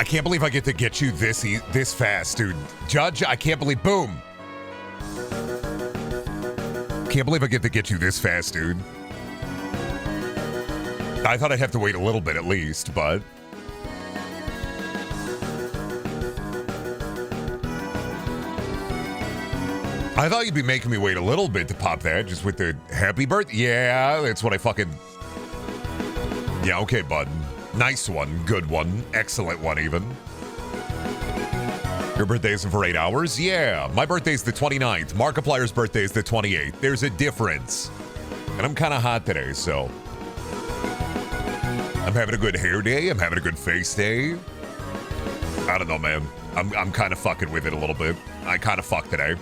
I can't believe I get to get you this fast, dude. Judge, I can't believe, boom. Can't believe I get to get you this fast, dude. I thought I'd have to wait a little bit at least, but... I thought you'd be making me wait a little bit to pop that, just with the happy birthday. Yeah, that's what I fucking... Yeah, okay, bud. Nice one, good one, excellent one even. Your birthday isn't for 8 hours? Yeah, my birthday's the 29th. Markiplier's birthday is the 28th. There's a difference. And I'm kind of hot today, so... I'm having a good hair day. I'm having a good face day. I don't know, man. I'm kind of fucking with it a little bit. I kind of fucked today.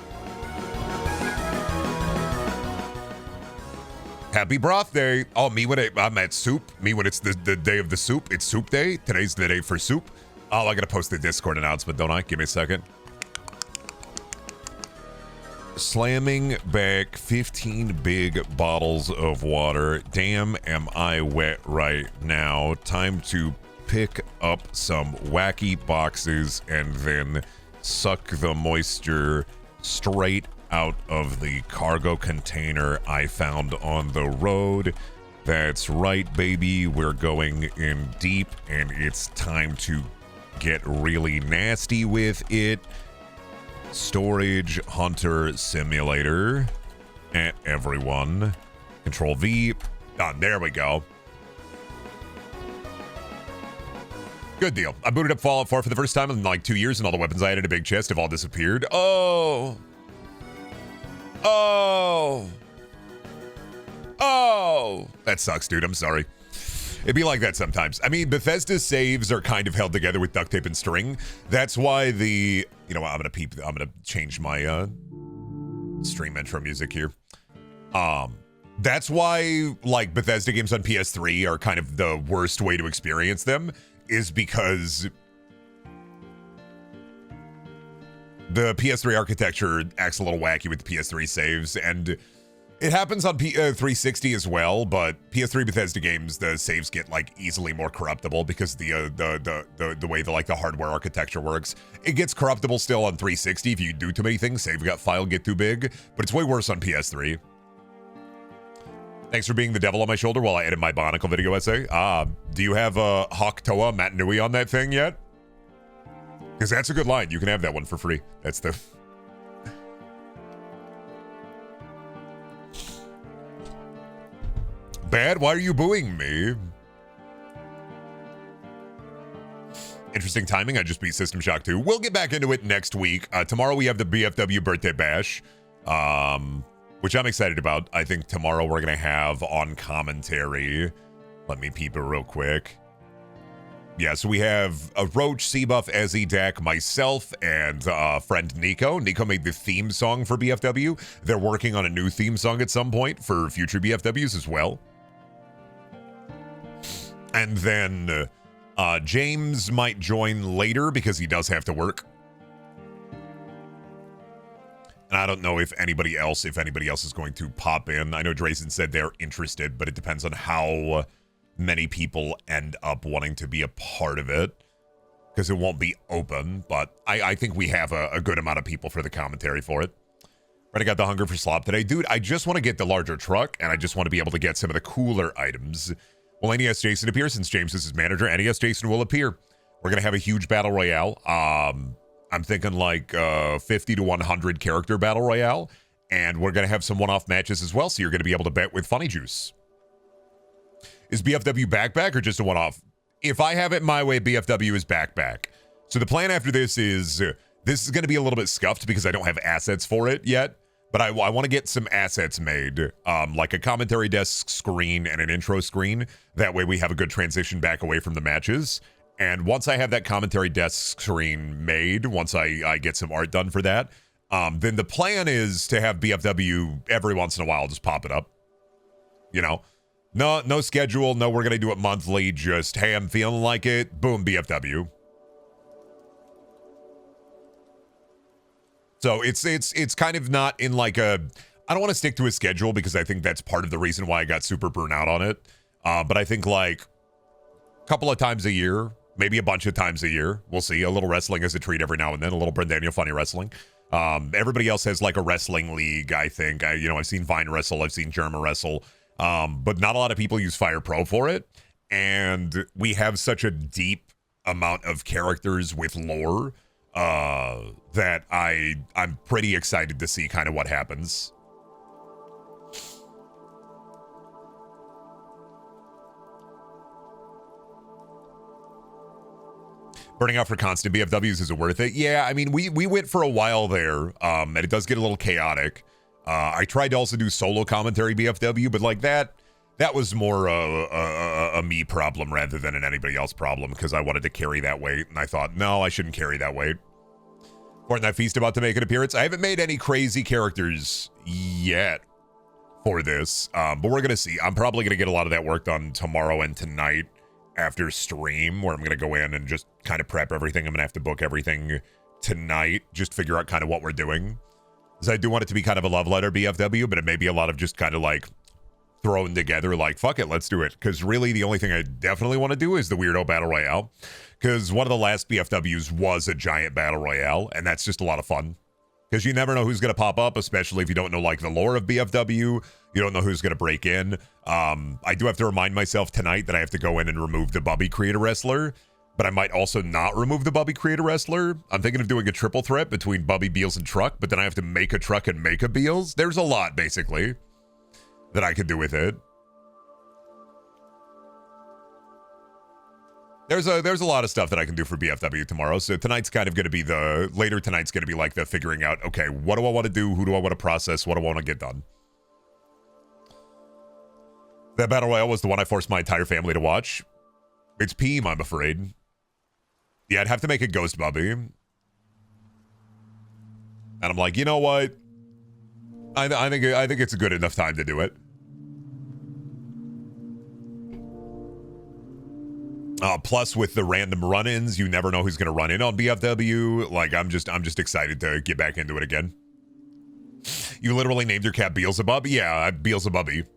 Happy broth day. Oh, me when I'm at soup. Me when it's the day of the soup. It's soup day. Today's the day for soup. Oh, I gotta post the Discord announcement, don't I? Give me a second. Slamming back 15 big bottles of water. Damn, am I wet right now. Time to pick up some wacky boxes and then suck the moisture straight out of the cargo container I found on the road. That's right, baby. We're going in deep and it's time to get really nasty with it. Storage Hunter Simulator at everyone. Control V. Done. There we go. Good deal. I booted up Fallout 4 for the first time in like 2 years and all the weapons I had in a big chest have all disappeared. Oh. Oh. Oh. That sucks, dude. I'm sorry. It'd be like that sometimes. I mean, Bethesda's saves are kind of held together with duct tape and string. That's why the... You know what? I'm gonna change my stream intro music here. That's why, like, Bethesda games on PS3 are kind of the worst way to experience them, is because the PS3 architecture acts a little wacky with the PS3 saves, and it happens on 360 as well, but PS3 Bethesda games, the saves get like easily more corruptible because the way the hardware architecture works. It gets corruptible still on 360 if you do too many things. Save file get too big, but it's way worse on PS3. Thanks for being the devil on my shoulder while I edit my Bionicle video essay. Do you have Hawk Toa Matt Nui on that thing yet? Because that's a good line. You can have that one for free. That's the... Bad? Why are you booing me? Interesting timing. I just beat System Shock 2. We'll get back into it next week. Tomorrow we have the BFW birthday bash, which I'm excited about. I think tomorrow we're going to have on commentary. Let me peep it real quick. Yeah, so we have a Roach, Seabuff, Ezzy, Dak, myself, and friend Nico. Nico made the theme song for BFW. They're working on a new theme song at some point for future BFWs as well. And then James might join later because he does have to work. And I don't know if anybody else is going to pop in. I know Drayson said they're interested, but it depends on how many people end up wanting to be a part of it, because it won't be open. But I think we have a good amount of people for the commentary for it. Right, I got the hunger for slop today. Dude, I just want to get the larger truck, and I just want to be able to get some of the cooler items. Will NES Jason appear? Since James is his manager, NES Jason will appear. We're going to have a huge battle royale. I'm thinking like 50 to 100 character battle royale. And we're going to have some one-off matches as well, so you're going to be able to bet with Funny Juice. Is BFW back or just a one-off? If I have it my way, BFW is back. So the plan after this is going to be a little bit scuffed because I don't have assets for it yet. But I want to get some assets made, like a commentary desk screen and an intro screen. That way we have a good transition back away from the matches. And once I have that commentary desk screen made, once I get some art done for that, then the plan is to have BFW every once in a while just pop it up. You know, no schedule, no we're going to do it monthly, just, hey, I'm feeling like it, boom, BFW. So it's kind of not in like a, I don't want to stick to a schedule because I think that's part of the reason why I got super burnt out on it. But I think like a couple of times a year, Maybe a bunch of times a year. We'll see. A little wrestling as a treat every now and then. A little Brendaniel funny wrestling. Everybody else has like a wrestling league, I think. I've seen Vine wrestle. I've seen Germa wrestle. But not a lot of people use Fire Pro for it. And we have such a deep amount of characters with lore that I'm pretty excited to see kind of what happens. Burning out for constant BFWs, is it worth it? Yeah, I mean, we went for a while there, and it does get a little chaotic. I tried to also do solo commentary BFW, but like that was more a me problem rather than an anybody else problem, because I wanted to carry that weight, and I thought, no, I shouldn't carry that weight. Fortnite Feast about to make an appearance. I haven't made any crazy characters yet for this, but we're gonna see. I'm probably gonna get a lot of that work done tomorrow and tonight after stream, where I'm gonna go in and just kind of prep everything. I'm gonna have to book everything tonight, just figure out kind of what we're doing. Because I do want it to be kind of a love letter BFW, but it may be a lot of just kind of like thrown together, like, fuck it, let's do it. Because really the only thing I definitely want to do is the Weirdo Battle Royale. Because one of the last BFWs was a giant Battle Royale, and that's just a lot of fun. Because you never know who's going to pop up, especially if you don't know, like, the lore of BFW. You don't know who's going to break in. I do have to remind myself tonight that I have to go in and remove the Bubby Creator Wrestler. But I might also not remove the Bubby Creator Wrestler. I'm thinking of doing a triple threat between Bubby, Beals, and Truck, but then I have to make a Truck and make a Beals. There's a lot, basically, that I could do with it. There's a lot of stuff that I can do for BFW tomorrow. So tonight's kind of going to be later tonight's going to be like the figuring out, okay, what do I want to do? Who do I want to process? What do I want to get done? That Battle Royale was the one I forced my entire family to watch. It's Peem, I'm afraid. Yeah, I'd have to make a Ghost Bubby. And I'm like, you know what? I think it's a good enough time to do it. Plus, with the random run-ins, you never know who's going to run in on BFW. Like, I'm just excited to get back into it again. You literally named your cat Beelzebub? Yeah, Beelzebubby.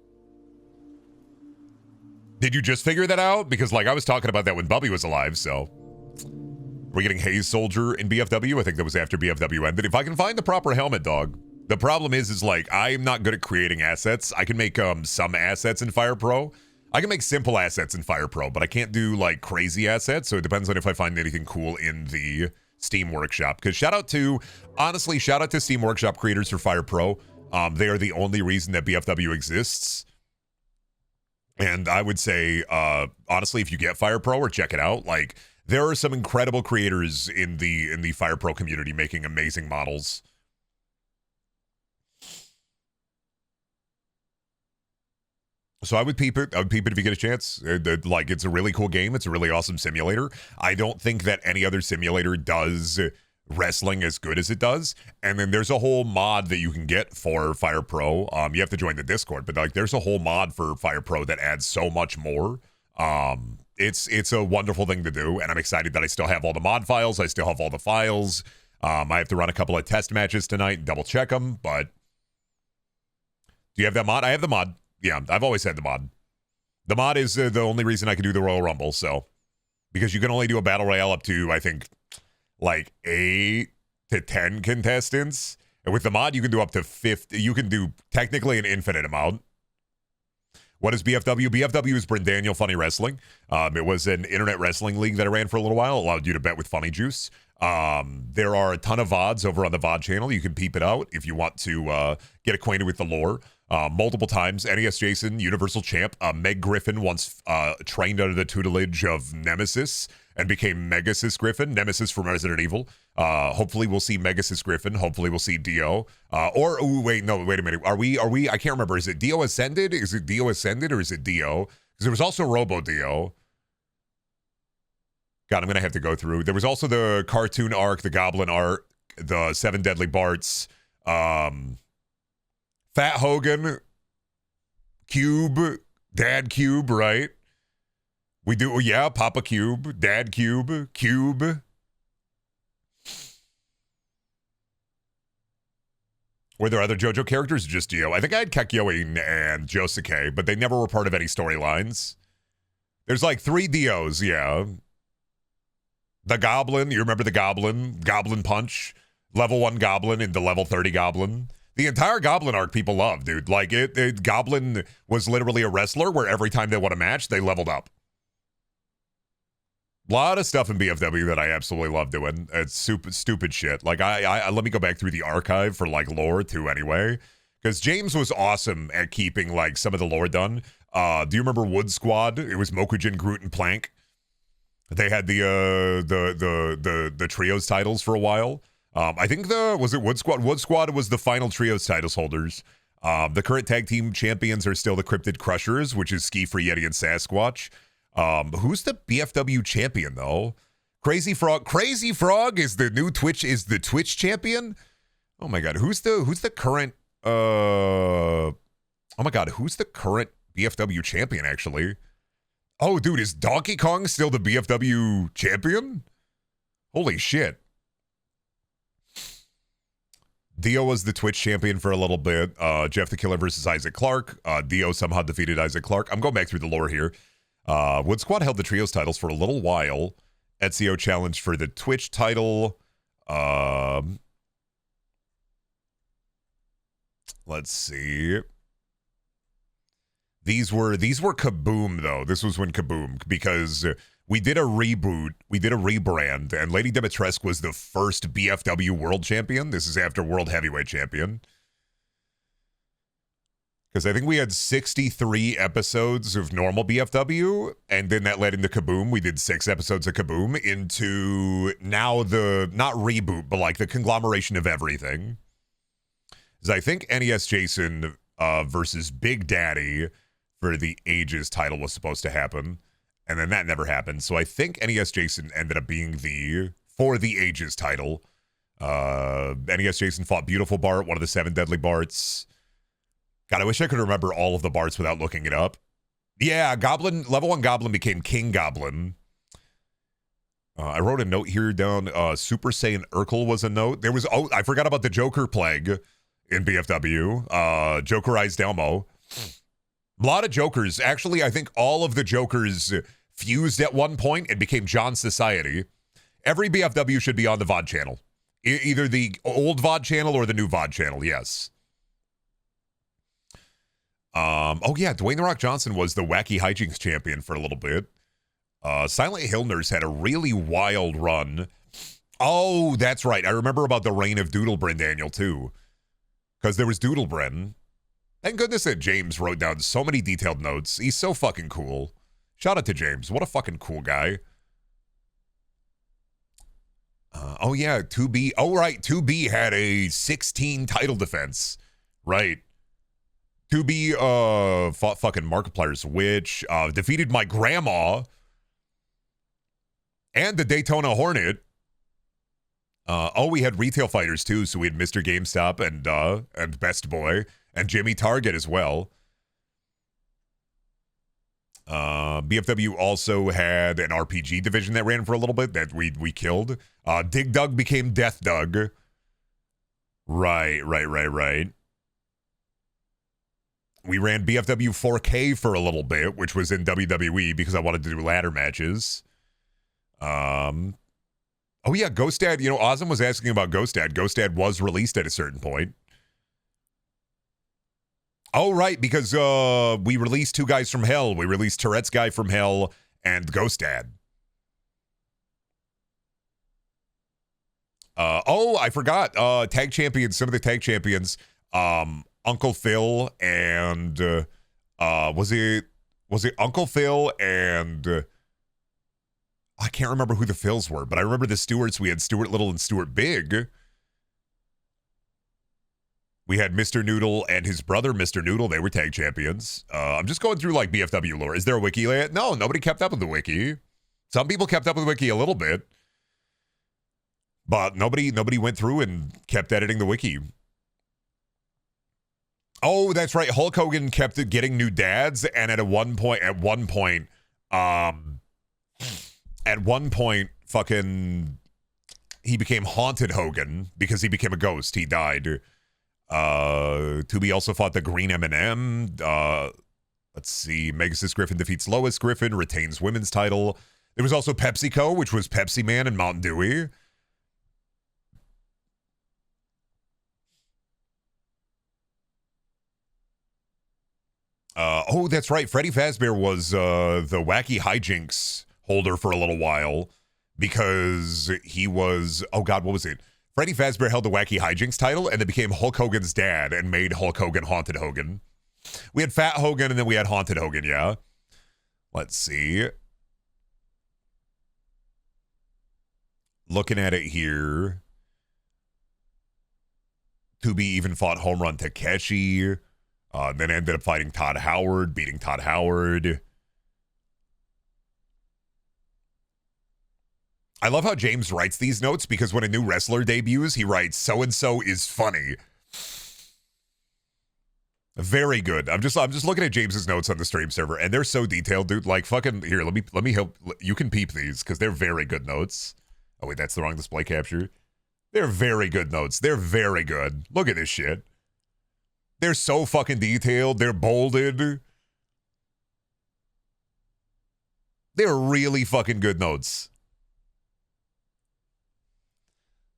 Did you just figure that out? Because, like, I was talking about that when Bubby was alive, so. We're getting Haze Soldier in BFW. I think that was after BFW ended. If I can find the proper helmet, dog. The problem is like, I'm not good at creating assets. I can make some assets in Fire Pro. I can make simple assets in Fire Pro, but I can't do, like, crazy assets. So it depends on if I find anything cool in the Steam Workshop. Because shout out to Steam Workshop creators for Fire Pro. They are the only reason that BFW exists. And I would say, honestly, if you get Fire Pro or check it out, like, there are some incredible creators in the Fire Pro community making amazing models. So I would peep it. I would peep it if you get a chance. Like, it's a really cool game. It's a really awesome simulator. I don't think that any other simulator does wrestling as good as it does. And then there's a whole mod that you can get for Fire Pro. You have to join the Discord, but like, there's a whole mod for Fire Pro that adds so much more. It's a wonderful thing to do, and I'm excited that I still have all the mod files. I still have all the files. I have to run a couple of test matches tonight and double check them, but do you have that mod? I have the mod. Yeah, I've always had the mod. The mod is the only reason I can do the Royal Rumble, so. Because you can only do a Battle Royale up to, I think, like 8 to 10 contestants. And with the mod, you can do up to 50. You can do technically an infinite amount. What is BFW? BFW is Brendaniel Funny Wrestling. It was an internet wrestling league that I ran for a little while. Allowed you to bet with Funny Juice. There are a ton of VODs over on the VOD channel. You can peep it out if you want to get acquainted with the lore. Multiple times, NES Jason, Universal Champ, Meg Griffin once trained under the tutelage of Nemesis and became Megasis Griffin, Nemesis from Resident Evil. Hopefully we'll see Megasis Griffin. Hopefully we'll see Dio. Wait a minute. Are we, I can't remember. Is it Dio Ascended? Is it Dio Ascended or is it Dio? Because there was also Robo Dio. God, I'm going to have to go through. There was also the cartoon arc, the Goblin arc, the Seven Deadly Barts, Fat Hogan, Cube, Dad Cube, right? We do, yeah, Papa Cube, Dad Cube, Cube. Were there other JoJo characters or just Dio? I think I had Kakyoin and Josuke, but they never were part of any storylines. There's like 3 Dios, yeah. The Goblin, you remember the Goblin? Goblin Punch, level 1 Goblin into level 30 Goblin. The entire Goblin arc people love, dude. Like, Goblin was literally a wrestler where every time they won a match, they leveled up. A lot of stuff in BFW that I absolutely love doing. It's stupid shit. Like, I let me go back through the archive for, like, lore, too, anyway. Because James was awesome at keeping, like, some of the lore done. Do you remember Wood Squad? It was Mokujin, Groot, and Plank. They had the trios titles for a while. I think was it Wood Squad? Wood Squad was the final trios titles holders. The current tag team champions are still the Cryptid Crushers, which is Ski Free Yeti and Sasquatch. Who's the BFW champion though? Crazy Frog. Crazy Frog is the new Twitch champion. Oh my god, who's the current? Oh my god, who's the current BFW champion actually? Oh, dude, is Donkey Kong still the BFW champion? Holy shit. Dio was the Twitch champion for a little bit. Jeff the Killer versus Isaac Clark. Dio somehow defeated Isaac Clark. I'm going back through the lore here. Wood Squad held the trios titles for a little while. Ezio challenged for the Twitch title. Let's see. These were Kaboom, though. This was when Kaboom, because we did a reboot, we did a rebrand, and Lady Dimitrescu was the first BFW World Champion. This is after World Heavyweight Champion. Because I think we had 63 episodes of normal BFW, and then that led into Kaboom. We did 6 episodes of Kaboom into now the, not reboot, but like the conglomeration of everything. Because I think NES Jason versus Big Daddy for the Ages title was supposed to happen, and then that never happened. So I think NES Jason ended up being for the Ages title. NES Jason fought Beautiful Bart, one of the 7 deadly Barts. God, I wish I could remember all of the Barts without looking it up. Yeah, Goblin, level 1 Goblin became King Goblin. I wrote a note here down. Super Saiyan Urkel was a note. There was, I forgot about the Joker Plague in BFW. Jokerized Elmo. A lot of Jokers. Actually, I think all of the Jokers fused at one point and became John Society. Every BFW should be on the VOD channel. Either the old VOD channel or the new VOD channel, yes. Oh yeah, Dwayne The Rock Johnson was the Wacky Hijinks champion for a little bit. Silent Hill Nurse had a really wild run. Oh, that's right. I remember about the reign of Doodle Brendaniel too. Because there was Doodle Bren. Thank goodness that James wrote down so many detailed notes. He's so fucking cool. Shout out to James. What a fucking cool guy. Oh yeah, 2B. Oh right, 2B had a 16 title defense. Right. 2B fought fucking Markiplier's Witch. Defeated my grandma. And the Daytona Hornet. Oh, we had retail fighters too, so we had Mr. GameStop and Best Boy and Jimmy Target as well. BFW also had an RPG division that ran for a little bit that we killed. Dig Dug became Death Dug. Right. We ran BFW 4K for a little bit, which was in WWE because I wanted to do ladder matches. Oh yeah, Ghost Dad, you know, Ozum was asking about Ghost Dad. Ghost Dad was released at a certain point. Oh, right, because we released 2 guys from Hell. We released Tourette's Guy from Hell and Ghost Dad. Oh, I forgot. Tag champions, some of the tag champions, Uncle Phil and was it Uncle Phil and I can't remember who the Phils were, but I remember the Stewarts. We had Stuart Little and Stuart Big. We had Mr. Noodle and his brother, Mr. Noodle. They were tag champions. I'm just going through like BFW lore. Is there a wiki? No, nobody kept up with the wiki. Some people kept up with the wiki a little bit, but nobody went through and kept editing the wiki. Oh, that's right. Hulk Hogan kept getting new dads, and at one point, fucking, he became Haunted Hogan because he became a ghost. He died. Tubi also fought the Green M&M. Let's see. Megasis Griffin defeats Lois Griffin, retains women's title. There was also PepsiCo, which was Pepsi Man and Mountain Dewy. Oh, that's right. Freddy Fazbear was the Wacky Hijinks holder for a little while because he was, oh God, what was it? Freddy Fazbear held the Wacky Hijinks title and then became Hulk Hogan's dad and made Hulk Hogan Haunted Hogan. We had Fat Hogan and then we had Haunted Hogan, yeah. Let's see. Looking at it here. To Be even fought Home Run Takeshi. Then ended up fighting Todd Howard, beating Todd Howard. I love how James writes these notes because when a new wrestler debuts, he writes, so-and-so is funny. Very good. I'm just looking at James's notes on the stream server, and they're so detailed, dude. Like, fucking, here, let me help. You can peep these, because they're very good notes. Oh, wait, that's the wrong display capture. They're very good notes. They're very good. Look at this shit. They're so fucking detailed. They're bolded. They're really fucking good notes.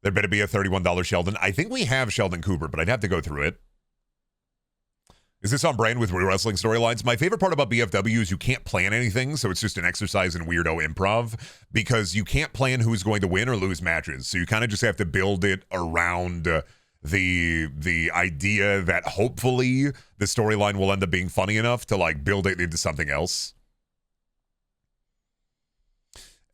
There better be a $31 Sheldon. I think we have Sheldon Cooper, but I'd have to go through it. Is this on brand with Real Wrestling Storylines? My favorite part about BFW is you can't plan anything, so it's just an exercise in weirdo improv, because you can't plan who's going to win or lose matches. So you kind of just have to build it around the idea that hopefully the storyline will end up being funny enough to like build it into something else.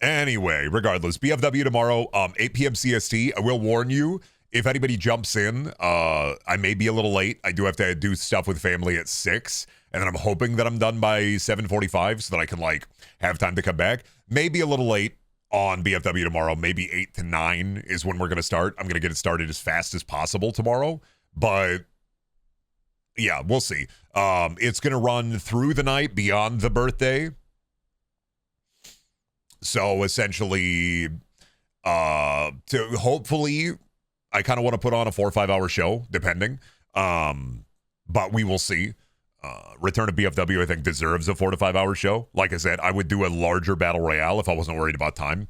Anyway, regardless, BFW tomorrow, 8 p.m. CST. I will warn you, if anybody jumps in, I may be a little late. I do have to do stuff with family at 6, and then I'm hoping that I'm done by 7:45 so that I can like have time to come back. Maybe a little late on BFW tomorrow. Maybe 8 to 9 is when we're going to start. I'm going to get it started as fast as possible tomorrow, but yeah, we'll see. It's going to run through the night beyond the birthday. So essentially, to hopefully, I kind of want to put on a 4 or 5 hour show, depending. But we will see. Return to BFW, I think, deserves a 4 to 5 hour show. Like I said, I would do a larger battle royale if I wasn't worried about time.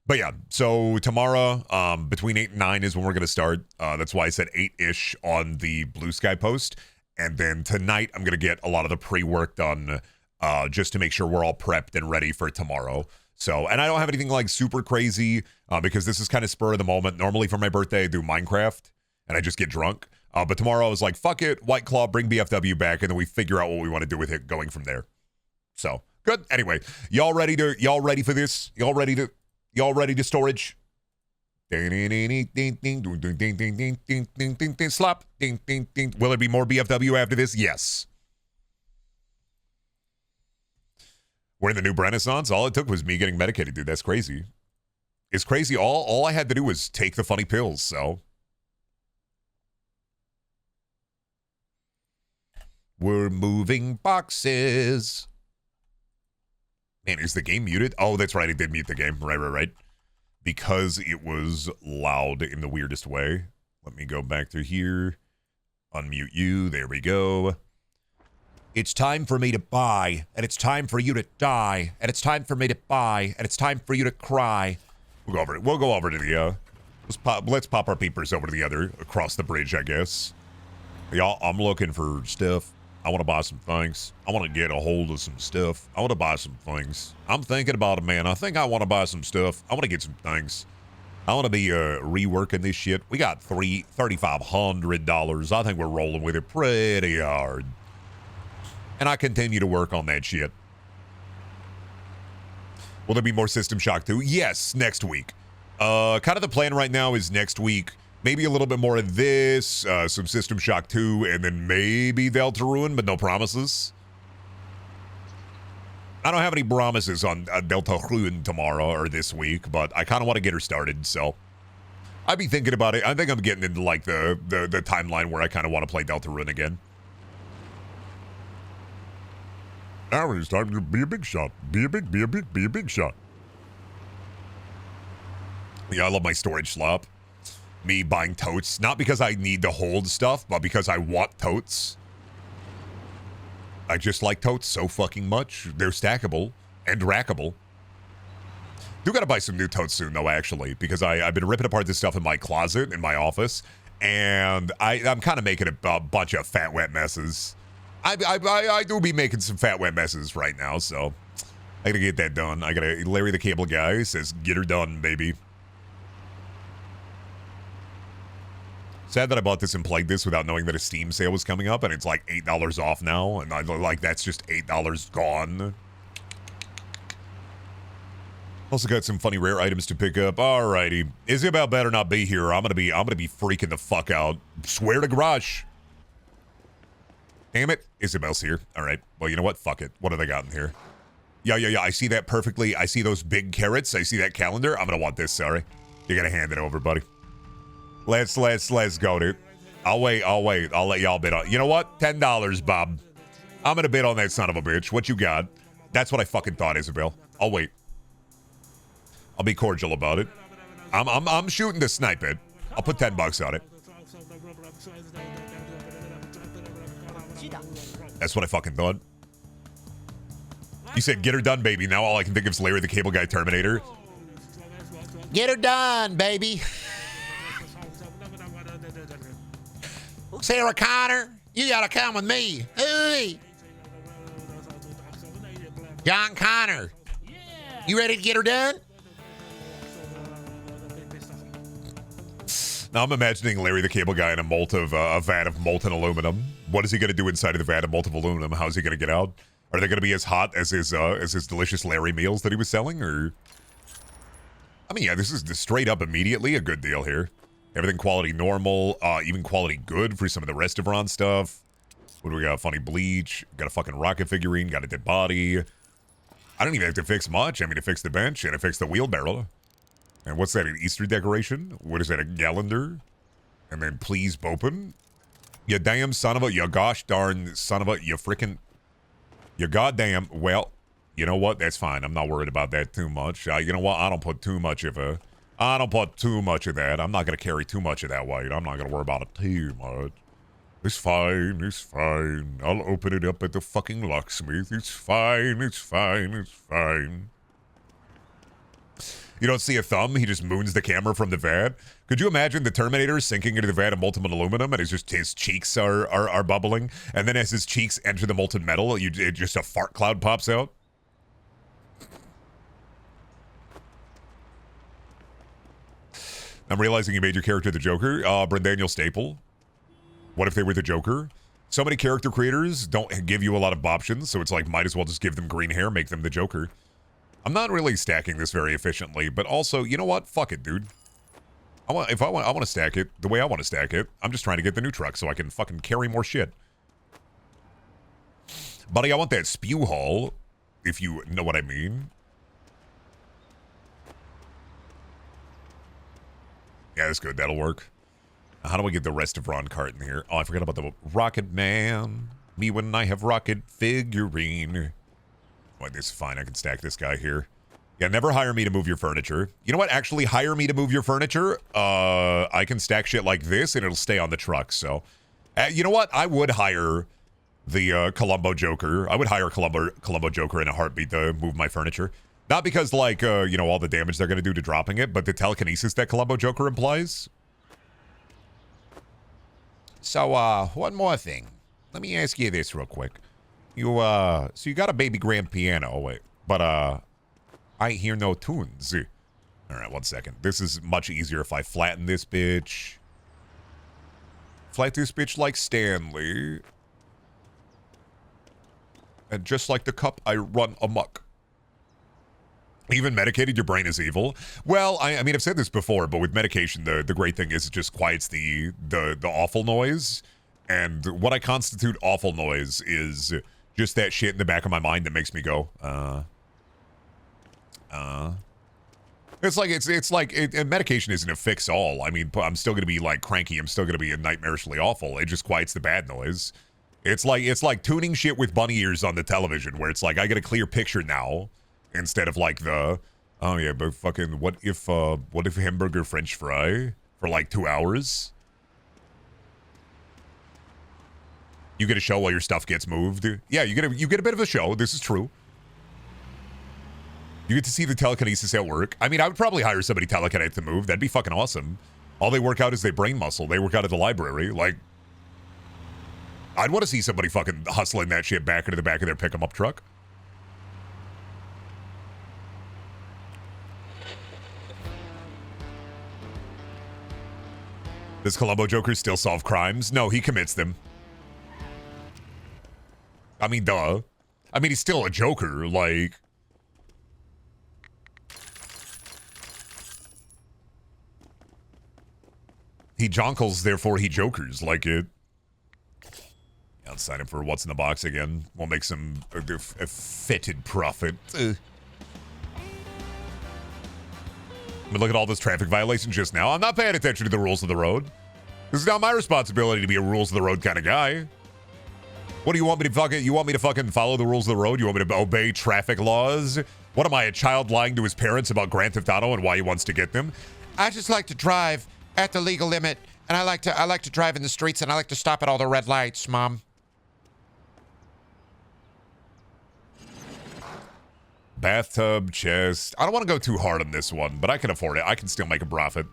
But yeah, so tomorrow, between 8 and 9 is when we're going to start. That's why I said 8-ish on the Blue Sky post. And then tonight, I'm going to get a lot of the pre-work done just to make sure we're all prepped and ready for tomorrow. So, and I don't have anything like super crazy because this is kind of spur of the moment. Normally for my birthday, I do Minecraft and I just get drunk. But tomorrow I was like, fuck it, White Claw, bring BFW back, and then we figure out what we want to do with it going from there. So, good. Anyway, y'all ready for this? Y'all ready to storage? Slap. Will there be more BFW after this? Yes. We're in the new Renaissance. All it took was me getting medicated, dude. That's crazy. It's crazy. All I had to do was take the funny pills, so. We're moving boxes. Man, is the game muted? Oh, that's right. It did mute the game. Right. Because it was loud in the weirdest way. Let me go back through here. Unmute you. There we go. It's time for me to buy, and it's time for you to die, and it's time for me to buy, and it's time for you to cry. We'll go over it. We'll go over to the, let's pop our peepers over to the other, across the bridge, I guess. Y'all, I'm looking for stuff. I want to buy some things. I want to get a hold of some stuff. I want to buy some things. I'm thinking about it, man. I think I want to buy some stuff. I want to get some things. I want to be reworking this shit. We got $3,500. I think we're rolling with it pretty hard. And I continue to work on that shit. Will there be more System Shock 2? Yes, next week. Kind of the plan right now is next week, maybe a little bit more of this, some System Shock 2, and then maybe Deltarune, but no promises. I don't have any promises on Deltarune tomorrow or this week, but I kind of want to get her started, so I'd be thinking about it. I think I'm getting into like the timeline where I kind of want to play Deltarune again. Now it's time to be a big shot. Be a big shot. Yeah, I love my storage slop. Me buying totes, not because I need to hold stuff, but because I want totes. I just like totes so fucking much. They're stackable and rackable. Do gotta buy some new totes soon, though, actually, because I've been ripping apart this stuff in my closet, in my office, and I'm kind of making a bunch of fat, wet messes. I do be making some fat, wet messes right now, so I gotta get that done. I gotta, Larry the Cable Guy says, get her done, baby. Sad that I bought this and played this without knowing that a Steam sale was coming up, and it's like $8 off now, and I like that's just $8 gone. Also got some funny rare items to pick up. Alrighty, Isabel better not be here. I'm gonna be freaking the fuck out. Swear to Garage. Damn it, Isabel's here. All right. Well, you know what? Fuck it. What have they got in here? Yeah. I see that perfectly. I see those big carrots. I see that calendar. I'm gonna want this. Sorry, you gotta hand it over, buddy. Let's go, dude. I'll wait. I'll let y'all bid on. You know what? $10, Bob. I'm gonna bid on that son of a bitch. What you got? That's what I fucking thought, Isabel. I'll wait. I'll be cordial about it. I'm shooting to snipe it. I'll put $10 on it. That's what I fucking thought. You said get her done, baby. Now all I can think of is Larry the Cable Guy Terminator. Get her done, baby. Sarah Connor, you gotta come with me. Hey. John Connor, you ready to get her done? Now I'm imagining Larry the Cable Guy in a vat of molten aluminum. What is he gonna do inside of the vat of molten aluminum? How's he gonna get out? Are they gonna be as hot as his delicious Larry meals that he was selling? Or, I mean, yeah, this is straight up immediately a good deal here. Everything quality normal, even quality good for some of the rest of Ron stuff. What do we got? Funny bleach. Got a fucking rocket figurine. Got a dead body. I don't even have to fix much. I mean, to fix the bench and to fix the wheelbarrow. And what's that, an Easter decoration? What is that, a calendar? And then please Bopin. You damn son of a, you gosh darn son of a, you freaking, you goddamn, well, you know what? That's fine. I'm not worried about that too much. You know what? I don't put too much of that. I'm not going to carry too much of that weight. I'm not going to worry about it too much. It's fine. It's fine. I'll open it up at the fucking locksmith. It's fine. It's fine. It's fine. You don't see a thumb? He just moons the camera from the vat. Could you imagine the Terminator sinking into the vat of molten aluminum and his cheeks are bubbling? And then as his cheeks enter the molten metal, just a fart cloud pops out? I'm realizing you made your character the Joker. Brendaniel Staple. What if they were the Joker? So many character creators don't give you a lot of options, so it's like, might as well just give them green hair, make them the Joker. I'm not really stacking this very efficiently, but also, you know what? Fuck it, dude. I want to stack it the way I want to stack it. I'm just trying to get the new truck so I can fucking carry more shit. Buddy, I want that spew haul, if you know what I mean. Yeah, that's good. That'll work. How do I get the rest of Ron Cart in here? Oh, I forgot about the Rocket Man. Me when I have Rocket figurine. Wait, this is fine. I can stack this guy here. Yeah, never hire me to move your furniture. You know what? Actually, hire me to move your furniture. I can stack shit like this, and it'll stay on the truck. So, you know what? I would hire the Columbo Joker. I would hire Columbo Joker in a heartbeat to move my furniture. Not because, like, you know, all the damage they're going to do to dropping it, but the telekinesis that Columbo Joker implies. So, one more thing. Let me ask you this real quick. So you got a baby grand piano, wait, but, I hear no tunes. All right, 1 second. This is much easier if I flatten this bitch. Flat this bitch like Stanley. And just like the cup, I run amok. Even medicated, your brain is evil. Well, I mean, I've said this before, but with medication, the great thing is it just quiets the awful noise. And what I constitute awful noise is just that shit in the back of my mind that makes me go, It's like medication isn't a fix all. I mean, I'm still gonna be like cranky. I'm still gonna be nightmarishly awful. It just quiets the bad noise. It's like tuning shit with bunny ears on the television, where it's like I get a clear picture now. Instead of like the, oh yeah, but fucking, what if hamburger French fry for like 2 hours? You get a show while your stuff gets moved. Yeah, you get a bit of a show. This is true. You get to see the telekinesis at work. I mean, I would probably hire somebody telekinetic to move. That'd be fucking awesome. All they work out is their brain muscle. They work out at the library. Like, I'd want to see somebody fucking hustling that shit back into the back of their pick-em-up truck. Does Columbo Joker still solve crimes? No, he commits them. I mean, duh. I mean, he's still a Joker, like... He jonkles, therefore he jokers, like it. I'll sign him for what's in the box again. We'll make some a fetid profit. I mean, look at all those traffic violations just now. I'm not paying attention to the rules of the road. This is not my responsibility to be a rules of the road kind of guy. What do you want me to fucking... You want me to fucking follow the rules of the road? You want me to obey traffic laws? What am I, a child lying to his parents about Grand Theft Auto and why he wants to get them? I just like to drive at the legal limit, and I like to drive in the streets, and I like to stop at all the red lights, Mom. Bathtub, chest. I don't want to go too hard on this one, but I can afford it. I can still make a profit.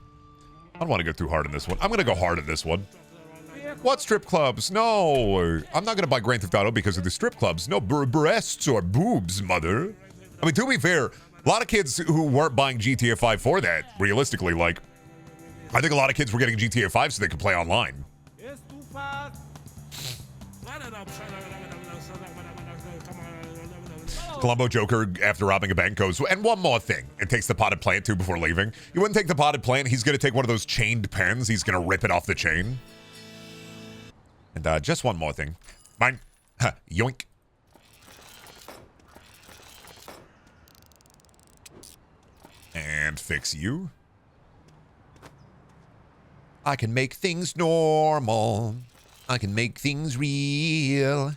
I don't want to go too hard on this one. I'm going to go hard on this one. What strip clubs? No. I'm not going to buy Grand Theft Auto because of the strip clubs. No breasts or boobs, mother. I mean, to be fair, a lot of kids who weren't buying GTA 5 for that, realistically, like, I think a lot of kids were getting GTA 5 so they could play online. Columbo Joker, after robbing a bank, goes, and one more thing, and takes the potted plant too before leaving. He wouldn't take the potted plant. He's going to take one of those chained pens. He's going to rip it off the chain. And just one more thing. Mine. Huh, yoink. And fix you. I can make things normal. I can make things real.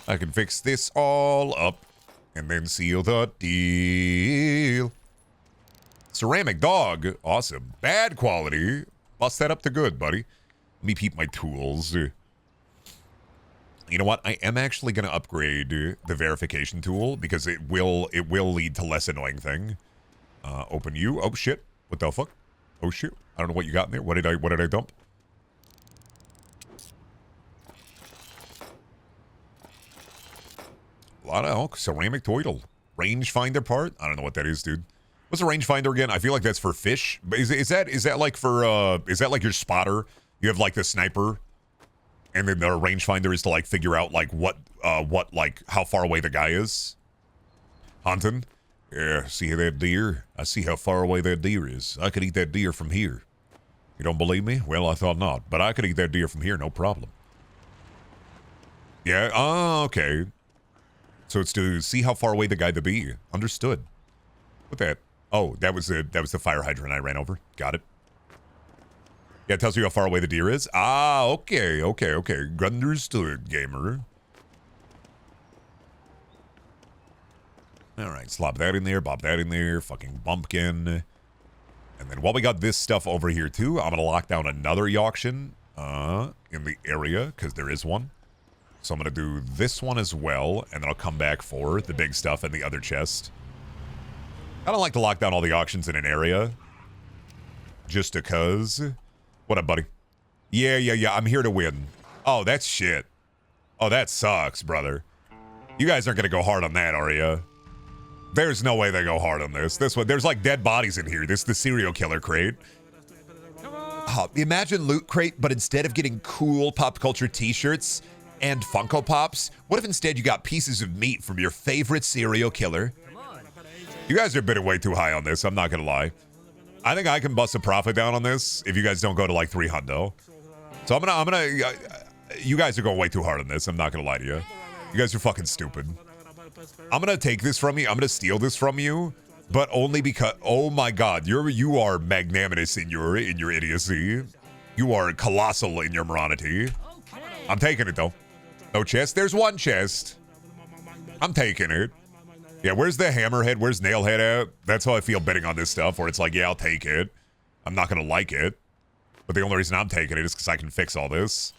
I can fix this all up and then seal the deal. Ceramic dog. Awesome. Bad quality. Bust that up to good, buddy. Let me peep my tools. You know what? I am actually going to upgrade the verification tool because it will lead to less annoying thing. Open you. Oh, shit. What the fuck? Oh, shit. I don't know what you got in there. What did I dump? A lot of ceramic toidle. Rangefinder part? I don't know what that is, dude. What's a rangefinder again? I feel like that's for fish. But is that like for is that like your spotter? You have like the sniper, and then the rangefinder is to like figure out like what like how far away the guy is. Hunting. Yeah, see that deer? I see how far away that deer is. I could eat that deer from here. You don't believe me? Well, I thought not, but I could eat that deer from here, no problem. Yeah, oh, okay. So it's to see how far away the guy to be. Understood. What that? Oh, that was the fire hydrant I ran over. Got it. Yeah, it tells you how far away the deer is. Ah, okay. Understood, gamer. All right, slop that in there, pop that in there, fucking bumpkin. And then while we got this stuff over here too, I'm gonna lock down another auction in the area, because there is one. So I'm gonna do this one as well, and then I'll come back for the big stuff and the other chest. I don't like to lock down all the auctions in an area. Just because. What up, buddy? Yeah, I'm here to win. Oh, that's shit. Oh, that sucks, brother. You guys aren't gonna go hard on that, are you? There's no way they go hard on this. This one, there's like dead bodies in here. This is the serial killer crate. Imagine Loot Crate, but instead of getting cool pop culture t-shirts and Funko Pops, what if instead you got pieces of meat from your favorite serial killer? You guys are bidding way too high on this, I'm not gonna lie. I think I can bust a profit down on this if you guys don't go to like 300. So I'm gonna you guys are going way too hard on this, I'm not gonna lie to you. You guys are fucking stupid. I'm gonna take this from you. I'm gonna steal this from you, but only because. Oh my God, you are magnanimous in your idiocy. You are colossal in your morality. I'm taking it though. No chest. There's one chest. I'm taking it. Yeah, where's the hammerhead? Where's nailhead at? That's how I feel bidding on this stuff. Where it's like, yeah, I'll take it. I'm not gonna like it, but the only reason I'm taking it is because I can fix all this.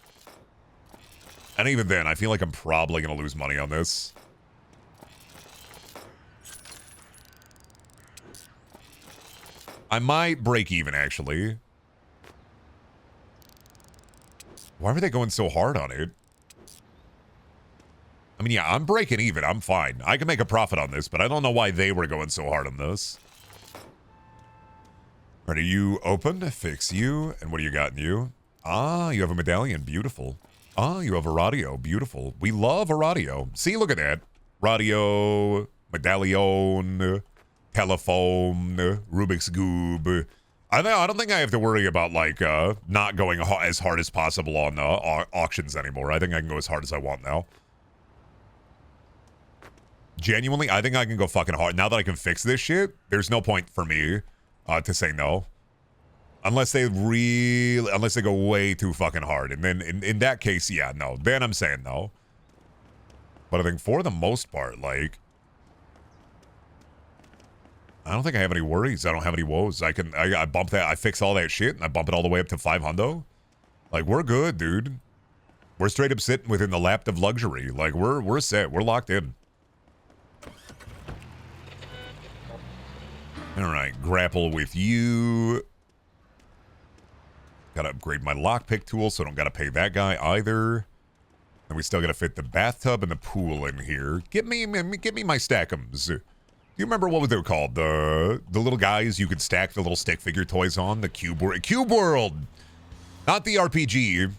And even then, I feel like I'm probably gonna lose money on this. I might break even, actually. Why were they going so hard on it? I mean, yeah, I'm breaking even. I'm fine. I can make a profit on this, but I don't know why they were going so hard on this. All right, are you open? Fix you. And what do you got in you? Ah, you have a medallion. Beautiful. Ah, you have a radio. Beautiful. We love a radio. See, look at that. Radio, medallion, telephone, Rubik's Cube. I don't think I have to worry about, like, not going as hard as possible on auctions anymore. I think I can go as hard as I want now. Genuinely, I think I can go fucking hard. Now that I can fix this shit, there's no point for me to say no. Unless they go way too fucking hard. And then in that case, yeah, no. Then I'm saying no. But I think for the most part, like, I don't think I have any worries. I don't have any woes. I bump that, I fix all that shit and I bump it all the way up to 500. Like, we're good, dude. We're straight up sitting within the lap of luxury. Like, we're set. We're locked in. All right, grapple with you. Gotta upgrade my lockpick tool, so I don't gotta pay that guy either. And we still gotta fit the bathtub and the pool in here. Give me my stack'ems. Do you remember what they were called? The little guys you could stack the little stick figure toys on? The Cube World! Not the RPG.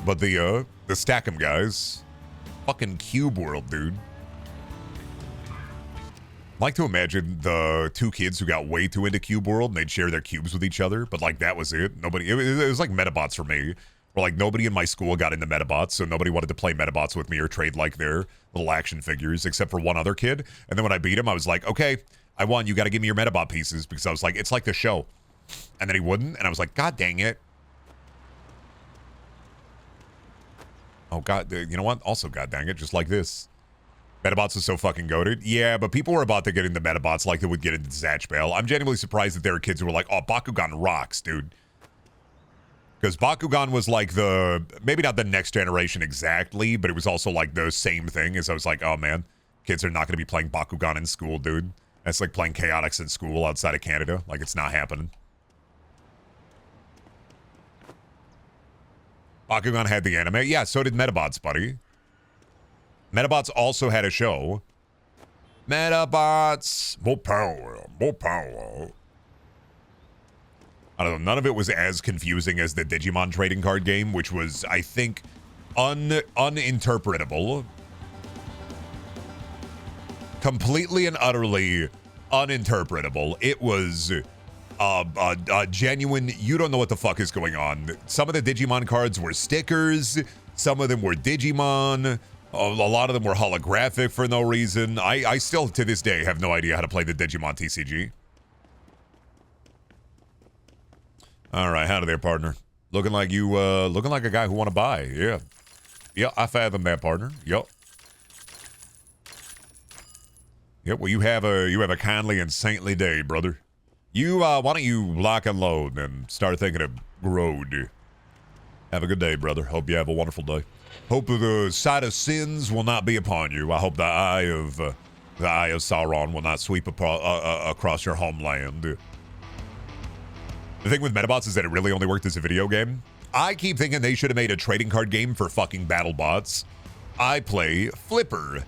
But the stack'em guys. Fucking Cube World, dude. I like to imagine the two kids who got way too into Cube World and they'd share their cubes with each other, but like that was it. Nobody, it was like Metabots for me. Where like nobody in my school got into Metabots, so nobody wanted to play Metabots with me or trade like their little action figures, except for one other kid. And then when I beat him, I was like, okay, I won. You got to give me your Metabot pieces, because I was like, it's like the show. And then he wouldn't, and I was like, God dang it. Oh God, you know what? Also, God dang it, just like this. Metabots is so fucking goated. Yeah, but people were about to get into Metabots like they would get into Zatch Bell. I'm genuinely surprised that there are kids who were like, oh, Bakugan rocks, dude. Because Bakugan was like maybe not the next generation exactly, but it was also like the same thing. As I was like, oh man, kids are not going to be playing Bakugan in school, dude. That's like playing Chaotix in school outside of Canada. Like, it's not happening. Bakugan had the anime. Yeah, so did Metabots, buddy. Metabots also had a show. Metabots. More power. More power. I don't know. None of it was as confusing as the Digimon trading card game, which was, I think, uninterpretable. Completely and utterly uninterpretable. It was a genuine, you don't know what the fuck is going on. Some of the Digimon cards were stickers. Some of them were Digimon. A lot of them were holographic for no reason. I still, to this day, have no idea how to play the Digimon TCG. All right, howdy there, partner. Looking like you, looking like a guy who want to buy. Yeah. Yeah, I fathom that, partner. Yup. Yep, well, you have a kindly and saintly day, brother. You, why don't you lock and load and start thinking of road. Have a good day, brother. Hope you have a wonderful day. Hope the sight of sins will not be upon you. I hope the eye of Sauron will not sweep across your homeland. The thing with Metabots is that it really only worked as a video game. I keep thinking they should have made a trading card game for fucking BattleBots. I play Flipper.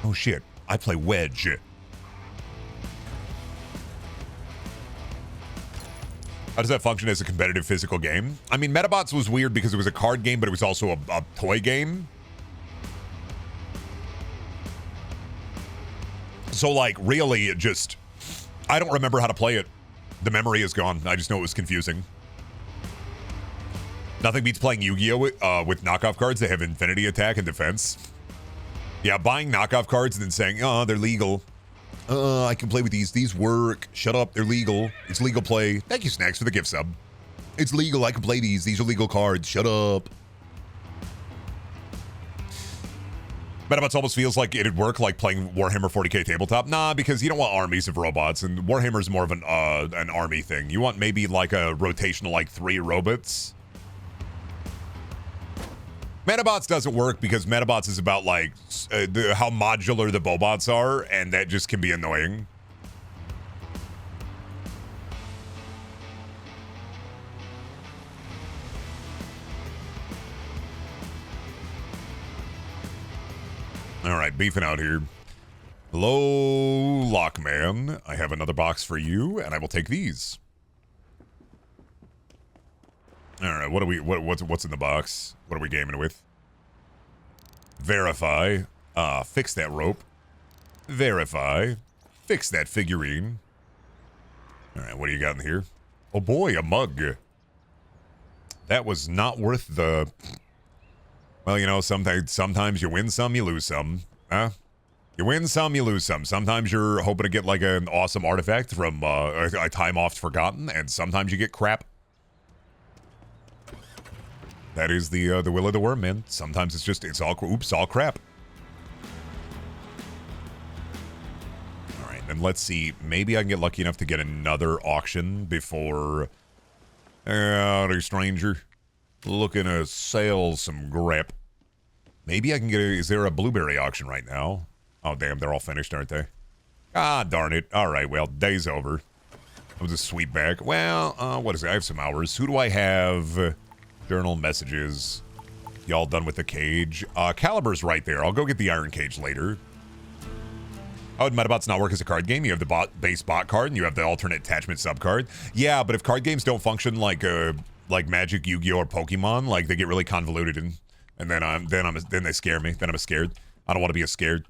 Oh shit, I play Wedge. How does that function as a competitive physical game? I mean, Metabots was weird because it was a card game, but it was also a toy game. So, like, really, it just... I don't remember how to play it. The memory is gone. I just know it was confusing. Nothing beats playing Yu-Gi-Oh! With knockoff cards that have infinity attack and defense. Yeah, buying knockoff cards and then saying, oh, they're legal. I can play with these. These work. Shut up. They're legal. It's legal play. Thank you, Snacks, for the gift sub. It's legal. I can play these. These are legal cards. Shut up. Metabots almost feels like it'd work like playing Warhammer 40k tabletop. Nah, because you don't want armies of robots, and Warhammer's more of an army thing. You want maybe like a rotational like 3 robots. Metabots doesn't work because Metabots is about like how modular the Bobots are, and that just can be annoying. All right, beefing out here. Hello, Lockman. I have another box for you, and I will take these. All right, what's in the box? What are we gaming with? Verify. Fix that rope. Verify. Fix that figurine. All right, what do you got in here? Oh boy, a mug. That was not worth the... Well, you know, sometimes you win some, you lose some. Huh? You win some, you lose some. Sometimes you're hoping to get like an awesome artifact from a time oft forgotten, and sometimes you get crap. That is the will of the worm, man. Sometimes it's all crap. All right, then let's see. Maybe I can get lucky enough to get another auction before... Howdy, stranger. Looking to sell some grap. Maybe I can get is there a blueberry auction right now? Oh, damn, they're all finished, aren't they? Ah, darn it. All right, well, day's over. I'll just sweep back. Well, what is it? I have some hours. Who do I have? Journal messages. Y'all done with the cage? Caliber's right there. I'll go get the iron cage later. Oh, Metabot's not work as a card game. You have the base bot card, and you have the alternate attachment sub card. Yeah, but if card games don't function like Magic, Yu-Gi-Oh, or Pokemon, like they get really convoluted, and then they scare me. Then I'm scared. I don't want to be scared.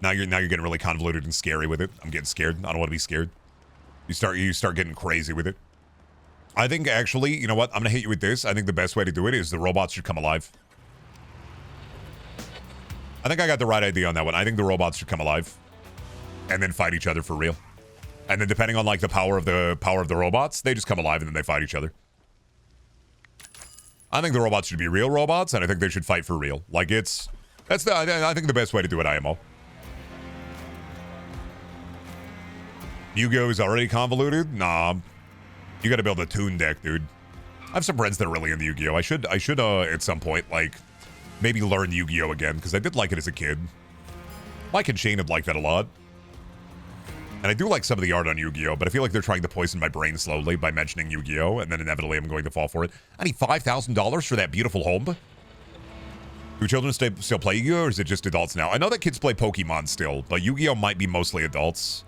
Now you're getting really convoluted and scary with it. I'm getting scared. I don't want to be scared. You start getting crazy with it. I think actually, you know what? I'm gonna hit you with this. I think the best way to do it is the robots should come alive. I think I got the right idea on that one. I think the robots should come alive, and then fight each other for real. And then depending on like the power of the robots, they just come alive and then they fight each other. I think the robots should be real robots, and I think they should fight for real. Like I think the best way to do it, IMO. Yu-Gi-Oh is already convoluted? Nah. You gotta build a toon deck, dude. I have some friends that are really into Yu-Gi-Oh. I should at some point, like, maybe learn Yu-Gi-Oh again, because I did like it as a kid. Mike and Shane had liked that a lot. And I do like some of the art on Yu-Gi-Oh, but I feel like they're trying to poison my brain slowly by mentioning Yu-Gi-Oh, and then inevitably I'm going to fall for it. I need $5,000 for that beautiful home. Do children still play Yu-Gi-Oh, or is it just adults now? I know that kids play Pokemon still, but Yu-Gi-Oh might be mostly adults.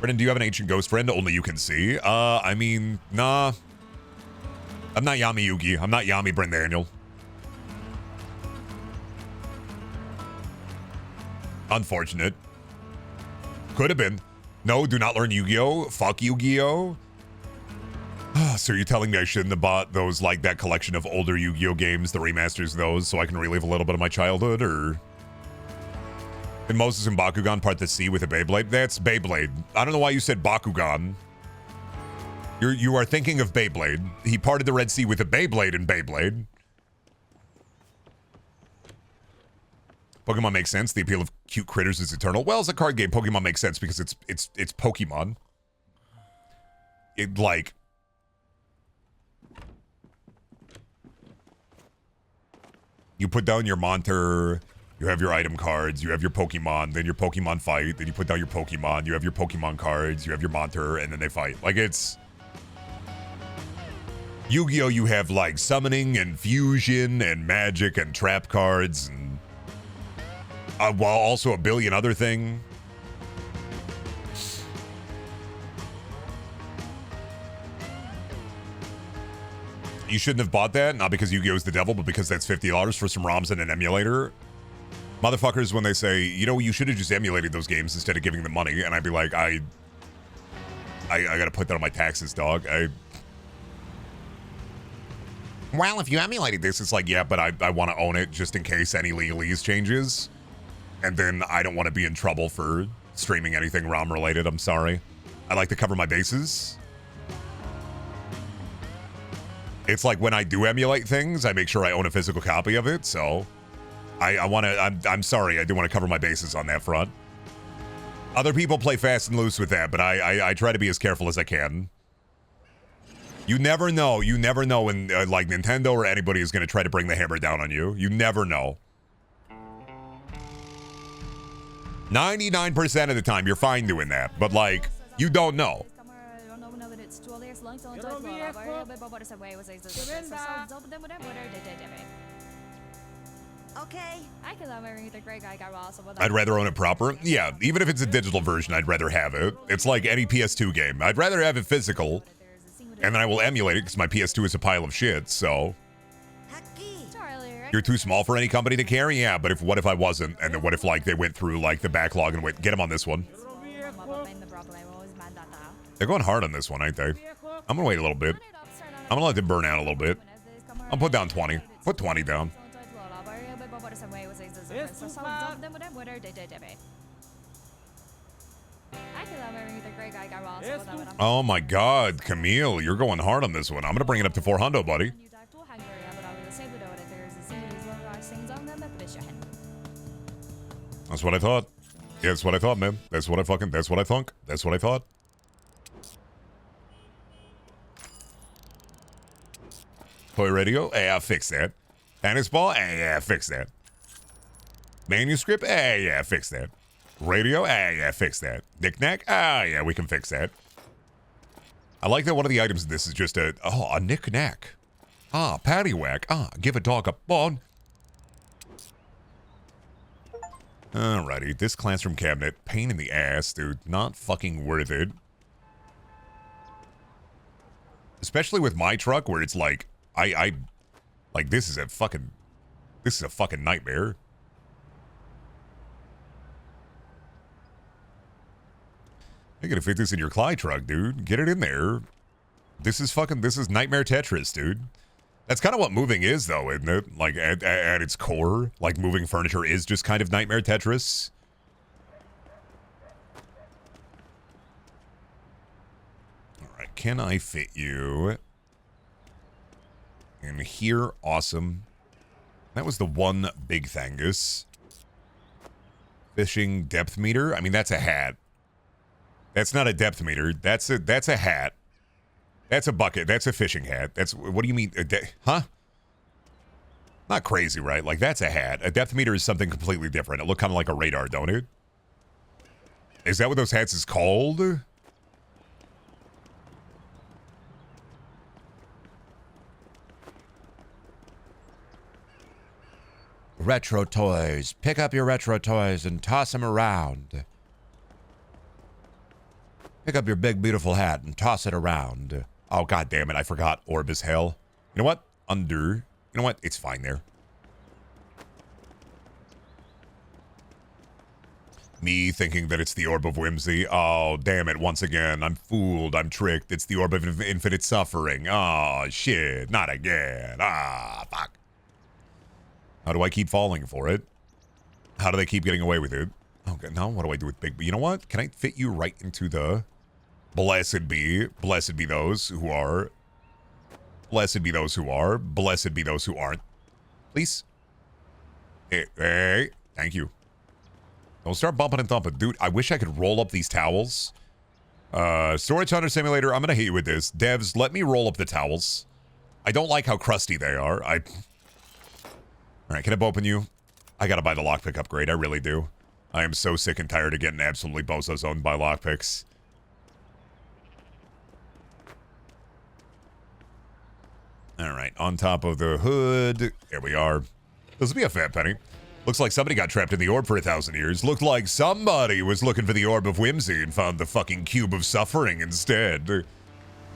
Brendan, do you have an ancient ghost friend only you can see? I mean, nah. I'm not Yami Yugi. I'm not Yami Brendaniel. Unfortunate. Could have been. No, do not learn Yu-Gi-Oh. Fuck Yu-Gi-Oh. So you're telling me I shouldn't have bought those, like, that collection of older Yu-Gi-Oh games, the remasters of those, so I can relive a little bit of my childhood, or... And Moses and Bakugan part the sea with a Beyblade? That's Beyblade. I don't know why you said Bakugan. You are thinking of Beyblade. He parted the Red Sea with a Beyblade in Beyblade. Pokemon makes sense. The appeal of cute critters is eternal. Well, it's a card game. Pokemon makes sense because it's Pokemon. It, like... You put down your Monter... You have your item cards, you have your Pokemon, then your Pokemon fight, then you put down your Pokemon, you have your Pokemon cards, you have your Monter, and then they fight. Like, it's... Yu-Gi-Oh! You have, like, summoning and fusion and magic and trap cards, and... while also a billion other things. You shouldn't have bought that, not because Yu-Gi-Oh! Is the devil, but because that's $50 for some ROMs and an emulator. Motherfuckers, when they say, you know, you should have just emulated those games instead of giving them money, and I'd be like, I gotta put that on my taxes, dog. Well, if you emulated this, it's like, yeah, but I want to own it just in case any legalese changes. And then I don't want to be in trouble for streaming anything ROM related, I'm sorry. I like to cover my bases. It's like when I do emulate things, I make sure I own a physical copy of it, so... I'm sorry, I do want to cover my bases on that front. Other people play fast and loose with that, but I try to be as careful as I can. You never know when, like, Nintendo or anybody is going to try to bring the hammer down on you. You never know. 99% of the time, you're fine doing that, but, like, you don't know. Okay. I'd rather own it proper. Yeah, even if it's a digital version, I'd rather have it. It's like any PS2 game. I'd rather have it physical, and then I will emulate it because my PS2 is a pile of shit, so. You're too small for any company to carry? Yeah, but what if I wasn't? And then what if, like, they went through, like, the backlog and went, get them on this one? They're going hard on this one, ain't they? I'm gonna wait a little bit. I'm gonna let them burn out a little bit. I'll put down 20. Put 20 down. Oh my god, Camille, you're going hard on this one. I'm gonna bring it up to 400, buddy. That's what I thought. Yeah, that's what I thought, man. That's what I thunk. That's what I thought. Toy radio? Yeah, fix that. Tennis ball? Yeah, fix that. Manuscript? Yeah, fix that. Radio? Yeah, fix that. Knick-knack? Yeah, we can fix that. I like that one of the items in this is just a knick-knack. Paddywhack. Give a dog a bone. Alrighty, this classroom cabinet, pain in the ass, dude. Not fucking worth it. Especially with my truck, where it's like, like, this is a fucking nightmare. You gotta fit this in your Clyde truck, dude. Get it in there. This is nightmare Tetris, dude. That's kind of what moving is, though, isn't it? Like, at its core, like, moving furniture is just kind of nightmare Tetris. Alright, can I fit you in here? Awesome. That was the one big thangus. Fishing depth meter? I mean, that's a hat. That's not a depth meter. That's a hat. That's a bucket. That's a fishing hat. What do you mean? Huh? Not crazy, right? Like, that's a hat. A depth meter is something completely different. It look kind of like a radar, don't it? Is that what those hats is called? Retro toys. Pick up your retro toys and toss them around. Pick up your big, beautiful hat and toss it around. Oh, god damn it. I forgot orb is hell. You know what? Under. You know what? It's fine there. Me thinking that it's the orb of whimsy. Oh, damn it. Once again, I'm fooled. I'm tricked. It's the orb of infinite suffering. Oh, shit. Not again. Fuck. How do I keep falling for it? How do they keep getting away with it? Okay, now what do I do with big? You know what? Can I fit you right into the... Blessed be those who are. Blessed be those who are. Blessed be those who aren't. Please. Hey, thank you. Don't start bumping and thumping. Dude, I wish I could roll up these towels. Storage Hunter Simulator, I'm gonna hit you with this. Devs, let me roll up the towels. I don't like how crusty they are. Alright, can I open you? I gotta buy the lockpick upgrade, I really do. I am so sick and tired of getting absolutely bozo-zoned by lockpicks. Alright, on top of the hood. There we are. This will be a fat penny. Looks like somebody got trapped in the orb for 1,000 years. Looked like somebody was looking for the orb of whimsy and found the fucking cube of suffering instead.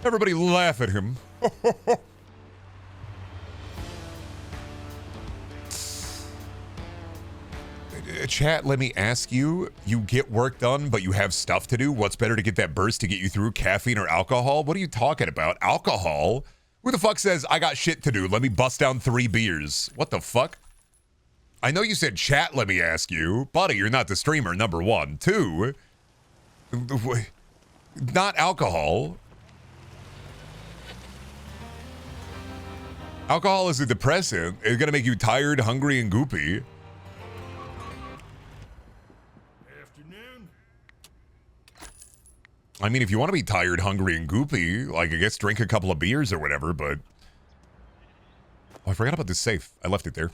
Everybody laugh at him. Chat, let me ask you, you get work done, but you have stuff to do? What's better to get that burst to get you through, caffeine or alcohol? What are you talking about? Alcohol? Who the fuck says, I got shit to do, let me bust down 3 beers? What the fuck? I know you said chat, let me ask you. Buddy, you're not the streamer, number 1. 2, not alcohol. Alcohol is a depressant. It's gonna make you tired, hungry, and goopy. I mean, if you want to be tired, hungry, and goopy, like, I guess drink a couple of beers or whatever, but... Oh, I forgot about this safe. I left it there.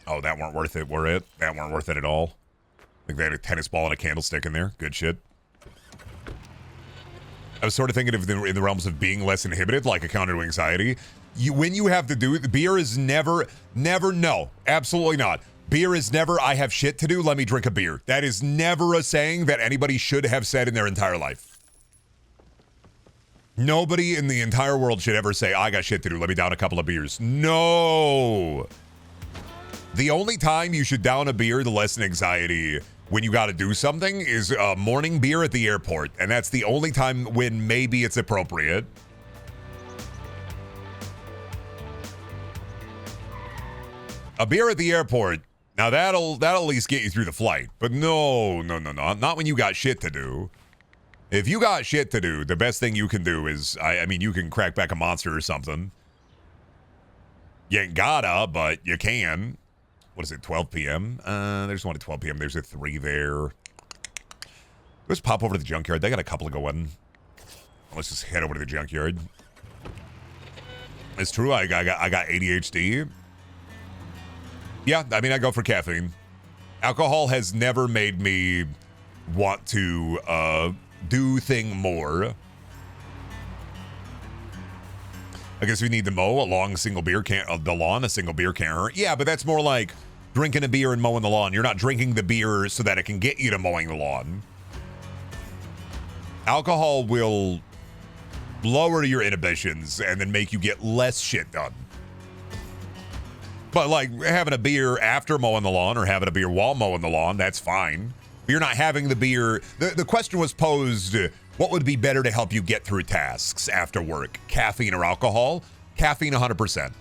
Oh, that weren't worth it, were it? That weren't worth it at all. Like, they had a tennis ball and a candlestick in there. Good shit. I was sort of thinking of in the realms of being less inhibited, like a counter to anxiety. When you have to do, beer is never, no, absolutely not. Beer is never, I have shit to do, let me drink a beer. That is never a saying that anybody should have said in their entire life. Nobody in the entire world should ever say, I got shit to do, let me down a couple of beers. No. The only time you should down a beer to lessen anxiety when you got to do something is a morning beer at the airport. And that's the only time when maybe it's appropriate. A beer at the airport, now that'll at least get you through the flight. But no, not when you got shit to do. If you got shit to do, the best thing you can do is, I mean, you can crack back a Monster or something. You ain't gotta, but you can. What is it, 12 p.m.? There's one at 12 p.m. There's a 3 there. Let's pop over to the junkyard. They got a couple going. Let's just head over to the junkyard. It's true, I got ADHD. Yeah, I mean, I go for caffeine. Alcohol has never made me want to do thing more. I guess we need to mow a single beer can't, the lawn, a single beer can't hurt. Yeah, but that's more like drinking a beer and mowing the lawn. You're not drinking the beer so that it can get you to mowing the lawn. Alcohol will lower your inhibitions and then make you get less shit done. But like having a beer after mowing the lawn or having a beer while mowing the lawn, that's fine. You're not having the beer. The question was posed, what would be better to help you get through tasks after work? Caffeine or alcohol? Caffeine 100%.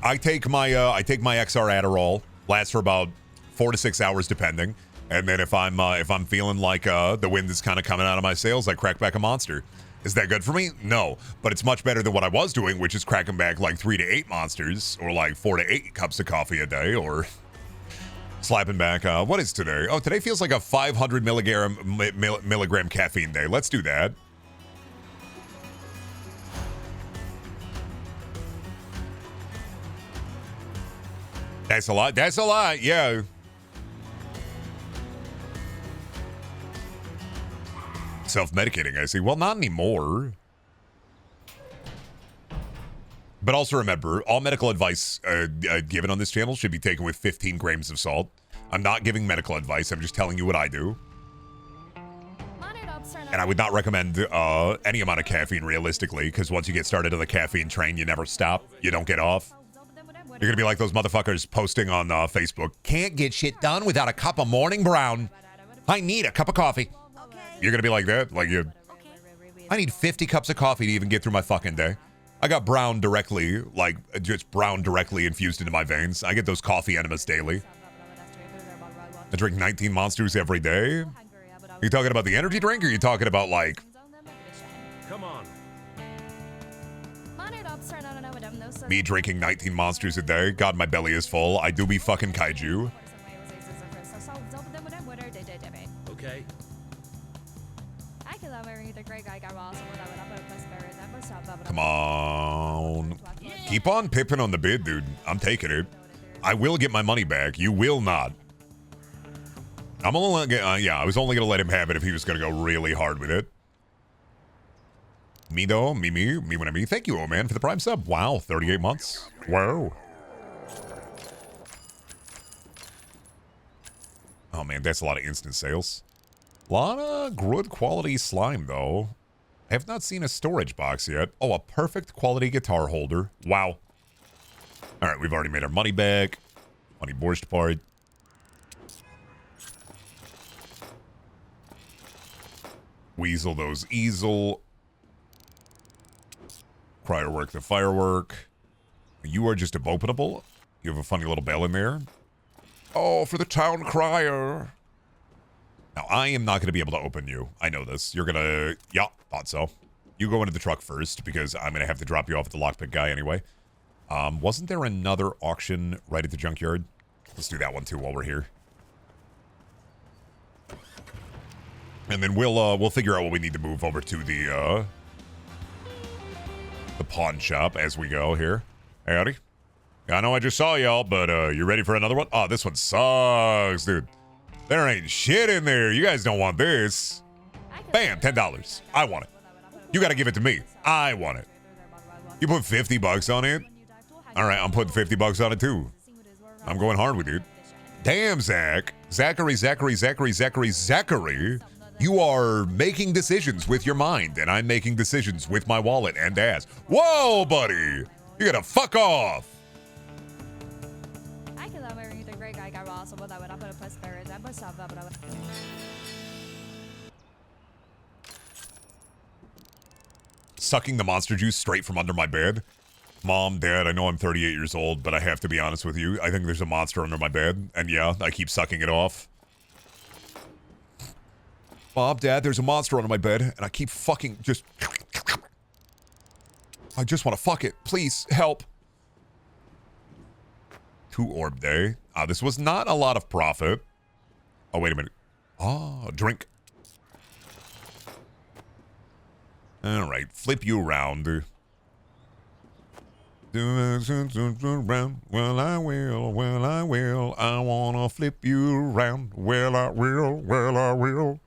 I take my XR Adderall, lasts for about 4 to 6 hours depending. And then if I'm feeling like the wind is kind of coming out of my sails, I crack back a Monster. Is that good for me? No, but it's much better than what I was doing, which is cracking back like 3 to 8 Monsters or like 4 to 8 cups of coffee a day or slapping back. What is today? Oh, today feels like a 500 milligram caffeine day. Let's do that. That's a lot. That's a lot. Yeah. Self-medicating, I see. Well, not anymore. But also remember, all medical advice given on this channel should be taken with 15 grams of salt. I'm not giving medical advice. I'm just telling you what I do. And I would not recommend any amount of caffeine realistically, because once you get started on the caffeine train, you never stop. You don't get off. You're going to be like those motherfuckers posting on Facebook. Can't get shit done without a cup of morning brown. I need a cup of coffee. You're going to be like that? Like you. I need 50 cups of coffee to even get through my fucking day. I got brown directly, like just brown directly infused into my veins. I get those coffee enemas daily. I drink 19 Monsters every day. Are you talking about the energy drink, or are you talking about like... Come on. Me drinking 19 Monsters a day? God, my belly is full. I do be fucking kaiju. Okay. Come on. Keep on pipping on the bid, dude. I'm taking it. I will get my money back. You will not. I'm only I was only gonna let him have it if he was gonna go really hard with it. Me though, me when I me. Thank you, oh man, for the prime sub. Wow, 38 months. Wow. Oh man, that's a lot of instant sales. A lot of good quality slime though. I have not seen a storage box yet. Oh, a perfect quality guitar holder. Wow. All right, we've already made our money back. Money borscht part. Weasel those easel. Firework the firework. You are just abominable. You have a funny little bell in there. Oh, for the town crier. Now, I am not going to be able to open you. I know this. You're going to... Yeah, thought so. You go into the truck first, because I'm going to have to drop you off at the lockpick guy anyway. Wasn't there another auction right at the junkyard? Let's do that one, too, while we're here. And then we'll figure out what we need to move over to the pawn shop as we go here. Hey, howdy. I know I just saw y'all, but you ready for another one? Oh, this one sucks, dude. There ain't shit in there. You guys don't want this. Bam, $10. I want it. You got to give it to me. I want it. You put 50 bucks on it? All right, I'm putting 50 bucks on it too. I'm going hard with it. Damn, Zach. Zachary. You are making decisions with your mind, and I'm making decisions with my wallet and ass. Whoa, buddy. You gotta fuck off. Sucking the monster juice straight from under my bed. Mom, Dad, I know I'm 38 years old, but I have to be honest with you. I think there's a monster under my bed, and yeah, I keep sucking it off. Mom, Dad, there's a monster under my bed, and I keep fucking just... I just want to fuck it. Please, help. 2 orb day. This was not a lot of profit. Oh, wait a minute. Oh, drink. All right, flip you around. Well, I will. I wanna flip you around. Well, I will.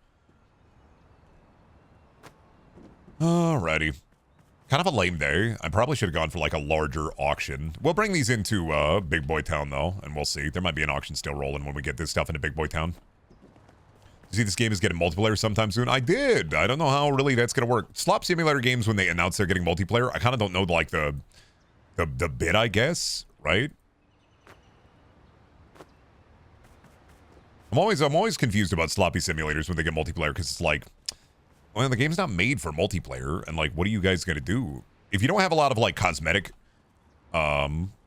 Alrighty. Kind of a lame day. I probably should have gone for like a larger auction. We'll bring these into Big Boy Town though, and we'll see. There might be an auction still rolling when we get this stuff into Big Boy Town. You see this game is getting multiplayer sometime soon? I did. I don't know how really that's going to work. Slop simulator games, when they announce they're getting multiplayer, I kind of don't know like the bit, I guess, right? I'm always confused about sloppy simulators when they get multiplayer, because it's like, well, the game's not made for multiplayer, and like, what are you guys going to do? If you don't have a lot of like cosmetic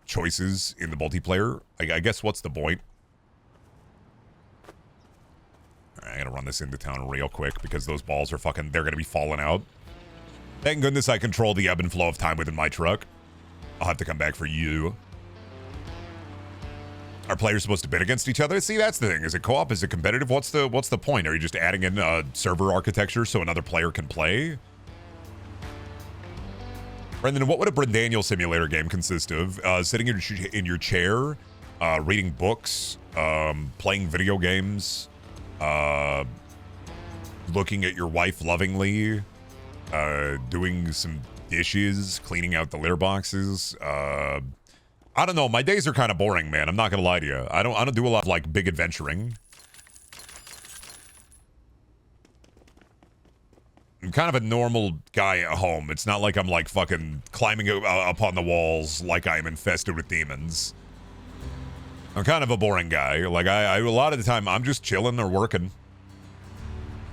choices in the multiplayer, I guess what's the point? I gotta run this into town real quick because those balls are fucking, they're gonna be falling out. Thank goodness I control the ebb and flow of time within my truck. I'll have to come back for you. Are players supposed to bid against each other? See, that's the thing. Is it co-op? Is it competitive? What's the point? Are you just adding in server architecture so another player can play? Brendan, what would a Brendaniel simulator game consist of? Sitting in your chair, reading books, playing video games, looking at your wife lovingly, doing some dishes, cleaning out the litter boxes. I don't know. My days are kind of boring, man. I'm not gonna lie to you. I don't do a lot of like big adventuring. I'm kind of a normal guy at home. It's not like I'm like fucking climbing up on the walls like I am infested with demons. I'm kind of a boring guy. Like I a lot of the time I'm just chilling or working.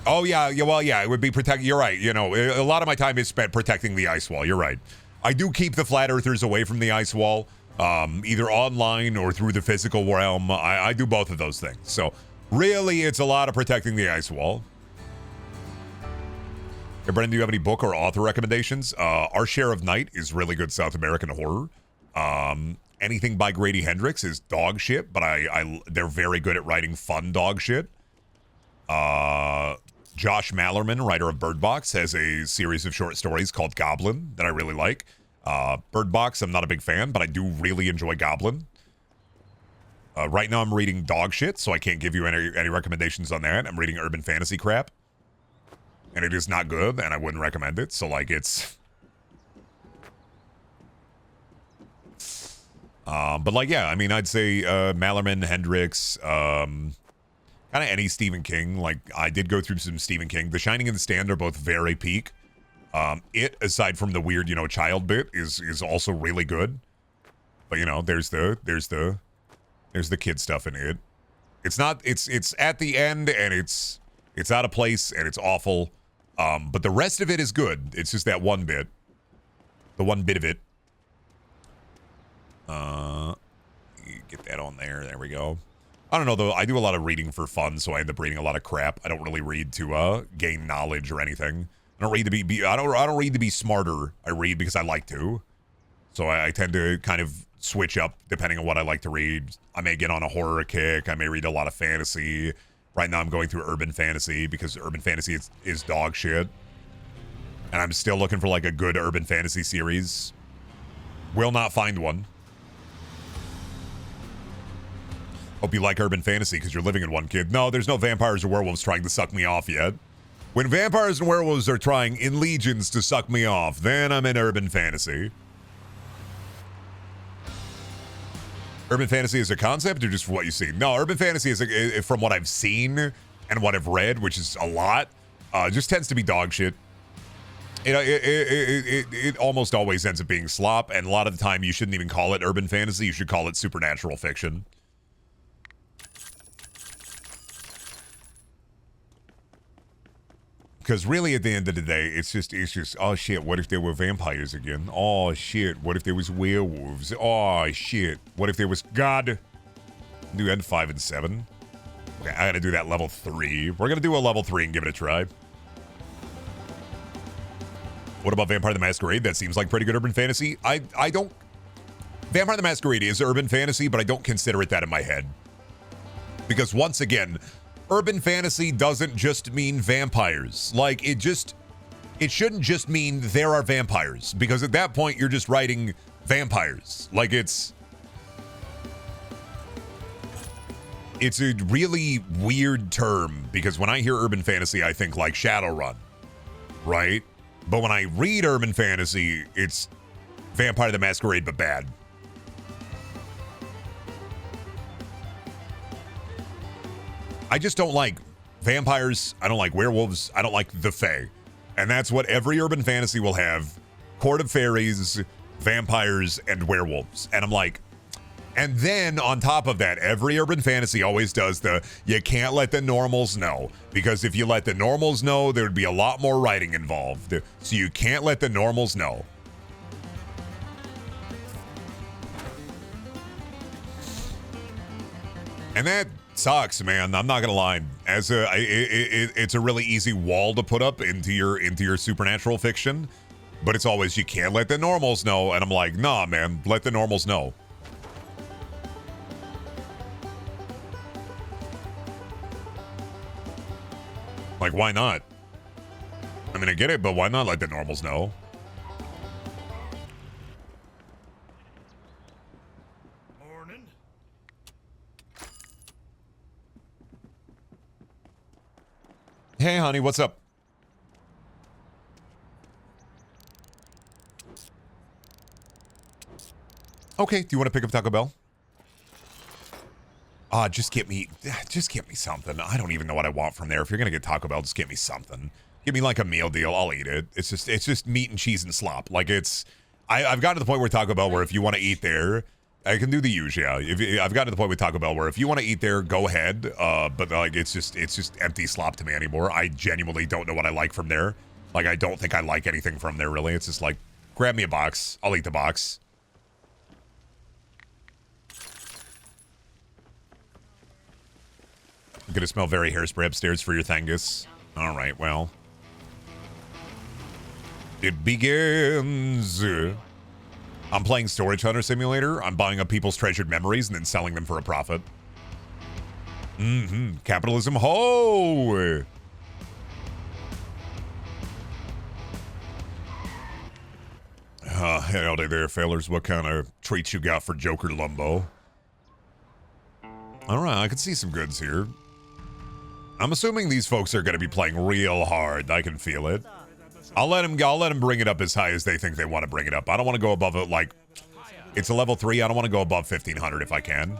Oh yeah, well yeah, it would be protect. You're right. You know, a lot of my time is spent protecting the ice wall. You're right. I do keep the flat earthers away from the ice wall, either online or through the physical realm. I do both of those things. So really, it's a lot of protecting the ice wall. Hey, Brendan, do you have any book or author recommendations? Our Share of Night is really good South American horror. Anything by Grady Hendrix is dog shit, but they're very good at writing fun dog shit. Josh Mallerman, writer of Bird Box, has a series of short stories called Goblin that I really like. Bird Box, I'm not a big fan, but I do really enjoy Goblin. Right now I'm reading dog shit, so I can't give you any recommendations on that. I'm reading urban fantasy crap, and it is not good, and I wouldn't recommend it. So like it's... but like, yeah, I mean, I'd say Mallerman, Hendrix, kind of any Stephen King. Like, I did go through some Stephen King. The Shining and The Stand are both very peak. It, aside from the weird, you know, child bit, is also really good. But you know, there's the kid stuff in it. It's not. It's at the end, and it's out of place, and it's awful. But the rest of it is good. It's just that one bit. The one bit of it. Get that on there. There we go. I don't know though. I do a lot of reading for fun, so I end up reading a lot of crap. I don't really read to gain knowledge or anything. I don't read to be I don't read to be smarter. I read because I like to. So I tend to kind of switch up depending on what I like to read. I may get on a horror kick. I may read a lot of fantasy. Right now I'm going through urban fantasy because urban fantasy is dog shit. And I'm still looking for like a good urban fantasy series. Will not find one. Hope you like urban fantasy because you're living in one, kid. No, there's no vampires or werewolves trying to suck me off yet. When vampires and werewolves are trying in legions to suck me off, then I'm in urban fantasy. Urban fantasy is a concept or just what you see? No, urban fantasy is from what I've seen and what I've read, which is a lot, just tends to be dog shit. It almost always ends up being slop, and a lot of the time you shouldn't even call it urban fantasy. You should call it supernatural fiction. Because really, at the end of the day, it's just, oh shit, what if there were vampires again? Oh shit, what if there was werewolves? Oh shit, what if there was, God. Do end 5 and 7. Okay, I gotta do that level 3. We're gonna do a level 3 and give it a try. What about Vampire the Masquerade? That seems like pretty good urban fantasy. I don't, Vampire the Masquerade is urban fantasy, but I don't consider it that in my head. Because once again, urban fantasy doesn't just mean vampires. Like, it shouldn't just mean there are vampires, because at that point you're just writing vampires. Like, it's a really weird term, because when I hear urban fantasy, I think like Shadowrun, right? But when I read urban fantasy, it's Vampire the Masquerade, but bad. I just don't like vampires. I don't like werewolves. I don't like the Fae. And that's what every urban fantasy will have. Court of Fairies, vampires, and werewolves. And I'm like, and then on top of that, every urban fantasy always does the, you can't let the normals know. Because if you let the normals know, there would be a lot more writing involved. So you can't let the normals know. And that sucks, man. I'm not gonna lie. It's a really easy wall to put up into your supernatural fiction, but it's always, you can't let the normals know. And I'm like, nah, man, let the normals know. Like, why not? I mean, I get it, but why not let the normals know? Morning. Hey, honey, what's up? Okay, do you want to pick up Taco Bell? Just get me something. I don't even know what I want from there. If you're gonna get Taco Bell, just get me something. Give me like a meal deal. I'll eat it. It's just meat and cheese and slop. Like, I've gotten to the point where Taco Bell, where if you want to eat there, I can do the usual. Yeah. I've gotten to the point with Taco Bell where if you want to eat there, go ahead. But like, it's just empty slop to me anymore. I genuinely don't know what I like from there. Like, I don't think I like anything from there really. It's just like, grab me a box. I'll eat the box. I'm gonna smell very hairspray upstairs for your thangus. All right, well. It begins. I'm playing Storage Hunter Simulator. I'm buying up people's treasured memories and then selling them for a profit. Capitalism. Ho! Howdy there, fellers. What kind of treats you got for Joker Lumbo? All right, I can see some goods here. I'm assuming these folks are going to be playing real hard. I can feel it. I'll let them bring it up as high as they think they want to bring it up. I don't want to go above it. Like, it's a level 3. I don't want to go above 1500 if I can.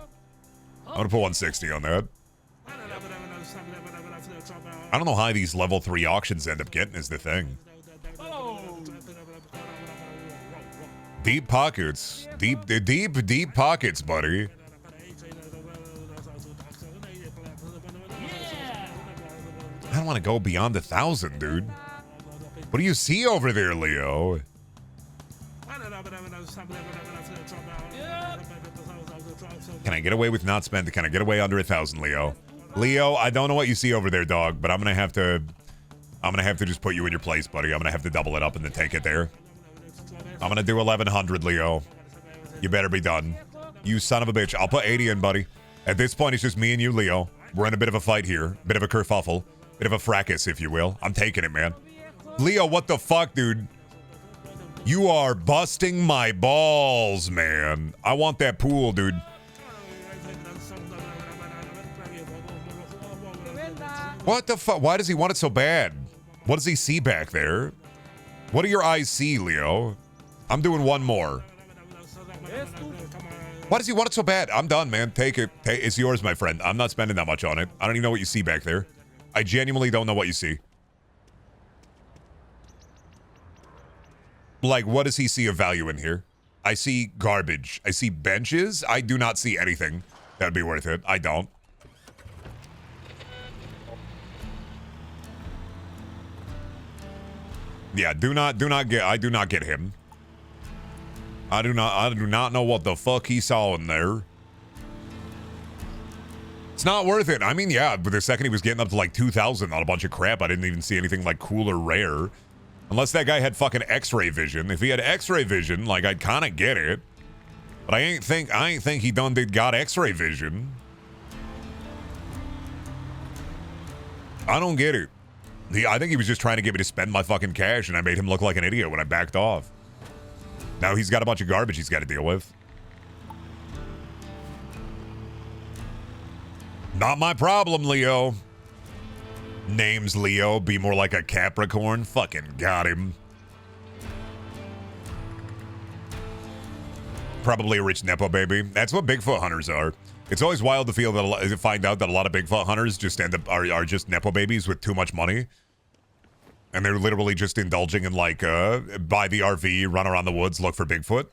I'm going to put 160 on that. I don't know how these level 3 auctions end up getting is the thing. Deep pockets. Deep pockets, buddy. I don't want to go beyond 1,000, dude. What do you see over there, Leo? Can I get away with not spending? Can I get away under 1,000, Leo? Leo, I don't know what you see over there, dog, but I'm gonna have to just put you in your place, buddy. I'm gonna have to double it up and then take it there. I'm gonna do 1,100, Leo. You better be done. You son of a bitch. I'll put 80 in, buddy. At this point, it's just me and you, Leo. We're in a bit of a fight here. Bit of a kerfuffle. Bit of a fracas, if you will. I'm taking it, man. Leo, what the fuck, dude? You are busting my balls, man. I want that pool, dude. What the fuck? Why does he want it so bad? What does he see back there? What do your eyes see, Leo? I'm doing one more. Why does he want it so bad? I'm done, man. Take it. It's yours, my friend. I'm not spending that much on it. I don't even know what you see back there. I genuinely don't know what you see. Like, what does he see of value in here? I see garbage. I see benches. I do not see anything that'd be worth it. I don't. Yeah, I do not get him. I do not know what the fuck he saw in there. It's not worth it. I mean, yeah, but the second he was getting up to like 2,000 on a bunch of crap, I didn't even see anything like cool or rare. Unless that guy had fucking X-ray vision. If he had X-ray vision, like, I'd kind of get it. But I ain't think he got X-ray vision. I don't get it. I think he was just trying to get me to spend my fucking cash, and I made him look like an idiot when I backed off. Now he's got a bunch of garbage he's got to deal with. Not my problem, Leo. Name's Leo. Be more like a Capricorn. Fucking got him. Probably a rich Nepo baby. That's what Bigfoot hunters are. It's always wild to find out that a lot of Bigfoot hunters just are just Nepo babies with too much money. And they're literally just indulging in, like, buy the RV, run around the woods, look for Bigfoot.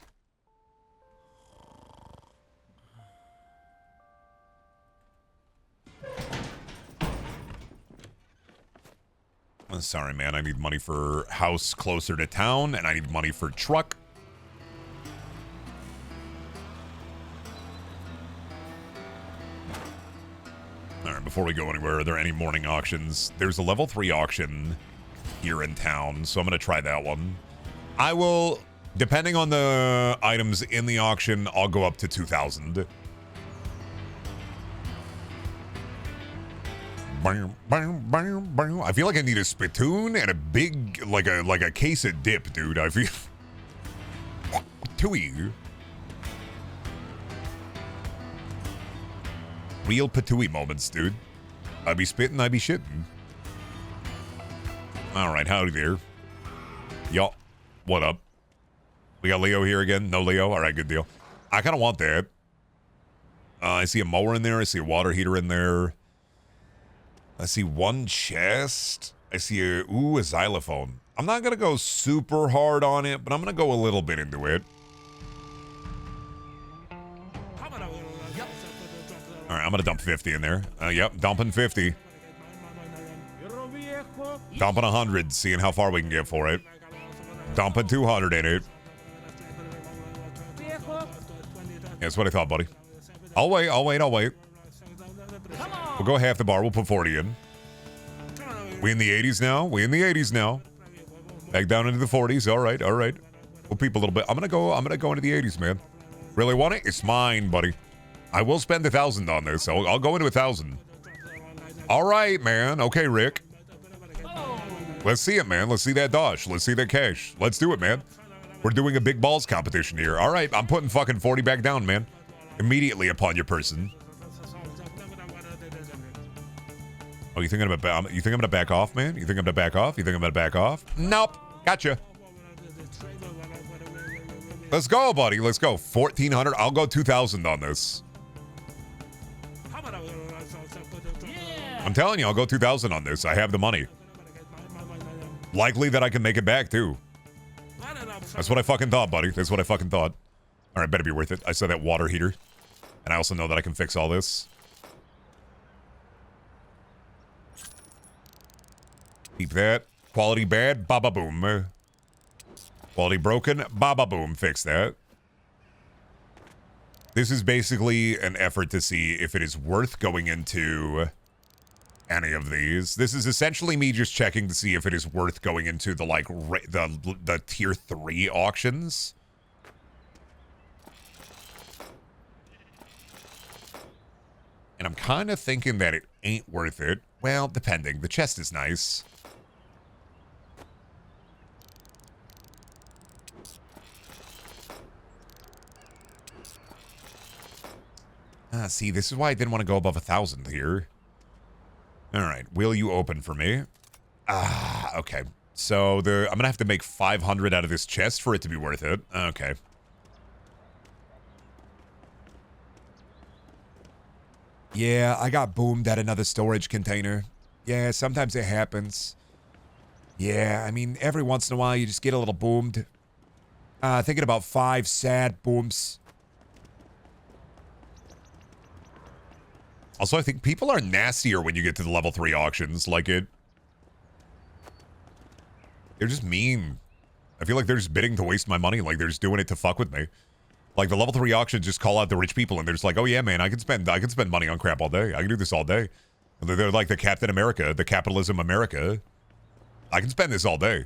I'm sorry, man. I need money for house closer to town, and I need money for truck. All right, before we go anywhere, are there any morning auctions? There's a level 3 auction here in town, so I'm going to try that one. I will, depending on the items in the auction, I'll go up to 2,000. I feel like I need a spittoon and a big, like a case of dip, dude. I feel... Patooey. Real patooey moments, dude. I be spitting, I be shitting. Alright, howdy there. Y'all, what up? We got Leo here again? No Leo? Alright, good deal. I kind of want that. I see a mower in there. I see a water heater in there. I see one chest. I see a xylophone. I'm not going to go super hard on it, but I'm going to go a little bit into it. Alright, I'm going to dump 50 in there. Yep, dumping 50. Dumping 100, seeing how far we can get for it. Dumping 200 in it. Yeah, that's what I thought, buddy. I'll wait. We'll go half the bar. We'll put 40 in. We in the 80s now? We in the 80s now. Back down into the 40s. All right. We'll peep a little bit. I'm gonna go into the 80s, man. Really want it? It's mine, buddy. I will spend 1,000 on this. I'll go into 1,000. All right, man. Okay, Rick. Let's see it, man. Let's see that dosh. Let's see that cash. Let's do it, man. We're doing a big balls competition here. All right, I'm putting fucking 40 back down, man. Immediately upon your person. Oh, you think I'm gonna back off, man? You think I'm gonna back off? Nope. Gotcha. Let's go, buddy. Let's go. 1,400. I'll go 2,000 on this. I'm telling you, I'll go 2,000 on this. I have the money. Likely that I can make it back, too. That's what I fucking thought, buddy. That's what I fucking thought. All right, better be worth it. I saw that water heater. And I also know that I can fix all this. Keep that. Quality bad, baba boom. Quality broken, baba boom. Fix that. This is basically an effort to see if it is worth going into any of these. This is essentially me just checking to see if it is worth going into the like the tier 3 auctions. And I'm kind of thinking that it ain't worth it. Well, depending. The chest is nice. See, this is why I didn't want to go above 1,000 here. All right. Will you open for me? Ah, okay. So I'm going to have to make 500 out of this chest for it to be worth it. Okay. Yeah, I got boomed at another storage container. Yeah, sometimes it happens. Yeah, I mean, every once in a while you just get a little boomed. Thinking about 5 sad booms. Also, I think people are nastier when you get to the level 3 auctions. Like it... They're just mean. I feel like they're just bidding to waste my money. Like they're just doing it to fuck with me. Like the level 3 auctions just call out the rich people and they're just like, oh yeah, man, I can spend money on crap all day. I can do this all day. And they're like the Captain America, the capitalism America. I can spend this all day.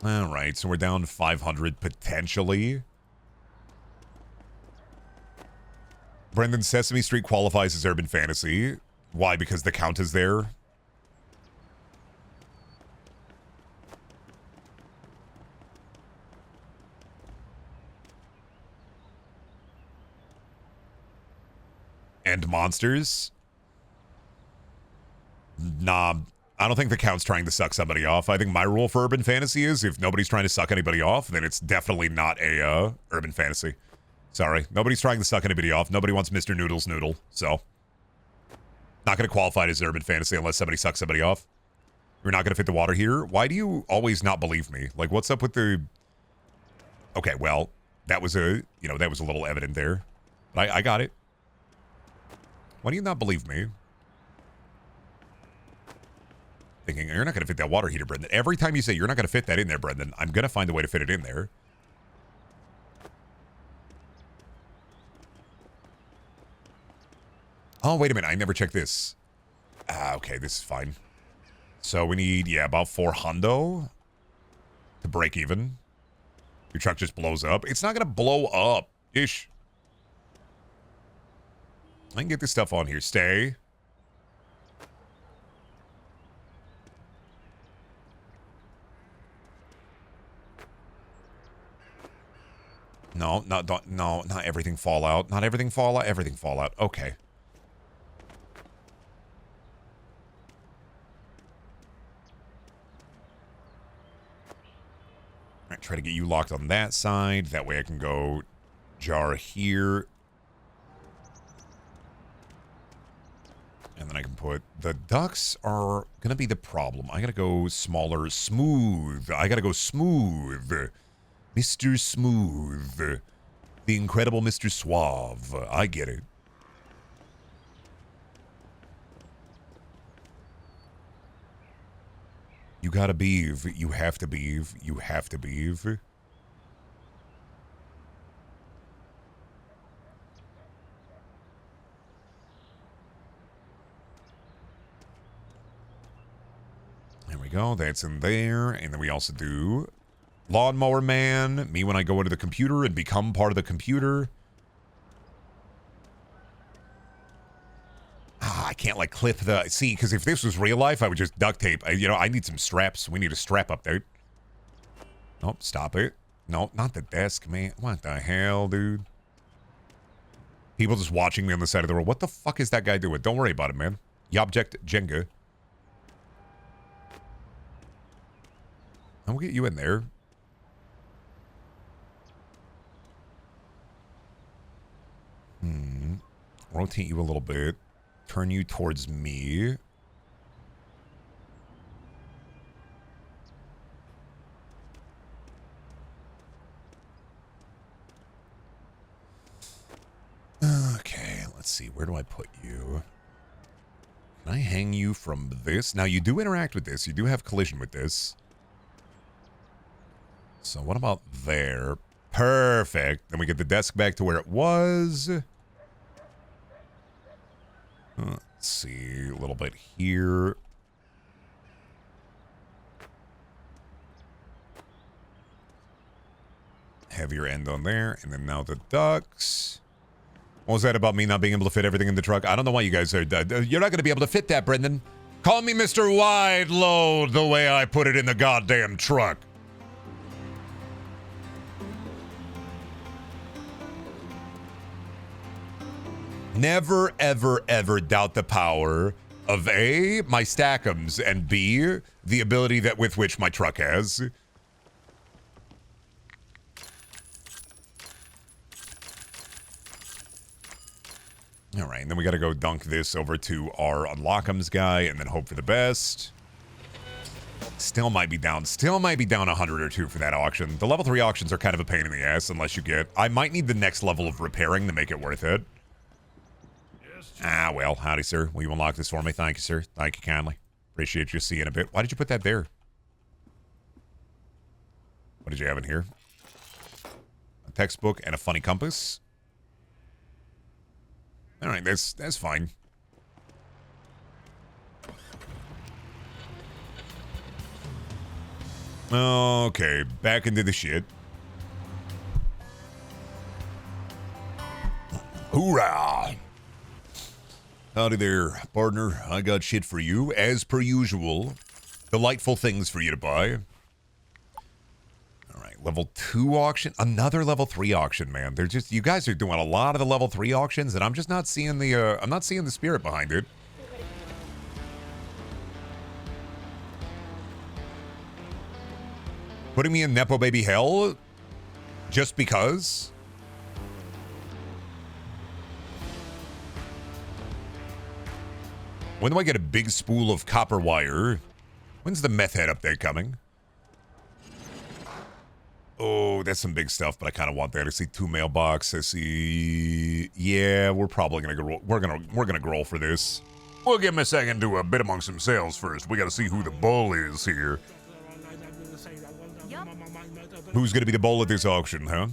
All right, so we're down 500 potentially. Brendan, Sesame Street qualifies as urban fantasy. Why? Because the count is there. And monsters? Nah, I don't think the count's trying to suck somebody off. I think my rule for urban fantasy is if nobody's trying to suck anybody off, then it's definitely not a urban fantasy. Sorry, nobody's trying to suck anybody off. Nobody wants Mr. Noodle's noodle, so not going to qualify it as urban fantasy unless somebody sucks somebody off. You're not going to fit the water here. Why do you always not believe me? Like, what's up with the... Okay, well, that was a little evident there. But I got it. Why do you not believe me? Thinking, you're not going to fit that water heater, Brendan. Every time you say you're not going to fit that in there, Brendan, I'm going to find a way to fit it in there. Oh, wait a minute. I never checked this. Okay, this is fine. So we need, yeah, about 400 to break even. Your truck just blows up. It's not going to blow up. Ish. I can get this stuff on here. Stay. No, not everything fall out. Not everything fall out. Everything fall out. Okay. All right, try to get you locked on that side. That way I can go jar here. And then I can put... The ducks are going to be the problem. I got to go smaller, smooth. I got to go smooth. Mr. Smooth. The incredible Mr. Suave. I get it. You gotta beeve. You have to beeve. You have to beeve. There we go. That's in there. And then we also do Lawnmower Man. Me when I go into the computer and become part of the computer. I can't like clip the... See, because if this was real life, I would just duct tape. I need some straps. We need a strap up there. Nope, stop it. No, not the desk, man. What the hell, dude? People just watching me on the side of the road. What the fuck is that guy doing? Don't worry about it, man. Yobject Jenga. And we'll get you in there. Rotate you a little bit. Turn you towards me. Okay, let's see. Where do I put you? Can I hang you from this? Now, you do interact with this. You do have collision with this. So what about there? Perfect. Then we get the desk back to where it was. Let's see. A little bit here. Heavier end on there. And then now the ducks. What was that about me not being able to fit everything in the truck? I don't know why you guys are... You're not going to be able to fit that, Brendan. Call me Mr. Wide Load the way I put it in the goddamn truck. Never, ever, ever doubt the power of A, my stackums, and B, the ability that with which my truck has. All right, and then we got to go dunk this over to our Unlock'ems guy and then hope for the best. Still might be down 100 or 2 for that auction. The level 3 auctions are kind of a pain in the ass unless you get... I might need the next level of repairing to make it worth it. Ah, well, howdy, sir. Will you unlock this for me? Thank you, sir. Thank you kindly. Appreciate you seeing a bit. Why did you put that there? What did you have in here? A textbook and a funny compass. All right, that's fine. Okay, back into the shit. Hoorah! Howdy there, partner. I got shit for you, as per usual. Delightful things for you to buy. All right, level 2 auction. Another level 3 auction, man. They're just... You guys are doing a lot of the level 3 auctions, and I'm just not seeing the... I'm not seeing the spirit behind it. Putting me in Nepo Baby hell? Just because? When do I get a big spool of copper wire? When's the meth head update coming? Oh, that's some big stuff, but I kind of want that. I see 2 mailbox. I see... Yeah, we're probably gonna go... We're gonna growl for this. We'll give him a second to bid among some sales first. We gotta see who the bull is here. Yup. Who's gonna be the bull at this auction, huh?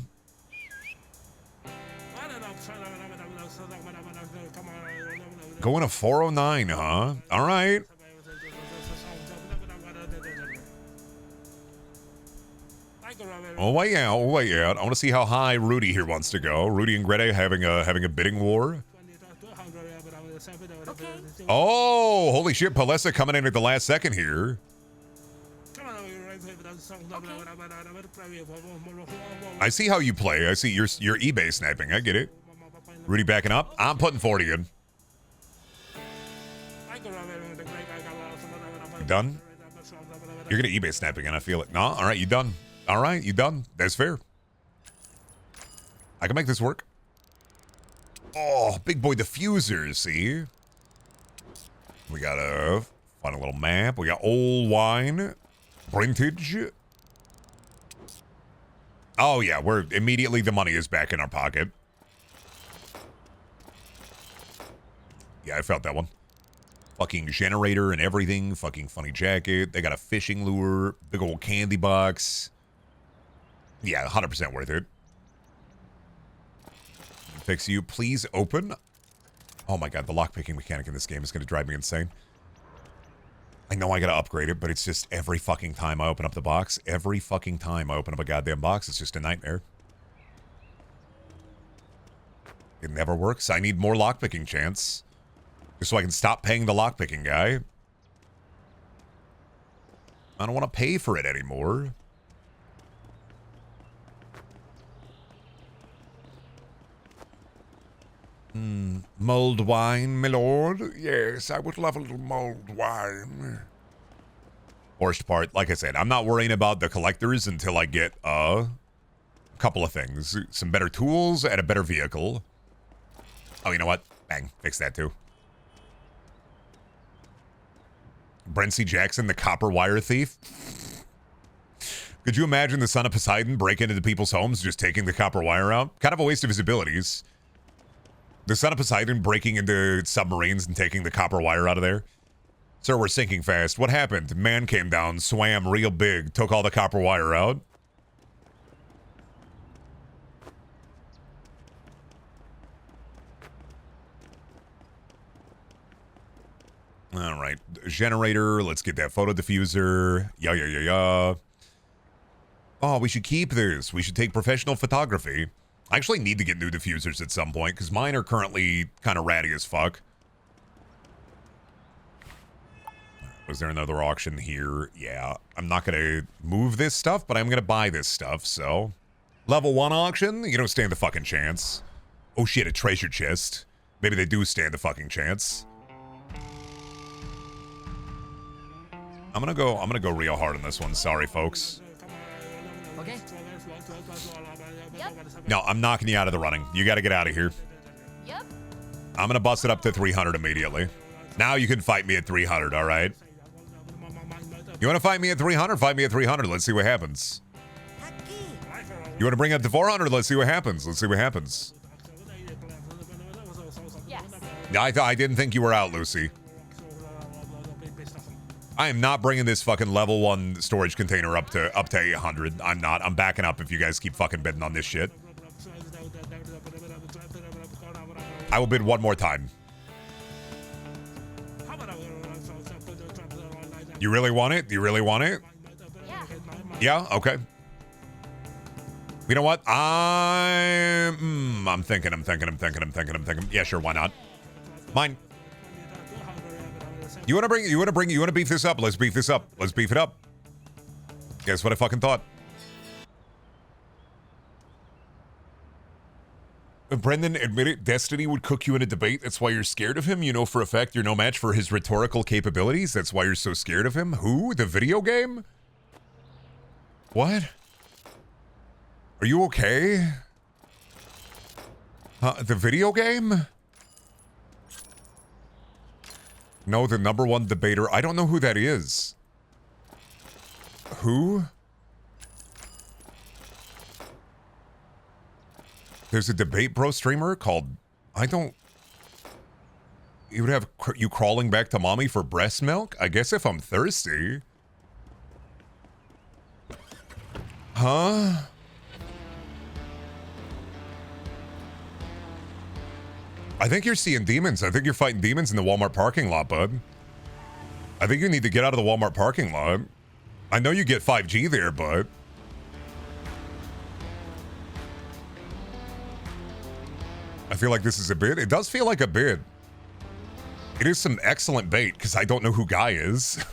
Going to 409, huh? All right. Oh, wait out, oh, wait out. I want to see how high Rudy here wants to go. Rudy and Greta having a bidding war. Okay. Oh, holy shit, Palessa coming in at the last second here. I see how you play. I see you're eBay sniping. I get it. Rudy backing up. I'm putting 40 in. You done? You're gonna eBay snapping and I feel it. No, all right, you done. All right, you done. That's fair. I can make this work. Oh, big boy diffusers, see? We got a fun little map. We got old wine. Vintage. Oh yeah, we're immediately the money is back in our pocket. Yeah, I felt that one. Fucking generator and everything. Fucking funny jacket. They got a fishing lure. Big old candy box. Yeah, 100% worth it. Fix you. Please open. Oh my god, the lockpicking mechanic in this game is going to drive me insane. I know I got to upgrade it, but it's just every fucking time I open up the box. Every fucking time I open up a goddamn box, it's just a nightmare. It never works. I need more lockpicking chance. Just so I can stop paying the lockpicking guy. I don't want to pay for it anymore. Mulled wine, my lord? Yes, I would love a little mulled wine. Worst part, like I said, I'm not worrying about the collectors until I get a couple of things. Some better tools and a better vehicle. Oh, you know what? Bang, fix that too. Brent C. Jackson, the copper wire thief. Could you imagine the son of Poseidon breaking into people's homes, just taking the copper wire out? Kind of a waste of his abilities. The son of Poseidon breaking into submarines and taking the copper wire out of there. Sir, we're sinking fast. What happened? Man came down, swam real big, took all the copper wire out. All right, generator. Let's get that photo diffuser. Yeah. Oh, we should keep this. We should take professional photography. I actually need to get new diffusers at some point because mine are currently kind of ratty as fuck. Was there another auction here? Yeah. I'm not going to move this stuff, but I'm going to buy this stuff, so. Level 1 auction? You don't stand the fucking chance. Oh shit, a treasure chest. Maybe they do stand the fucking chance. I'm gonna go real hard on this one. Sorry, folks. Okay. Yep. No, I'm knocking you out of the running. You gotta get out of here. Yep. I'm gonna bust it up to 300 immediately. Now you can fight me at 300, all right? You wanna fight me at 300? Fight me at 300. Let's see what happens. You wanna bring it up to 400? Let's see what happens. Let's see what happens. Yes. I didn't think you were out, Lucy. I am not bringing this fucking level 1 storage container up to 800. I'm not. I'm backing up if you guys keep fucking bidding on this shit. I will bid one more time. You really want it? You really want it? Yeah. Yeah? Okay. You know what? I'm thinking. Yeah, sure, why not? Mine. You want to beef this up? Let's beef this up. Let's beef it up. Guess what I fucking thought? Brendan admitted Destiny would cook you in a debate. That's why you're scared of him. You know for a fact you're no match for his rhetorical capabilities. That's why you're so scared of him. Who? The video game? What? Are you okay? The video game? No, the number 1 debater. I don't know who that is. Who? There's a debate bro streamer called... You would have you crawling back to mommy for breast milk? I guess if I'm thirsty. Huh? I think you're seeing demons. I think you're fighting demons in the Walmart parking lot, bud. I think you need to get out of the Walmart parking lot. I know you get 5G there, but... I feel like this is a bid. It does feel like a bid. It is some excellent bait, because I don't know who Guy is.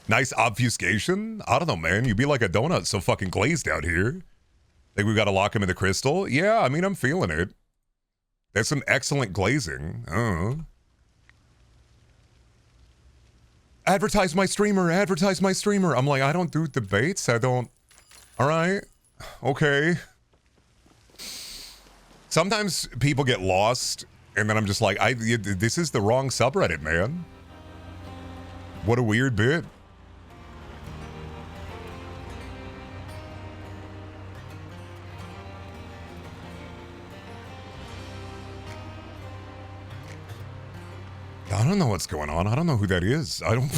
Nice obfuscation. I don't know, man. You be like a donut so fucking glazed out here. Think we gotta lock him in the crystal? Yeah, I mean, I'm feeling it. That's some excellent glazing. Advertise my streamer, advertise my streamer. I'm like, I don't do debates. I don't. All right. Okay. Sometimes people get lost, and then I'm just like, this is the wrong subreddit, man. What a weird bit. I don't know what's going on. I don't know who that is. I don't...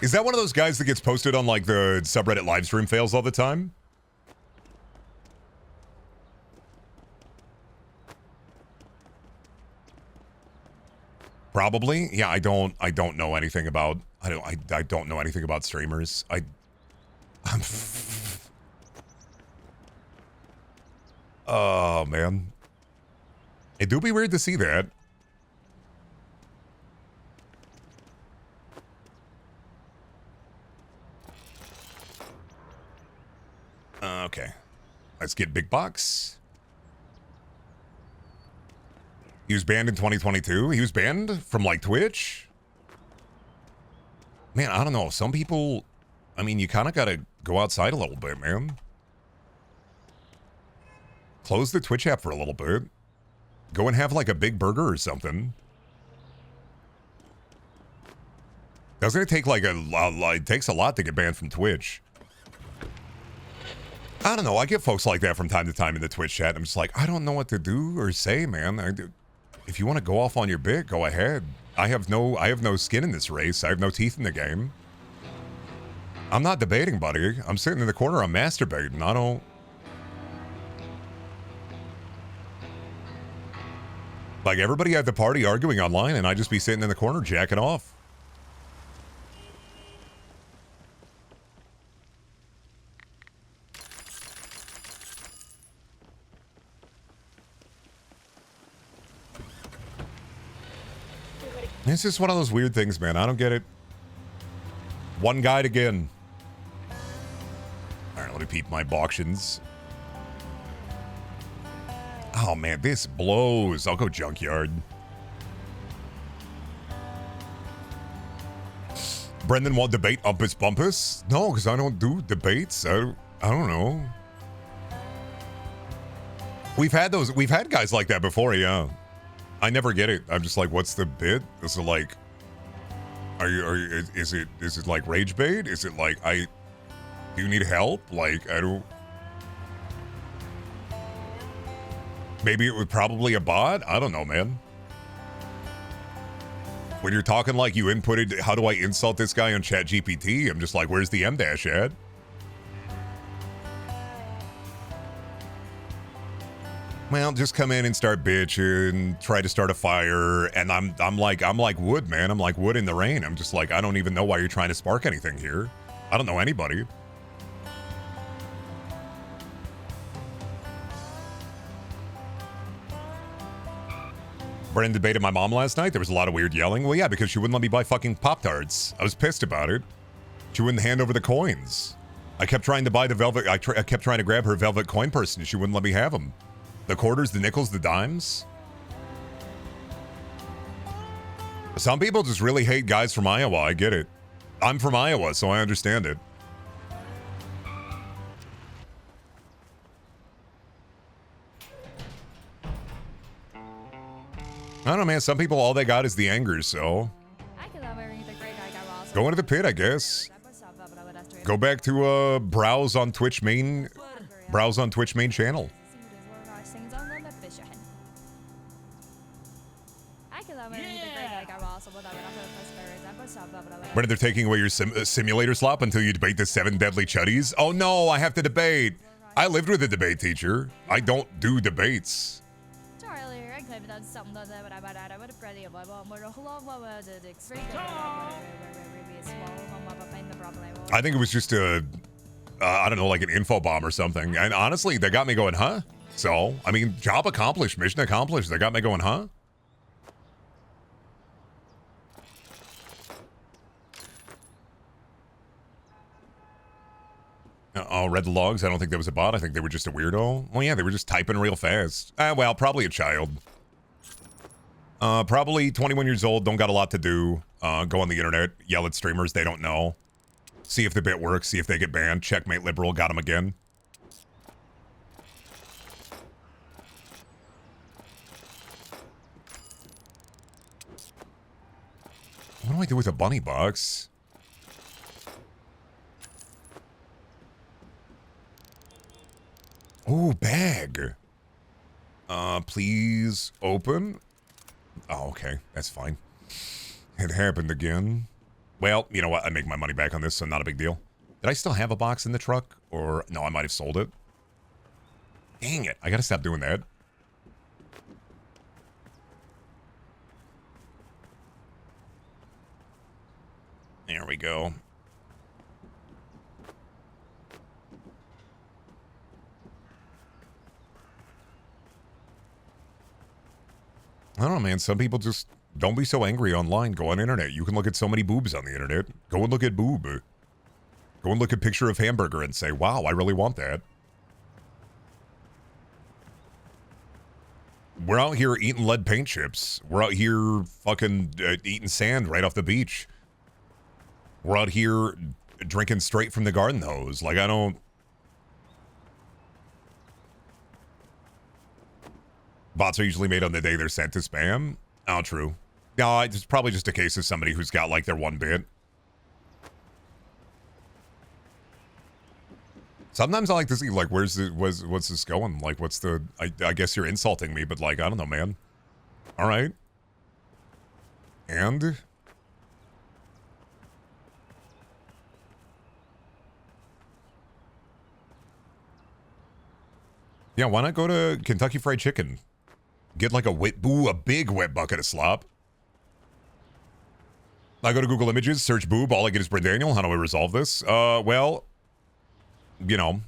Is that one of those guys that gets posted on, like, the subreddit livestream fails all the time? Probably. Yeah, I don't know anything about... I don't know anything about streamers. Oh, man. It do be weird to see that. Okay. Let's get big box. He was banned in 2022. He was banned from, like, Twitch. Man, I don't know. Some people, I mean, you kind of got to go outside a little bit, man. Close the Twitch app for a little bit. Go and have, like, a big burger or something. Doesn't it take, like, it takes a lot to get banned from Twitch. I don't know. I get folks like that from time to time in the Twitch chat. I'm just like, I don't know what to do or say, man. If you want to go off on your bit, go ahead. I have no skin in this race. I have no teeth in the game. I'm not debating, buddy. I'm sitting in the corner. I'm masturbating. I don't... Like, everybody at the party arguing online, and I just be sitting in the corner jacking off. It's just one of those weird things, man. I don't get it. One guide again. All right, let me peep my auctions. Oh, man, this blows. I'll go junkyard. Brendan want debate Umpus Bumpus? No, because I don't do debates. I don't know. We've had guys like that before, yeah. I never get it. I'm just like, what's the bit? Is it like, is it like rage bait? Is it like, do you need help? Like, I don't. Maybe it was probably a bot? I don't know, man. When you're talking like you inputted, how do I insult this guy on ChatGPT? I'm just like, where's the M dash at? Well, just come in and start bitching, try to start a fire, and I'm like wood, man. I'm like wood in the rain. I'm just like, I don't even know why you're trying to spark anything here. I don't know anybody. Brendan debated my mom last night. There was a lot of weird yelling. Well, yeah, because she wouldn't let me buy fucking Pop-Tarts. I was pissed about it. She wouldn't hand over the coins. I kept trying to buy the velvet. I kept trying to grab her velvet coin purse, and she wouldn't let me have them. The quarters, the nickels, the dimes. Some people just really hate guys from Iowa. I get it. I'm from Iowa, so I understand it. I don't know, man. Some people, all they got is the anger, so. Go into the pit, I guess. Go back to browse on Twitch main channel. When they're taking away your simulator slop until you debate the 7 deadly chuddies. Oh no, I have to debate. I lived with a debate teacher. I don't do debates. I think it was just a, I don't know, like an info bomb or something. And honestly, they got me going, huh? So, I mean, job accomplished, mission accomplished. They got me going, huh? Oh, read the logs. I don't think that was a bot. I think they were just a weirdo. Well, yeah, they were just typing real fast. Well, probably a child. Probably 21 years old, don't got a lot to do. Go on the internet, yell at streamers they don't know. See if the bit works, see if they get banned. Checkmate liberal, got him again. What do I do with a bunny box? Ooh, bag. Please open. Oh, okay. That's fine. It happened again. Well, you know what? I make my money back on this, so not a big deal. Did I still have a box in the truck? Or, no, I might have sold it. Dang it. I gotta stop doing that. There we go. I don't know, man. Some people just don't be so angry online. Go on internet. You can look at so many boobs on the internet. Go and look at boob. Go and look at picture of hamburger and say, wow, I really want that. We're out here eating lead paint chips. We're out here fucking eating sand right off the beach. We're out here drinking straight from the garden hose. Like, I don't... Bots are usually made on the day they're sent to spam. Oh, true. No, it's probably just a case of somebody who's got, like, their one bit. Sometimes I like to see, like, what's this going? Like, what's the... I guess you're insulting me, but, like, I don't know, man. All right. And... yeah, why not go to Kentucky Fried Chicken? Get like a big wet bucket of slop. I go to Google Images, search boob, all I get is Brendaniel. How do I resolve this? Well, you know,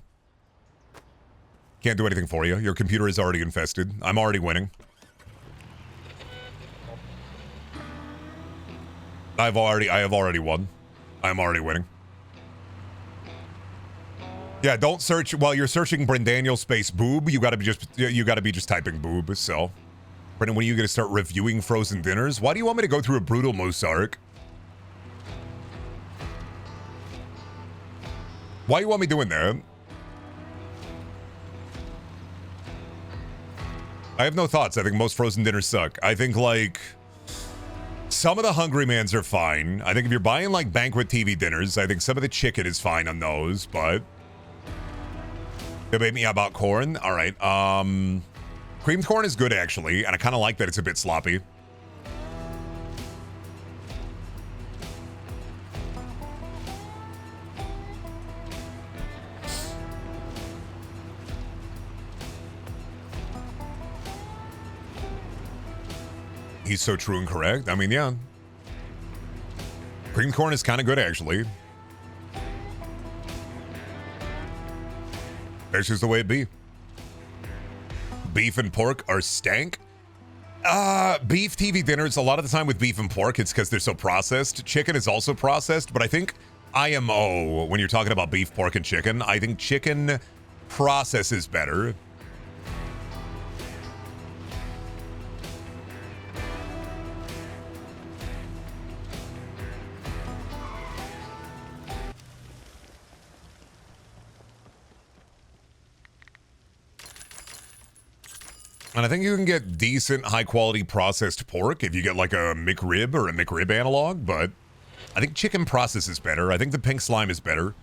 can't do anything for you. Your computer is already infested. I'm already winning. I have already won. I'm already winning. Yeah, don't search while you're searching Brendaniel space boob. You gotta be just typing boob. So, Brendan, when are you gonna start reviewing frozen dinners? Why do you want me to go through a brutal Mozart? Why do you want me doing that? I have no thoughts. I think most frozen dinners suck. I think, like, some of the Hungry Mans are fine. I think if you're buying, like, banquet TV dinners, I think some of the chicken is fine on those, but... Debate me about corn. All right. Creamed corn is good, actually, and I kind of like that it's a bit sloppy. He's so true and correct. I mean, yeah. Creamed corn is kind of good, actually. That's just the way it be. Beef and pork are stank. Beef TV dinners, a lot of the time with beef and pork, it's because they're so processed. Chicken is also processed, but I think IMO, when you're talking about beef, pork, and chicken, I think chicken process is better. And I think you can get decent, high-quality processed pork if you get like a McRib or a McRib analog, but I think chicken process is better. I think the pink slime is better.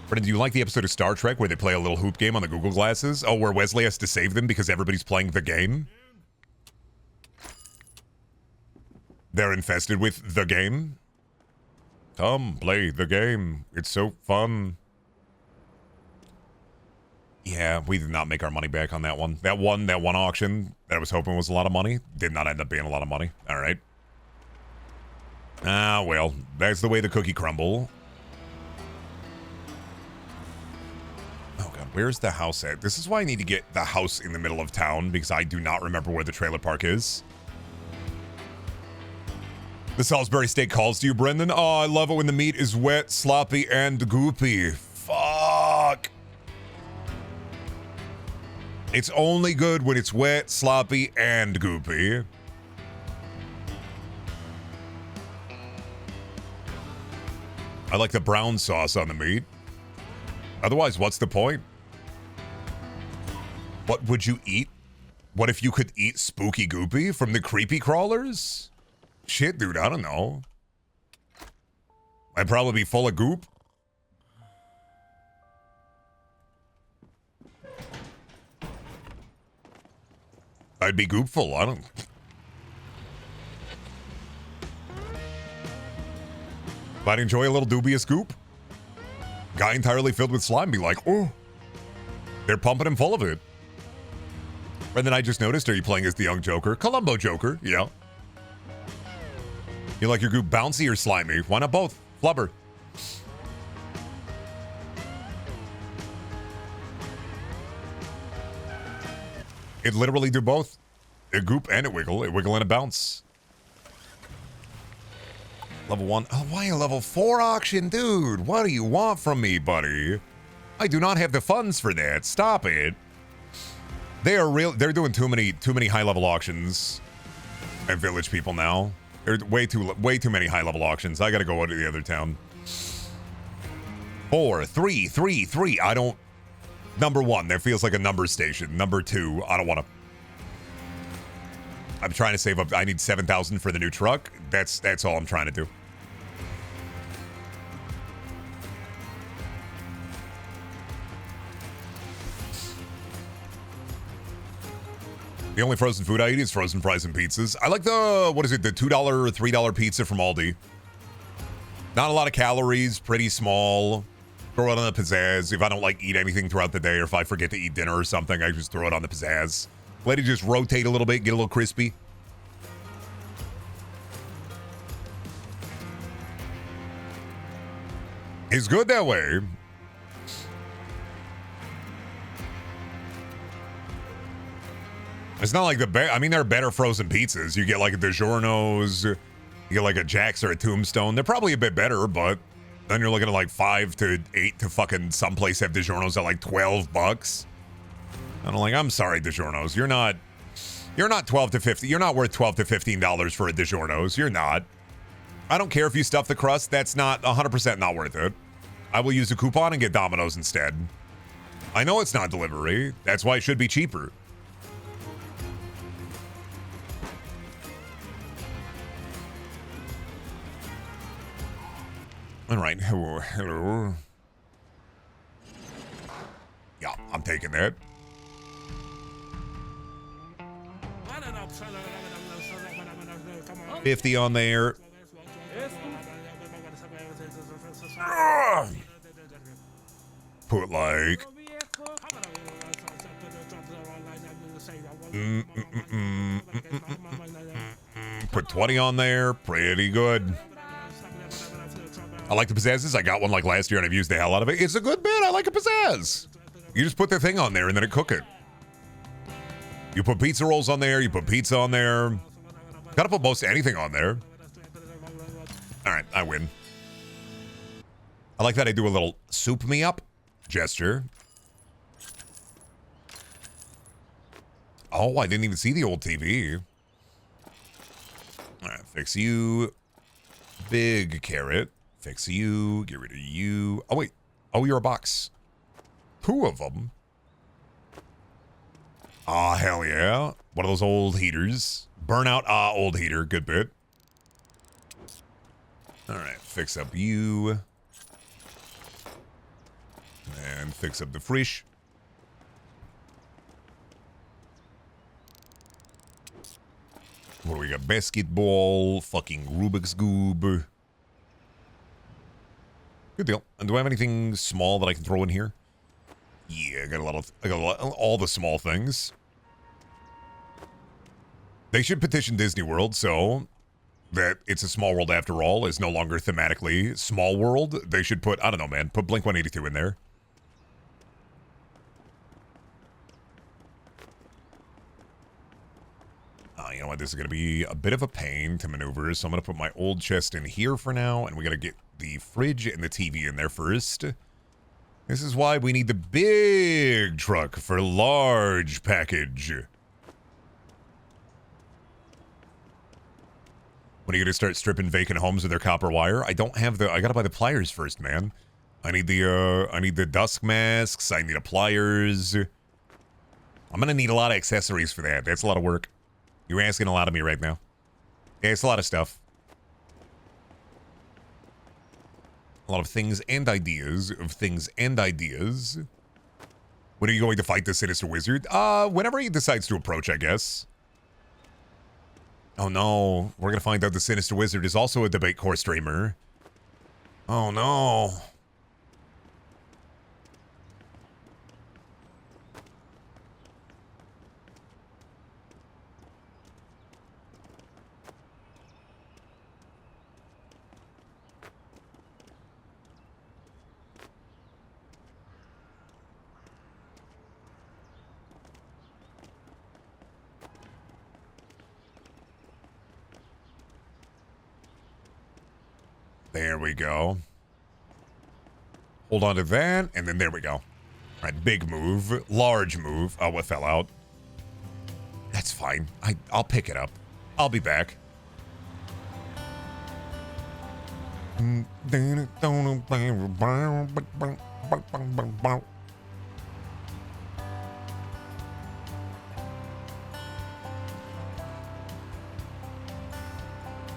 Brendan, do you like the episode of Star Trek where they play a little hoop game on the Google glasses? Oh, where Wesley has to save them because everybody's playing the game? They're infested with the game? Come, play the game. It's so fun. Yeah, we did not make our money back on that one. That one auction that I was hoping was a lot of money did not end up being a lot of money. All right. Ah, well, that's the way the cookie crumble. Oh, God, where's the house at? This is why I need to get the house in the middle of town, because I do not remember where the trailer park is. The Salisbury steak calls to you, Brendan. Oh, I love it when the meat is wet, sloppy, and goopy. Fuck. It's only good when it's wet, sloppy, and goopy. I like the brown sauce on the meat. Otherwise, what's the point? What would you eat? What if you could eat spooky goopy from the creepy crawlers? Shit, dude, I don't know. I'd probably be full of goop. I'd be goopful. I don't... I'd enjoy a little dubious goop. Guy entirely filled with slime be like, oh, they're pumping him full of it. And then I just noticed, are you playing as the young Joker? Columbo Joker, yeah. You like your goop bouncy or slimy? Why not both? Flubber. It literally do both. It goop and it wiggle. It wiggle and it bounce. Level 1. Oh, why a level 4 auction? Dude, what do you want from me, buddy? I do not have the funds for that. Stop it. They are real. They're doing too many high-level auctions at Village People now. There's way too many high-level auctions. I gotta go out to the other town. 4, 3, 3, 3. I don't... Number 1, that feels like a number station. Number 2, I don't want to... I'm trying to save up. I need 7,000 for the new truck. That's all I'm trying to do. The only frozen food I eat is frozen fries and pizzas. I like the, what is it, the $2 or $3 pizza from Aldi. Not a lot of calories, pretty small. Throw it on the pizzazz. If I don't like eat anything throughout the day, or if I forget to eat dinner or something, I just throw it on the pizzazz. Let it just rotate a little bit, get a little crispy. It's good that way. It's not like I mean, there are better frozen pizzas. You get like DiGiorno's, You get like a Jax or a Tombstone. They're probably a bit better, but then you're looking at like 5 to 8 to fucking someplace have DiGiorno's at like $12. And I'm like, I'm sorry, DiGiorno's. You're not 12 to 50. You're not worth $12 to $15 for a DiGiorno's. You're not. I don't care if you stuff the crust. That's not 100% not worth it. I will use a coupon and get Domino's instead. I know it's not delivery. That's why it should be cheaper. All right. Hello. Yeah, I'm taking that. $50 on there. Put like put 20 on there. Pretty good. I like the pizzazzes. I got one like last year and I've used the hell out of it. It's a good bit. I like a pizzazz. You just put the thing on there and then it cook it. You put pizza rolls on there. You put pizza on there. Gotta put most anything on there. All right, I win. I like that I do a little soup me up gesture. Oh, I didn't even see the old TV. All right, fix you. Big carrot. Fix you. Get rid of you. Oh, wait. Oh, you're a box. 2 of them. Ah, hell yeah. One of those old heaters. Burnout, old heater. Good bit. All right, fix up you. And fix up the frisch. What do we got? Basketball. Fucking Rubik's Cube. Good deal. And do I have anything small that I can throw in here? Yeah, I got a lot, all the small things. They should petition Disney World so that It's a Small World After All is no longer thematically Small World. They should put, I don't know, man, put Blink-182 in there. You know what? This is going to be a bit of a pain to maneuver, so I'm going to put my old chest in here for now, and we got to get the fridge and the TV in there first. This is why we need the big truck for large package. When are you going to start stripping vacant homes with their copper wire? I don't have the... I got to buy the pliers first, man. I need the dusk masks. I need the pliers. I'm going to need a lot of accessories for that. That's a lot of work. You're asking a lot of me right now. Yeah, it's a lot of stuff. A lot of things and ideas. When are you going to fight the Sinister Wizard? Whenever he decides to approach, I guess. Oh no, we're gonna find out the Sinister Wizard is also a debate core streamer. Oh no. There we go. Hold on to that, and then there we go. All right, big move, large move. Oh, what fell out? That's fine. I'll pick it up. I'll be back.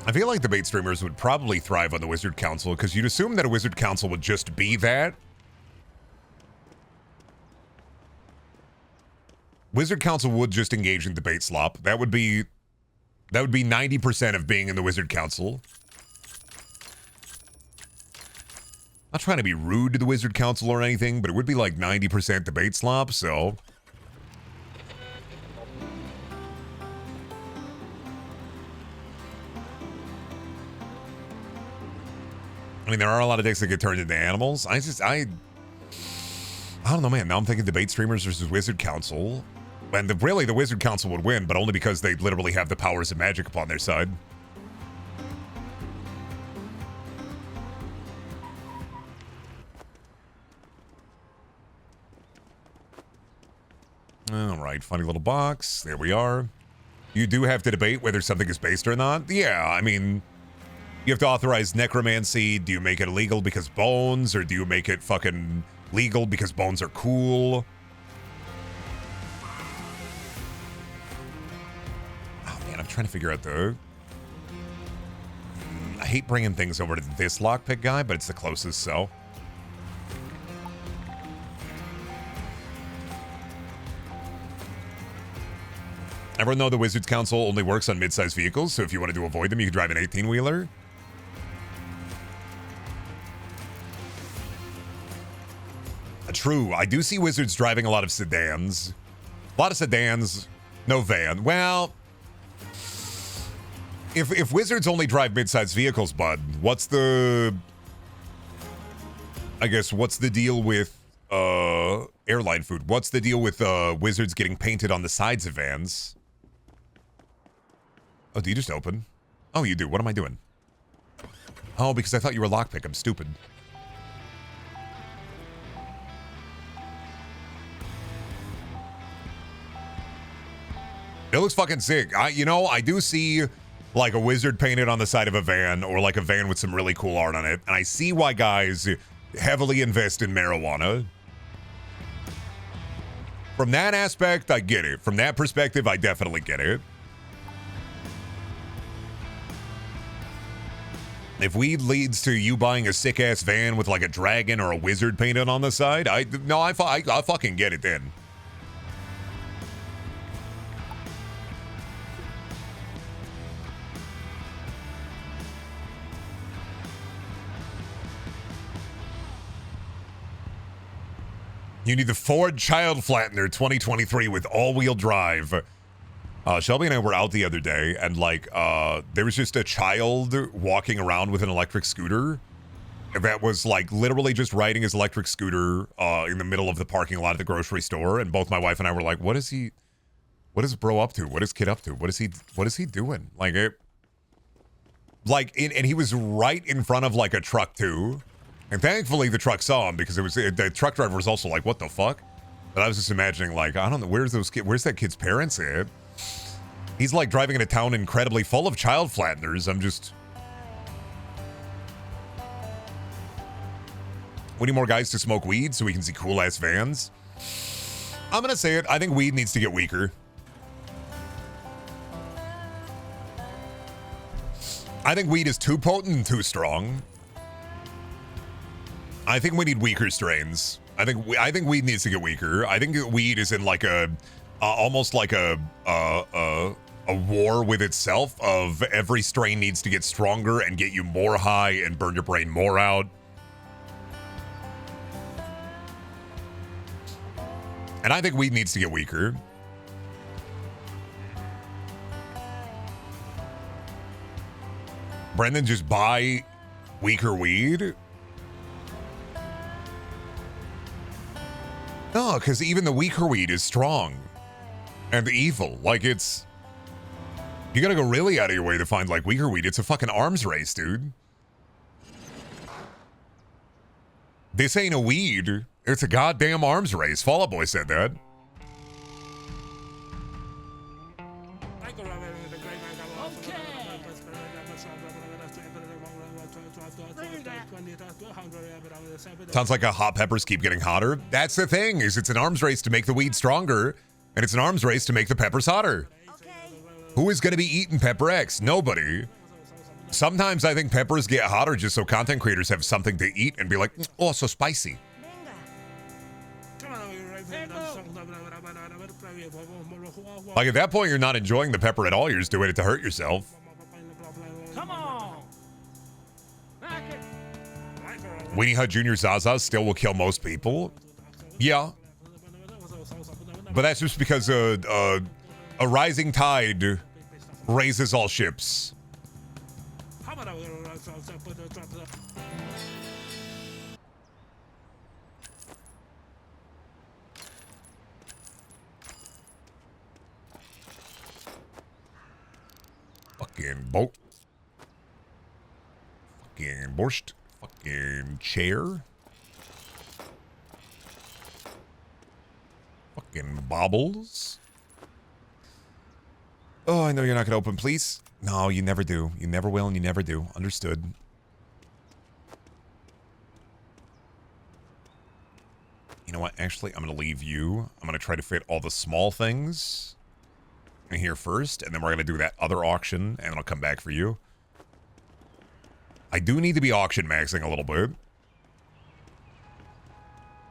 I feel like debate streamers would probably thrive on the Wizard Council because you'd assume that a Wizard Council would just be that. Wizard Council would just engage in debate slop. That would be 90% of being in the Wizard Council. Not trying to be rude to the Wizard Council or anything, but it would be like 90% debate slop, so... I mean, there are a lot of decks that get turned into animals. I don't know, man. Now I'm thinking debate streamers versus Wizard Council. And really, the Wizard Council would win, but only because they literally have the powers of magic upon their side. All right, funny little box. There we are. You do have to debate whether something is based or not. Yeah, I mean, you have to authorize necromancy. Do you make it illegal because bones, or do you make it fucking legal because bones are cool? Oh man, I'm trying to figure out the... I hate bringing things over to this lockpick guy, but it's the closest, so... Everyone know the Wizards Council only works on mid-sized vehicles, so if you wanted to avoid them, you could drive an 18-wheeler. True, I do see Wizards driving a lot of sedans. A lot of sedans, no van. Well, if Wizards only drive mid-sized vehicles, bud, what's the... I guess, what's the deal with airline food? What's the deal with Wizards getting painted on the sides of vans? Oh, do you just open? Oh, you do. What am I doing? Oh, because I thought you were lockpick. I'm stupid. It looks fucking sick. I do see like a wizard painted on the side of a van, or like a van with some really cool art on it. And I see why guys heavily invest in marijuana. From that aspect, I get it. From that perspective, I definitely get it. If weed leads to you buying a sick-ass van with like a dragon or a wizard painted on the side, I fucking get it then. You need the Ford Child Flattener 2023 with all-wheel drive. Shelby and I were out the other day, and like there was just a child walking around with an electric scooter that was like literally just riding his electric scooter in the middle of the parking lot of the grocery store. And both my wife and I were like, what is bro up to? What is kid up to? What is he doing? And he was right in front of like a truck too. And thankfully the truck saw him, because the truck driver was also like, what the fuck? But I was just imagining, like, I don't know, where's that kid's parents at? He's like driving in a town incredibly full of child flatteners. We need more guys to smoke weed so we can see cool ass vans. I'm gonna say it. I think weed needs to get weaker. I think weed is too potent and too strong. I think we need weaker strains. I think weed needs to get weaker. I think weed is in like almost like a war with itself, of every strain needs to get stronger and get you more high and burn your brain more out. And I think weed needs to get weaker. Brendan, just buy weaker weed? No, because even the weaker weed is strong and evil. Like, you gotta go really out of your way to find like weaker weed. It's a fucking arms race, dude. This ain't a weed. It's a goddamn arms race. Fall Out Boy said that. Sounds like hot peppers keep getting hotter. That's the thing, is it's an arms race to make the weed stronger, and it's an arms race to make the peppers hotter. Okay. Who is going to be eating Pepper X? Nobody. Sometimes I think peppers get hotter just so content creators have something to eat and be like, oh, so spicy. Like, at that point, you're not enjoying the pepper at all. You're just doing it to hurt yourself. Come on. Weenie Hut Jr. Zaza still will kill most people. Yeah. But that's just because a rising tide raises all ships. Fucking boat. Fucking borscht. Fucking chair. Fucking baubles. Oh, I know you're not gonna open, please. No, you never do. You never will and you never do. Understood. You know what? Actually, I'm gonna leave you. I'm gonna try to fit all the small things in here first, and then we're gonna do that other auction, and I'll come back for you. I do need to be auction maxing a little bit.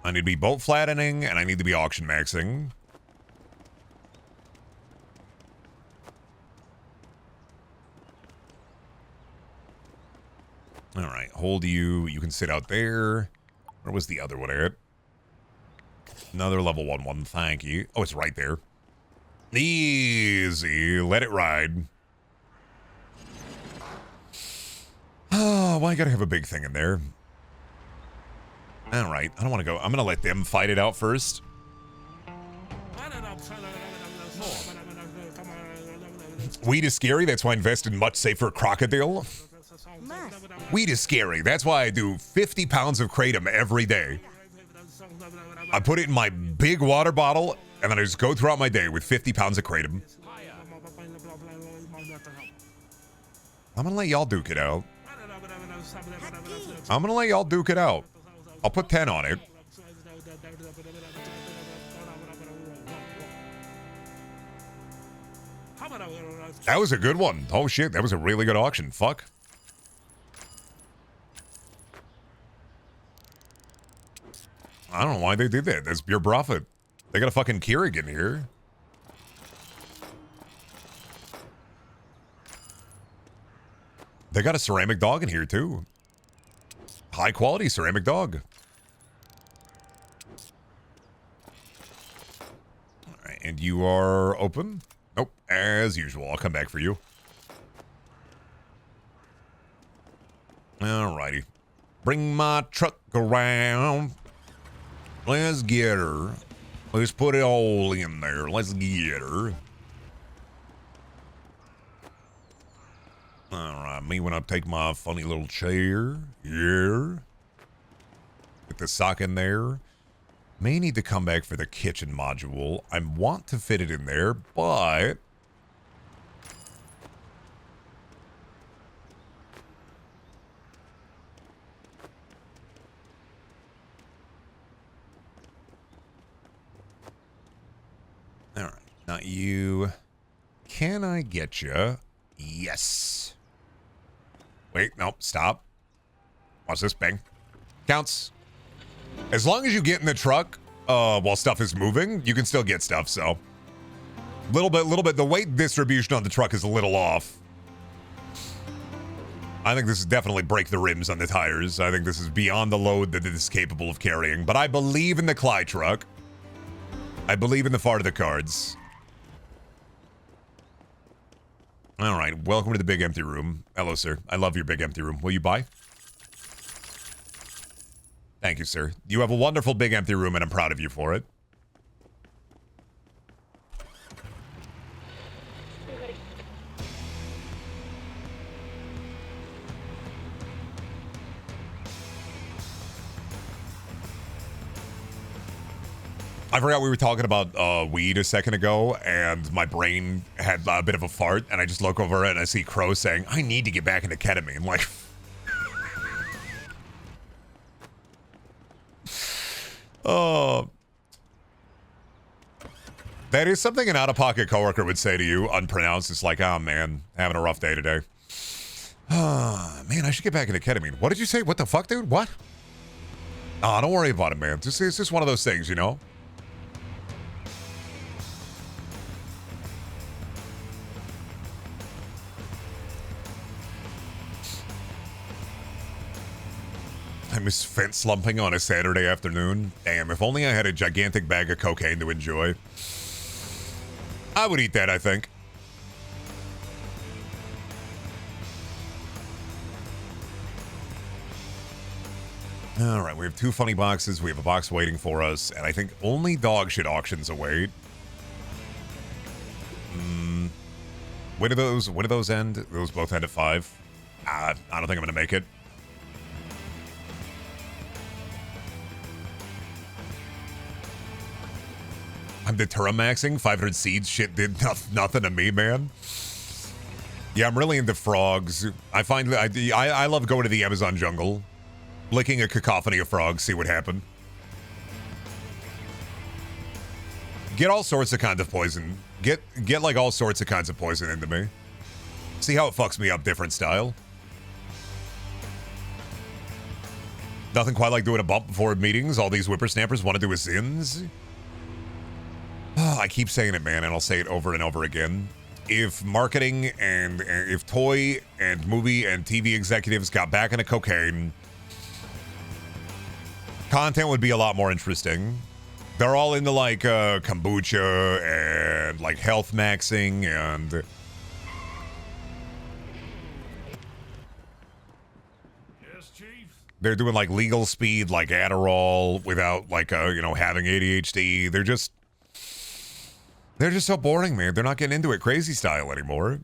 I need to be boat flattening, and I need to be auction maxing. Alright, hold you. You can sit out there. Where was the other one at? Another level 1-1, thank you. Oh, it's right there. Easy. Let it ride. Oh, well, I gotta have a big thing in there. Alright, I don't want to go. I'm gonna let them fight it out first. Weed is scary, that's why I invest in much safer crocodile. Weed is scary, that's why I do 50 pounds of kratom every day. I put it in my big water bottle, and then I just go throughout my day with 50 pounds of kratom. I'm gonna let y'all duke it out. I'm gonna let y'all duke it out. I'll put 10 on it. That was a good one. Oh shit, that was a really good auction. Fuck. I don't know why they did that. That's pure profit. They got a fucking Keurig in here. They got a ceramic dog in here too. High quality ceramic dog. All right, and you are open? Nope, as usual. I'll come back for you. Alrighty. Bring my truck around. Let's get her. Let's put it all in there. Let's get her. Alright, me when I take my funny little chair. Yeah. Get the sock in there. May need to come back for the kitchen module. I want to fit it in there, but... Alright, not you. Can I get you? Yes. Wait, nope, stop. Watch this, bang. Counts. As long as you get in the truck while stuff is moving, you can still get stuff, so. Little bit. The weight distribution on the truck is a little off. I think this is definitely break the rims on the tires. I think this is beyond the load that it is capable of carrying. But I believe in the Clyde truck. I believe in the fart of the cards. All right, welcome to the big empty room. Hello, sir. I love your big empty room. Will you buy? Thank you, sir. You have a wonderful big empty room, and I'm proud of you for it. I forgot we were talking about weed a second ago, and my brain had a bit of a fart, and I just look over and I see Crow saying, I need to get back into ketamine. Like, oh. That is something an out-of-pocket coworker would say to you, unpronounced. It's like, oh man, having a rough day today. Oh, man, I should get back into ketamine. What did you say? What the fuck, dude? What? Oh, don't worry about it, man. It's just one of those things, you know? I miss fence slumping on a Saturday afternoon. Damn, if only I had a gigantic bag of cocaine to enjoy. I would eat that, I think. All right, we have 2 funny boxes. We have a box waiting for us, and I think only dog shit auctions await. When do those end? Those both end at 5. I don't think I'm gonna make it. I'm Deterra maxing. 500 seeds. Shit did nothing to me, man. Yeah, I'm really into frogs. I find that I love going to the Amazon jungle, licking a cacophony of frogs, see what happened. Get all sorts of kinds of poison. Get like all sorts of kinds of poison into me. See how it fucks me up different style. Nothing quite like doing a bump before meetings. All these whippersnappers want to do a sins. Oh, I keep saying it, man, and I'll say it over and over again. If marketing and if toy and movie and TV executives got back into cocaine, content would be a lot more interesting. They're all into like kombucha and like health maxing and Yes, Chief. they're doing like legal speed like Adderall without like having ADHD. They're just so boring, man. They're not getting into it crazy style anymore.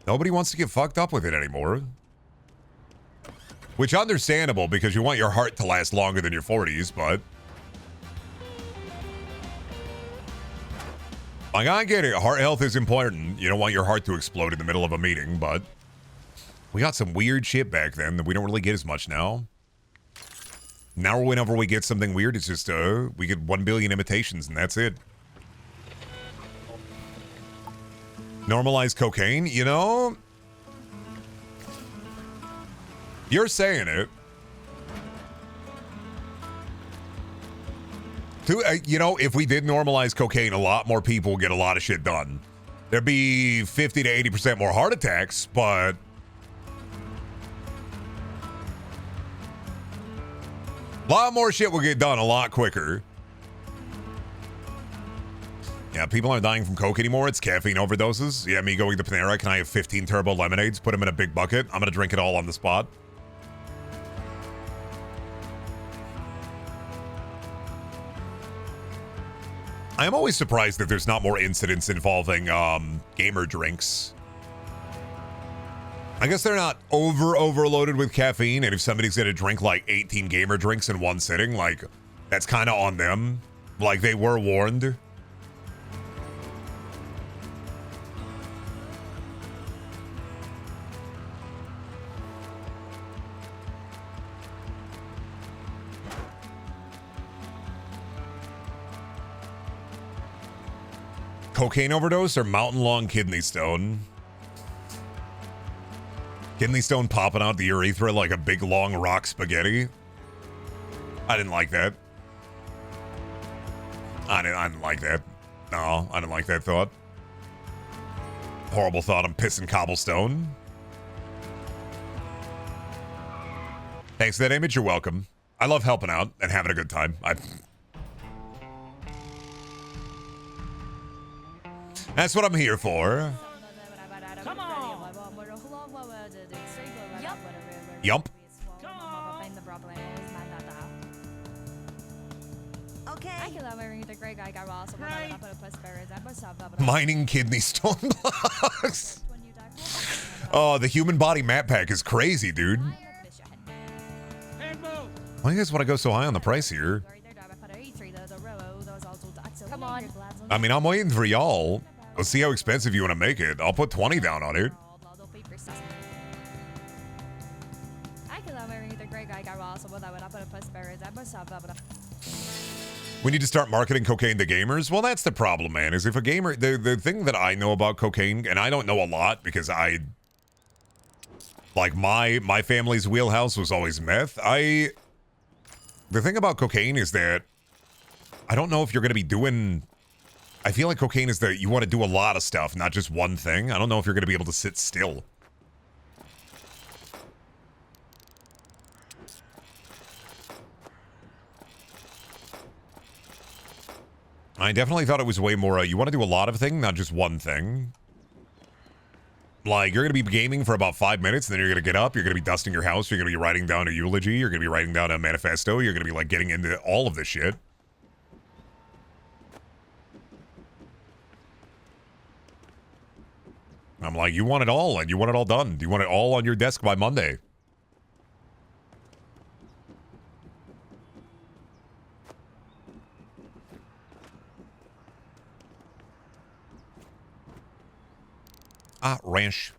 Nobody wants to get fucked up with it anymore. Which understandable because you want your heart to last longer than your 40s, but like I get it. Heart health is important. You don't want your heart to explode in the middle of a meeting, but we got some weird shit back then that we don't really get as much now. Now whenever we get something weird, it's just we get 1 billion imitations and that's it. Normalize cocaine, you know? You're saying it. If we did normalize cocaine, a lot more people would get a lot of shit done. There'd be 50 to 80% more heart attacks, but a lot more shit will get done a lot quicker. Yeah, people aren't dying from coke anymore. It's caffeine overdoses. Yeah, me going to Panera. Can I have 15 turbo lemonades? Put them in a big bucket. I'm going to drink it all on the spot. I am always surprised that there's not more incidents involving gamer drinks. I guess they're not overloaded with caffeine, and if somebody's going to drink like 18 gamer drinks in one sitting, like, that's kind of on them. Like, they were warned. Cocaine overdose or mountain long kidney stone? Kidney stone popping out the urethra like a big long rock spaghetti. I didn't like that. I didn't like that. No, I didn't like that thought. Horrible thought. I'm pissing cobblestone. Thanks for that image. You're welcome. I love helping out and having a good time. That's what I'm here for. Come on. Yump. Okay. Mining kidney stone blocks. Oh, the human body map pack is crazy, dude. Why do you guys want to go so high on the price here? Come on. I mean, I'm waiting for y'all. Let's see how expensive you want to make it. I'll put 20 down on it. We need to start marketing cocaine to gamers. Well, that's the problem, man, is if a gamer... The thing that I know about cocaine, and I don't know a lot because like, my family's wheelhouse was always meth. The thing about cocaine is that I don't know if you're going to be doing... I feel like cocaine is that you want to do a lot of stuff, not just one thing. I don't know if you're going to be able to sit still. I definitely thought it was way more, you want to do a lot of things, not just one thing. Like, you're going to be gaming for about 5 minutes, and then you're going to get up, you're going to be dusting your house, you're going to be writing down a eulogy, you're going to be writing down a manifesto, you're going to be, like, getting into all of this shit. I'm like, you want it all, and you want it all done. Do you want it all on your desk by Monday? Ah, ranch.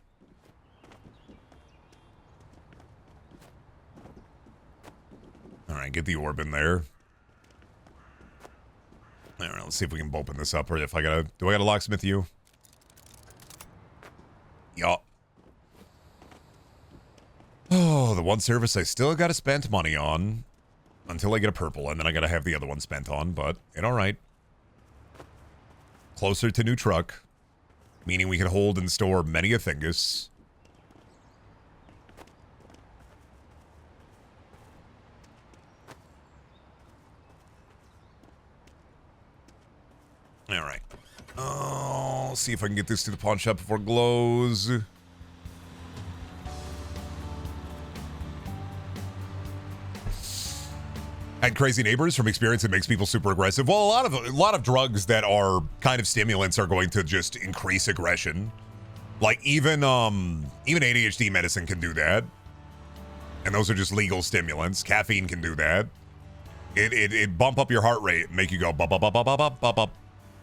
All right, get the orb in there. All right, let's see if we can open this up, or if I gotta... Do I gotta locksmith you? Yup. Oh, the one service I still gotta spend money on until I get a purple, and then I gotta have the other one spent on, but it's alright. Closer to new truck, meaning we can hold and store many a thingus. Alright. Oh, see if I can get this to the pawn shop before it glows. Had crazy neighbors from experience that makes people super aggressive. Well, a lot of drugs that are kind of stimulants are going to just increase aggression. Like even ADHD medicine can do that. And those are just legal stimulants. Caffeine can do that. It bump up your heart rate, make you go bop bop bop bop bop bop bop.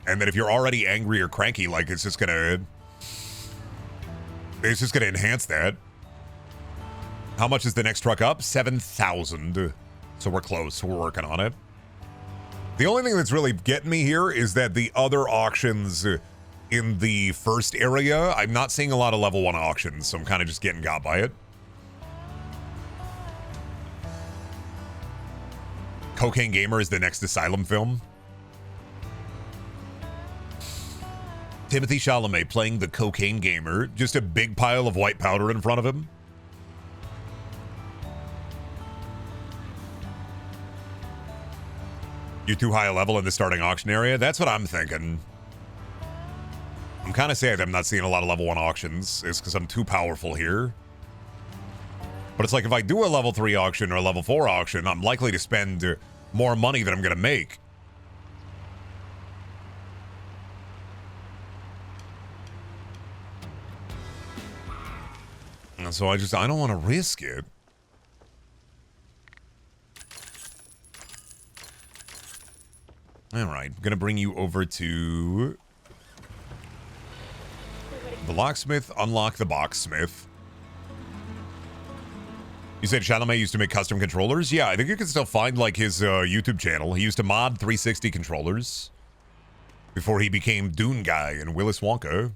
And then if you're already angry or cranky, like it's just gonna enhance that. How much is the next truck up? 7,000. So we're close. We're working on it. The only thing that's really getting me here is that the other auctions in the first area, I'm not seeing a lot of level 1 auctions, so I'm kind of just getting got by it. Cocaine Gamer is the next Asylum film. Timothy Chalamet playing the Cocaine Gamer. Just a big pile of white powder in front of him. You're too high a level in the starting auction area? That's what I'm thinking. I'm kind of sad I'm not seeing a lot of level 1 auctions. It's because I'm too powerful here. But it's like if I do a level 3 auction or a level 4 auction, I'm likely to spend more money than I'm going to make. And so I don't want to risk it. All right, I'm going to bring you over to the locksmith, unlock the boxsmith. You said Chalamet used to make custom controllers? Yeah, I think you can still find like his YouTube channel. He used to mod 360 controllers before he became Dune Guy in Willis Wonka.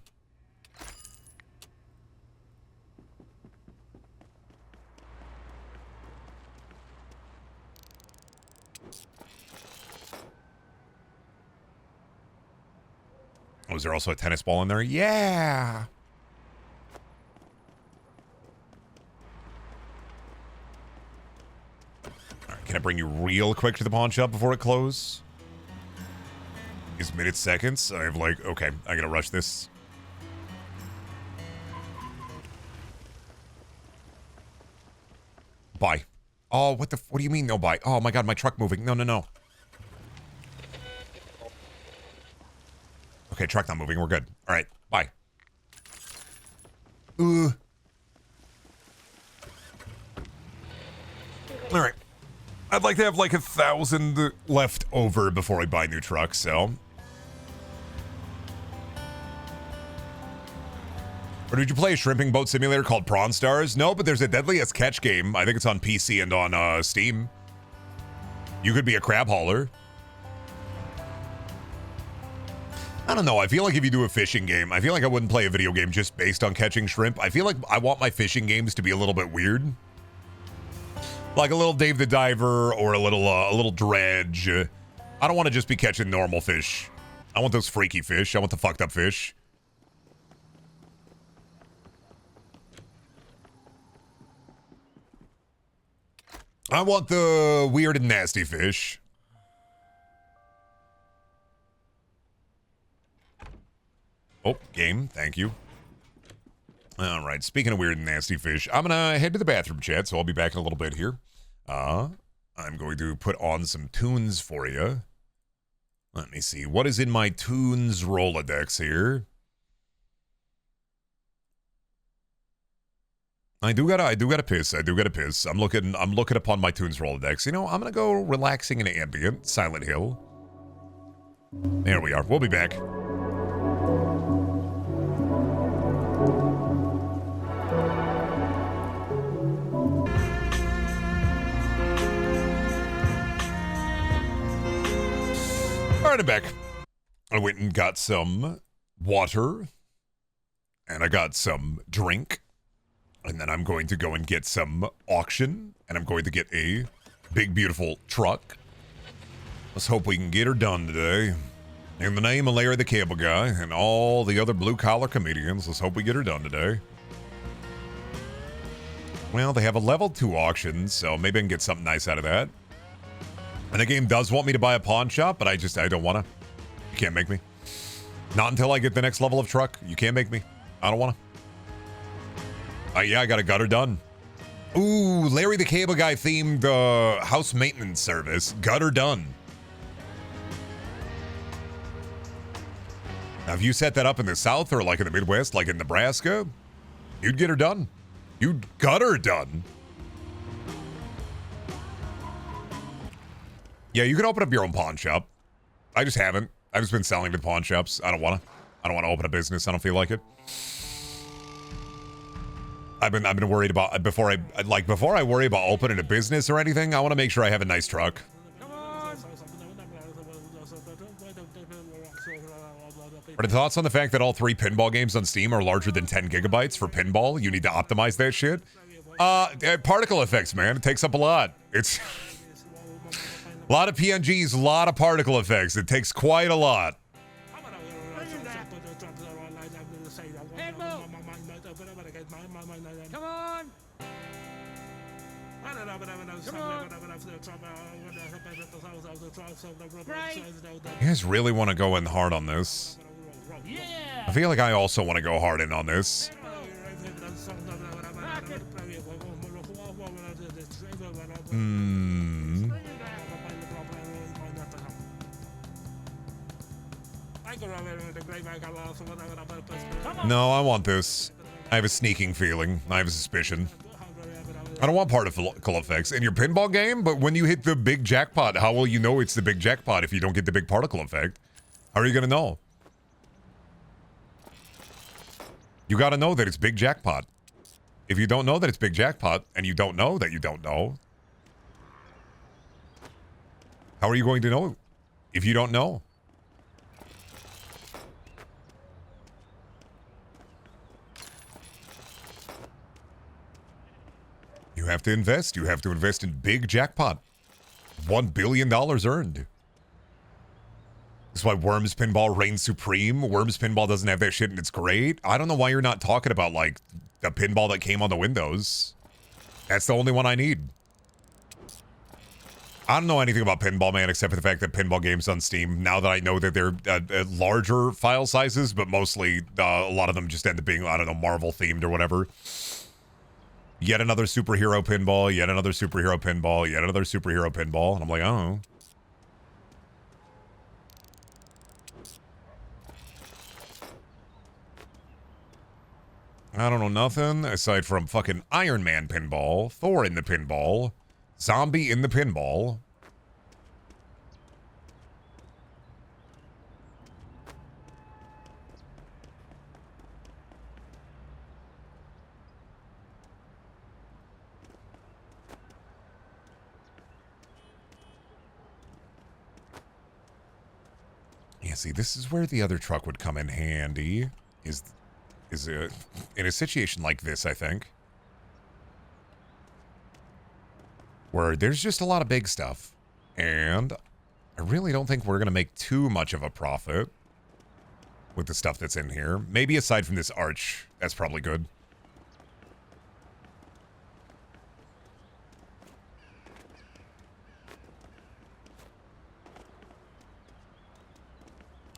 Oh, is there also a tennis ball in there? Yeah. All right, can I bring you real quick to the pawn shop before it closes? It's minutes, seconds. I have like, okay, I gotta rush this. Bye. Oh, what do you mean no bye? Oh my God, my truck moving. No, no, no. Okay, truck not moving. We're good. All right, bye. All right. I'd like to have like 1,000 left over before I buy new trucks, so. Or did you play a shrimping boat simulator called Prawn Stars? No, but there's a Deadliest Catch game. I think it's on PC and on Steam. You could be a crab hauler. I don't know. I feel like if you do a fishing game, I feel like I wouldn't play a video game just based on catching shrimp. I feel like I want my fishing games to be a little bit weird. Like a little Dave the Diver or a little Dredge. I don't want to just be catching normal fish. I want those freaky fish. I want the fucked up fish. I want the weird and nasty fish. Oh, game. Thank you. All right. Speaking of weird and nasty fish, I'm going to head to the bathroom, chat, so I'll be back in a little bit here. I'm going to put on some tunes for you. Let me see. What is in my tunes Rolodex here? I do gotta piss. I do gotta piss. I'm looking upon my tunes Rolodex. You know, I'm gonna go relaxing in ambient, Silent Hill. There we are. We'll be back. All right, I'm back. I went and got some water, and I got some drink. And then I'm going to go and get some auction, and I'm going to get a big, beautiful truck. Let's hope we can get her done today. In the name of Larry the Cable Guy and all the other blue-collar comedians, let's hope we get her done today. Well, they have a level 2 auction, so maybe I can get something nice out of that. And the game does want me to buy a pawn shop, but I don't want to. You can't make me. Not until I get the next level of truck. You can't make me. I don't want to. Yeah, I got a gutter done. Ooh, Larry the Cable Guy themed house maintenance service. Gutter done. Now, if you set that up in the South or like in the Midwest, like in Nebraska, you'd get her done. You'd gutter done. Yeah, you can open up your own pawn shop. I just haven't. I've just been selling to pawn shops. I don't want to open a business. I don't feel like it. I've been worried about before I worry about opening a business or anything. I want to make sure I have a nice truck. Are the thoughts on the fact that all 3 pinball games on Steam are larger than 10 gigabytes for pinball? You need to optimize that shit. Particle effects, man. It takes up a lot. It's a lot of PNGs, a lot of particle effects. It takes quite a lot. Come on! You guys really want to go in hard on this? Yeah! I feel like I also want to go hard in on this. No, I want this. I have a sneaking feeling. I have a suspicion. I don't want particle effects in your pinball game, but when you hit the big jackpot, how will you know it's the big jackpot if you don't get the big particle effect? How are you going to know? You got to know that it's big jackpot. If you don't know that it's big jackpot, and you don't know that you don't know, how are you going to know if you don't know? You have to invest. You have to invest in big jackpot. $1 billion earned. That's why Worms Pinball reigns supreme. Worms Pinball doesn't have that shit and it's great. I don't know why you're not talking about, like, the pinball that came on the Windows. That's the only one I need. I don't know anything about pinball, man, except for the fact that pinball games on Steam, now that I know that they're larger file sizes, but mostly a lot of them just end up being, I don't know, Marvel themed or whatever. Yet another superhero pinball, yet another superhero pinball, yet another superhero pinball. And I'm like, oh. I don't know nothing aside from fucking Iron Man pinball, Thor in the pinball, Zombie in the pinball. Yeah, see, this is where the other truck would come in handy. Is in a situation like this, I think, where there's just a lot of big stuff, and I really don't think we're gonna make too much of a profit with the stuff that's in here. Maybe aside from this arch, that's probably good.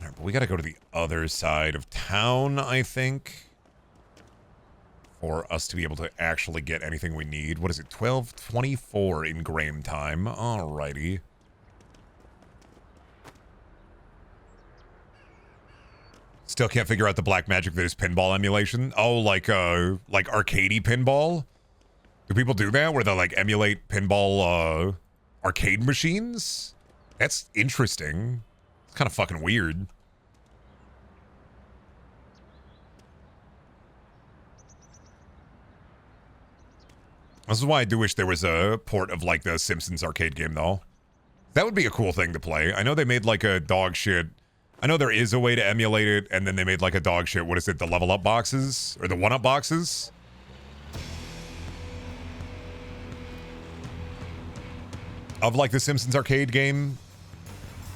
All right, but we gotta go to the other side of town, I think, for us to be able to actually get anything we need. What is it? 12:24 in Graham time. Alrighty. Still can't figure out the black magic that is pinball emulation. Oh, like arcadey pinball? Do people do that where they like emulate pinball arcade machines? That's interesting. It's kind of fucking weird. This is why I do wish there was a port of like the Simpsons arcade game though. That would be a cool thing to play. I know they made like a dog shit. I know there is a way to emulate it, and then they made like a dog shit. What is it? The level up boxes? Or the 1-up boxes? Of like the Simpsons arcade game.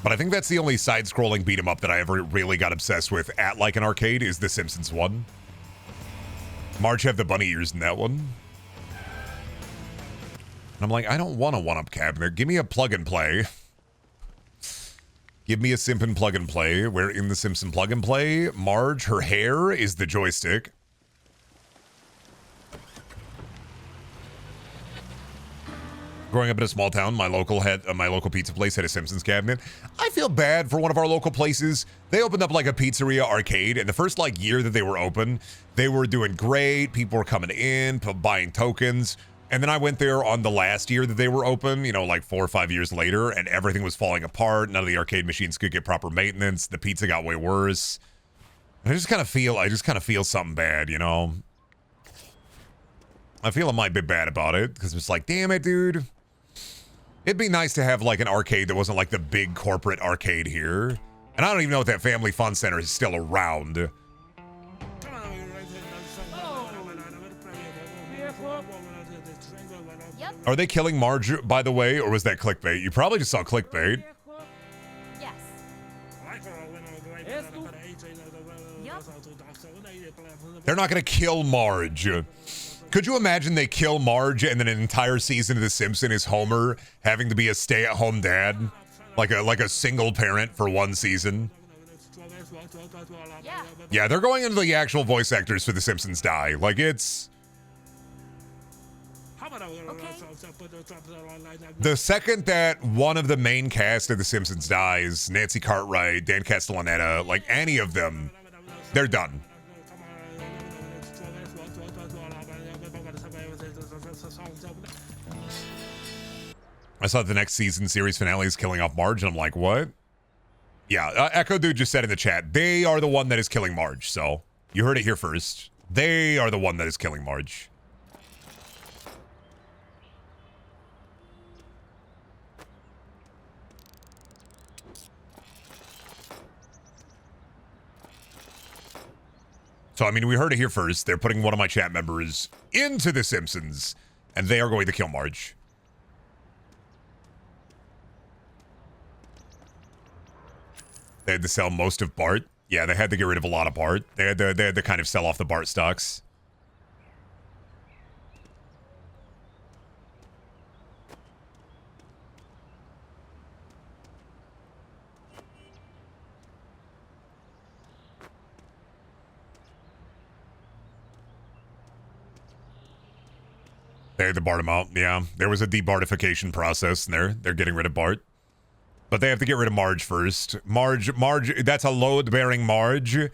But I think that's the only side-scrolling beat 'em up that I ever really got obsessed with at like an arcade is the Simpsons one. Marge have the bunny ears in that one. And I'm like, I don't want a 1-up cabinet. Give me a plug and play. Give me a Simpson plug and play, where in the Simpson plug and play, Marge, her hair is the joystick. Growing up in a small town, my local pizza place had a Simpsons cabinet. I feel bad for one of our local places. They opened up like a pizzeria arcade, and the first like year that they were open, they were doing great. People were coming in, buying tokens. And then I went there on the last year that they were open, you know, like 4 or 5 years later, and everything was falling apart. None of the arcade machines could get proper maintenance. The pizza got way worse. I just kind of feel something bad, you know? I feel I might be bad about it, because it's like, damn it, dude. It'd be nice to have like an arcade that wasn't like the big corporate arcade here. And I don't even know if that Family Fun Center is still around. Yep. Are they killing Marge, by the way, or was that clickbait? You probably just saw clickbait. Yes. Yep. They're not going to kill Marge. Could you imagine they kill Marge and then an entire season of The Simpsons is Homer having to be a stay-at-home dad? Like a single parent for one season? Yeah. Yeah, they're going into the actual voice actors for The Simpsons die. Like, it's... Okay. The second that one of the main cast of The Simpsons dies, Nancy Cartwright, Dan Castellaneta, like any of them, they're done. I saw the next season series finale is killing off Marge, and I'm like, what? Yeah, Echo Dude just said in the chat, they are the one that is killing Marge, so you heard it here first. They are the one that is killing Marge. So, I mean, we heard it here first. They're putting one of my chat members into The Simpsons, and they are going to kill Marge. They had to sell most of Bart. Yeah, they had to get rid of a lot of Bart. They had to kind of sell off the Bart stocks. They had to Bart him out. Yeah, there was a debartification process, and they're getting rid of Bart. But they have to get rid of Marge first. Marge, that's a load-bearing Marge. And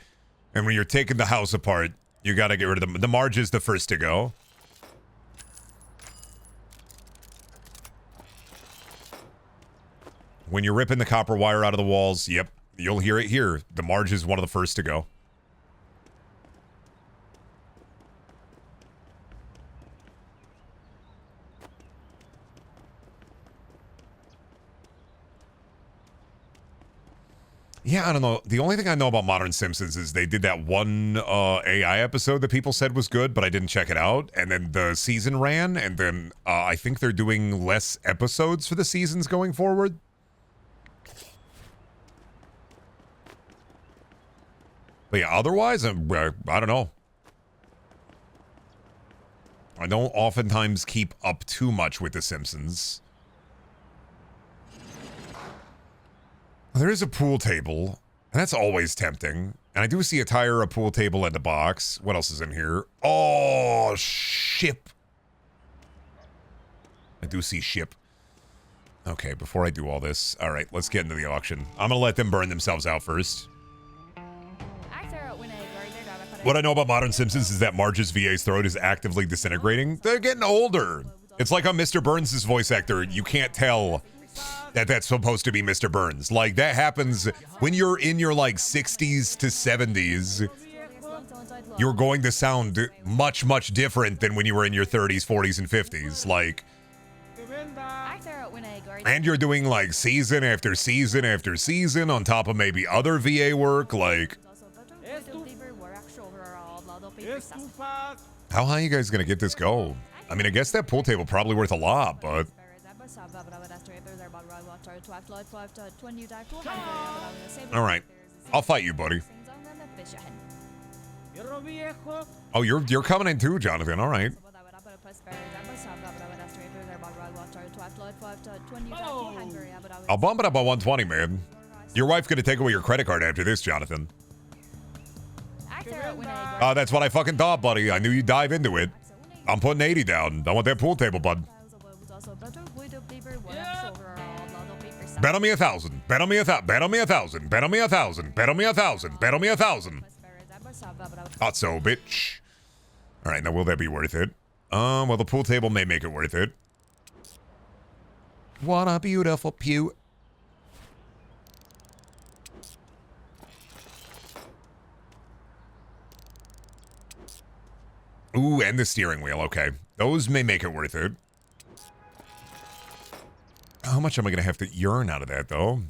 when you're taking the house apart, you gotta get rid of them. The Marge is the first to go. When you're ripping the copper wire out of the walls, yep, you'll hear it here. The Marge is one of the first to go. Yeah, I don't know. The only thing I know about Modern Simpsons is they did that one AI episode that people said was good, but I didn't check it out. And then the season ran, and then I think they're doing less episodes for the seasons going forward. But yeah, otherwise, I don't know. I don't oftentimes keep up too much with The Simpsons. There is a pool table, and that's always tempting. And I do see a tire, a pool table, and a box. What else is in here? Oh, ship. I do see ship. Okay, before I do all this, all right, let's get into the auction. I'm going to let them burn themselves out first. What I know about Modern Simpsons is that Marge's VA's throat is actively disintegrating. They're getting older. It's like on Mr. Burns' voice actor. You can't tell that that's supposed to be Mr. Burns. Like, that happens when you're in your, like, 60s to 70s. You're going to sound much, much different than when you were in your 30s, 40s, and 50s. Like, and you're doing, like, season after season after season on top of maybe other VA work. Like, how high are you guys going to get this go? I mean, I guess that pool table probably worth a lot, but... All right. I'll fight you, buddy. Oh, you're coming in too, Jonathan. All right. I'll bump it up by 120, man. Your wife gonna take away your credit card after this, Jonathan. That's what I fucking thought, buddy. I knew you'd dive into it. I'm putting 80 down. I want that pool table, bud. Bet on me 1,000. Bet on me 1,000. Bet on me 1,000. Bet on me 1,000. Bet on me 1,000. Bet on me 1,000. Thought so, bitch. All right, now will that be worth it? Well, the pool table may make it worth it. What a beautiful pew. Ooh, and the steering wheel. Okay, those may make it worth it. How much am I going to have to yearn out of that, though?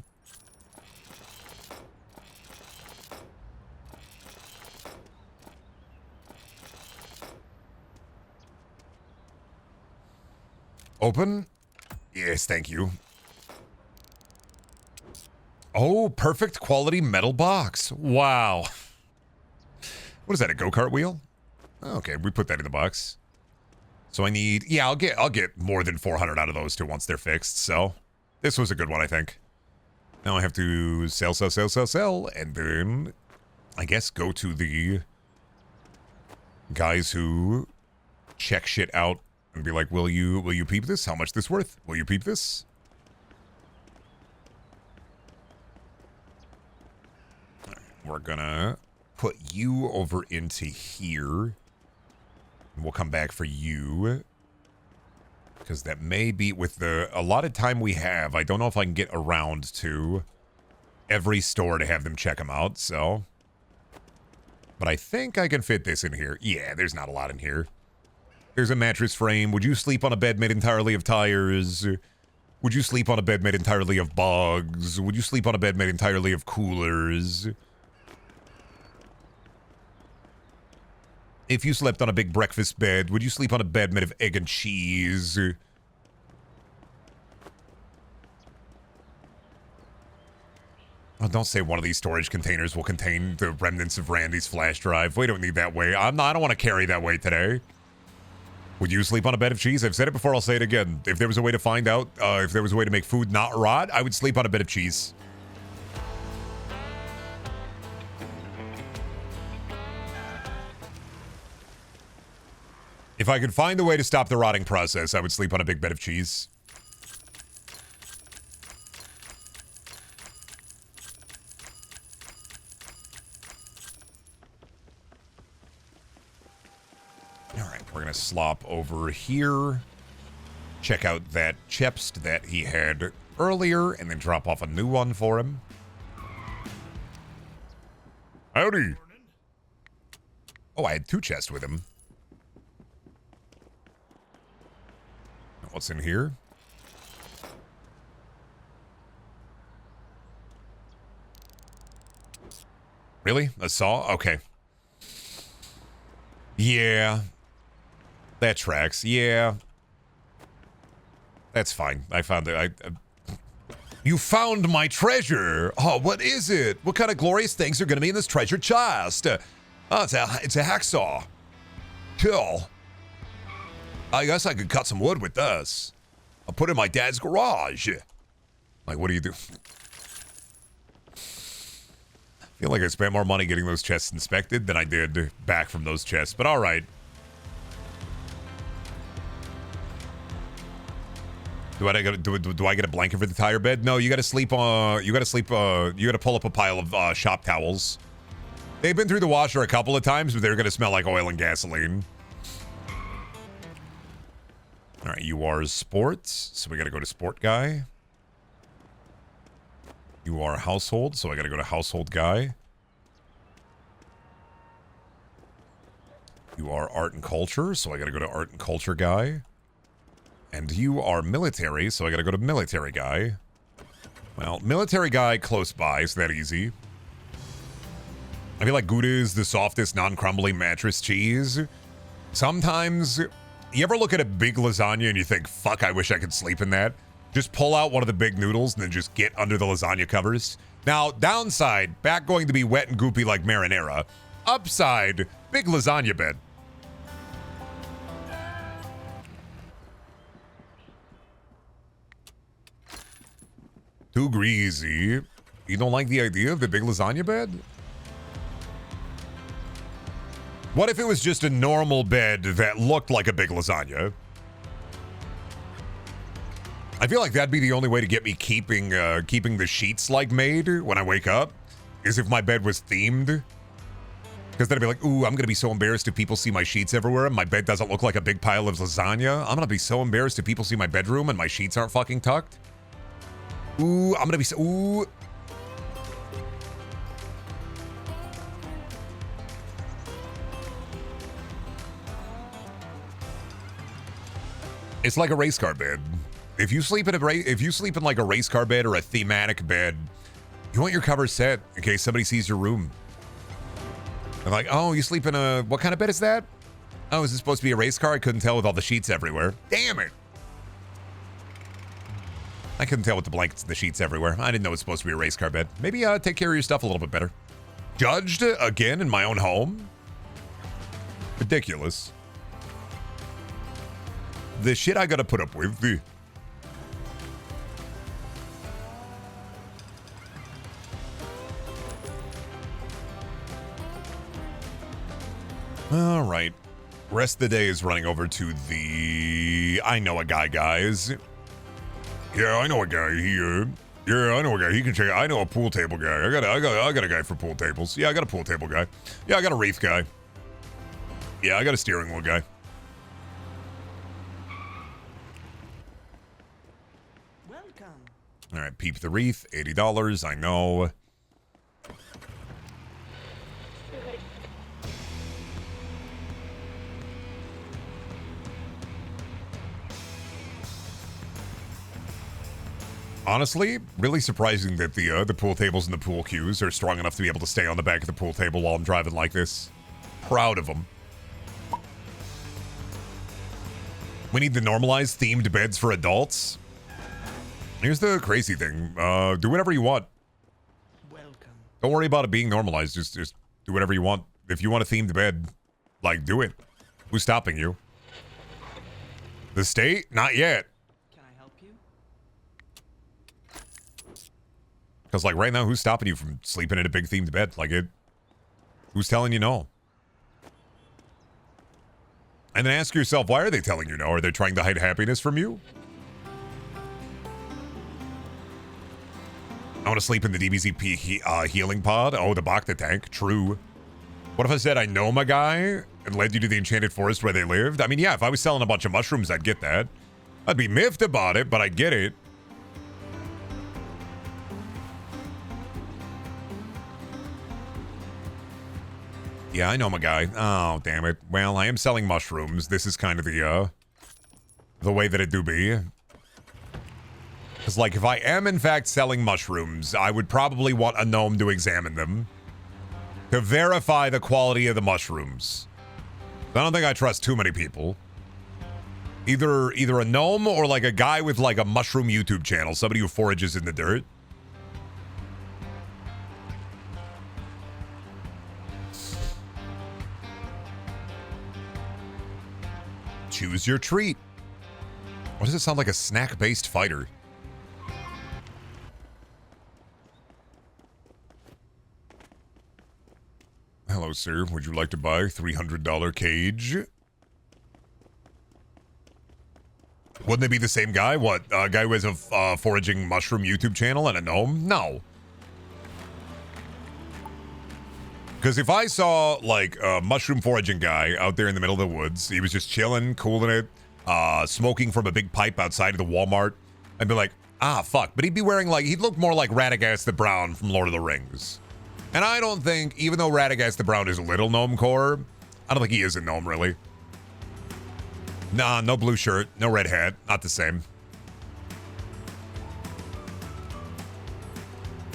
Open? Yes, thank you. Oh, perfect quality metal box. Wow. What is that, a go-kart wheel? Okay, we put that in the box. So I need, yeah, I'll get more than 400 out of those two once they're fixed. So this was a good one, I think. Now I have to sell, and then I guess go to the guys who check shit out and be like, will you peep this? How much this worth? Will you peep this? All right, we're gonna put you over into here. We'll come back for you. Because that may be with the allotted time we have. I don't know if I can get around to every store to have them check them out, so. But I think I can fit this in here. Yeah, there's not a lot in here. There's a mattress frame. Would you sleep on a bed made entirely of tires? Would you sleep on a bed made entirely of bugs? Would you sleep on a bed made entirely of coolers? If you slept on a big breakfast bed, would you sleep on a bed made of egg and cheese? Oh, don't say one of these storage containers will contain the remnants of Randy's flash drive. We don't need that weight. I don't want to carry that weight today. Would you sleep on a bed of cheese? I've said it before, I'll say it again. If there was a way to find out, if there was a way to make food not rot, I would sleep on a bed of cheese. If I could find a way to stop the rotting process, I would sleep on a big bed of cheese. Alright, we're gonna slop over here. Check out that chest that he had earlier, and then drop off a new one for him. Howdy! Oh, I had two chests with him. What's in here? Really? A saw? Okay. Yeah. That tracks. Yeah. That's fine. I found it. You found my treasure! Oh, what is it? What kind of glorious things are going to be in this treasure chest? Oh, it's a hacksaw. Cool. I guess I could cut some wood with this. I'll put it in my dad's garage. Like, what do you do? I feel like I spent more money getting those chests inspected than I did back from those chests, but all right. Do I get a blanket for the tire bed? No, you gotta sleep on, you gotta pull up a pile of shop towels They've been through the washer a couple of times, but they're going to smell like oil and gasoline. All right, you are sports, so we got to go to sport guy. You are household, so I got to go to household guy. You are art and culture, so I got to go to art and culture guy. And you are military, so I got to go to military guy. Well, military guy close by, so that easy. I feel like Gouda is the softest, non-crumbly mattress cheese. Sometimes, you ever look at a big lasagna and you think, fuck, I wish I could sleep in that? Just pull out one of the big noodles and then just get under the lasagna covers. Now, downside, back going to be wet and goopy like marinara. Upside, big lasagna bed. Too greasy. You don't like the idea of the big lasagna bed? What if it was just a normal bed that looked like a big lasagna? I feel like that'd be the only way to get me keeping the sheets like made when I wake up, is if my bed was themed. Because then I'd be like, ooh, I'm gonna be so embarrassed if people see my sheets everywhere and my bed doesn't look like a big pile of lasagna. I'm gonna be so embarrassed if people see my bedroom and my sheets aren't fucking tucked. Ooh, I'm gonna be so, ooh. It's like a race car bed. If you sleep in like a race car bed or a thematic bed, you want your covers set in case somebody sees your room. And like, oh, you sleep in a, what kind of bed is that? Oh, is this supposed to be a race car? I couldn't tell with all the sheets everywhere. Damn it. I couldn't tell with the blankets and the sheets everywhere. I didn't know it was supposed to be a race car bed. Maybe take care of your stuff a little bit better. Judged again in my own home? Ridiculous. The shit I gotta put up with. All right. Rest of the day is running over to the I know a guy, guys. Yeah, I know a guy here. Yeah, I know a guy. He can check. I know a pool table guy. I got a guy for pool tables. Yeah, I got a pool table guy. Yeah, I got a wreath guy. Yeah, I got a steering wheel guy. Welcome. All right, peep the wreath, $80. I know. Honestly, really surprising that the pool tables and the pool cues are strong enough to be able to stay on the back of the pool table while I'm driving like this. Proud of them. We need to normalize themed beds for adults. Here's the crazy thing. Do whatever you want. Welcome. Don't worry about it being normalized. Just do whatever you want. If you want a themed bed, like, do it. Who's stopping you? The state? Not yet. Can I help you? Because, like, right now, who's stopping you from sleeping in a big themed bed? Like, who's telling you no? And then ask yourself, why are they telling you no? Are they trying to hide happiness from you? I want to sleep in the DBZP healing pod. Oh, the Bacta tank. True. What if I said I know my guy and led you to the enchanted forest where they lived? I mean, yeah, if I was selling a bunch of mushrooms, I'd get that. I'd be miffed about it, but I get it. Yeah, I know my guy. Oh, damn it. Well, I am selling mushrooms. This is kind of the way that it do be. Because, like, if I am, in fact, selling mushrooms, I would probably want a gnome to examine them. To verify the quality of the mushrooms. I don't think I trust too many people. Either a gnome or, like, a guy with, like, a mushroom YouTube channel. Somebody who forages in the dirt. Choose your treat. Why does it sound like a snack-based fighter? Hello, sir. Would you like to buy $300 cage? Wouldn't it be the same guy? What, a guy who has a foraging mushroom YouTube channel and a gnome? No. Because if I saw like a mushroom foraging guy out there in the middle of the woods, he was just chilling, cooling it, smoking from a big pipe outside of the Walmart, I'd be like, ah, fuck. But he'd be wearing like, he'd look more like Radagast the Brown from Lord of the Rings. And I don't think, even though Radagast the Brown is a little gnome core, I don't think he is a gnome really. Nah, no blue shirt, no red hat, not the same.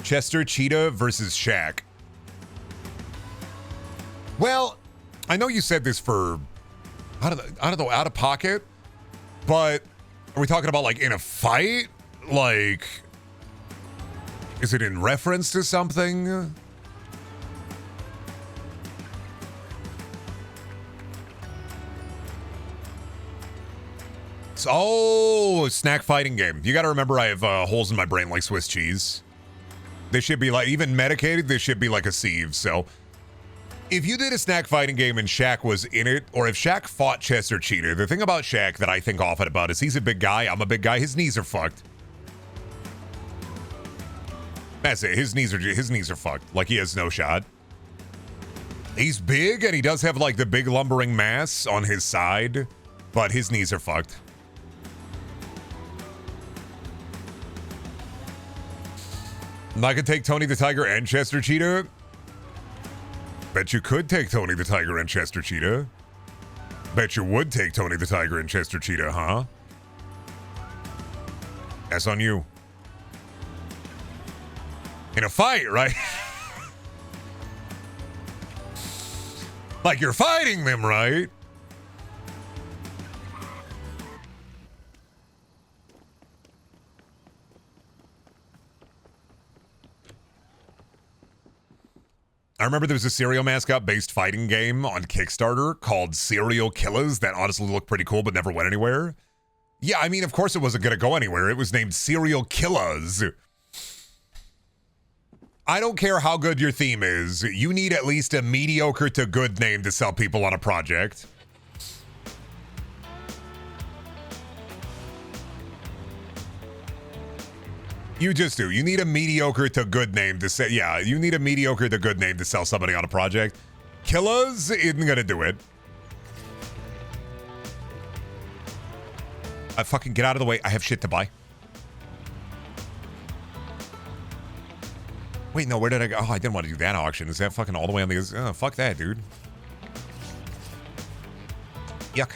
Chester Cheetah versus Shaq. Well, I know you said this for, I don't know, out of pocket, but are we talking about like in a fight? Like, is it in reference to something? Oh, snack fighting game. You got to remember I have holes in my brain like Swiss cheese. They should be like, even medicated, they should be like a sieve. So if you did a snack fighting game and Shaq was in it, or if Shaq fought Chester Cheetah, the thing about Shaq that I think often about is he's a big guy, I'm a big guy, his knees are fucked. That's it, his knees are fucked. Like he has no shot. He's big and he does have like the big lumbering mass on his side, but his knees are fucked. I could take Tony the Tiger and Chester Cheetah. Bet you could take Tony the Tiger and Chester Cheetah. Bet you would take Tony the Tiger and Chester Cheetah, huh? That's on you. In a fight, right? Like you're fighting them, right? I remember there was a cereal mascot based fighting game on Kickstarter called Serial Killers that honestly looked pretty cool but never went anywhere. Yeah, I mean, of course it wasn't going to go anywhere. It was named Serial Killers. I don't care how good your theme is. You need at least a mediocre to good name to sell people on a project. You just do. You need a mediocre to good name to say, yeah, you need a mediocre to good name to sell somebody on a project. Killers isn't gonna do it. I fucking get out of the way. I have shit to buy. Wait, no, where did I go? Oh, I didn't want to do that auction. Is that fucking all the way on the... Oh, fuck that, dude. Yuck.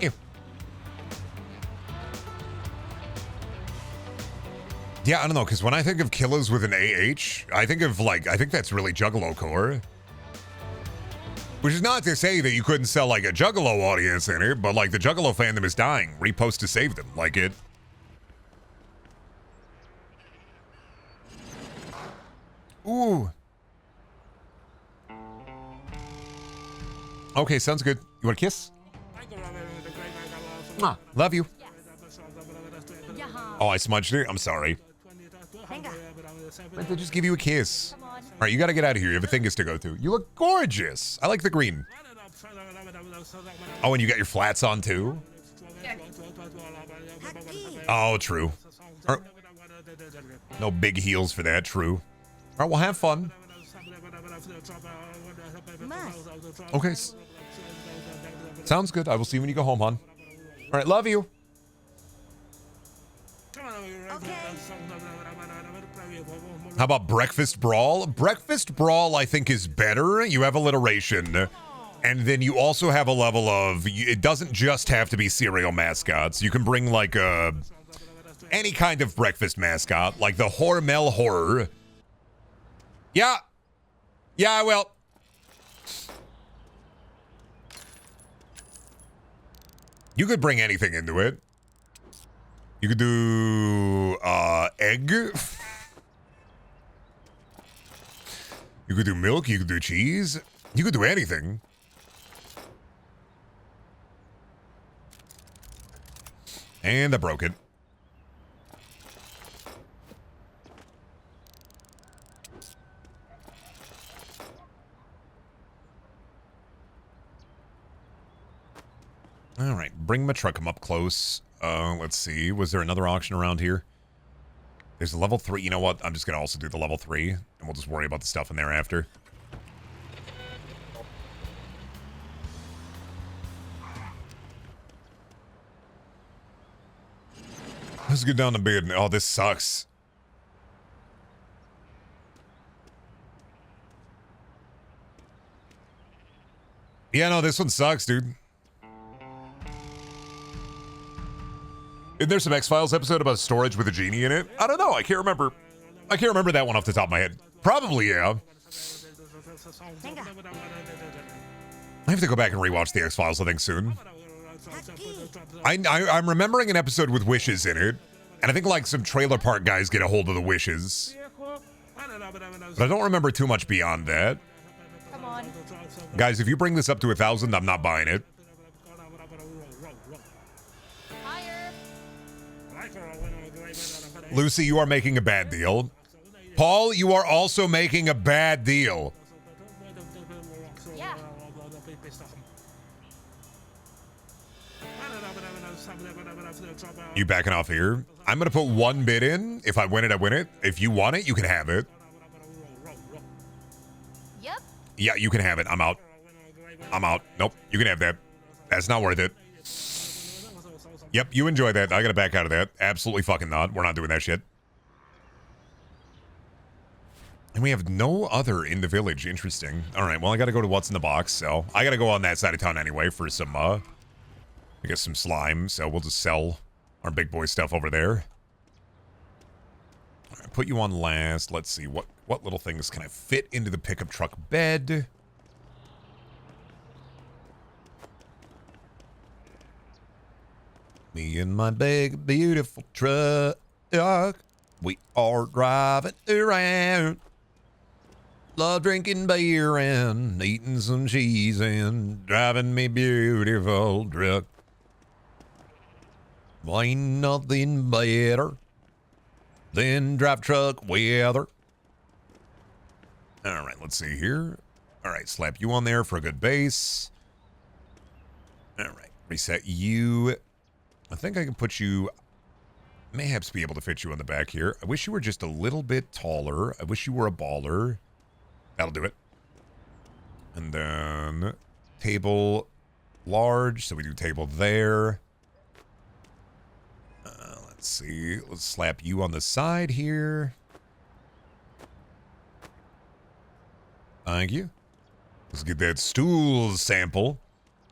Ew. Yeah, I don't know, because when I think of killers with an AH, I think of, like, I think that's really Juggalo core. Which is not to say that you couldn't sell, like, a Juggalo audience in it, but, like, the Juggalo fandom is dying. Repost to save them. Like it. Ooh. Okay, sounds good. You want a kiss? Mwah. Love you. Yaha. Oh, I smudged it? I'm sorry. Venga. Meant to just give you a kiss. Come on. All right, you got to get out of here. You have a thing to go to. You look gorgeous. I like the green. Oh, and you got your flats on too? Oh, true. All right. No big heels for that, true. All right, well, have fun. Okay. Sounds good. I will see you when you go home, hon. All right, love you. How about Breakfast Brawl? Breakfast Brawl, I think, is better. You have alliteration. And then you also have a level of... It doesn't just have to be cereal mascots. You can bring, like, any kind of breakfast mascot. Like the Hormel Horror. Yeah. Yeah, I will. You could bring anything into it. You could do egg. You could do milk. You could do cheese. You could do anything. And I broke it. All right, bring my truck up close. Let's see. Was there another auction around here? There's a level 3. You know what? I'm just going to also do the level 3, and we'll just worry about the stuff in there after. Let's get down to bed. Oh, this sucks. Yeah, no, this one sucks, dude. Isn't there some X-Files episode about storage with a genie in it? I don't know. I can't remember. I can't remember that one off the top of my head. Probably, yeah. I have to go back and rewatch the X-Files, I think, soon. I'm remembering an episode with wishes in it. And I think, like, some trailer park guys get a hold of the wishes. But I don't remember too much beyond that. Come on. Guys, if you bring this up to 1,000, I'm not buying it. Higher. Lucy, you are making a bad deal. Paul, you are also making a bad deal. Yeah. You backing off here? I'm going to put one bid in. If I win it, I win it. If you want it, you can have it. Yep. Yeah, you can have it. I'm out. I'm out. Nope, you can have that. That's not worth it. Yep, you enjoy that. I got to back out of that. Absolutely fucking not. We're not doing that shit. And we have no other in the village. Interesting. All right, well, I got to go to what's in the box. So I got to go on that side of town anyway for some, I guess some slime. So we'll just sell our big boy stuff over there. All right, put you on last. Let's see. What little things can I fit into the pickup truck bed? Me and my big, beautiful truck. We are driving around. Love drinking beer and eating some cheese and driving me beautiful truck. Ain't nothing better than drive truck weather. All right, let's see here. All right, slap you on there for a good base. All right, reset you. I think I can put you, mayhaps be able to fit you on the back here. I wish you were just a little bit taller. I wish you were a baller. That'll do it. And then table large. So we do table there. Let's see. Let's slap you on the side here. Thank you. Let's get that stool sample.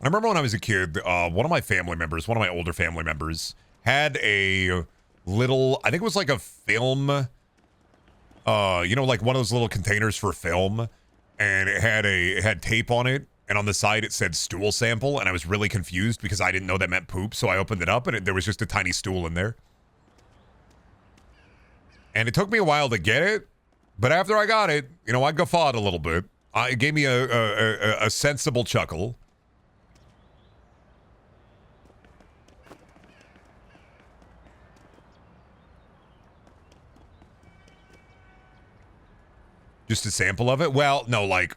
I remember when I was a kid, one of my family members, one of my older family members, had a little, I think it was like a film, you know, like one of those little containers for film, and it had tape on it, and on the side it said stool sample, and I was really confused because I didn't know that meant poop, so I opened it up, and there was just a tiny stool in there. And it took me a while to get it, but after I got it, you know, I guffawed a little bit. It gave me a sensible chuckle. Just a sample of it? Well, no, like,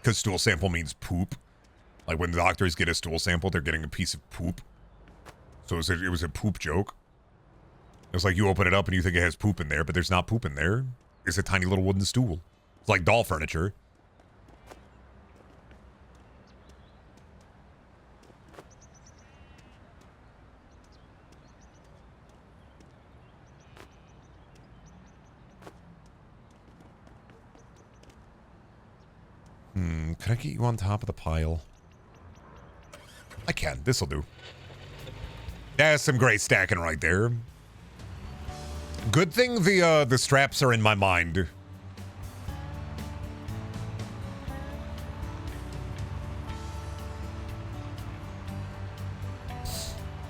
because stool sample means poop. Like, when the doctors get a stool sample, they're getting a piece of poop. So it was a poop joke. It's like you open it up and you think it has poop in there, but there's not poop in there. It's a tiny little wooden stool. It's like doll furniture. Can I get you on top of the pile? I can. This'll do. That's some great stacking right there. Good thing the straps are in my mind.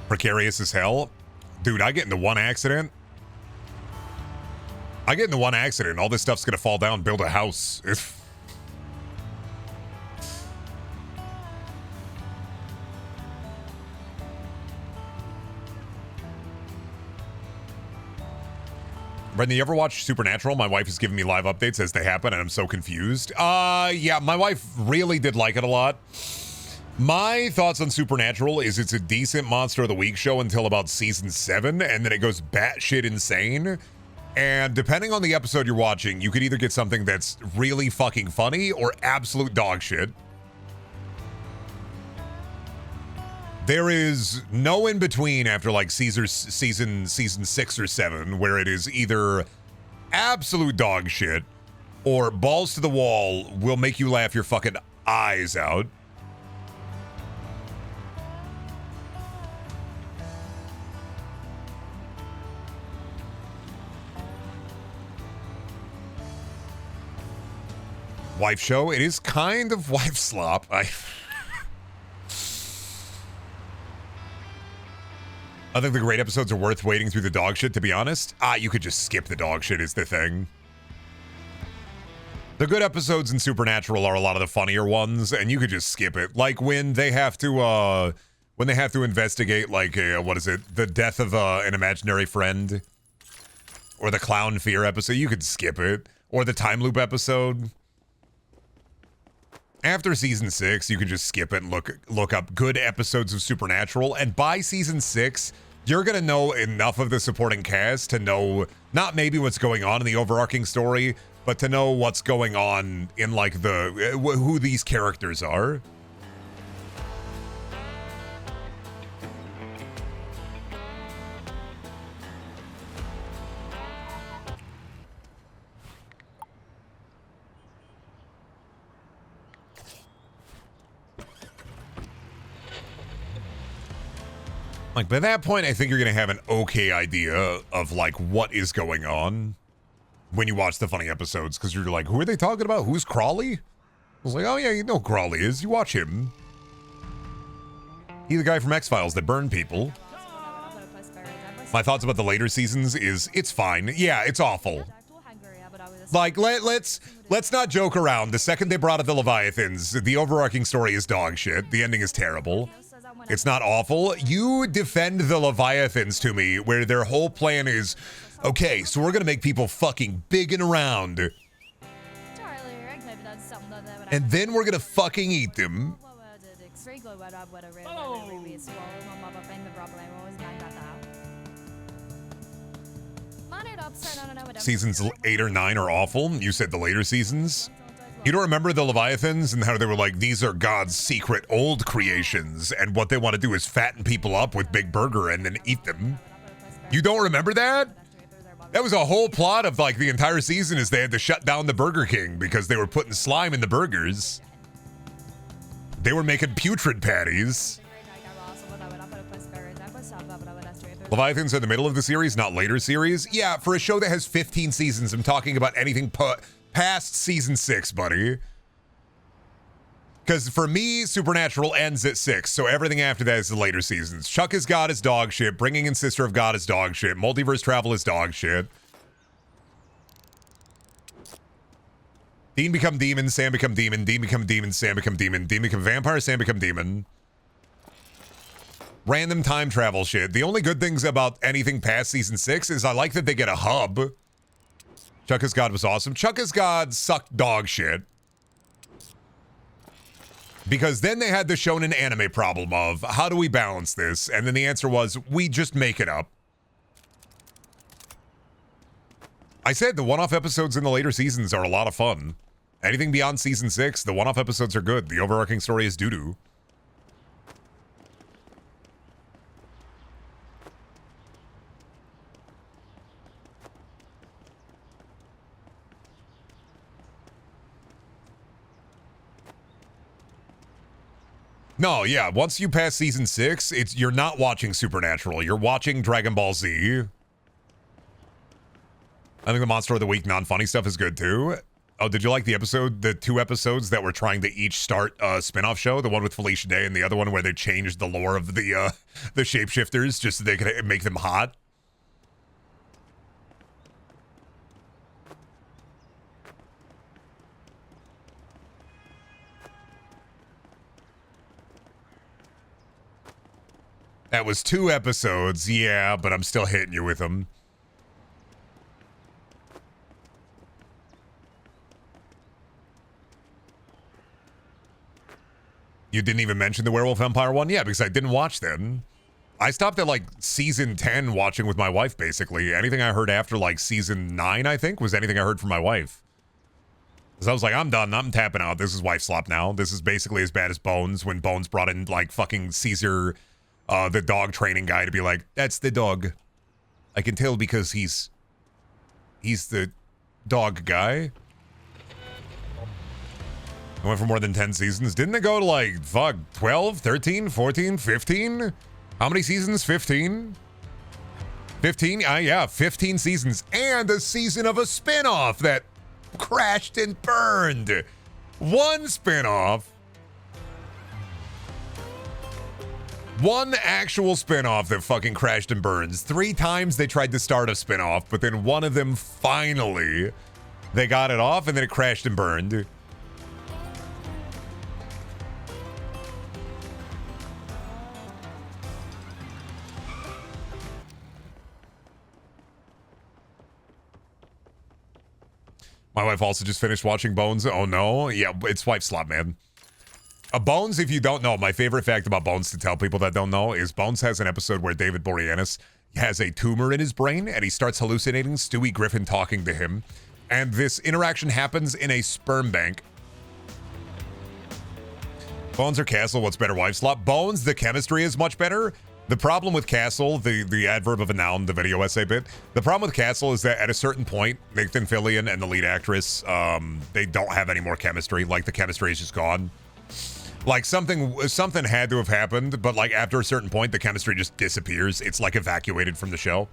Precarious as hell. Dude, I get into one accident. All this stuff's gonna fall down, build a house. Brendan, you ever watch Supernatural? My wife has given me live updates as they happen, and I'm so confused. Yeah, my wife really did like it a lot. My thoughts on Supernatural is it's a decent Monster of the Week show until about season 7, and then it goes batshit insane. And depending on the episode you're watching, you could either get something that's really fucking funny or absolute dog shit. There is no in between after like season 6 or 7 where it is either absolute dog shit or balls to the wall will make you laugh your fucking eyes out. Wife show, it is kind of wife slop. I think the great episodes are worth waiting through the dog shit, to be honest. You could just skip the dog shit is the thing. The good episodes in Supernatural are a lot of the funnier ones, and you could just skip it. Like when they have to investigate, like, what is it? The death of an imaginary friend. Or the clown fear episode, you could skip it. Or the time loop episode. After season 6, you can just skip it and look up good episodes of Supernatural. And by season 6, you're going to know enough of the supporting cast to know not maybe what's going on in the overarching story, but to know what's going on in like who these characters are. Like, by that point, I think you're going to have an okay idea of, like, what is going on when you watch the funny episodes. Because you're like, who are they talking about? Who's Crawley? I was like, oh, yeah, you know who Crawley is. You watch him. He's the guy from X-Files that burned people. My thoughts about the later seasons is, it's fine. Yeah, it's awful. Like, let's not joke around. The second they brought up the Leviathans, the overarching story is dog shit. The ending is terrible. It's not awful. You defend the Leviathans to me, where their whole plan is, okay, so we're gonna make people fucking big and around. And then we're gonna fucking eat them. Seasons 8 or 9 are awful. You said the later seasons. You don't remember the Leviathans and how they were like, these are God's secret old creations, and what they want to do is fatten people up with Big Burger and then eat them? You don't remember that? That was a whole plot of like the entire season is they had to shut down the Burger King because they were putting slime in the burgers. They were making putrid patties. Leviathans in the middle of the series, not later series? Yeah, for a show that has 15 seasons, I'm talking about anything past season 6, buddy. Because for me, Supernatural ends at 6, so everything after that is the later seasons. Chuck is God is dog shit. Bringing in Sister of God is dog shit. Multiverse Travel is dog shit. Dean become demon, Sam become demon, Dean become demon, Sam become demon, Dean become vampire, Sam become demon. Random time travel shit. The only good things about anything past season 6 is I like that they get a hub. Chuck as God was awesome. Chuck as God sucked dog shit. Because then they had the shonen anime problem of, how do we balance this? And then the answer was, we just make it up. I said the one-off episodes in the later seasons are a lot of fun. Anything beyond season 6, the one-off episodes are good. The overarching story is doo-doo. No, yeah, once you pass season 6, you're not watching Supernatural. You're watching Dragon Ball Z. I think the Monster of the Week non-funny stuff is good too. Oh, did you like the 2 episodes that were trying to each start a spin-off show? The one with Felicia Day and the other one where they changed the lore of the shapeshifters just so they could make them hot? That was 2 episodes, yeah, but I'm still hitting you with them. You didn't even mention the Werewolf Empire one? Yeah, because I didn't watch them. I stopped at like season 10 watching with my wife, basically. Anything I heard after like season 9, I think, was anything I heard from my wife. Because I was like, I'm done. I'm tapping out. This is wife slop now. This is basically as bad as Bones when Bones brought in like fucking Caesar the dog training guy to be like, that's the dog. I can tell because he's the dog guy. It went for more than 10 seasons. Didn't it go to like, fuck, 12, 13, 14, 15? How many seasons? 15? 15? Yeah, 15 seasons. And a season of a spinoff that crashed and burned. One spinoff. One actual spinoff that fucking crashed and burns. 3 times they tried to start a spinoff, but then one of them finally, they got it off and then it crashed and burned. My wife also just finished watching Bones. Oh no. Yeah, it's wife slop, man. Bones, if you don't know, my favorite fact about Bones to tell people that don't know is Bones has an episode where David Boreanaz has a tumor in his brain and he starts hallucinating Stewie Griffin talking to him. And this interaction happens in a sperm bank. Bones or Castle, what's better, wife slop? Bones, the chemistry is much better. The problem with Castle, the adverb of a noun, the video essay bit, the problem with Castle is that at a certain point, Nathan Fillion and the lead actress, they don't have any more chemistry. Like, the chemistry is just gone. Like, something had to have happened, but like after a certain point, the chemistry just disappears. It's like evacuated from the show.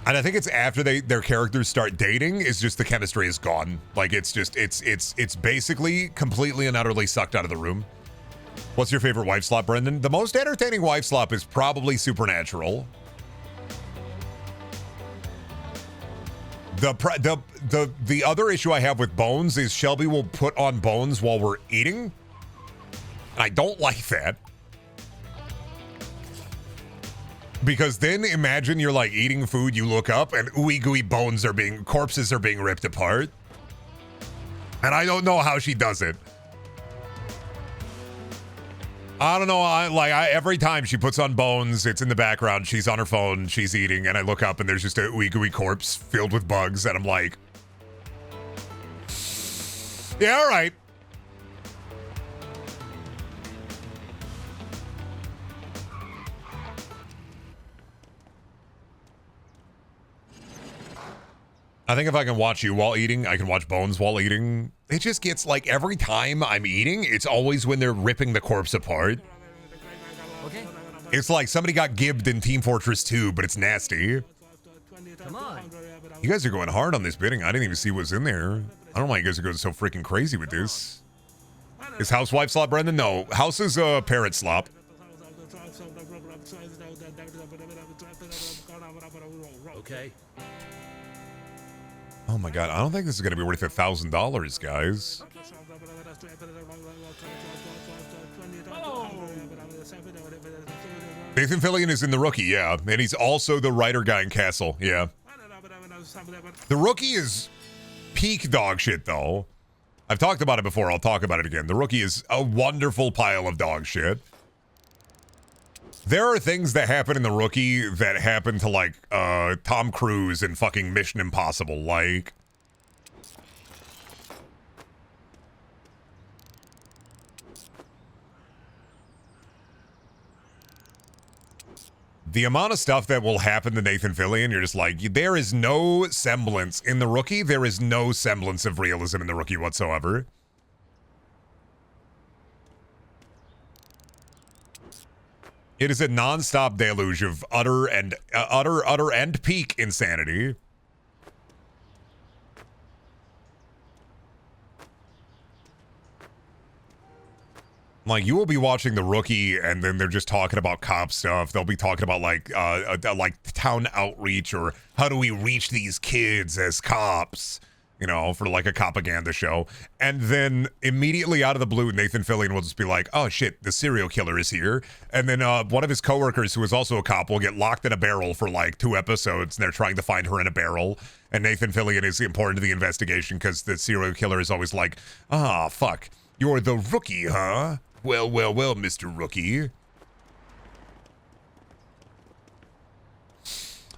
And I think it's after their characters start dating, is just the chemistry is gone. Like, it's just, it's basically completely and utterly sucked out of the room. What's your favorite wife slop, Brendan? The most entertaining wife slop is probably Supernatural. The other issue I have with Bones is Shelby will put on Bones while we're eating. And I don't like that. Because then imagine you're like eating food, you look up and ooey gooey corpses are being ripped apart. And I don't know how she does it. I don't know. Every time she puts on Bones, it's in the background. She's on her phone. She's eating. And I look up and there's just a ooey gooey corpse filled with bugs. And I'm like, yeah, all right. I think if I can watch you while eating, I can watch Bones while eating. It just gets like every time I'm eating, it's always when they're ripping the corpse apart. Okay. It's like somebody got gibbed in Team Fortress 2, but it's nasty. Come on. You guys are going hard on this bidding. I didn't even see what's in there. I don't know why you guys are going so freaking crazy with this. Is housewife slop, Brendan? No. House is parent slop. Okay. Oh my god, I don't think this is going to be worth $1,000, guys. Nathan Fillion is in The Rookie, yeah. And he's also the writer guy in Castle, yeah. The Rookie is peak dog shit, though. I've talked about it before, I'll talk about it again. The Rookie is a wonderful pile of dog shit. There are things that happen in The Rookie that happen to, like, Tom Cruise in fucking Mission Impossible, like... The amount of stuff that will happen to Nathan Fillion, you're just like, there is no semblance in The Rookie. There is no semblance of realism in The Rookie whatsoever. It is a non-stop deluge of utter and peak insanity. Like, you will be watching The Rookie, and then they're just talking about cop stuff. They'll be talking about, like town outreach, or how do we reach these kids as cops, you know, for, like, a propaganda show. And then, immediately out of the blue, Nathan Fillion will just be like, oh, shit, the serial killer is here. And then one of his coworkers, who is also a cop, will get locked in a barrel for, like, 2 episodes, and they're trying to find her in a barrel. And Nathan Fillion is important to the investigation, because the serial killer is always like, ah, fuck, you're the Rookie, huh? Well, well, well, Mr. Rookie.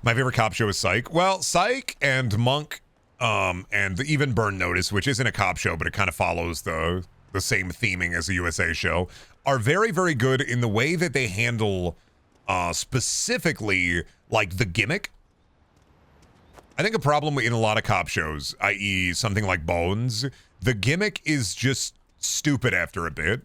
My favorite cop show is Psych. Well, Psych and Monk, and even Burn Notice, which isn't a cop show, but it kind of follows the the same theming as a USA show, are very, very good in the way that they handle specifically like the gimmick. I think a problem in a lot of cop shows, i.e. something like Bones, the gimmick is just stupid after a bit.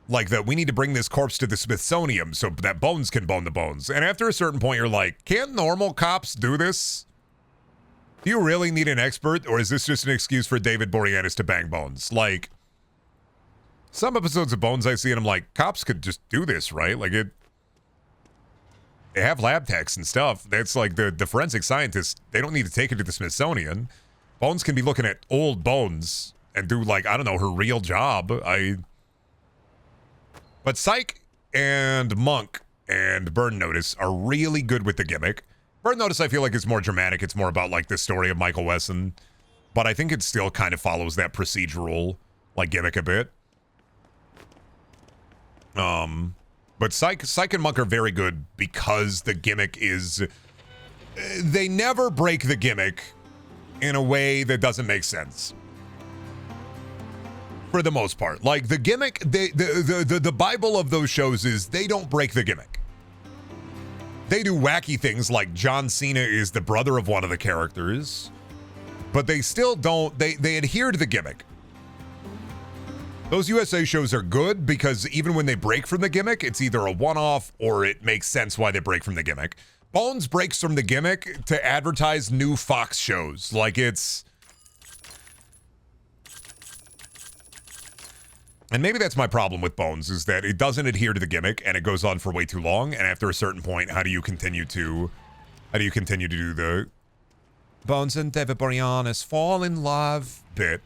Like that we need to bring this corpse to the Smithsonian so that Bones can bone the bones. And after a certain point, you're like, can normal cops do this? Do you really need an expert, or is this just an excuse for David Boreanaz to bang Bones? Like, some episodes of Bones I see and I'm like, cops could just do this, right? Like they have lab techs and stuff. That's like the forensic scientists, they don't need to take it to the Smithsonian. Bones can be looking at old bones and do like, I don't know, her real job. But Psych and Monk and Burn Notice are really good with the gimmick. Burn Notice I feel like is more dramatic. It's more about like the story of Michael Wesson. But I think it still kind of follows that procedural like gimmick a bit. But Psych and Monk are very good because the gimmick is... They never break the gimmick in a way that doesn't make sense. For the most part. Like, the gimmick, the Bible of those shows is they don't break the gimmick. They do wacky things like John Cena is the brother of one of the characters, but they still don't, they adhere to the gimmick. Those USA shows are good because even when they break from the gimmick, it's either a one-off or it makes sense why they break from the gimmick. Bones breaks from the gimmick to advertise new Fox shows. Like it's... And maybe that's my problem with Bones, is that it doesn't adhere to the gimmick and it goes on for way too long. And after a certain point, how do you continue to do the Bones and David Boreanaz fall in love bit?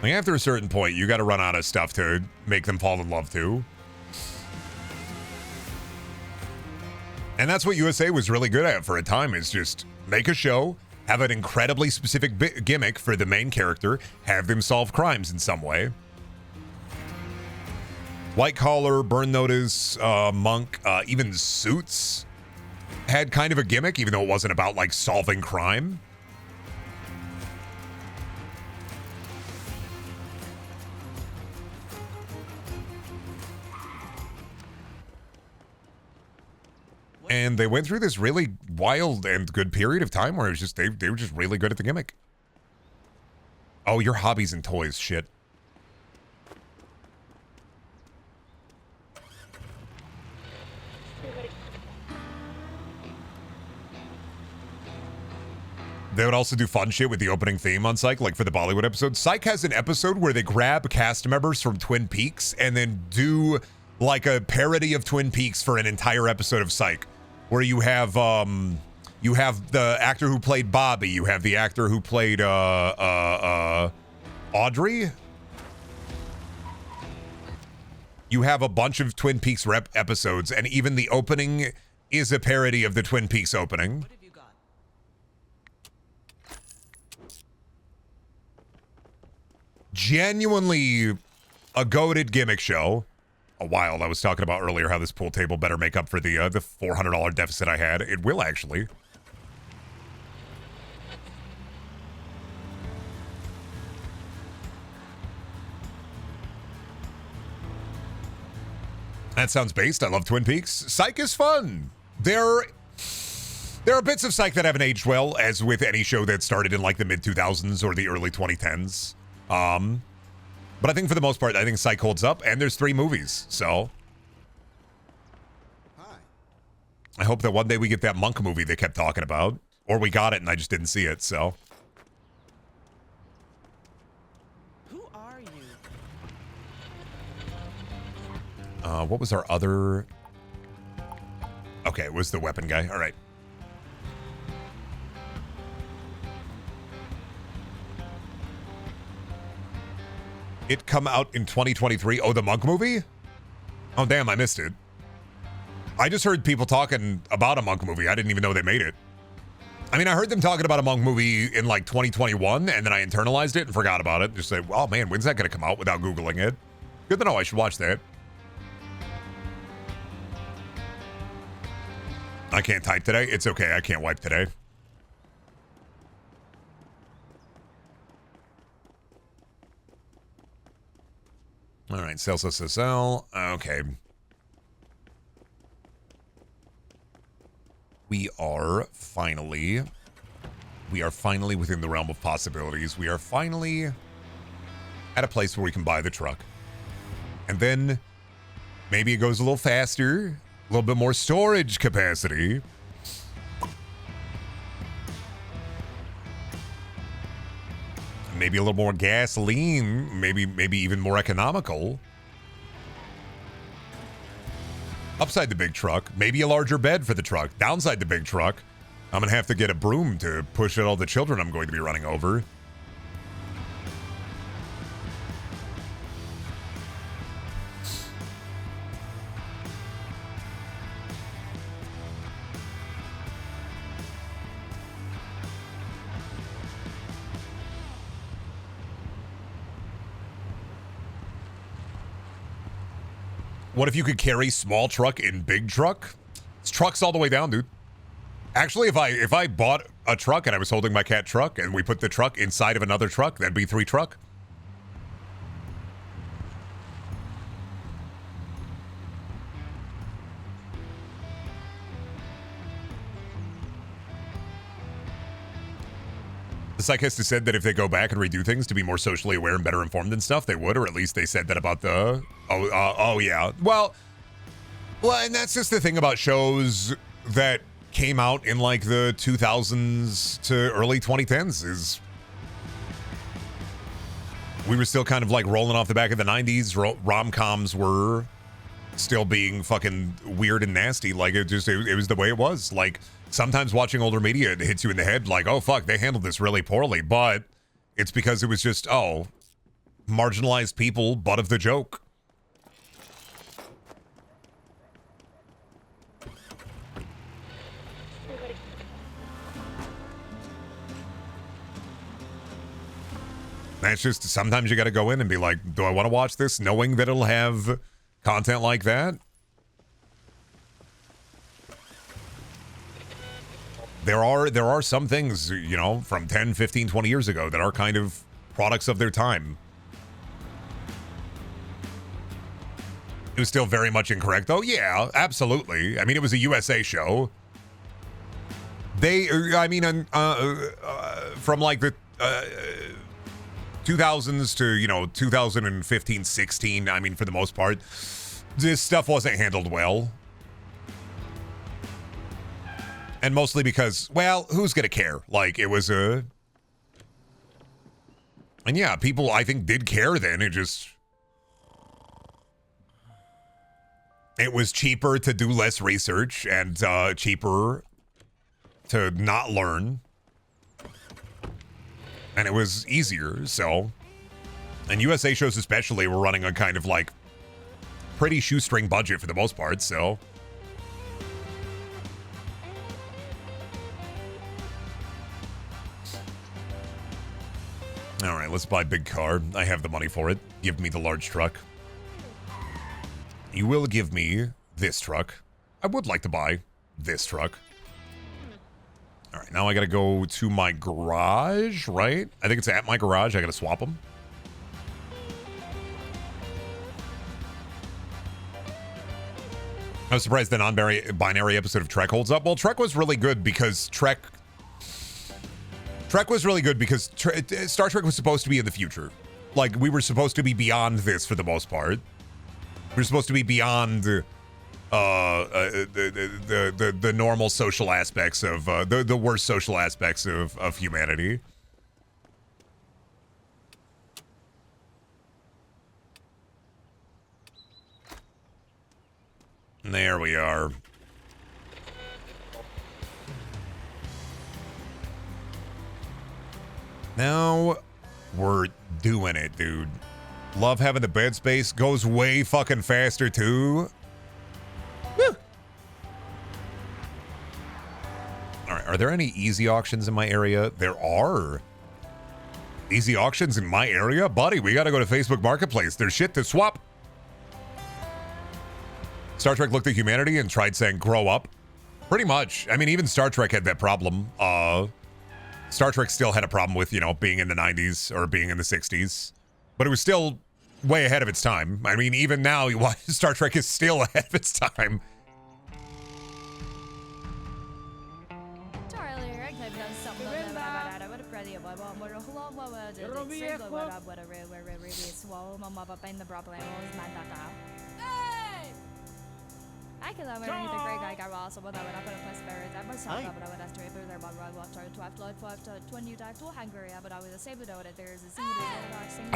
Like after a certain point, you got to run out of stuff to make them fall in love too. And that's what USA was really good at for a time, is just make a show, have an incredibly specific gimmick for the main character, have them solve crimes in some way. White Collar, Burn Notice, Monk, even Suits had kind of a gimmick, even though it wasn't about like solving crime. And they went through this really wild and good period of time where it was just they were just really good at the gimmick. Oh, your hobbies and toys, shit. They would also do fun shit with the opening theme on Psych, like for the Bollywood episode. Psych has an episode where they grab cast members from Twin Peaks and then do like a parody of Twin Peaks for an entire episode of Psych. Where you have the actor who played Bobby, you have the actor who played Audrey. You have a bunch of Twin Peaks rep episodes, and even the opening is a parody of the Twin Peaks opening. What have you got? Genuinely a goated gimmick show. A while I was talking about earlier how this pool table better make up for the $400 deficit I had. It will actually. That sounds based. I love Twin Peaks. Psych is fun. There are bits of Psych that haven't aged well, as with any show that started in like the mid 2000s or the early 2010s. But I think for the most part, I think Psych holds up, and there's 3 movies, so. Hi. I hope that one day we get that Monk movie they kept talking about. Or we got it and I just didn't see it, so. Who are you? What was our other... Okay, it was the weapon guy. All right. It come out in 2023. Oh, the Monk movie? Oh, damn, I missed it. I just heard people talking about a Monk movie. I didn't even know they made it. I mean, I heard them talking about a Monk movie in like 2021, and then I internalized it and forgot about it. Just said, oh man, when's that going to come out without Googling it? Good to know. I should watch that. I can't type today. It's okay. I can't wipe today. All right, sell. Okay. We are finally within the realm of possibilities. We are finally at a place where we can buy the truck. And then maybe it goes a little faster, a little bit more storage capacity. Maybe a little more gasoline, maybe even more economical. Upside the big truck, maybe a larger bed for the truck. Downside the big truck, I'm going to have to get a broom to push out all the children I'm going to be running over. What if you could carry small truck in big truck? It's trucks all the way down, dude. Actually, if I bought a truck and I was holding my cat truck and we put the truck inside of another truck, that'd be 3 truck. The psychist has said that if they go back and redo things to be more socially aware and better informed and stuff, they would, or at least they said that about the... Oh yeah. Well, and that's just the thing about shows that came out in like the 2000s to early 2010s is we were still kind of like rolling off the back of the 90s. Rom-coms were still being fucking weird and nasty. Like it was the way it was. Like sometimes watching older media, it hits you in the head like, oh fuck, they handled this really poorly. But it's because it was just, oh, marginalized people, butt of the joke. That's just, sometimes you got to go in and be like, do I want to watch this knowing that it'll have content like that? There are some things, you know, from 10, 15, 20 years ago that are kind of products of their time. It was still very much incorrect, though. Yeah, absolutely. I mean, it was a USA show. From like the 2000s to, you know, 2015, 16, I mean, for the most part, this stuff wasn't handled well. And mostly because, well, who's gonna care? Like, it was a... And yeah, people, I think, did care then. It was cheaper to do less research and cheaper to not learn. And it was easier, so... And USA shows especially were running a kind of, like, pretty shoestring budget for the most part, so... Alright, let's buy a big car. I have the money for it. Give me the large truck. You will give me this truck. I would like to buy this truck. All right, now I got to go to my garage, right? I think it's at my garage. I got to swap them. I was surprised the non-binary episode of Trek holds up. Well, Trek was really good because Trek was really good because Star Trek was supposed to be in the future. Like, we were supposed to be beyond this for the most part. We were supposed to be beyond the normal social aspects of the worst social aspects of humanity. And there we are. Now we're doing it, dude. Love having the bed space. Goes way fucking faster, too. Woo! Alright, are there any easy auctions in my area? There are. Easy auctions in my area? Buddy, we gotta go to Facebook Marketplace. There's shit to swap. Star Trek looked at humanity and tried saying, grow up. Pretty much. I mean, even Star Trek had that problem. Star Trek still had a problem with, you know, being in the 90s or being in the 60s. But it was still way ahead of its time. I mean, even now, Star Trek is still ahead of its time. I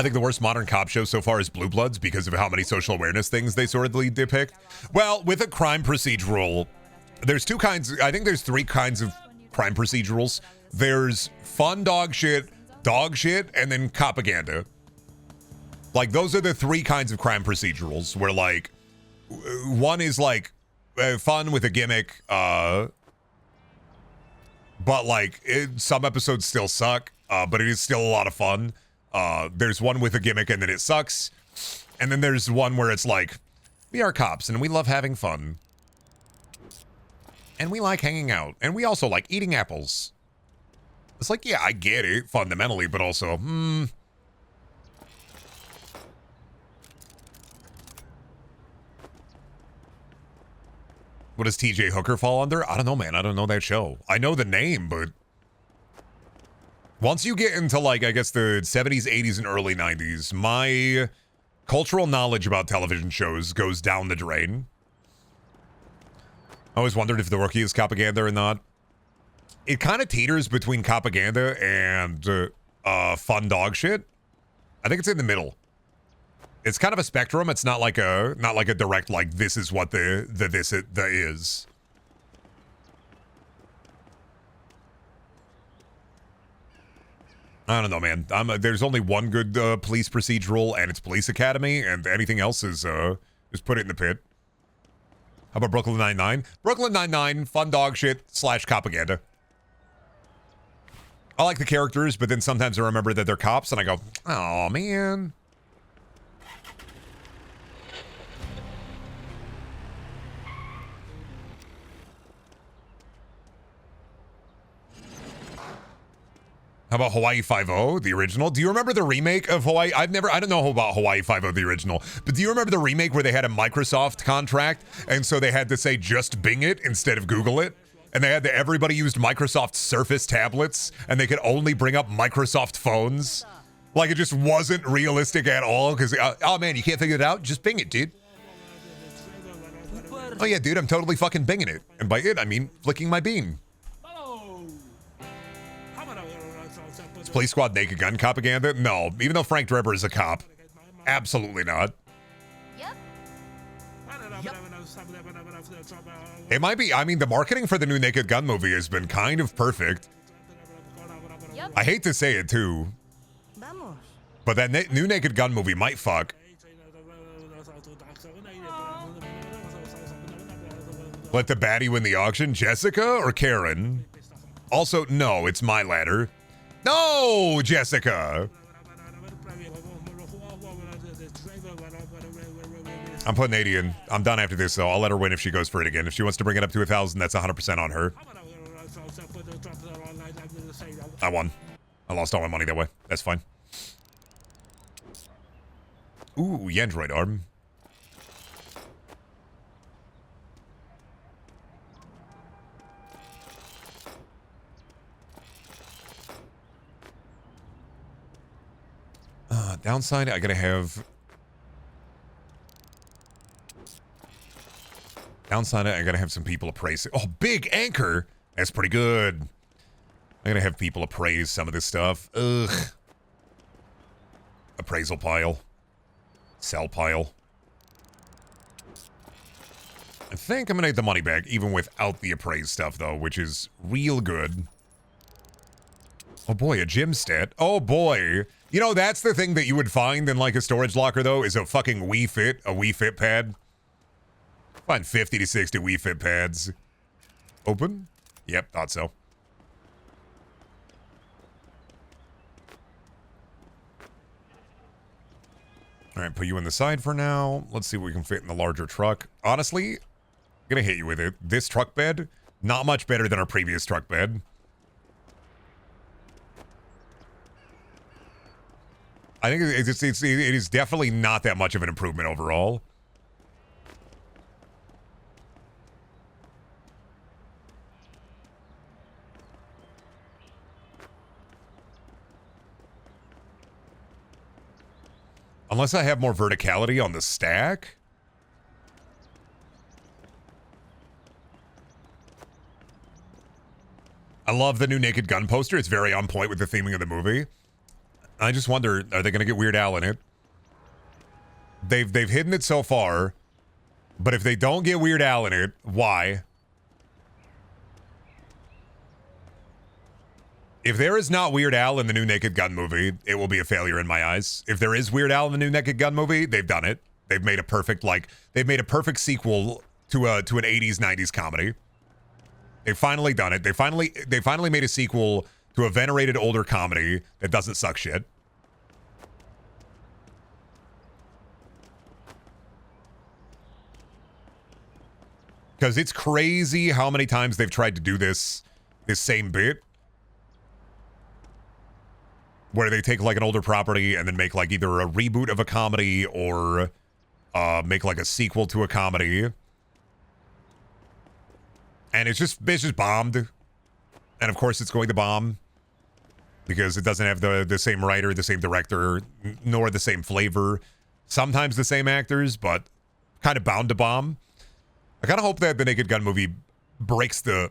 think the worst modern cop show so far is Blue Bloods because of how many social awareness things they sordidly depict. Well, with a crime procedural, there's two kinds. I think there's three kinds of crime procedurals. There's fun dog shit, and then propaganda. Like, those are the three kinds of crime procedurals where, like, one is, like, fun with a gimmick, but, like, some episodes still suck, but it is still a lot of fun. There's one with a gimmick and then it sucks. And then there's one where it's like, we are cops and we love having fun. And we like hanging out. And we also like eating apples. It's like, yeah, I get it fundamentally, but also, What does TJ Hooker fall under? I don't know, man. I don't know that show. I know the name, but once you get into, like, I guess the 70s, 80s, and early 90s, my cultural knowledge about television shows goes down the drain. I always wondered if The Rookie is propaganda or not. It kind of teeters between propaganda and fun dog shit. I think it's in the middle. It's kind of a spectrum. It's not like a direct, like, this is what the is. I don't know, man. There's only one good police procedural, and it's Police Academy, and anything else is put it in the pit. How about Brooklyn Nine-Nine? Brooklyn Nine-Nine, fun dog shit / propaganda. I like the characters, but then sometimes I remember that they're cops, and I go, oh, man. How about Hawaii Five-0, the original? Do you remember the remake of Hawaii? I don't know about Hawaii Five-0, the original, but do you remember the remake where they had a Microsoft contract, and so they had to say just Bing it instead of Google it? And they had everybody used Microsoft Surface tablets, and they could only bring up Microsoft phones? Like, it just wasn't realistic at all, because, oh man, you can't figure it out? Just Bing it, dude. Oh yeah, dude, I'm totally fucking Binging it. And by it, I mean flicking my bean. Is Police Squad Naked Gun propaganda? No, even though Frank Drebber is a cop. Absolutely not. Yep. It might be. I mean, the marketing for the new Naked Gun movie has been kind of perfect. Yep. I hate to say it, too. But that new Naked Gun movie might fuck. Let the baddie win the auction? Jessica or Karen? Also, no, it's my ladder. No, Jessica! I'm putting 80 in. I'm done after this, though. I'll let her win if she goes for it again. If she wants to bring it up to 1,000, that's 100% on her. I won. I lost all my money that way. That's fine. Ooh, Yandroid arm. Downside, I gotta have... Downside, I gotta have some people appraise it. Oh, big anchor! That's pretty good. I gotta have people appraise some of this stuff. Ugh. Appraisal pile. Sell pile. I think I'm gonna get the money back, even without the appraised stuff, though, which is real good. Oh boy, a gym stat. Oh boy. You know, that's the thing that you would find in, like, a storage locker, though, is a fucking Wii Fit pad. Find 50 to 60 Wii Fit pads. Open? Yep, thought so. Alright, put you in the side for now. Let's see what we can fit in the larger truck. Honestly, I'm gonna hit you with it. This truck bed Not much better than our previous truck bed. I think it is definitely not that much of an improvement overall. Unless I have more verticality on the stack. I love the new Naked Gun poster. It's very on point with the theming of the movie. I just wonder, are they going to get Weird Al in it? They've hidden it so far, but if they don't get Weird Al in it, why? If there is not Weird Al in the new Naked Gun movie, it will be a failure in my eyes. If there is Weird Al in the new Naked Gun movie, they've done it. They've made a perfect sequel to an 80s 90s comedy. They've finally done it. They finally made a sequel to a venerated older comedy that doesn't suck shit. Because it's crazy how many times they've tried to do this same bit. Where they take like an older property and then make like either a reboot of a comedy or make like a sequel to a comedy. And it's just bombed. And of course it's going to bomb. Because it doesn't have the same writer, the same director, nor the same flavor. Sometimes the same actors, but kind of bound to bomb. I kind of hope that the Naked Gun movie breaks the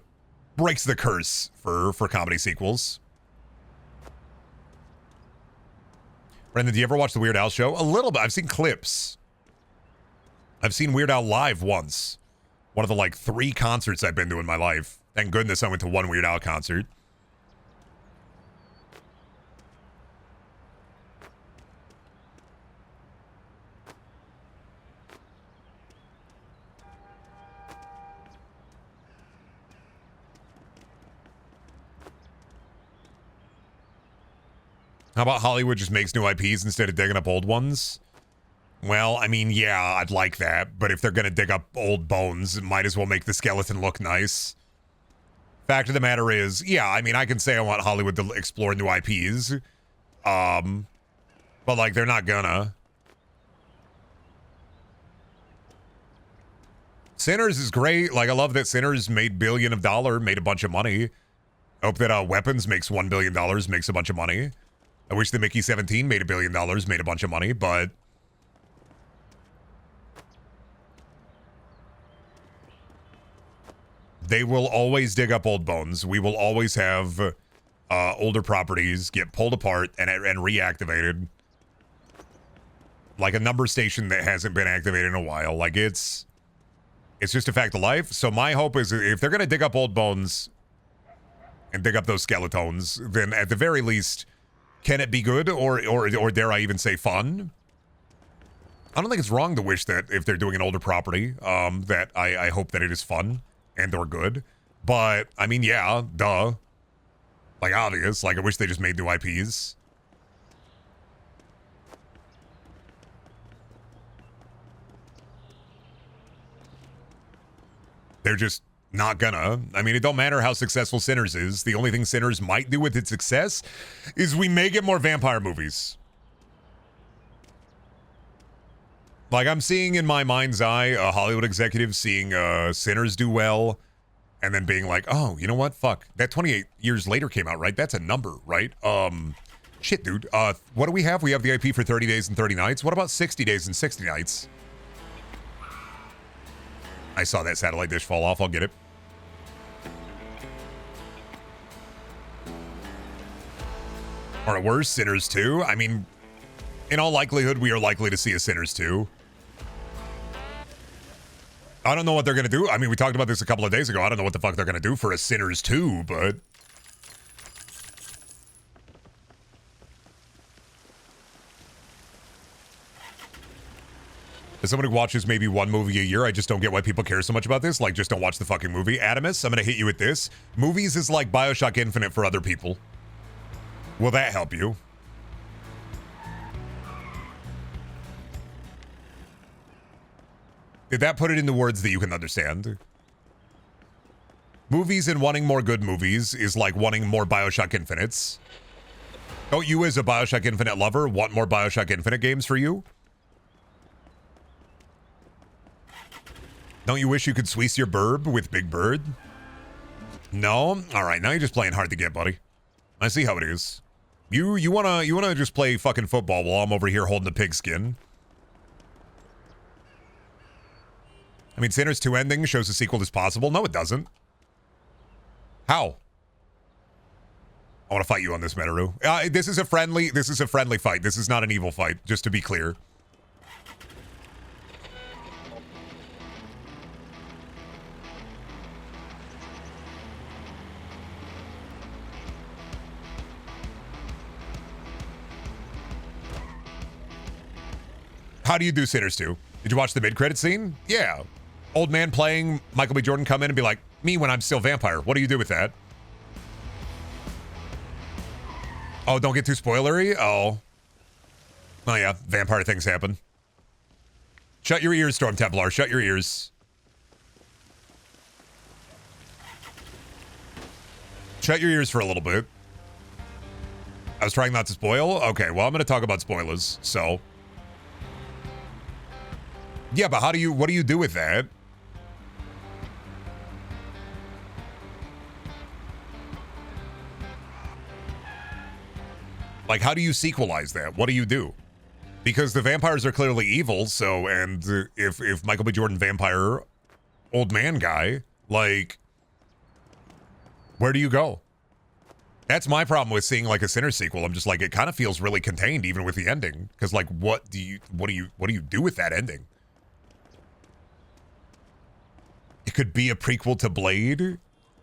curse for comedy sequels. Brendan, do you ever watch the Weird Al show? A little bit. I've seen clips. I've seen Weird Al live once. One of the like 3 concerts I've been to in my life. Thank goodness I went to one Weird Al concert. How about Hollywood just makes new IPs instead of digging up old ones? Well, I mean, yeah, I'd like that. But if they're going to dig up old bones, it might as well make the skeleton look nice. Fact of the matter is, yeah, I mean, I can say I want Hollywood to explore new IPs. But, like, they're not gonna. Sinners is great. Like, I love that Sinners made made a bunch of money. I hope that Weapons makes $1 billion, makes a bunch of money. I wish the Mickey 17 made $1 billion, made a bunch of money, but they will always dig up old bones. We will always have older properties get pulled apart and reactivated. Like a number station that hasn't been activated in a while. Like it's just a fact of life. So my hope is if they're going to dig up old bones and dig up those skeletons, then at the very least, can it be good or dare I even say fun? I don't think it's wrong to wish that if they're doing an older property, that I hope that it is fun and or good. But, I mean, yeah, duh. Like, obvious. Like, I wish they just made new IPs. They're just not gonna. I mean, it don't matter how successful Sinners is. The only thing Sinners might do with its success is we may get more vampire movies. Like, I'm seeing in my mind's eye a Hollywood executive seeing Sinners do well and then being like, oh, you know what? Fuck. That 28 years later came out, right? That's a number, right? Shit, dude. What do we have? We have the IP for 30 days and 30 nights. What about 60 days and 60 nights? I saw that satellite dish fall off. I'll get it. Or worse, Sinners 2. I mean, in all likelihood, we are likely to see a Sinners 2. I don't know what they're going to do. I mean, we talked about this a couple of days ago. I don't know what the fuck they're going to do for a Sinners 2, but... As someone who watches maybe one movie a year, I just don't get why people care so much about this. Like, just don't watch the fucking movie. Adamus, I'm going to hit you with this. Movies is like Bioshock Infinite for other people. Will that help you? Did that put it into words that you can understand? Movies and wanting more good movies is like wanting more Bioshock Infinites. Don't you, as a Bioshock Infinite lover, want more Bioshock Infinite games for you? Don't you wish you could squeeze your burb with Big Bird? No? Alright, now you're just playing hard to get, buddy. I see how it is. You wanna just play fucking football while I'm over here holding the pigskin. I mean, Sinners 2 ending shows a sequel is possible. No, it doesn't. How? I want to fight you on this, Metaru. This is a friendly fight. This is not an evil fight, just to be clear. How do you do Sinners 2? Did you watch the mid-credit scene? Yeah. Old man playing, Michael B. Jordan come in and be like, me when I'm still vampire. What do you do with that? Oh, don't get too spoilery? Oh. Oh yeah, vampire things happen. Shut your ears, Storm Templar. Shut your ears. Shut your ears for a little bit. I was trying not to spoil? Okay, well, I'm going to talk about spoilers, so... Yeah, but what do you do with that? Like, how do you sequelize that? What do you do? Because the vampires are clearly evil, so, and if Michael B. Jordan vampire, old man guy, like, where do you go? That's my problem with seeing, like, a Sinner sequel. I'm just like, it kind of feels really contained, even with the ending. Because, like, what do you do with that ending? It could be a prequel to Blade.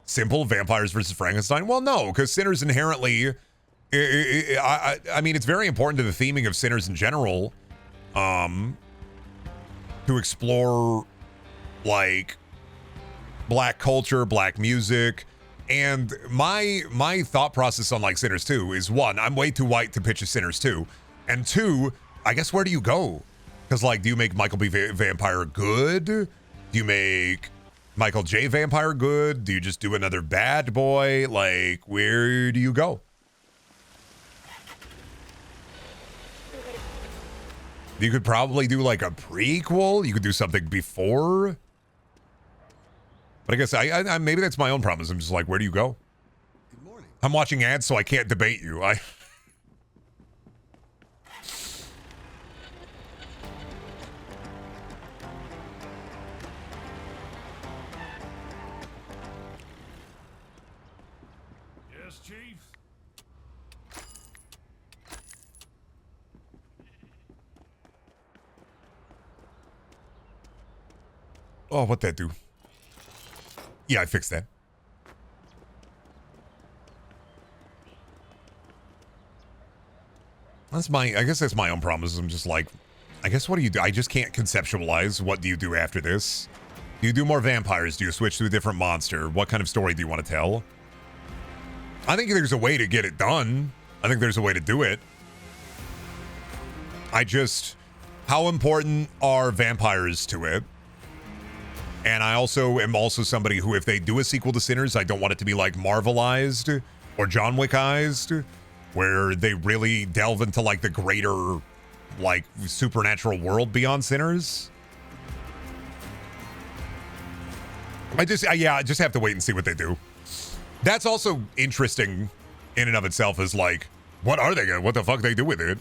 Simple Vampires versus Frankenstein. Well, no, because Sinners inherently, I mean, it's very important to the theming of Sinners in general, to explore like black culture, black music, and my thought process on like Sinners 2 is, one, I'm way too white to pitch a Sinners 2, and two, I guess where do you go? Because like, do you make Michael B. Vampire good? Do you make Michael J. Vampire good? Do you just do another bad boy? Like, where do you go? You could probably do like a prequel. You could do something before. But I guess I maybe that's my own problem. I'm just like, where do you go? Good morning. I'm watching ads, so I can't debate you. Yes, Chief. Oh, what'd that do? Yeah, I fixed that. I guess that's my own problem. I'm just like, I guess what do you do? I just can't conceptualize what do you do after this? Do you do more vampires? Do you switch to a different monster? What kind of story do you want to tell? I think there's a way to get it done. I think there's a way to do it. How important are vampires to it? And I also am somebody who, if they do a sequel to Sinners, I don't want it to be like Marvelized or John Wickized, where they really delve into like the greater, like, supernatural world beyond Sinners. I just have to wait and see what they do. That's also interesting in and of itself, is like, what are they gonna, what the fuck they do with it?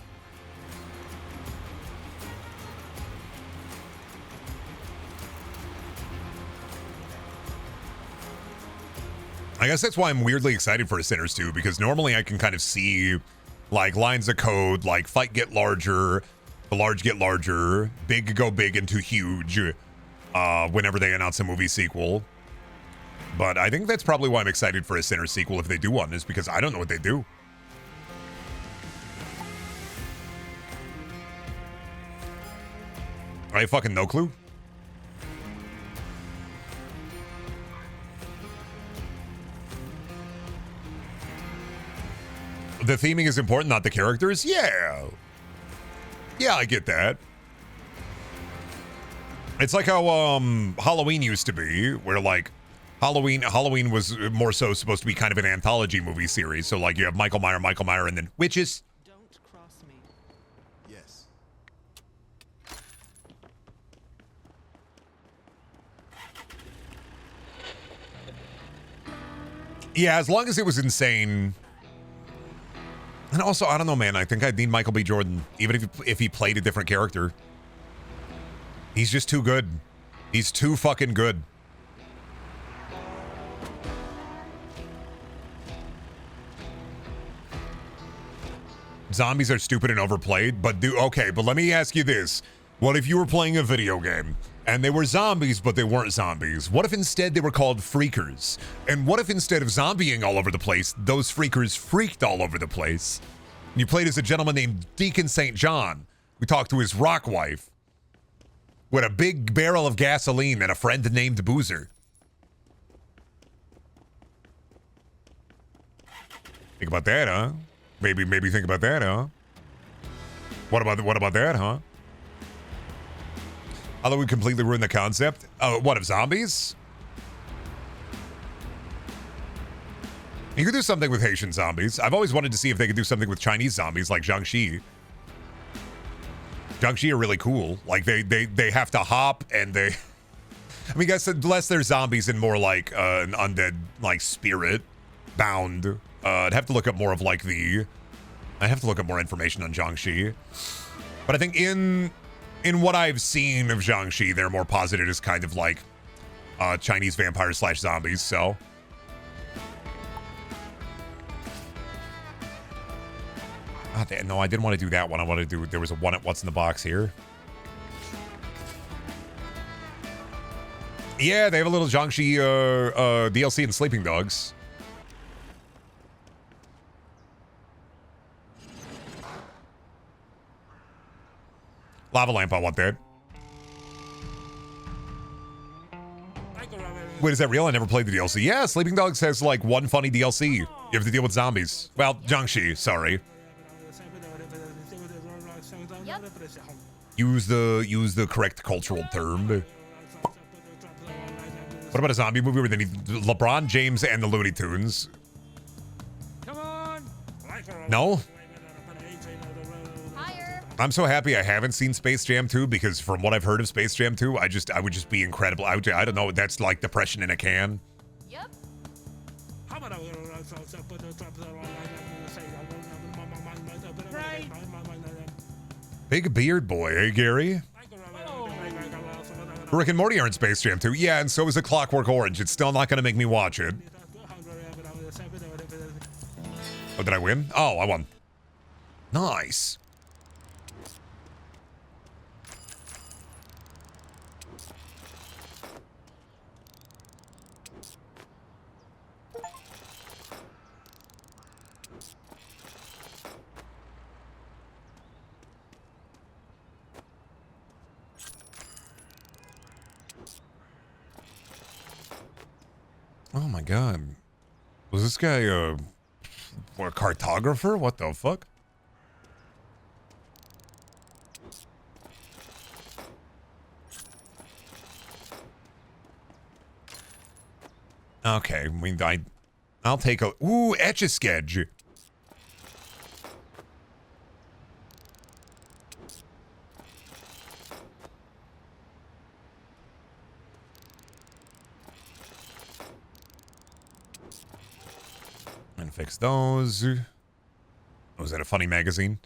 I guess that's why I'm weirdly excited for a Sinners 2, because normally I can kind of see like lines of code, like fight get larger, the large get larger, big go big into huge, whenever they announce a movie sequel. But I think that's probably why I'm excited for a Sinners sequel if they do one, is because I don't know what they do. I have fucking no clue. The theming is important, not the characters? Yeah. Yeah, I get that. It's like how Halloween used to be, where like Halloween was more so supposed to be kind of an anthology movie series. So like you have Michael Myers, and then witches. Don't cross me. Yes. Yeah, as long as it was insane. And also, I don't know, man. I think I'd need Michael B. Jordan, even if he played a different character. He's just too good. He's too fucking good. Zombies are stupid and overplayed, but but let me ask you this. What if you were playing a video game and they were zombies, but they weren't zombies? What if instead they were called freakers? And what if instead of zombieing all over the place, those freakers freaked all over the place? And you played as a gentleman named Deacon St. John, who talked to his rock wife with a big barrel of gasoline and a friend named Boozer. Think about that, huh? Maybe think about that, huh? What about that, huh? Although we completely ruined the concept. What, of zombies? You could do something with Haitian zombies. I've always wanted to see if they could do something with Chinese zombies like Jiangxi. Jiangxi are really cool. Like they have to hop and they I mean, I guess unless they're zombies and more like an undead like spirit bound. I'd have to look up more of like I have to look up more information on Jiangxi. But I think in what I've seen of Jiangxi, they're more posited as kind of like Chinese vampires / zombies, so. No, I didn't want to do that one. I wanted to do, there was a one at What's in the Box here. Yeah, they have a little Jiangxi DLC in Sleeping Dogs. Lava lamp, I want that. Wait, is that real? I never played the DLC. Yeah, Sleeping Dogs has like one funny DLC. You have to deal with zombies. Well, Jiangxi, sorry. Yep. Use the correct cultural term. What about a zombie movie where they need LeBron James and the Looney Tunes? Come on. No? Higher. I'm so happy I haven't seen Space Jam 2 because from what I've heard of Space Jam 2, I would just be incredible. I don't know, that's like depression in a can. Yep. Right. Big beard boy, eh, Gary? Rick and Morty are in Space Jam 2. Yeah, and so is A Clockwork Orange. It's still not going to make me watch it. Oh, did I win? Oh, I won. Nice. Oh my god. Was this guy a cartographer? What the fuck? Okay, I mean, I'll take a... Ooh, Etch-a-Sketch. And fix those. Was that a funny magazine?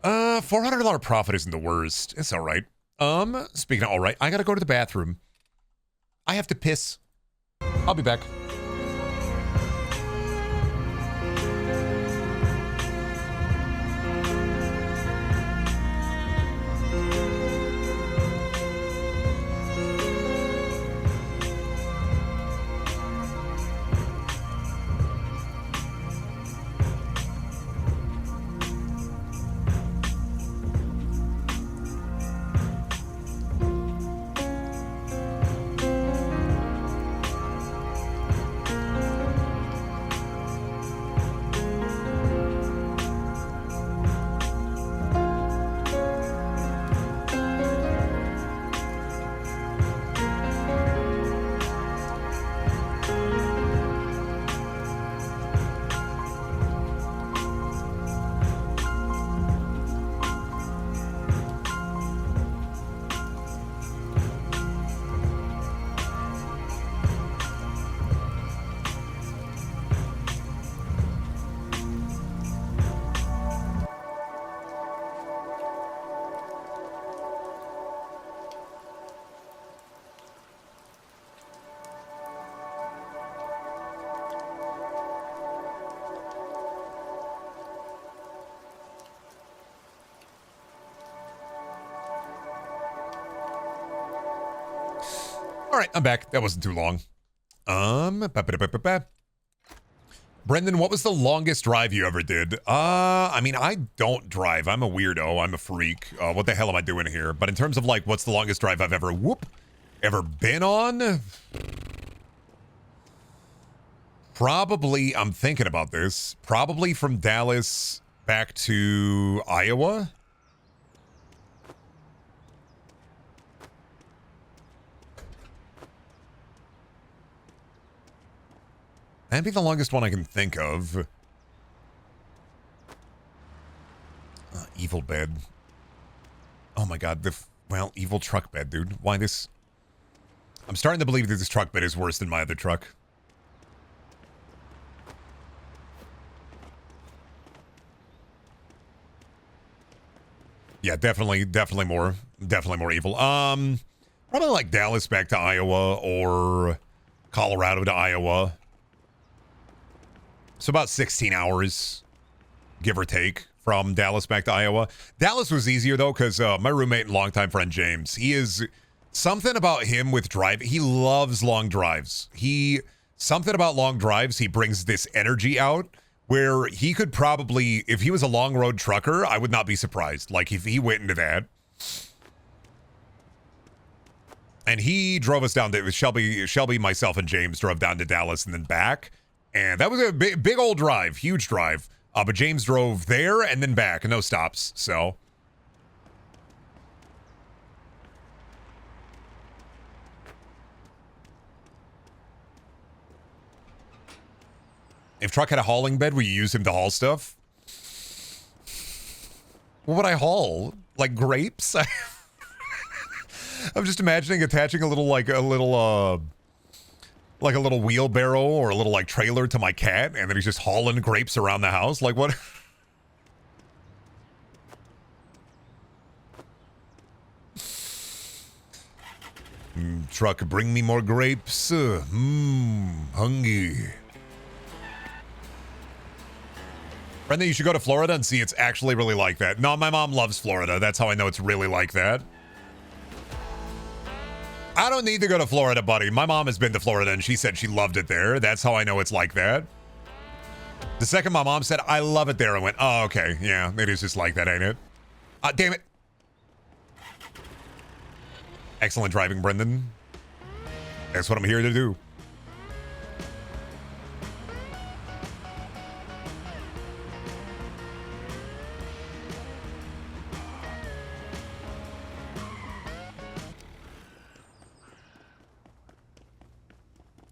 $400 profit isn't the worst. It's all right. Speaking of all right, I gotta go to the bathroom. I have to piss. I'll be back. right, I'm back. That wasn't too long. Ba-ba-da-ba-ba-ba. Brendan, what was the longest drive you ever did? I mean, I don't drive. I'm a weirdo. I'm a freak. What the hell am I doing here? But in terms of like, what's the longest drive I've ever been on? Probably, I'm thinking about this. Probably from Dallas back to Iowa. That'd be the longest one I can think of. Evil bed. Oh my god, well, evil truck bed, dude. Why this? I'm starting to believe that this truck bed is worse than my other truck. Yeah, definitely more evil. Probably like Dallas back to Iowa or Colorado to Iowa. So about 16 hours, give or take, from Dallas back to Iowa. Dallas was easier, though, because my roommate and longtime friend James, he is something about him with driving. He loves long drives. Something about long drives, he brings this energy out where he could probably, if he was a long road trucker, I would not be surprised. Like, if he went into that. And he drove us down to Shelby, myself, and James drove down to Dallas and then back. And that was a big old drive, huge drive. But James drove there and then back, and no stops, so. If truck had a hauling bed, would you use him to haul stuff? What would I haul? Like grapes? I'm just imagining attaching a little wheelbarrow or a little like trailer to my cat, and then he's just hauling grapes around the house. Like what? Truck, bring me more grapes. Hungry. Brendan, you should go to Florida and see it's actually really like that. No, my mom loves Florida. That's how I know it's really like that. I don't need to go to Florida, buddy. My mom has been to Florida and she said she loved it there. That's how I know it's like that. The second my mom said, I love it there, I went, oh, okay. Yeah, it is just like that, ain't it? Damn it. Excellent driving, Brendan. That's what I'm here to do.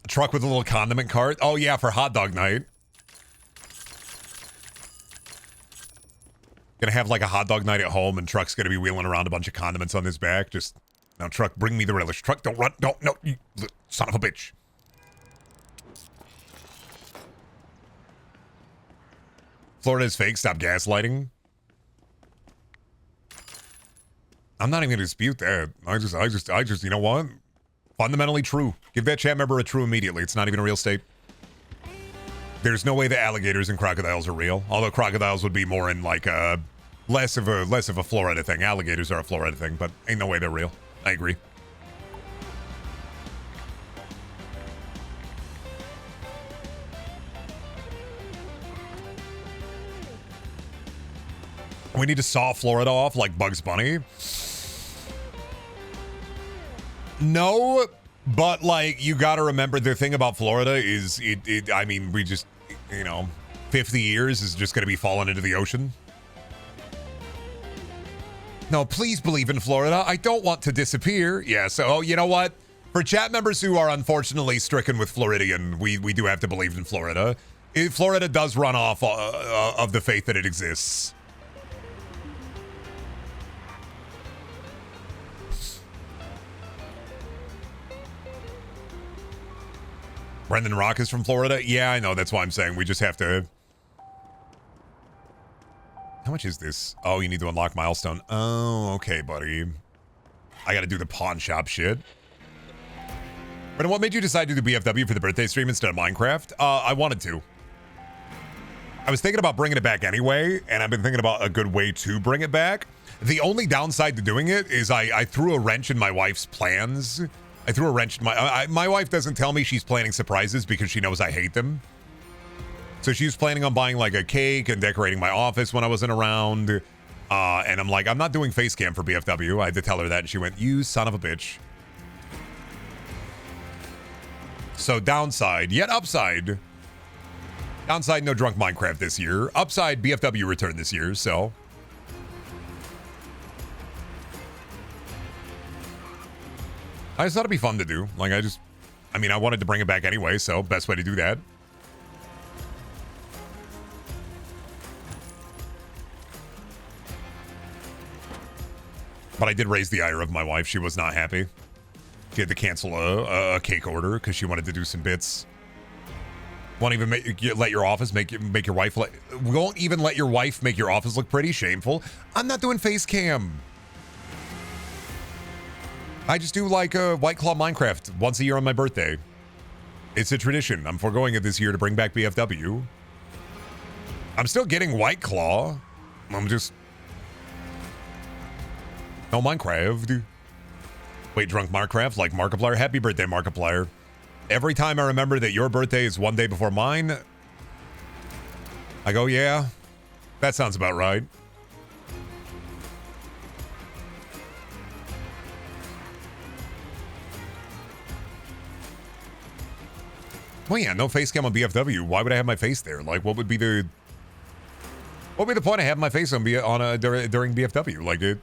Truck with a little condiment cart. Oh yeah, for hot dog night. Gonna have like a hot dog night at home, and Truck's gonna be wheeling around a bunch of condiments on his back. Just now, Truck, bring me the relish. Truck, don't run. Don't, no, you son of a bitch. Florida is fake. Stop gaslighting. I'm not even gonna dispute that. I just, you know what? Fundamentally true. Give that chat member a true immediately. It's not even a real state. There's no way that alligators and crocodiles are real. Although crocodiles would be more in like a less of a Florida thing. Alligators are a Florida thing, but ain't no way they're real. I agree. We need to saw Florida off like Bugs Bunny. No, but like you got to remember the thing about Florida is I mean, we just, you know, 50 years is just going to be falling into the ocean. No, please believe in Florida. I don't want to disappear. Yeah, so you know what? For chat members who are unfortunately stricken with Floridian, we do have to believe in Florida. Florida does run off of the faith that it exists. Brendan Rock is from Florida? Yeah, I know. That's why I'm saying we just have to... How much is this? Oh, you need to unlock milestone. Oh, okay, buddy. I gotta do the pawn shop shit. Brendan, what made you decide to do BFW for the birthday stream instead of Minecraft? I wanted to. I was thinking about bringing it back anyway, and I've been thinking about a good way to bring it back. The only downside to doing it is I threw a wrench in my wife's plans I threw a wrench in my wife doesn't tell me she's planning surprises because she knows I hate them. So she was planning on buying like a cake and decorating my office when I wasn't around. And I'm like, I'm not doing face cam for BFW. I had to tell her that, and she went, "You son of a bitch." So downside, yet upside. Downside, no drunk Minecraft this year. Upside, BFW return this year, so. I just thought it'd be fun to do. Like, I mean, I wanted to bring it back anyway, so best way to do that. But I did raise the ire of my wife. She was not happy. She had to cancel a cake order because she wanted to do some bits. Won't even let your office make your wife won't even let your wife make your office look pretty. Shameful. I'm not doing face cam. I just do like a White Claw Minecraft once a year on my birthday. It's a tradition. I'm foregoing it this year to bring back BFW. I'm still getting White Claw. I'm just no Minecraft. Wait, drunk Minecraft like Markiplier? Happy birthday, Markiplier. Every time I remember that your birthday is one day before mine, I go, yeah, that sounds about right. Well, yeah, no face cam on BFW. Why would I have my face there? Like, what would be the point of having my face on during BFW? Like it.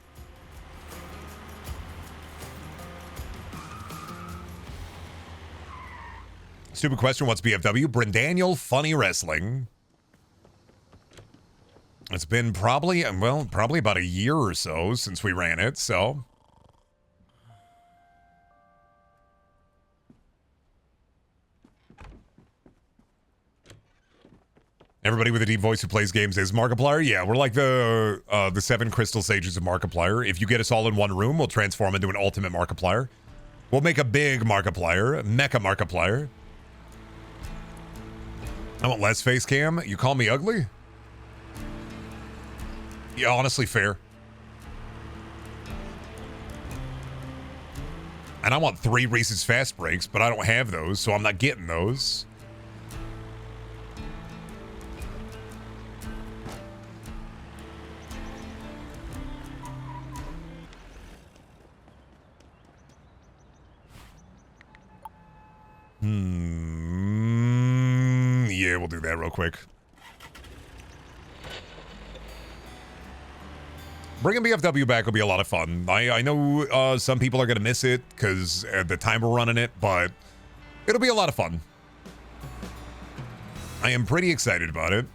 Stupid question. What's BFW? Brendaniel Funny Wrestling. It's been probably about a year or so since we ran it, so. Everybody with a deep voice who plays games is Markiplier. Yeah, we're like the 7 crystal sages of Markiplier. If you get us all in one room, we'll transform into an ultimate Markiplier. We'll make a big Markiplier, mecha Markiplier. I want less face cam. You call me ugly? Yeah, honestly, fair. And I want 3 Reese's Fast Breaks, but I don't have those, so I'm not getting those. Yeah, we'll do that real quick. Bringing BFW back will be a lot of fun. I know some people are going to miss it because at the time we're running it, but it'll be a lot of fun. I am pretty excited about it.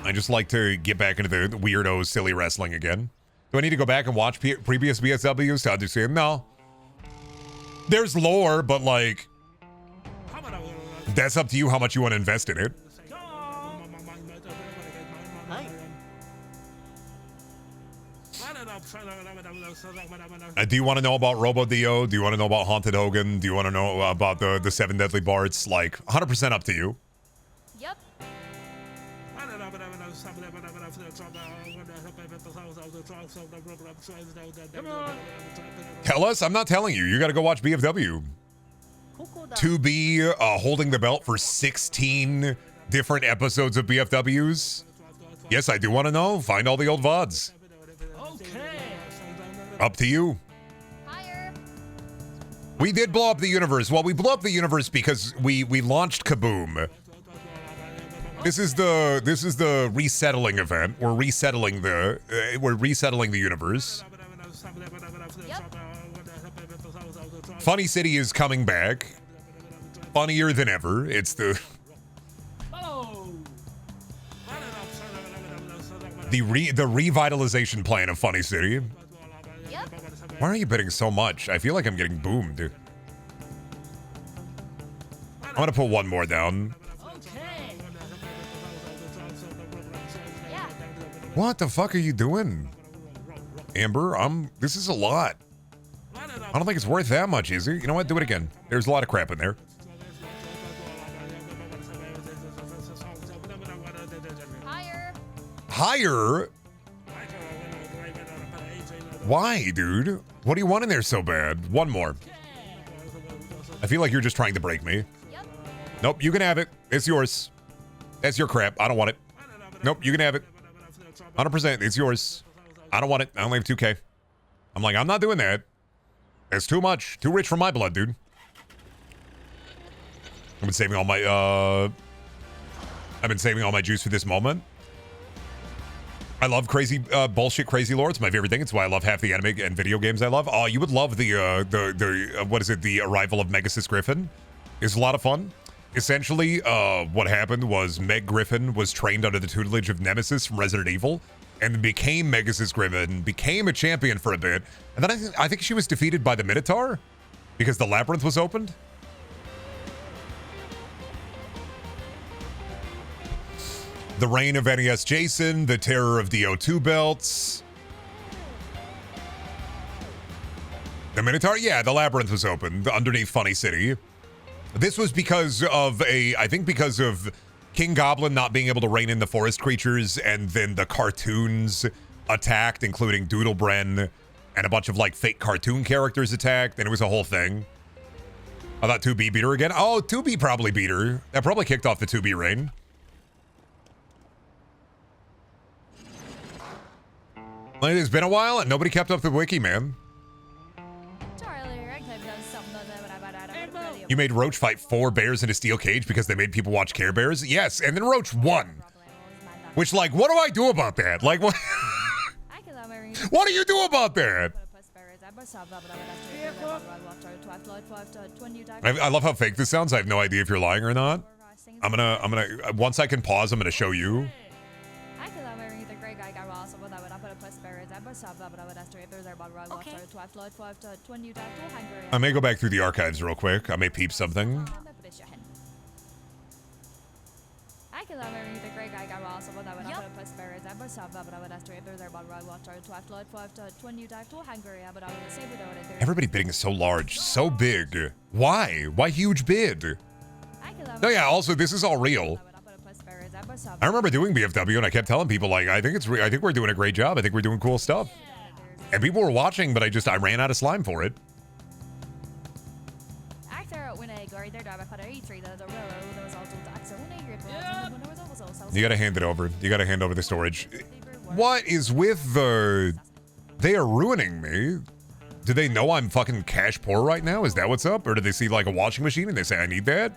I just like to get back into the weirdo, silly wrestling again. Do I need to go back and watch previous BSWs to understand? No. There's lore, but like, that's up to you how much you want to invest in it. Do you want to know about Robo Dio? Do you want to know about Haunted Hogan? Do you want to know about the 7 Deadly Bards? Like, 100% up to you. Yep. Come on. Tell us. I'm not telling you. You got to go watch BFW. To be holding the belt for 16 different episodes of BFWs. Yes, I do want to know. Find all the old VODs. Okay. Up to you. Higher. We did blow up the universe. Well, we blew up the universe because we launched Kaboom. This is the resettling event. We're resettling the universe. Yep. Funny City is coming back. Funnier than ever. It's the revitalization plan of Funny City. Yep. Why are you bidding so much? I feel like I'm getting boomed. I'm gonna put one more down. Okay. Yeah. What the fuck are you doing? Amber, this is a lot. I don't think it's worth that much, is it? You know what? Do it again. There's a lot of crap in there. Higher? Why, dude? What do you want in there so bad? One more. I feel like you're just trying to break me. Yep. Nope, you can have it. It's yours. That's your crap. I don't want it. Nope, you can have it. 100%. It's yours. I don't want it. I only have 2K. I'm like, I'm not doing that. It's too much. Too rich for my blood, dude. I've been saving all my juice for this moment. I love crazy bullshit crazy lore. It's my favorite thing. It's why I love half the anime and video games I love. Oh, you would love the what is it? The arrival of Megasis Griffin. It's a lot of fun. Essentially, what happened was Meg Griffin was trained under the tutelage of Nemesis from Resident Evil, and became Megasis Griffin, became a champion for a bit, and then I think she was defeated by the Minotaur because the labyrinth was opened. The reign of NES Jason, the terror of the O2 belts. The Minotaur? Yeah, the labyrinth was open underneath Funny City. This was because of I think because of King Goblin not being able to rein in the forest creatures, and then the cartoons attacked, including Doodlebren, and a bunch of like fake cartoon characters attacked, and it was a whole thing. I thought 2B beat her again. Oh, 2B probably beat her. That probably kicked off the 2B reign. Like, it's been a while and nobody kept up the wiki, man. You made Roach fight 4 bears in a steel cage because they made people watch Care Bears? Yes, and then Roach won. Which, like, what do I do about that? Like, what? What do you do about that? I love how fake this sounds. I have no idea if you're lying or not. I'm gonna, once I can pause, I'm gonna show you. I may go back through the archives real quick. I may peep something. Everybody bidding is so large, so big. Why? Why huge bid? No, yeah, also, this is all real. I remember doing BFW and I kept telling people, like, I think we're doing a great job. I think we're doing cool stuff. And people were watching, but I ran out of slime for it. You gotta hand it over. You gotta hand over the storage. What is with the... They are ruining me. Do they know I'm fucking cash poor right now? Is that what's up? Or do they see like a washing machine and they say, I need that?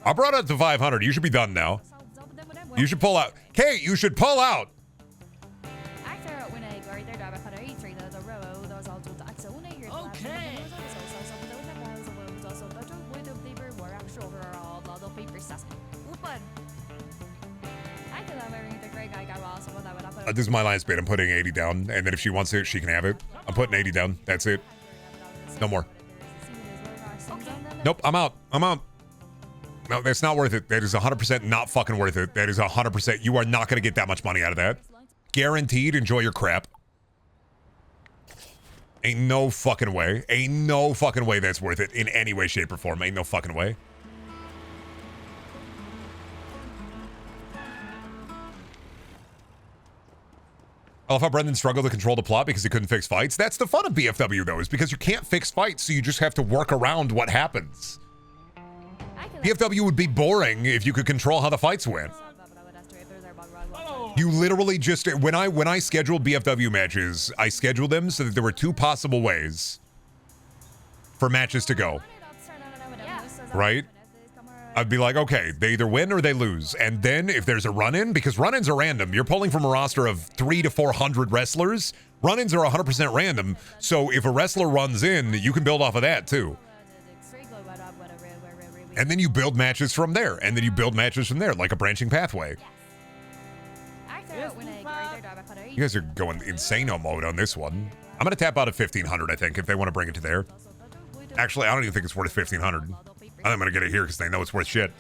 I brought it to 500. You should be done now. You should pull out. Kate, you should pull out. This is my last bid. I'm putting 80 down, and then if she wants it, she can have it. I'm putting 80 down. That's it. No more. Nope, I'm out. I'm out. No, that's not worth it. That is 100% not fucking worth it. That is 100%. You are not going to get that much money out of that. Guaranteed. Enjoy your crap. Ain't no fucking way. Ain't no fucking way that's worth it in any way, shape, or form. Ain't no fucking way. I love how Brendan struggled to control the plot because he couldn't fix fights. That's the fun of BFW, though, is because you can't fix fights, so you just have to work around what happens. BFW would be boring if you could control how the fights went. You literally just... When I scheduled BFW matches, I scheduled them so that there were 2 possible ways for matches to go. Right? I'd be like, okay, they either win or they lose. And then if there's a run-in, because run-ins are random. You're pulling from a roster of 300 to 400 wrestlers. Run-ins are 100% random. So if a wrestler runs in, you can build off of that too. And then you build matches from there. And then you build matches from there, like a branching pathway. You guys are going insano mode on this one. I'm going to tap out at 1,500, I think, if they want to bring it to there. Actually, I don't even think it's worth 1,500. I think I'm going to get it here because they know it's worth shit.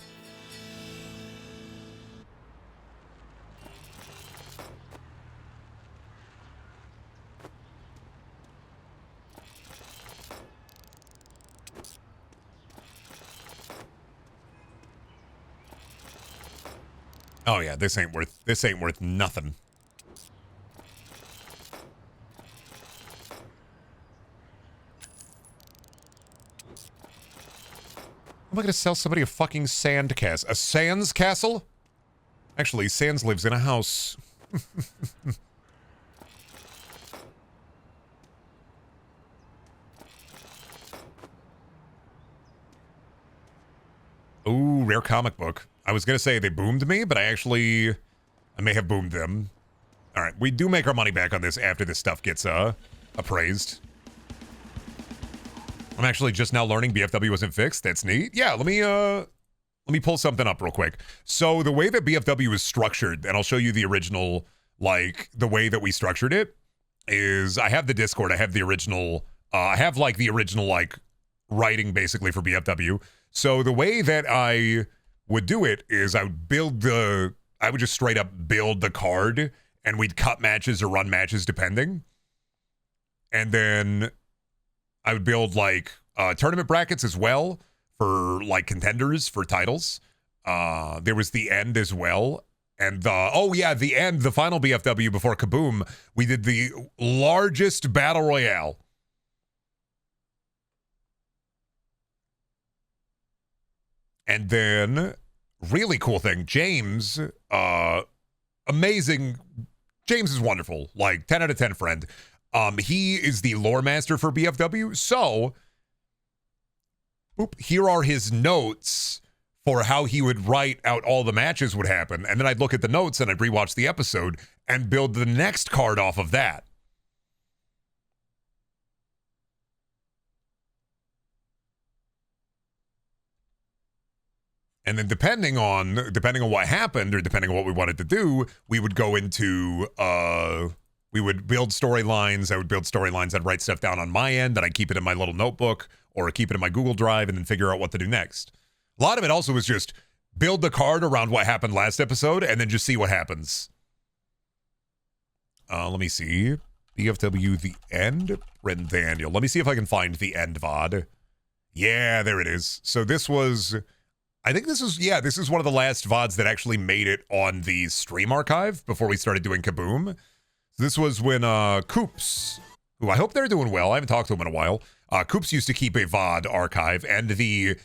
Oh yeah, this ain't worth nothing. am I gonna sell somebody a fucking sand castle? A Sans castle? Actually, Sans lives in a house. Ooh, rare comic book. I was gonna say they boomed me, but I may have boomed them. All right, we do make our money back on this after this stuff gets appraised. I'm actually just now learning BFW wasn't fixed. That's neat. Yeah, let me pull something up real quick. So the way that BFW is structured, and I'll show you the original, like the way that we structured it, is I have the Discord. I have the original. I have like the original like writing basically for BFW. So the way that I would do it is I would just straight up build the card, and we'd cut matches or run matches depending. And then I would build like tournament brackets as well for like contenders for titles. There was the end as well. And the end, the final BFW before Kaboom, we did the largest battle royale. And then, really cool thing, James, amazing. James is wonderful, like 10 out of 10 friend. He is the lore master for BFW. So, here are his notes for how he would write out all the matches would happen. And then I'd look at the notes and I'd rewatch the episode and build the next card off of that. And then depending on what happened or depending on what we wanted to do, we would go into, we would build storylines. I would build storylines. I'd write stuff down on my end, and I'd keep it in my little notebook or keep it in my Google Drive and then figure out what to do next. A lot of it also was just build the card around what happened last episode and then just see what happens. Let me see. BFW The End. Brendaniel. Let me see if I can find the end VOD. Yeah, there it is. So this was... I think this is one of the last VODs that actually made it on the stream archive before we started doing Kaboom. This was when Coops, who I hope they're doing well. I haven't talked to him in a while. Coops used to keep a VOD archive, and the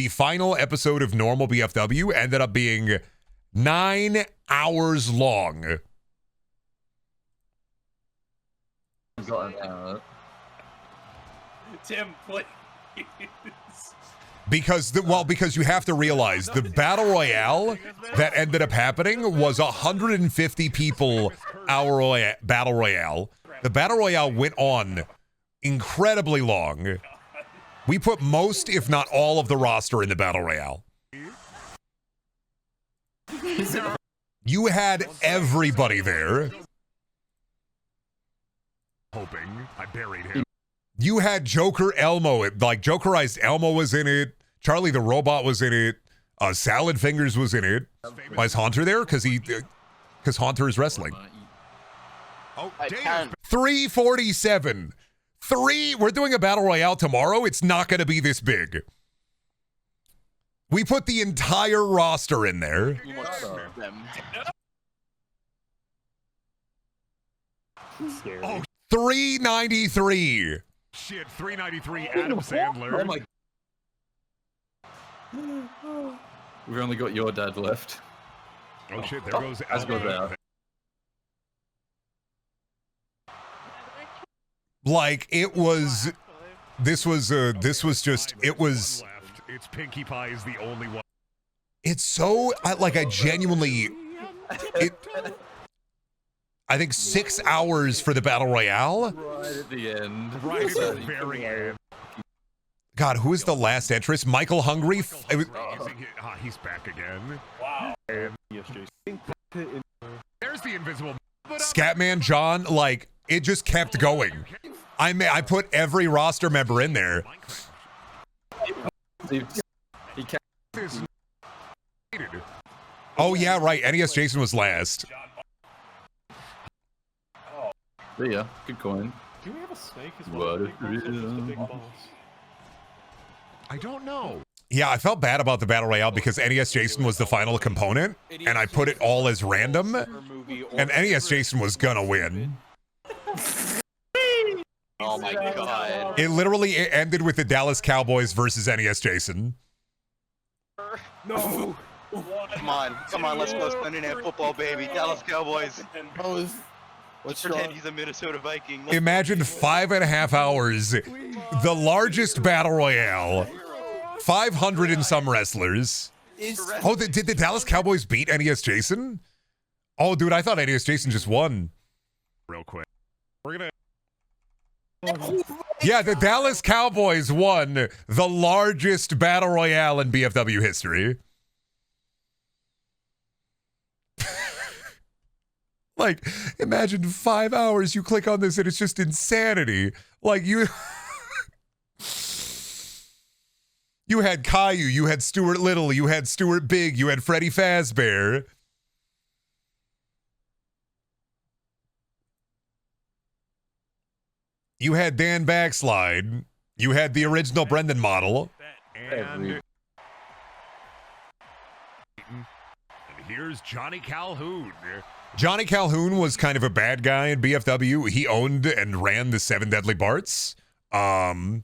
final episode of normal BFW ended up being 9 hours long. Tim, please. Because you have to realize the battle royale that ended up happening was 150 people battle royale. The battle royale went on incredibly long. We put most, if not all, of the roster in the battle royale. You had everybody there. Hoping I buried him. You had Joker Elmo. Jokerized Elmo was in it. Charlie the Robot was in it. Salad Fingers was in it. Why is Haunter there? Because Haunter is wrestling. Oh, damn. 347. We're doing a battle royale tomorrow. It's not going to be this big. We put the entire roster in there. Oh, 393. shit. 393 Adam Sandler. Oh my. We've only got your dad left. Oh, shit. There goes As goes out. Like, it was... This was just... It was... Left. It's Pinkie Pie is the only one. It's so... I genuinely... I think 6 hours for the battle royale. Right at the end. Right at the very end. God, who is the last entrance? Michael Hungry? He's back again. Wow. There's the invisible. Scatman John, like, it just kept going. I put every roster member in there. He can't. Oh, yeah, right. NES Jason was last. There you go. Good coin. Do we have a snake as What well? if it is? The big balls. I don't know. Yeah, I felt bad about the battle royale because NES Jason was the final component, and I put it all as random, and NES Jason was gonna win. Oh my god. It literally ended with the Dallas Cowboys versus NES Jason. No. Come on, let's go Sunday Night Football, baby. Dallas Cowboys. What's Pretend wrong? he's a Minnesota Viking. Let's Imagine 5.5 hours, the largest battle royale, 500 and some wrestlers. Oh, did the Dallas Cowboys beat NES Jason? Oh, dude, I thought NES Jason just won. Real quick. We're gonna. Yeah, the Dallas Cowboys won the largest battle royale in BFW history. Like, imagine 5 hours, you click on this and it's just insanity. Like, you had Caillou, you had Stuart Little, you had Stuart Big, you had Freddy Fazbear. You had Dan Backslide. You had the original Brendan model. And here's Johnny Calhoun. Johnny Calhoun was kind of a bad guy in BFW. He owned and ran the Seven Deadly Barts. I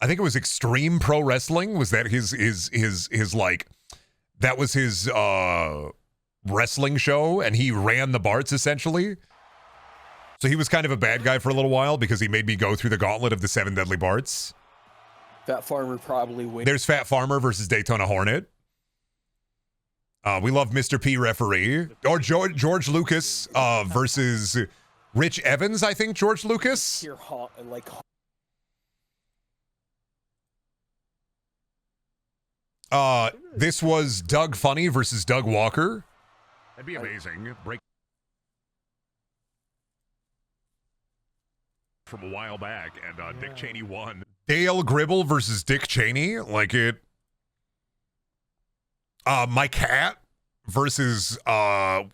think it was Extreme Pro Wrestling. Was that his like, that was his wrestling show, and he ran the Barts essentially. So he was kind of a bad guy for a little while because he made me go through the gauntlet of the Seven Deadly Barts. Fat Farmer probably wins. There's Fat Farmer versus Daytona Hornet. We love Mr. P referee. Or George Lucas versus Rich Evans, I think, George Lucas. Here, like, This was Doug Funny versus Doug Walker. That'd be amazing. Break from a while back, and Dick Cheney won. Dale Gribble versus Dick Cheney. Like it. My Cat versus I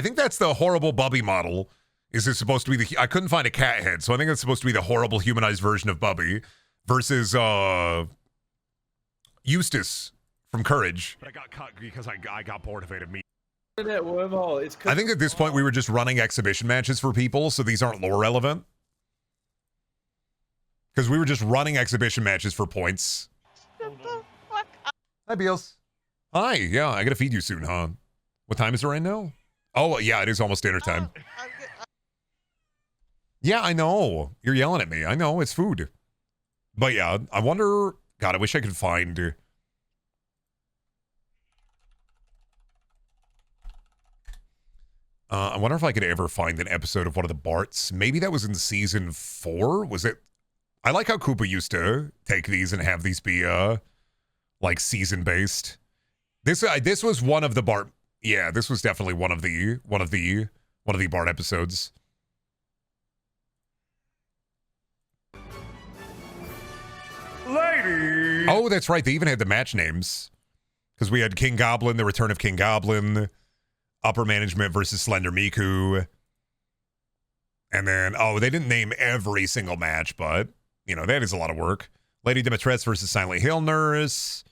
think that's the Horrible Bubby model. Is it supposed to be I couldn't find a cat head, so I think it's supposed to be the horrible humanized version of Bubby versus Eustace from Courage. But I got cut because I got bored of it immediately. That wormhole. It's I think at this point we were just running exhibition matches for people, so these aren't lore relevant. Because we were just running exhibition matches for points. Hi, Beals. Hi, yeah, I gotta feed you soon, huh? What time is it right now? Oh, yeah, it is almost dinner time. Yeah, I know. You're yelling at me. I know, it's food. But yeah, I wonder... God, I wish I could find... I wonder if I could ever find an episode of one of the Barts. Maybe that was in season 4? Was it... I like how Koopa used to take these and have these be, like, season-based. This was one of the Bart... Yeah, this was definitely one of the Bart episodes. Lady! Oh, that's right. They even had the match names. Because we had King Goblin, the Return of King Goblin, Upper Management versus Slender Miku. And then, oh, they didn't name every single match, but, you know, that is a lot of work. Lady Demetress versus Silent Hill Nurse.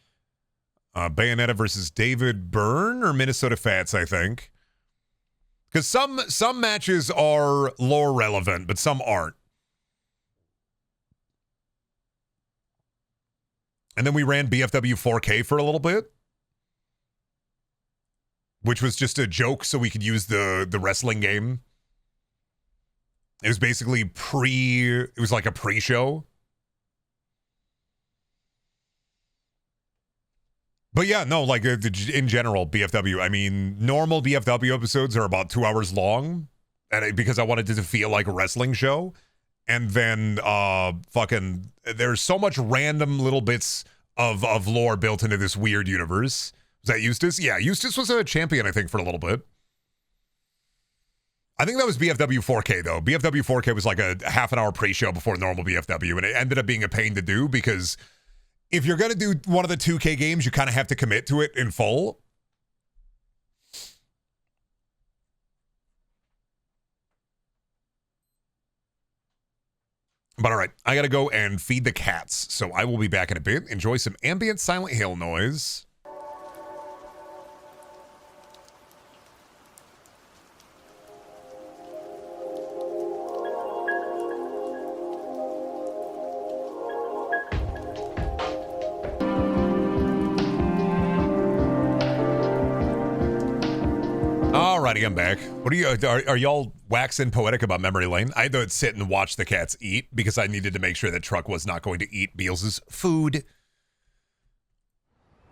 Bayonetta versus David Byrne or Minnesota Fats, I think. Because some matches are lore relevant, but some aren't. And then we ran BFW 4K for a little bit, which was just a joke so we could use the wrestling game. It was basically it was like a pre-show. But yeah, no, like in general, BFW, I mean, normal BFW episodes are about 2 hours long, and because I wanted it to feel like a wrestling show. And then there's so much random little bits of lore built into this weird universe. Was that Eustace? Yeah, Eustace was a champion, I think, for a little bit. I think that was BFW 4K, though. BFW 4K was like a half an hour pre-show before normal BFW, and it ended up being a pain to do because if you're going to do one of the 2K games, you kind of have to commit to it in full. But all right, I got to go and feed the cats, so I will be back in a bit. Enjoy some ambient Silent Hill noise. everybody. I'm back. What are you? Are y'all waxing poetic about memory lane? I had to sit and watch the cats eat because I needed to make sure that Truck was not going to eat Beals's food.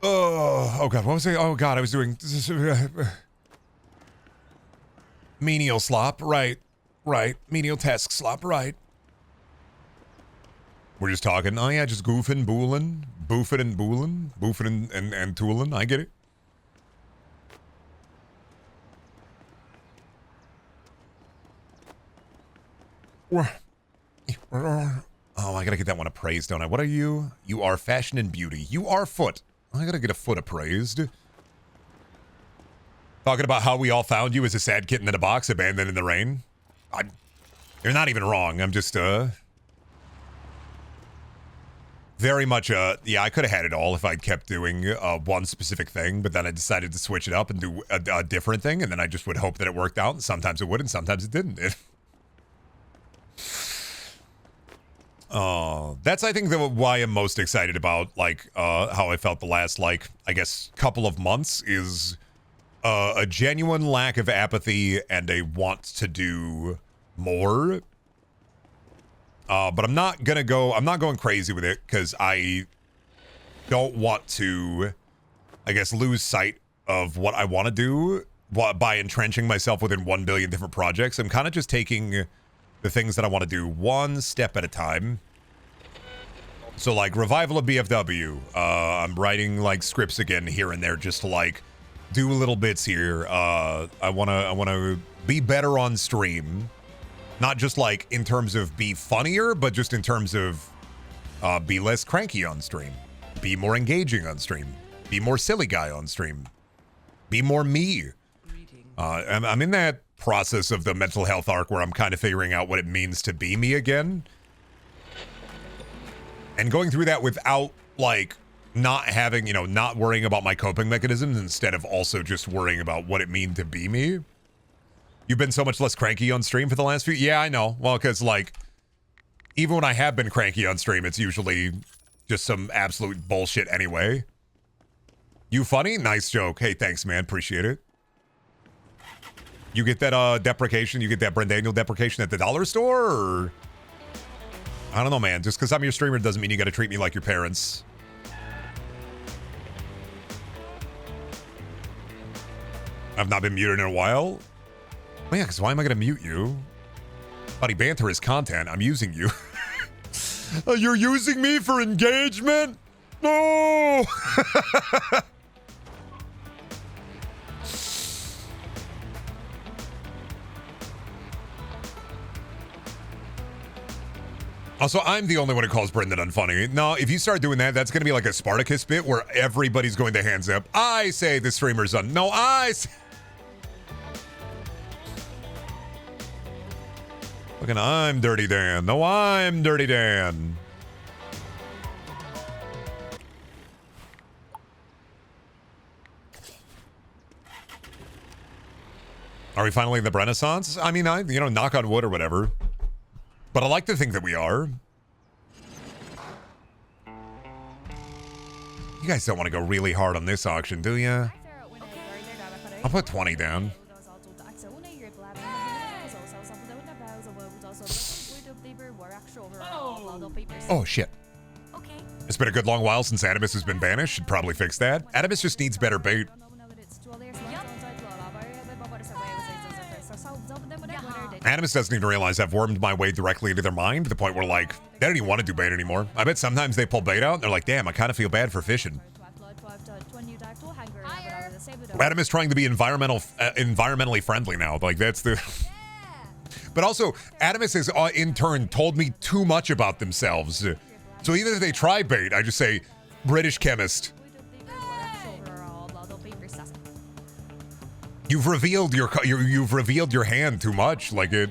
Oh God, what was I? Oh God, I was doing menial slop. Right. Menial task slop. Right. We're just talking. Oh yeah, just goofing, boofing and tooling. I get it. Oh, I gotta get that one appraised, don't I? What are you? You are fashion and beauty. You are foot. I gotta get a foot appraised. Talking about how we all found you as a sad kitten in a box, abandoned in the rain. You're not even wrong. I'm just, very much, yeah, I could have had it all if I'd kept doing one specific thing, but then I decided to switch it up and do a different thing, and then I just would hope that it worked out, and sometimes it would, and sometimes it didn't. That's, I think, why I'm most excited about, like, how I felt the last, like, I guess, couple of months is a genuine lack of apathy and a want to do more. But I'm not going crazy with it because I don't want to, I guess, lose sight of what I want to do by entrenching myself within 1 billion different projects. I'm kind of just taking the things that I want to do one step at a time. So like revival of BFW, I'm writing like scripts again here and there just to like do little bits here. I wanna be better on stream, not just like in terms of be funnier, but just in terms of be less cranky on stream, be more engaging on stream, be more silly guy on stream, be more me. I'm in that process of the mental health arc where I'm kind of figuring out what it means to be me again. And going through that without, like, not having, you know, not worrying about my coping mechanisms instead of also just worrying about what it means to be me. You've been so much less cranky on stream for the last few... Yeah, I know. Well, because, like, even when I have been cranky on stream, it's usually just some absolute bullshit anyway. You funny? Nice joke. Hey, thanks, man. Appreciate it. You get that deprecation, you get that Brendaniel deprecation at the dollar store, or... I don't know, man. Just because I'm your streamer doesn't mean you gotta treat me like your parents. I've not been muted in a while. Oh yeah, because why am I gonna mute you? Buddy, banter is content. I'm using you. You're using me for engagement? No! Also, I'm the only one who calls Brendan unfunny. No, if you start doing that, that's going to be like a Spartacus bit where everybody's going to hands up. I say the streamer's un... No, I say... Fucking I'm Dirty Dan. No, I'm Dirty Dan. Are we finally in the Renaissance? I mean, knock on wood or whatever. But I like to think that we are. You guys don't want to go really hard on this auction, do ya? I'll put 20 down. Oh, shit. It's been a good long while since Animus has been banished. Should probably fix that. Animus just needs better bait. Animus doesn't even realize I've wormed my way directly into their mind to the point where, like, they don't even want to do bait anymore. I bet sometimes they pull bait out and they're like, damn, I kind of feel bad for fishing. Animus trying to be environmentally friendly now. Like, that's the... But also, Animus has, in turn, told me too much about themselves. So even if they try bait, I just say, British chemist. You've revealed your hand too much, like it.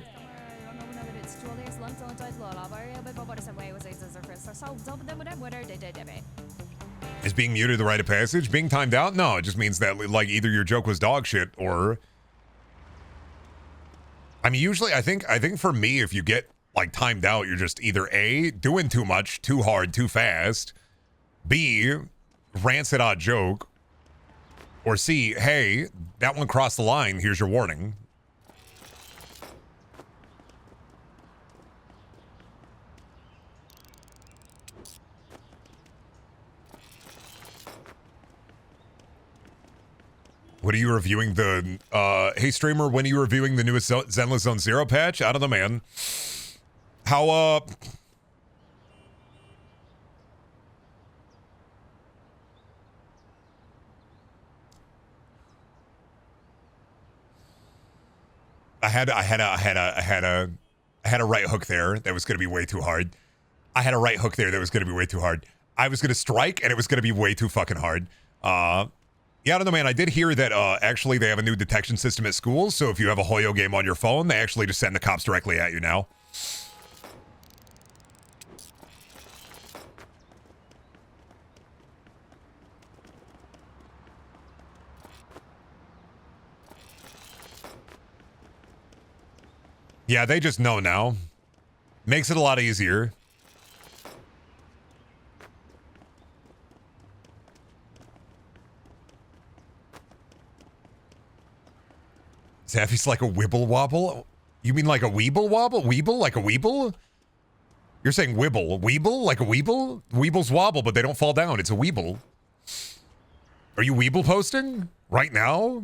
Is being muted the rite of passage? Being timed out? No, it just means that like either your joke was dog shit or. I mean, usually I think for me, if you get like timed out, you're just either A, doing too much, too hard, too fast. B, rancid odd joke. Or C, hey, that one crossed the line. Here's your warning. What are you reviewing the, hey streamer, when are you reviewing the newest Zenless Zone Zero patch? I don't know, man. How, I had a right hook there that was going to be way too hard. I had a right hook there that was going to be way too hard. I was going to strike and it was going to be way too fucking hard. Yeah, I don't know, man. I did hear that actually they have a new detection system at schools. So if you have a Hoyo game on your phone, they actually just send the cops directly at you now. Yeah, they just know now. Makes it a lot easier. Zaffy's like a wibble wobble? You mean like a weeble wobble? Weeble? Like a weeble? You're saying wibble. Weeble? Like a weeble? Weebles wobble, but they don't fall down. It's a weeble. Are you weeble posting? Right now?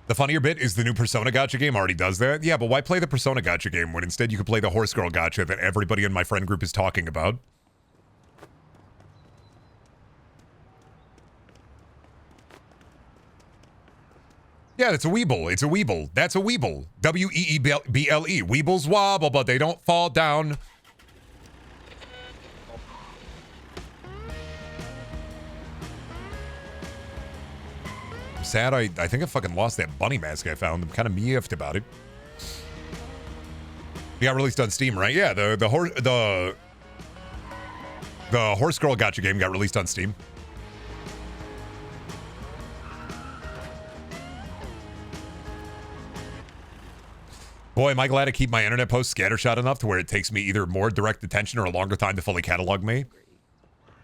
The funnier bit is the new Persona Gacha game already does that. Yeah, but why play the Persona Gacha game when instead you could play the Horse Girl Gacha that everybody in my friend group is talking about? Yeah, it's a weeble. It's a weeble. That's a weeble. W-E-E-B-L-E. Weebles wobble, but they don't fall down. I'm sad. I think I fucking lost that bunny mask I found. I'm kind of miffed about it. It got released on Steam, right? Yeah, the Horse Girl Gacha game got released on Steam. Boy, am I glad to keep my internet posts scattershot enough to where it takes me either more direct attention or a longer time to fully catalog me.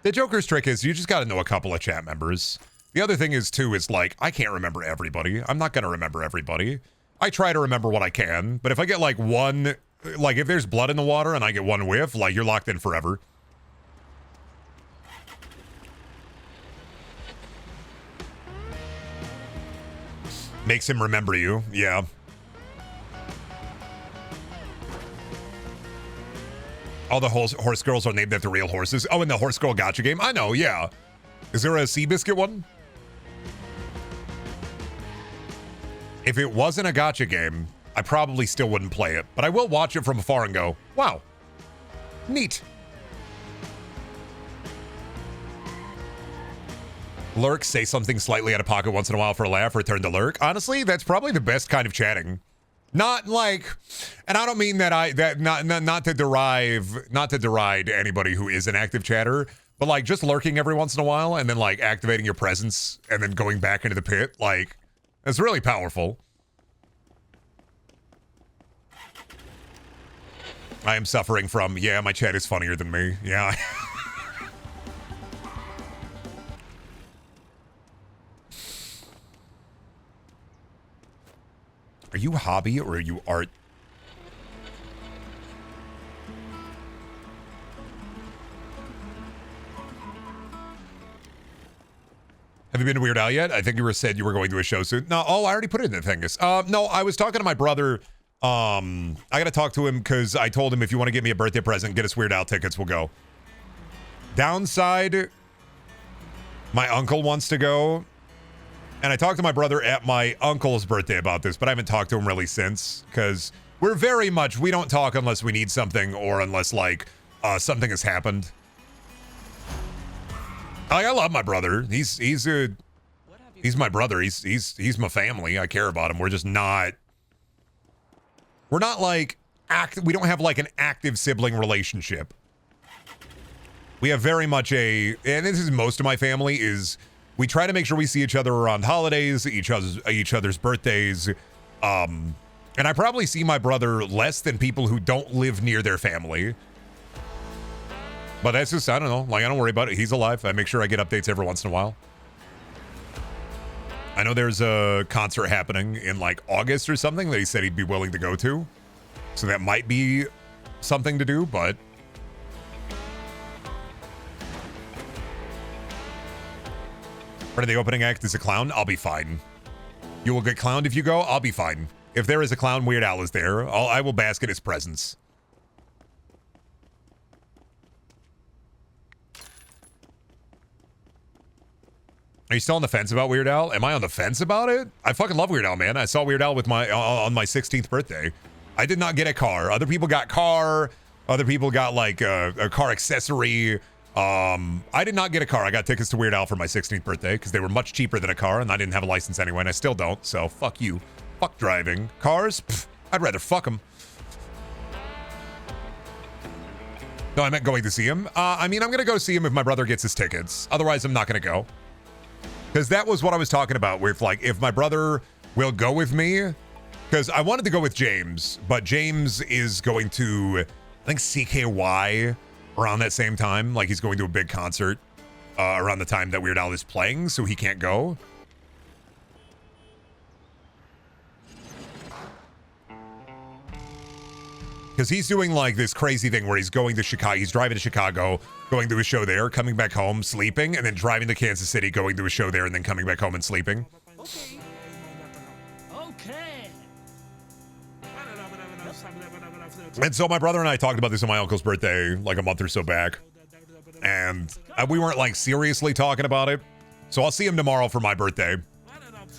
The Joker's trick is you just got to know a couple of chat members. The other thing is, too, is like, I can't remember everybody. I'm not going to remember everybody. I try to remember what I can, but if I get like one, like if there's blood in the water and I get one whiff, like you're locked in forever. Makes him remember you, yeah. All the horse girls are named after real horses. Oh, in the Horse Girl Gacha game? I know, yeah. Is there a Seabiscuit one? If it wasn't a gacha game, I probably still wouldn't play it. But I will watch it from afar and go, wow, neat. Lurk, say something slightly out of pocket once in a while for a laugh, return to lurk. Honestly, that's probably the best kind of chatting. Not like, and I don't mean that not to deride anybody who is an active chatter, but like just lurking every once in a while and then like activating your presence and then going back into the pit, like it's really powerful. I am suffering from, yeah, my chat is funnier than me. Yeah. Are you hobby or are you art? Have you been to Weird Al yet? I think you said you were going to a show soon. No, oh, I already put it in the thingus. No, I was talking to my brother. I got to talk to him because I told him if you want to get me a birthday present, get us Weird Al tickets, we'll go. Downside, my uncle wants to go. And I talked to my brother at my uncle's birthday about this, but I haven't talked to him really since because we're very much, we don't talk unless we need something or unless like something has happened. I love my brother. He's my brother. He's my family. I care about him. We're just not, we're not like we don't have like an active sibling relationship. We have very much and this is most of my family is, we try to make sure we see each other around holidays, each other's birthdays, And I probably see my brother less than people who don't live near their family. But that's just, I don't know. Like, I don't worry about it. He's alive. I make sure I get updates every once in a while. I know there's a concert happening in like August or something that he said he'd be willing to go to. So that might be something to do, but... For the opening act is a clown, I'll be fine. You will get clowned if you go, I'll be fine. If there is a clown, Weird Al is there. I will bask in his presence. Are you still on the fence about Weird Al? Am I on the fence about it? I fucking love Weird Al, man. I saw Weird Al with my on my 16th birthday. I did not get a car. Other people got car. Other people got like a car accessory. I did not get a car. I got tickets to Weird Al for my 16th birthday because they were much cheaper than a car, and I didn't have a license anyway, and I still don't. So fuck you. Fuck driving. Cars? Pff, I'd rather fuck them. No, I meant going to see him. I mean, I'm going to go see him if my brother gets his tickets. Otherwise, I'm not going to go. Because that was what I was talking about with, like, if my brother will go with me. Because I wanted to go with James, but James is going to, I think, CKY around that same time. Like, he's going to a big concert around the time that Weird Al is playing, so he can't go. Because he's doing like this crazy thing where he's going to Chicago, he's driving to Chicago, going to a show there, coming back home, sleeping, and then driving to Kansas City, going to a show there, and then coming back home and sleeping. Okay. Okay. And so my brother and I talked about this on my uncle's birthday like a month or so back. And we weren't like seriously talking about it. So I'll see him tomorrow for my birthday.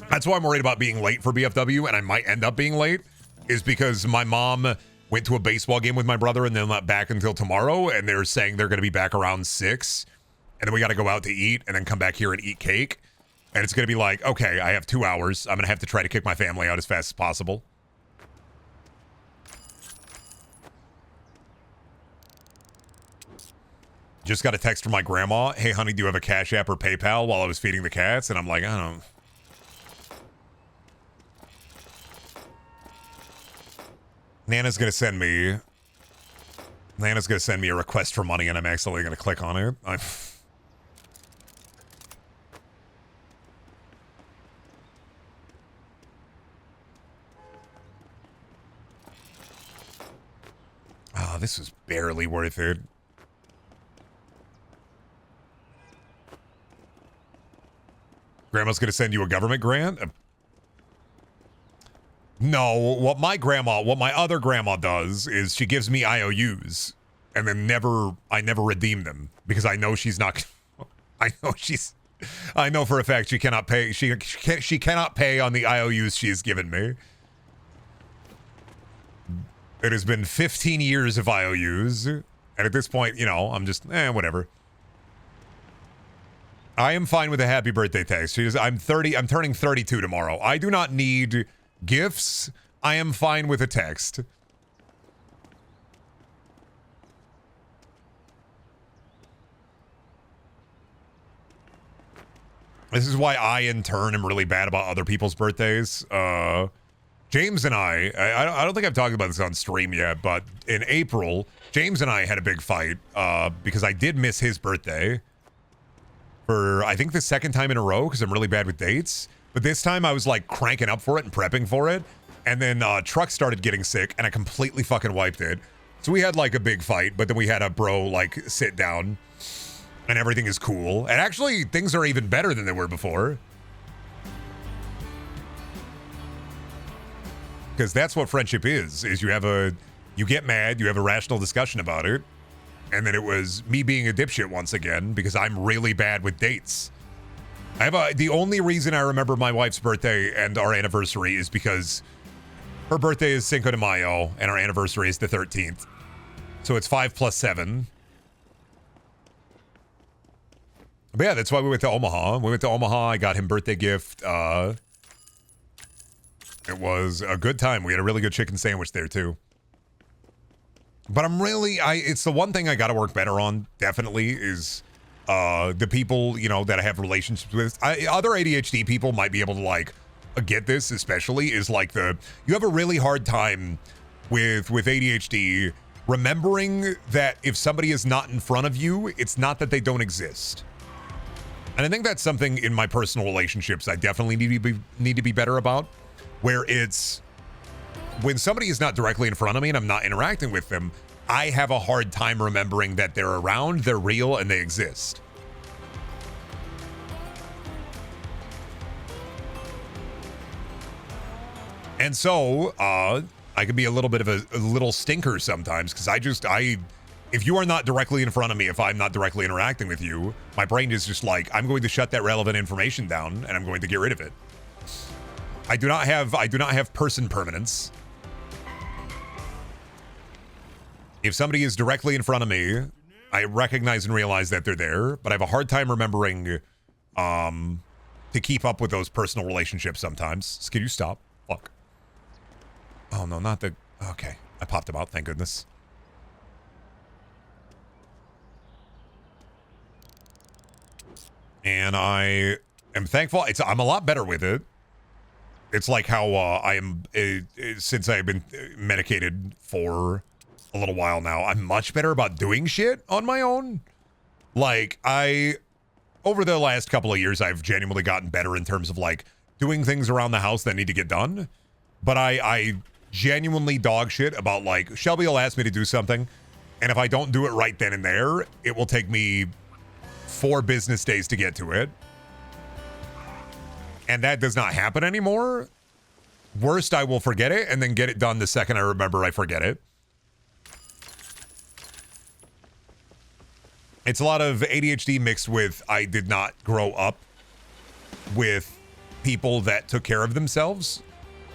That's why I'm worried about being late for BFW, and I might end up being late, is because my mom went to a baseball game with my brother and they're not back until tomorrow, and they're saying they're going to be back around 6, and then we got to go out to eat and then come back here and eat cake, and it's going to be like, okay, I have 2 hours. I'm going to have to try to kick my family out as fast as possible. Just got a text from my grandma. Hey, honey, do you have a Cash App or PayPal, while I was feeding the cats? And I'm like, I don't. Nana's going to send me a request for money, and I'm accidentally going to click on it. This was barely worth it. Grandma's going to send you a government grant? No, what my other grandma does is she gives me IOUs, and then I never redeem them because I know she's not. I know for a fact she cannot pay. She cannot pay on the IOUs she's given me. It has been 15 years of IOUs, and at this point, you know, I'm just whatever. I am fine with a happy birthday text. I'm turning 32 tomorrow. I do not need gifts. I am fine with a text. This is why I, in turn, am really bad about other people's birthdays. James and I don't think I've talked about this on stream yet, but in April, James and I had a big fight because I did miss his birthday for, I think, the second time in a row because I'm really bad with dates. But this time I was like cranking up for it and prepping for it. And then Truck started getting sick and I completely fucking wiped it. So we had like a big fight, but then we had a bro like sit down and everything is cool. And actually things are even better than they were before. Because that's what friendship is you get mad, you have a rational discussion about it. And then it was me being a dipshit once again because I'm really bad with dates. The only reason I remember my wife's birthday and our anniversary is because her birthday is Cinco de Mayo and our anniversary is the 13th. So it's 5 plus 7. But yeah, that's why we went to Omaha. We went to Omaha. I got him birthday gift. It was a good time. We had a really good chicken sandwich there too. But it's the one thing I got to work better on, definitely, is the people, you know, that I have relationships with. Other ADHD people might be able to, like, get this especially is like you have a really hard time with ADHD remembering that if somebody is not in front of you, it's not that they don't exist. And I think that's something in my personal relationships I definitely need to be better about, where it's when somebody is not directly in front of me and I'm not interacting with them, I have a hard time remembering that they're around, they're real, and they exist. And so, I can be a little bit of a little stinker sometimes because if you are not directly in front of me, if I'm not directly interacting with you, my brain is just like, I'm going to shut that relevant information down and I'm going to get rid of it. I do not have person permanence. If somebody is directly in front of me, I recognize and realize that they're there, but I have a hard time remembering to keep up with those personal relationships sometimes. Can you stop? Fuck. Oh, no, not the... Okay. I popped him out, thank goodness. And I am thankful. I'm a lot better with it. It's like how I am... since I've been medicated for a little while now, I'm much better about doing shit on my own. Like, over the last couple of years, I've genuinely gotten better in terms of, like, doing things around the house that need to get done. But I genuinely dog shit about, like, Shelby will ask me to do something, and if I don't do it right then and there, it will take me 4 business days to get to it. And that does not happen anymore. Worst, I will forget it, and then get it done the second I remember I forget it. It's a lot of ADHD mixed with I did not grow up with people that took care of themselves.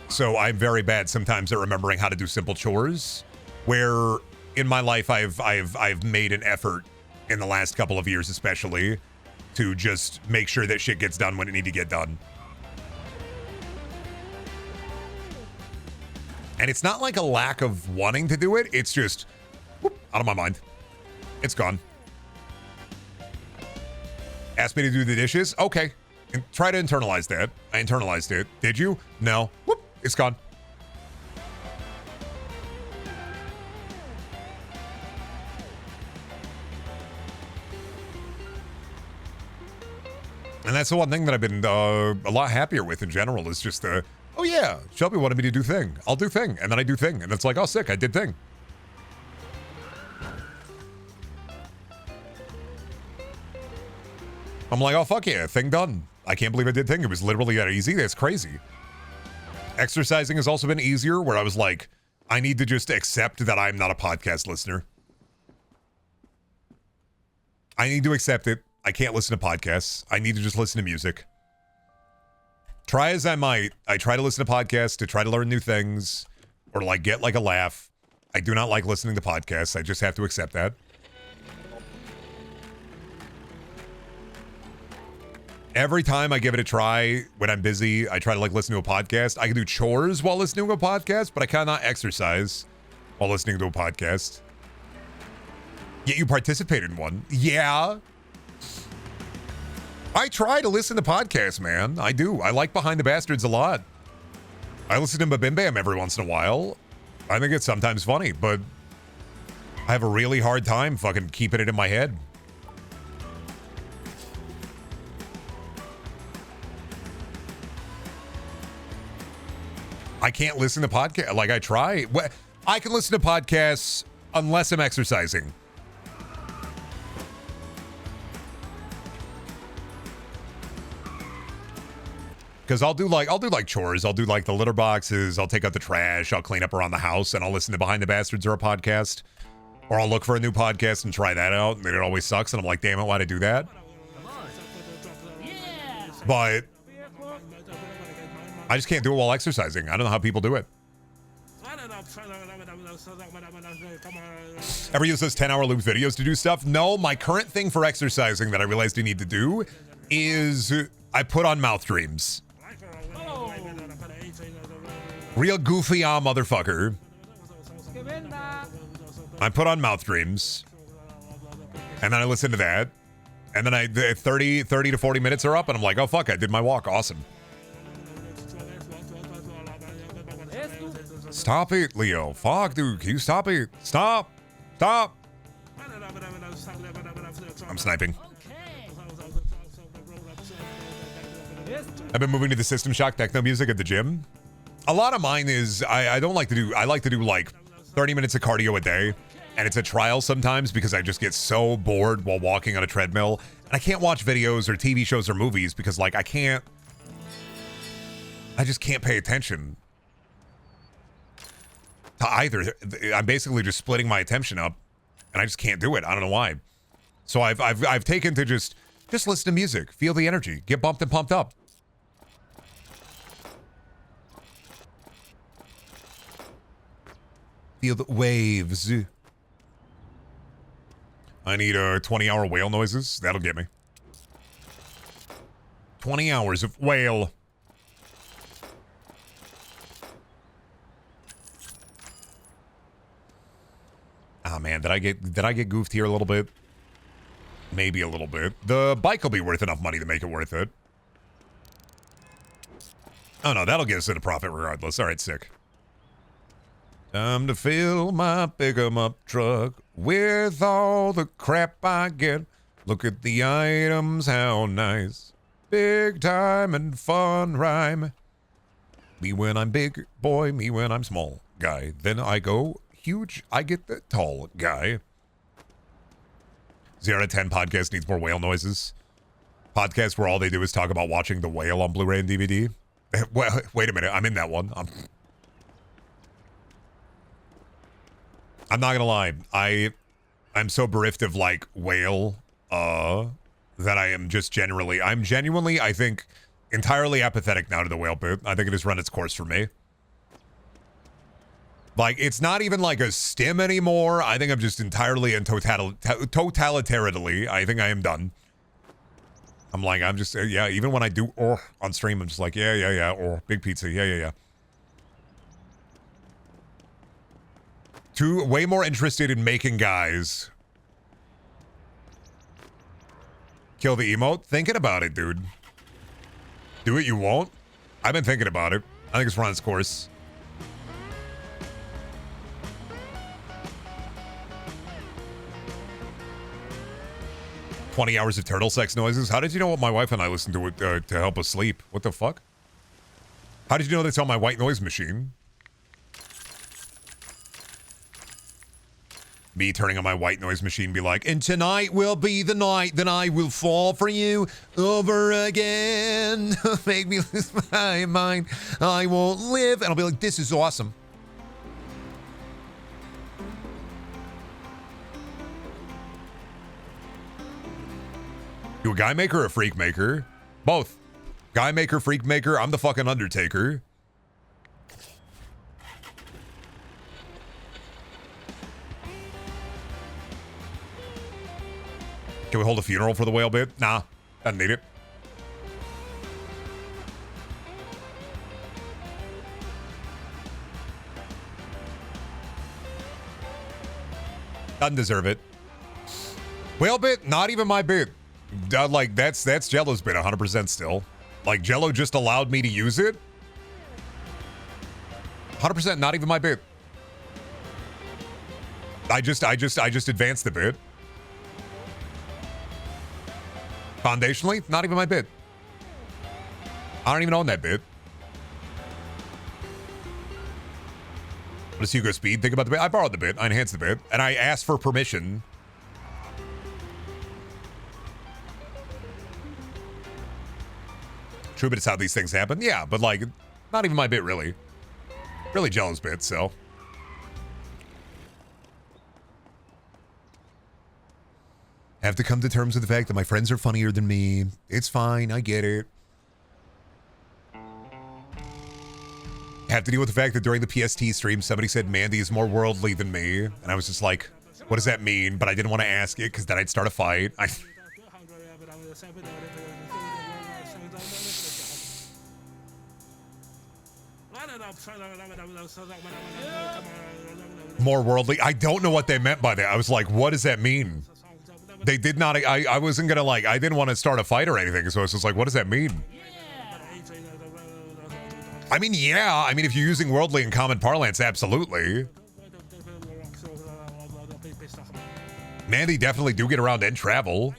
So I'm very bad sometimes at remembering how to do simple chores, where in my life I've made an effort in the last couple of years especially to just make sure that shit gets done when it need to get done. And it's not like a lack of wanting to do it, it's just whoop, out of my mind. It's gone. Asked me to do the dishes? Okay. And try to internalize that. I internalized it. Did you? No. Whoop. It's gone. And that's the one thing that I've been a lot happier with in general is just oh yeah, Shelby wanted me to do thing. I'll do thing. And then I do thing. And it's like, oh, sick. I did thing. I'm like, oh, fuck yeah, thing done. I can't believe I did thing. It was literally that easy. That's crazy. Exercising has also been easier, where I was like, I need to just accept that I'm not a podcast listener. I need to accept it. I can't listen to podcasts. I need to just listen to music. Try as I might, I try to listen to podcasts to try to learn new things or like get like a laugh. I do not like listening to podcasts. I just have to accept that. Every time I give it a try, when I'm busy, I try to like listen to a podcast. I can do chores while listening to a podcast, but I cannot exercise while listening to a podcast. Yet you participated in one. Yeah. I try to listen to podcasts, man. I do. I like Behind the Bastards a lot. I listen to Babim Bam every once in a while. I think it's sometimes funny, but I have a really hard time fucking keeping it in my head. I can't listen to podcasts. Like, I try. I can listen to podcasts unless I'm exercising. Because I'll do like chores. I'll do like the litter boxes. I'll take out the trash. I'll clean up around the house, and I'll listen to Behind the Bastards or a podcast. Or I'll look for a new podcast and try that out, and it always sucks. And I'm like, damn it, why'd I do that? But I just can't do it while exercising. I don't know how people do it. Ever use those 10-hour loop videos to do stuff? No, my current thing for exercising that I realized I need to do is I put on mouth dreams. Real goofy motherfucker. I put on mouth dreams. And then I listen to that. And then the 30 to 40 minutes are up and I'm like, oh fuck, I did my walk. Awesome. Stop it, Leo. Fuck, dude. Can you stop it? Stop. Stop. I'm sniping. I've been moving to the System Shock techno music at the gym. A lot of mine is, I don't like to do, I like to do like 30 minutes of cardio a day. And it's a trial sometimes because I just get so bored while walking on a treadmill. And I can't watch videos or TV shows or movies because like I just can't pay attention to either. I'm basically just splitting my attention up and I just can't do it. I don't know why. So I've taken to just listen to music, feel the energy, get bumped and pumped up. Feel the waves. I need 20-hour whale noises. That'll get me. 20 hours of whale. Ah, man, did I get goofed here a little bit? Maybe a little bit. The bike will be worth enough money to make it worth it. Oh no, that'll get us into profit regardless. All right, sick. Time to fill my pick-em-up truck with all the crap I get. Look at the items, how nice. Big time and fun rhyme. Me when I'm big, boy, me when I'm small, guy. Then I go huge, I get the tall guy. 0 to 10 podcast needs more whale noises. Podcast where all they do is talk about watching The Whale on Blu-ray and DVD. Wait a minute, I'm in that one. I'm not gonna lie. I'm so bereft of like whale that I'm genuinely, I think, entirely apathetic now to the whale bit. I think it has run its course for me. Like, it's not even like a stim anymore. I think I'm just entirely and totalitarianly. I think I am done. I'm like, I'm just, yeah, even when I do on stream, I'm just like, yeah, big pizza, yeah. Way more interested in making guys kill the emote. Thinking about it, dude. Do it, you won't? I've been thinking about it. I think it's run its course. "20 hours of turtle sex noises." How did you know what my wife and I listen to it to help us sleep? What the fuck? How did you know that's on my white noise machine? Me turning on my white noise machine, be like, "And tonight will be the night that I will fall for you over again. Make me lose my mind. I won't live." And I'll be like, "This is awesome." You a guy maker or a freak maker? Both. Guy maker, freak maker. I'm the fucking Undertaker. Can we hold a funeral for the whale bit? Nah, doesn't need it. Doesn't deserve it. Whale bit, not even my bit. Like, that's Jello's bit 100% still. Like, Jello just allowed me to use it. 100% not even my bit. I just advanced the bit. Foundationally, not even my bit. I don't even own that bit. What does Hugo Speed think about the bit? I borrowed the bit. I enhanced the bit. And I asked for permission. True, but it's how these things happen. Yeah, but like, not even my bit, really. Really Jello's bit, so. Have to come to terms with the fact that my friends are funnier than me. It's fine, I get it. Have to deal with the fact that during the PST stream, somebody said Mandy is more worldly than me. And I was just like, what does that mean? But I didn't want to ask it because then I'd start a fight. More worldly. I don't know what they meant by that. I was like, what does that mean? They did not. I wasn't gonna I didn't want to start a fight or anything. So I was just like, what does that mean? I mean, yeah. I mean, if you're using worldly in common parlance, absolutely. Man, they definitely do get around and travel.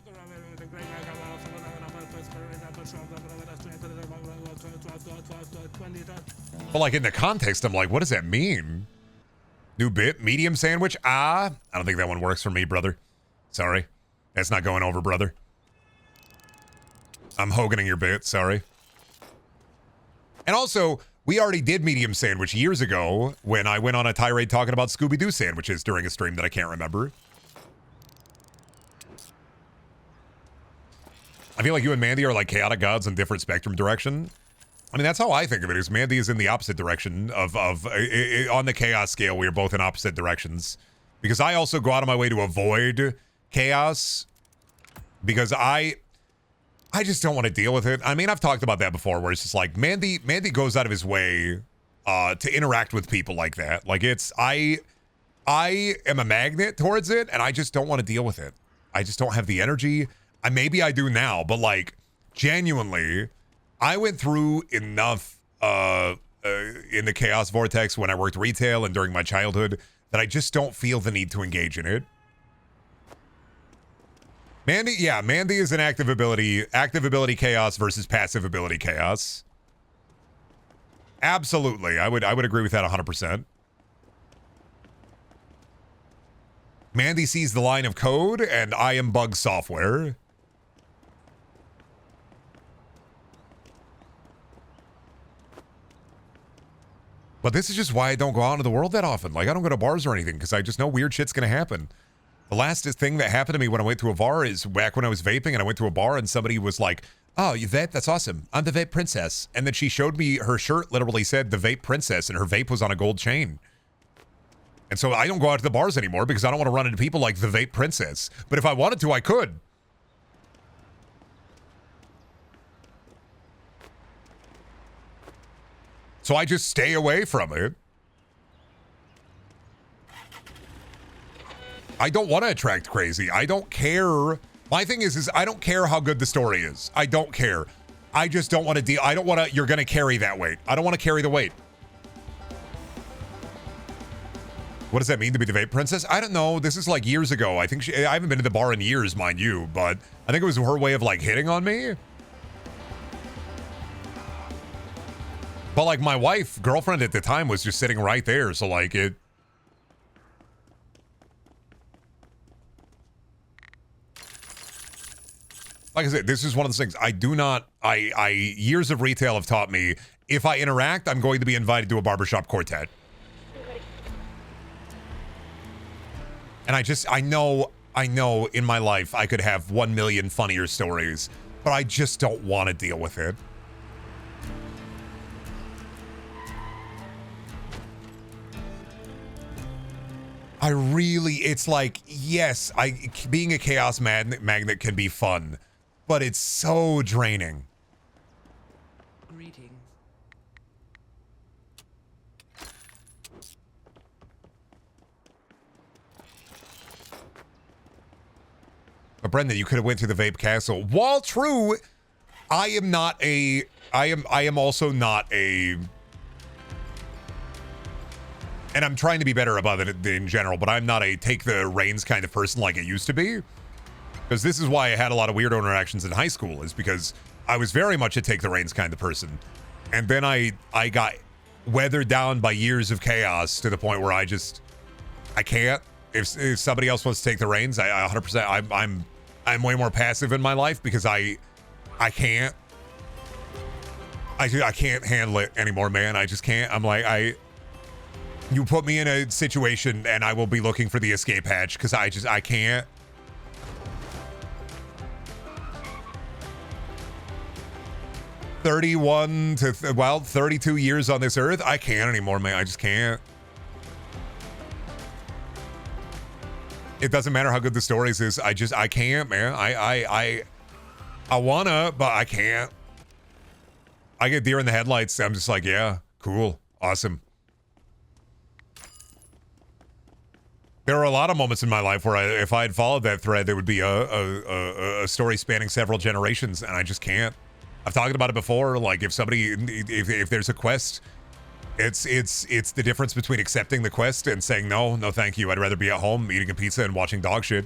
But like in the context, I'm like, what does that mean? New bit, medium sandwich? I don't think that one works for me, brother. Sorry. That's not going over, brother. I'm hoganing your bit, sorry. And also, we already did medium sandwich years ago when I went on a tirade talking about Scooby-Doo sandwiches during a stream that I can't remember. I feel like you and Mandy are like chaotic gods in different spectrum direction. I mean, that's how I think of it, is Mandy is in the opposite direction of on the chaos scale, we are both in opposite directions. Because I also go out of my way to avoid chaos. Because I just don't want to deal with it. I mean, I've talked about that before, where it's just like, Mandy goes out of his way to interact with people like that. Like, it's, I am a magnet towards it, and I just don't want to deal with it. I just don't have the energy. Maybe I do now, but like, genuinely, I went through enough in the chaos vortex when I worked retail and during my childhood that I just don't feel the need to engage in it. Mandy, yeah, Mandy is an active ability chaos versus passive ability chaos. Absolutely, I would agree with that 100%. Mandy sees the line of code, and I am bug software. But this is just why I don't go out into the world that often. Like, I don't go to bars or anything because I just know weird shit's going to happen. The last thing that happened to me when I went to a bar is back when I was vaping and I went to a bar and somebody was like, oh, you vape? That's awesome. I'm the vape princess. And then she showed me her shirt literally said the vape princess and her vape was on a gold chain. And so I don't go out to the bars anymore because I don't want to run into people like the vape princess. But if I wanted to, I could. So I just stay away from it. I don't want to attract crazy. I don't care. My thing is I don't care how good the story is. I don't care. I just don't want to deal. I don't want to. You're going to carry that weight. I don't want to carry the weight. What does that mean to be the vape princess? I don't know. This is like years ago. I think I haven't been to the bar in years, mind you, but I think it was her way of like hitting on me. But like my wife, girlfriend at the time was just sitting right there. So like it. Like I said, this is one of the things I do not, years of retail have taught me, if I interact, I'm going to be invited to a barbershop quartet. And I know in my life I could have 1 million funnier stories, but I just don't want to deal with it. It's like, yes, being a chaos magnet can be fun, but it's so draining. Greetings. But Brendan, you could have went to the vape castle. While true, I am also not a, and I'm trying to be better about it in general, but I'm not a take the reins kind of person like it used to be. Because this is why I had a lot of weird interactions in high school, is because I was very much a take the reins kind of person. And then I got weathered down by years of chaos to the point where I can't. If somebody else wants to take the reins, I 100%, I'm way more passive in my life because I can't. I can't handle it anymore, man. I just can't. I'm like, you put me in a situation and I will be looking for the escape hatch because I can't. Well, 32 years on this earth. I can't anymore, man. I just can't. It doesn't matter how good the stories is. I can't, man. I wanna, but I can't. I get deer in the headlights. I'm just like, yeah, cool, awesome. There are a lot of moments in my life where if I had followed that thread, there would be a story spanning several generations, and I just can't. I've talked about it before. Like if somebody, if there's a quest, it's the difference between accepting the quest and saying no, no, thank you. I'd rather be at home eating a pizza and watching dog shit.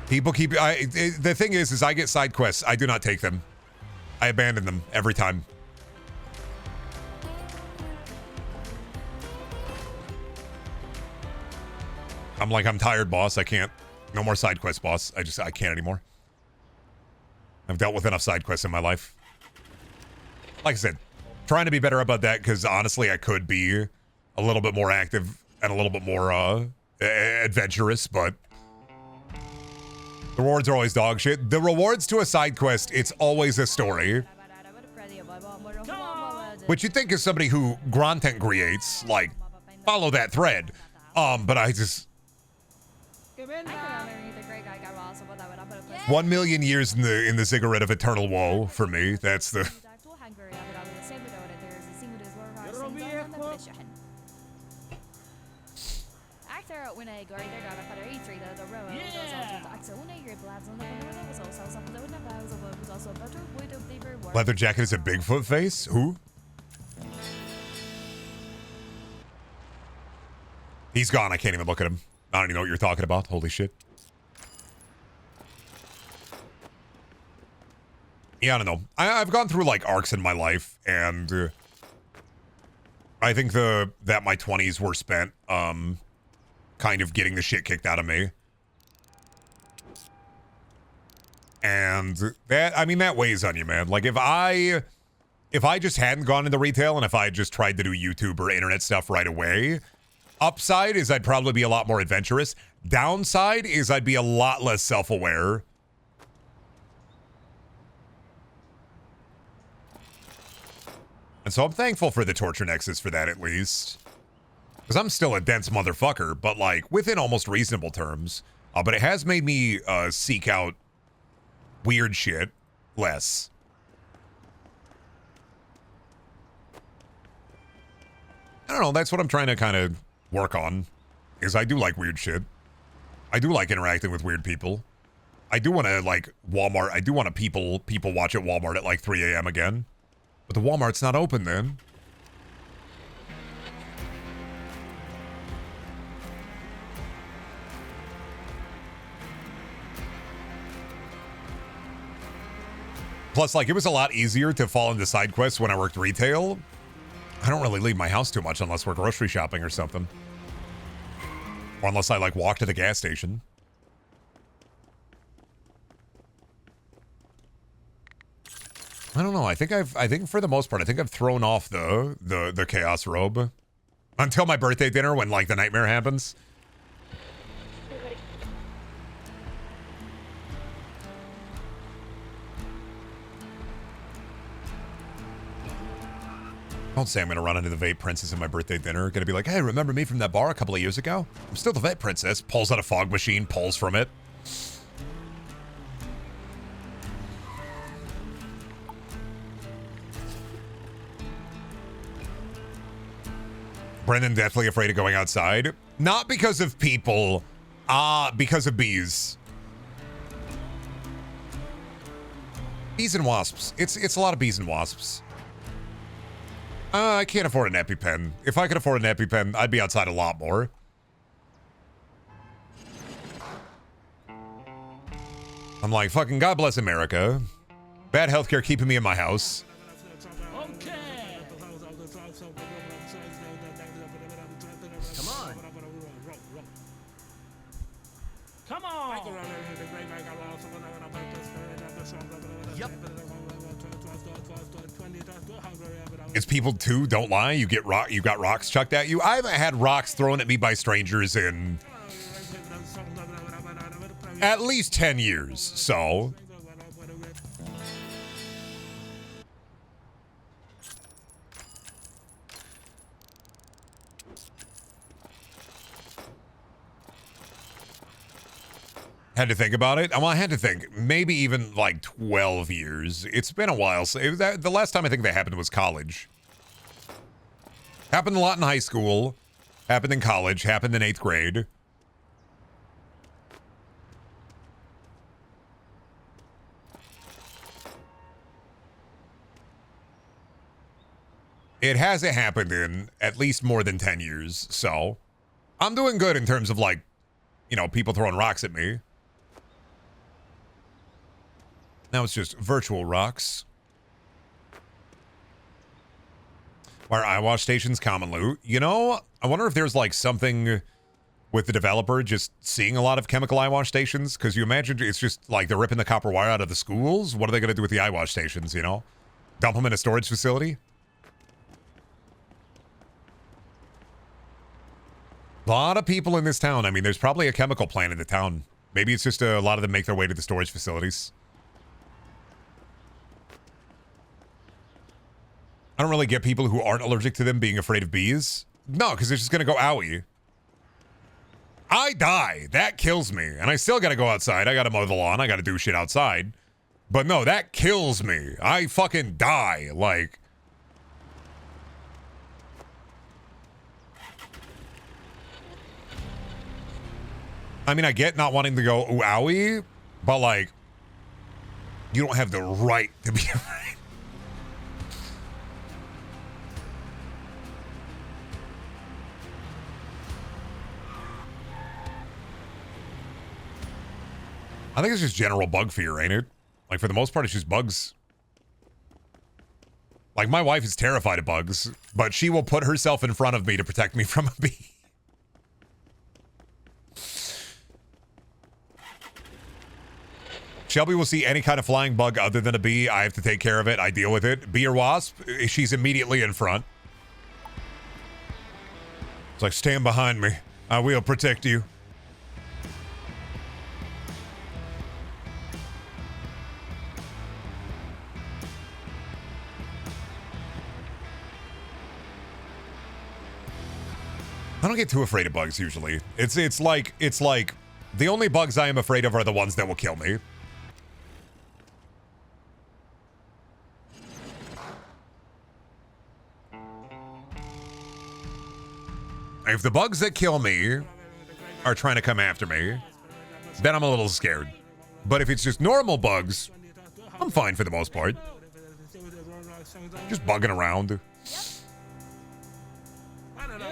People keep. The thing is I get side quests. I do not take them. I abandon them every time. I'm like, I'm tired, boss. I can't. No more side quests, boss. I can't anymore. I've dealt with enough side quests in my life. Like I said, trying to be better about that because honestly, I could be a little bit more active and a little bit more adventurous, but the rewards are always dog shit. The rewards to a side quest, it's always a story. Which you think is somebody who content creates, like, follow that thread. But I just... 1 million years in the cigarette of eternal woe for me. That's the... Leather jacket is a Bigfoot face? Who? He's gone. I can't even look at him. I don't even know what you're talking about. Holy shit. Yeah, I don't know. I've gone through like arcs in my life, and I think that my 20s were spent kind of getting the shit kicked out of me. And that, I mean, that weighs on you, man. Like if I just hadn't gone into retail and if I just tried to do YouTube or internet stuff right away, upside is I'd probably be a lot more adventurous. Downside is I'd be a lot less self-aware. And so I'm thankful for the Torture Nexus for that, at least. Because I'm still a dense motherfucker, but like within almost reasonable terms. But it has made me seek out weird shit less. I don't know, that's what I'm trying to kind of work on, is I do like weird shit. I do like interacting with weird people. I do want to, like, Walmart, I do want to people watch at Walmart at like 3 a.m. again. But the Walmart's not open then. Plus, like, it was a lot easier to fall into side quests when I worked retail. I don't really leave my house too much unless we're grocery shopping or something. Or unless I, like, walk to the gas station. I don't know. I think for the most part, I think I've thrown off the chaos robe. Until my birthday dinner when, like, the nightmare happens. Don't say I'm going to run into the vape princess at my birthday dinner. Going to be like, hey, remember me from that bar a couple of years ago? I'm still the vape princess. Pulls out a fog machine, pulls from it. Brendan deathly afraid of going outside. Not because of people, because of bees. Bees and wasps. It's a lot of bees and wasps. I can't afford an EpiPen. If I could afford an EpiPen, I'd be outside a lot more. I'm like, fucking God bless America. Bad healthcare keeping me in my house. Okay. Come on. Come on. Yep. It's people too, don't lie. You got rocks chucked at you. I haven't had rocks thrown at me by strangers in at least 10 years, so. Had to think about it. Well, I had to think. Maybe even like 12 years. It's been a while. So the last time I think that happened was college. Happened a lot in high school. Happened in college. Happened in 8th grade. It hasn't happened in at least more than 10 years, so I'm doing good in terms of, like, you know, people throwing rocks at me. Now it's just virtual rocks. Why are eyewash stations common loot? You know, I wonder if there's, like, something with the developer just seeing a lot of chemical eyewash stations, because you imagine it's just like they're ripping the copper wire out of the schools. What are they going to do with the eyewash stations, you know? Dump them in a storage facility? A lot of people in this town. I mean, there's probably a chemical plant in the town. Maybe it's just a lot of them make their way to the storage facilities. I don't really get people who aren't allergic to them being afraid of bees. No, because they're just going to go owie. I die. That kills me. And I still got to go outside. I got to mow the lawn. I got to do shit outside. But no, that kills me. I fucking die. Like... I mean, I get not wanting to go ooh owie, but like, you don't have the right to be afraid. I think it's just general bug fear, ain't it? Like, for the most part, it's just bugs. Like, my wife is terrified of bugs, but she will put herself in front of me to protect me from a bee. Shelby will see any kind of flying bug other than a bee. I have to take care of it. I deal with it. Bee or wasp, she's immediately in front. It's like, stand behind me. I will protect you. I don't get too afraid of bugs usually. It's like the only bugs I am afraid of are the ones that will kill me. If the bugs that kill me are trying to come after me, then I'm a little scared. But if it's just normal bugs, I'm fine for the most part. Just bugging around.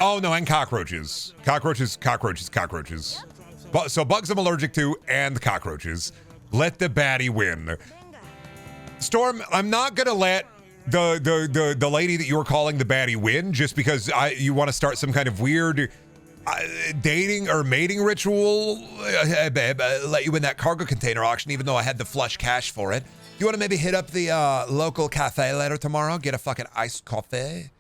Oh, no, and cockroaches. Cockroaches. So bugs I'm allergic to and cockroaches. Let the baddie win. Storm, I'm not going to let the lady that you're calling the baddie win just because you want to start some kind of weird dating or mating ritual. Hey, babe, let you win that cargo container auction even though I had the flush cash for it. You want to maybe hit up the local cafe later tomorrow? Get a fucking iced coffee?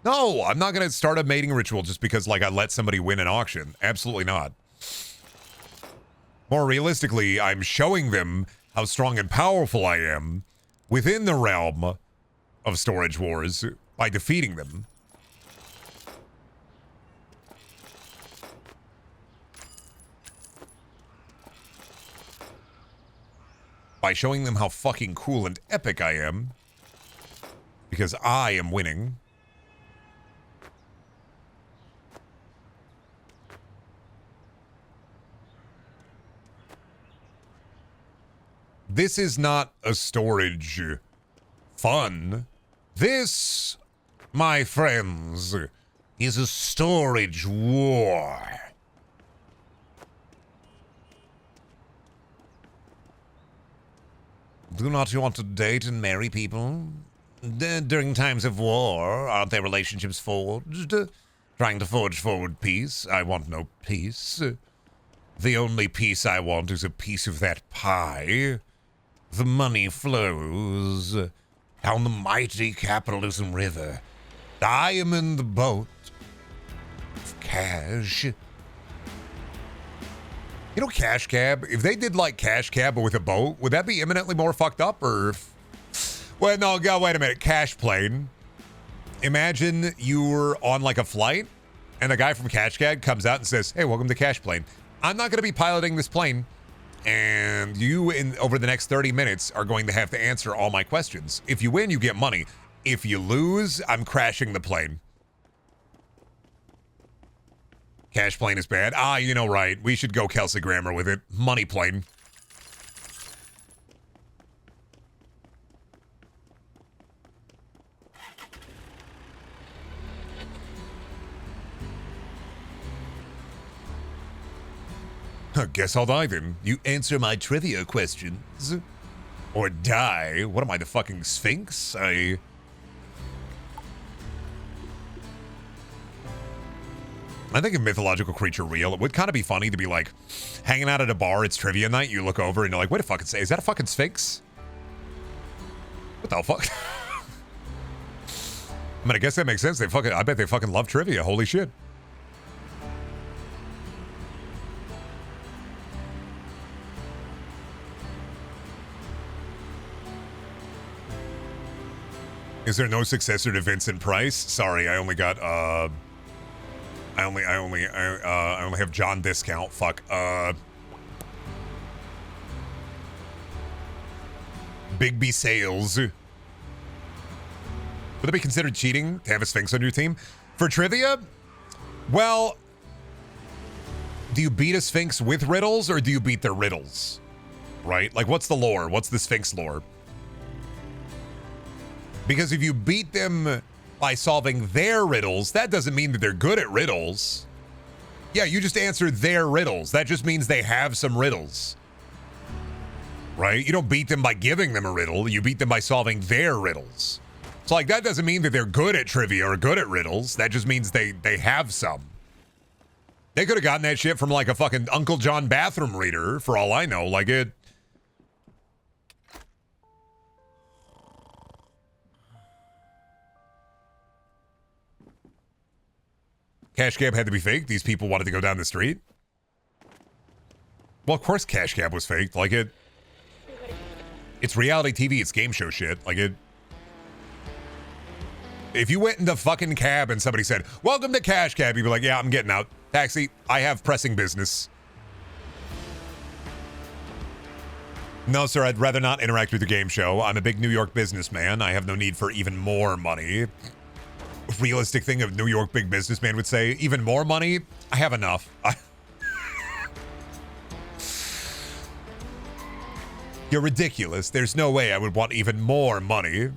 No, I'm not going to start a mating ritual just because, like, I let somebody win an auction. Absolutely not. More realistically, I'm showing them how strong and powerful I am within the realm of Storage Wars by defeating them. By showing them how fucking cool and epic I am. Because I am winning. This is not a storage fun. This, my friends, is a storage war. Do not you want to date and marry people? During times of war, aren't their relationships forged? Trying to forge forward peace? I want no peace. The only peace I want is a piece of that pie. The money flows down the mighty capitalism river. I am in the boat of cash. You know, Cash Cab, if they did like Cash Cab but with a boat, would that be imminently more fucked up? Or well, no, go, wait a minute. Cash Plane. Imagine you were on like a flight and the guy from Cash Cab comes out and says, hey, welcome to Cash Plane. I'm not going to be piloting this plane. And you, over the next 30 minutes, are going to have to answer all my questions. If you win, you get money. If you lose, I'm crashing the plane. Cash Plane is bad. Ah, you know, right. We should go Kelsey Grammer with it. Money Plane. Guess I'll die then. You answer my trivia questions. Or die. What am I, the fucking Sphinx? I think a mythological creature real, it would kind of be funny to be like hanging out at a bar, it's trivia night, you look over and you're like, wait a fucking say, is that a fucking Sphinx? What the fuck? I mean, I guess that makes sense. I bet they fucking love trivia. Holy shit. Is there no successor to Vincent Price? Sorry, I only got I only have John Discount. Fuck. Big B Sales. Would it be considered cheating to have a Sphinx on your team? For trivia? Well, do you beat a Sphinx with riddles or do you beat their riddles? Right? Like, what's the lore? What's the Sphinx lore? Because if you beat them by solving their riddles, that doesn't mean that they're good at riddles. Yeah, you just answer their riddles. That just means they have some riddles. Right? You don't beat them by giving them a riddle. You beat them by solving their riddles. So, like, that doesn't mean that they're good at trivia or good at riddles. That just means they have some. They could have gotten that shit from, like, a fucking Uncle John bathroom reader, for all I know. Like, it... Cash Cab had to be fake. These people wanted to go down the street. Well, of course Cash Cab was faked. Like, it's reality TV. It's game show shit. Like, if you went into fucking cab and somebody said, welcome to Cash Cab, you'd be like, yeah, I'm getting out. Taxi, I have pressing business. No, sir, I'd rather not interact with the game show. I'm a big New York businessman. I have no need for even more money. Realistic thing a New York big businessman would say, even more money? I have enough. You're ridiculous. There's no way I would want even more money.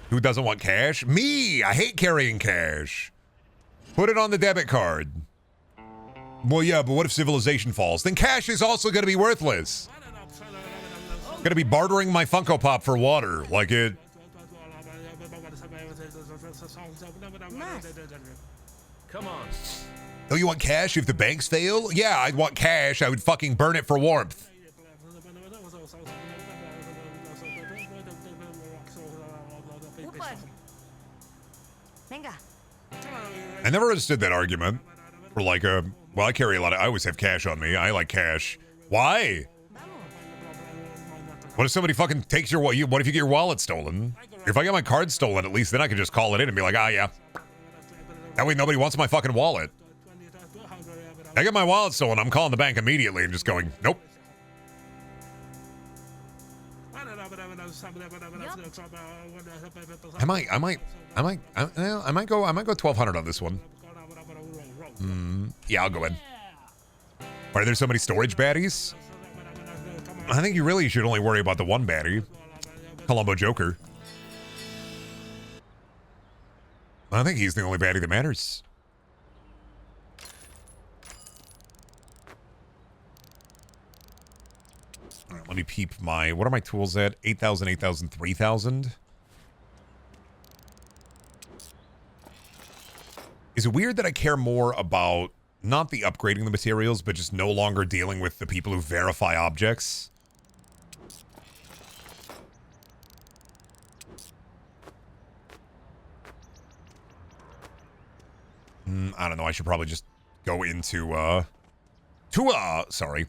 Who doesn't want cash? Me! I hate carrying cash. Put it on the debit card. Well, yeah, but what if civilization falls? Then cash is also going to be worthless. Gonna be bartering my Funko Pop for water. Like it. Come on. Oh, you want cash if the banks fail? Yeah, I'd want cash. I would fucking burn it for warmth. I never understood that argument. For like well, I carry a lot of, I always have cash on me. I like cash. Why? What if somebody fucking takes your wallet? What if you get your wallet stolen? If I get my card stolen, at least then I can just call it in and be like, ah, yeah. That way nobody wants my fucking wallet. I get my wallet stolen, I'm calling the bank immediately and just going, nope. I might go 1,200 on this one. Yeah, I'll go in. Are there so many storage baddies? I think you really should only worry about the one baddie. Columbo Joker. I think he's the only baddie that matters. All right, let me peep my... What are my tools at? 8,000, 8,000, 3,000. Is it weird that I care more about not the upgrading the materials, but just no longer dealing with the people who verify objects? I don't know. I should probably just go into, sorry.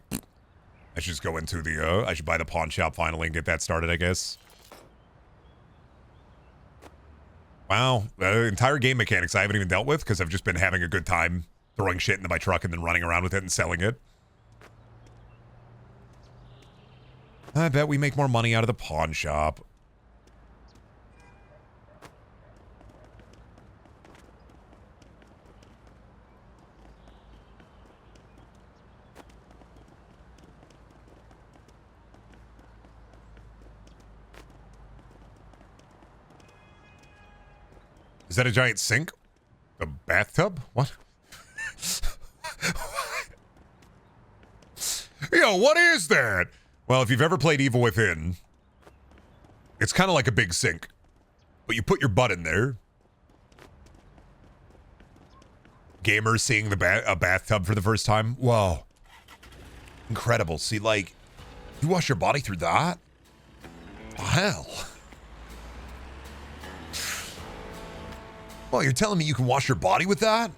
I should just go into the, I should buy the pawn shop finally and get that started, I guess. Wow. Entire game mechanics I haven't even dealt with because I've just been having a good time throwing shit into my truck and then running around with it and selling it. I bet we make more money out of the pawn shop. Is that a giant sink? A bathtub? What? Yo, what is that? Well, if you've ever played Evil Within, it's kind of like a big sink. But you put your butt in there. Gamers seeing a bathtub for the first time. Whoa. Incredible. See, like, you wash your body through that? The hell? Well, you're telling me you can wash your body with that?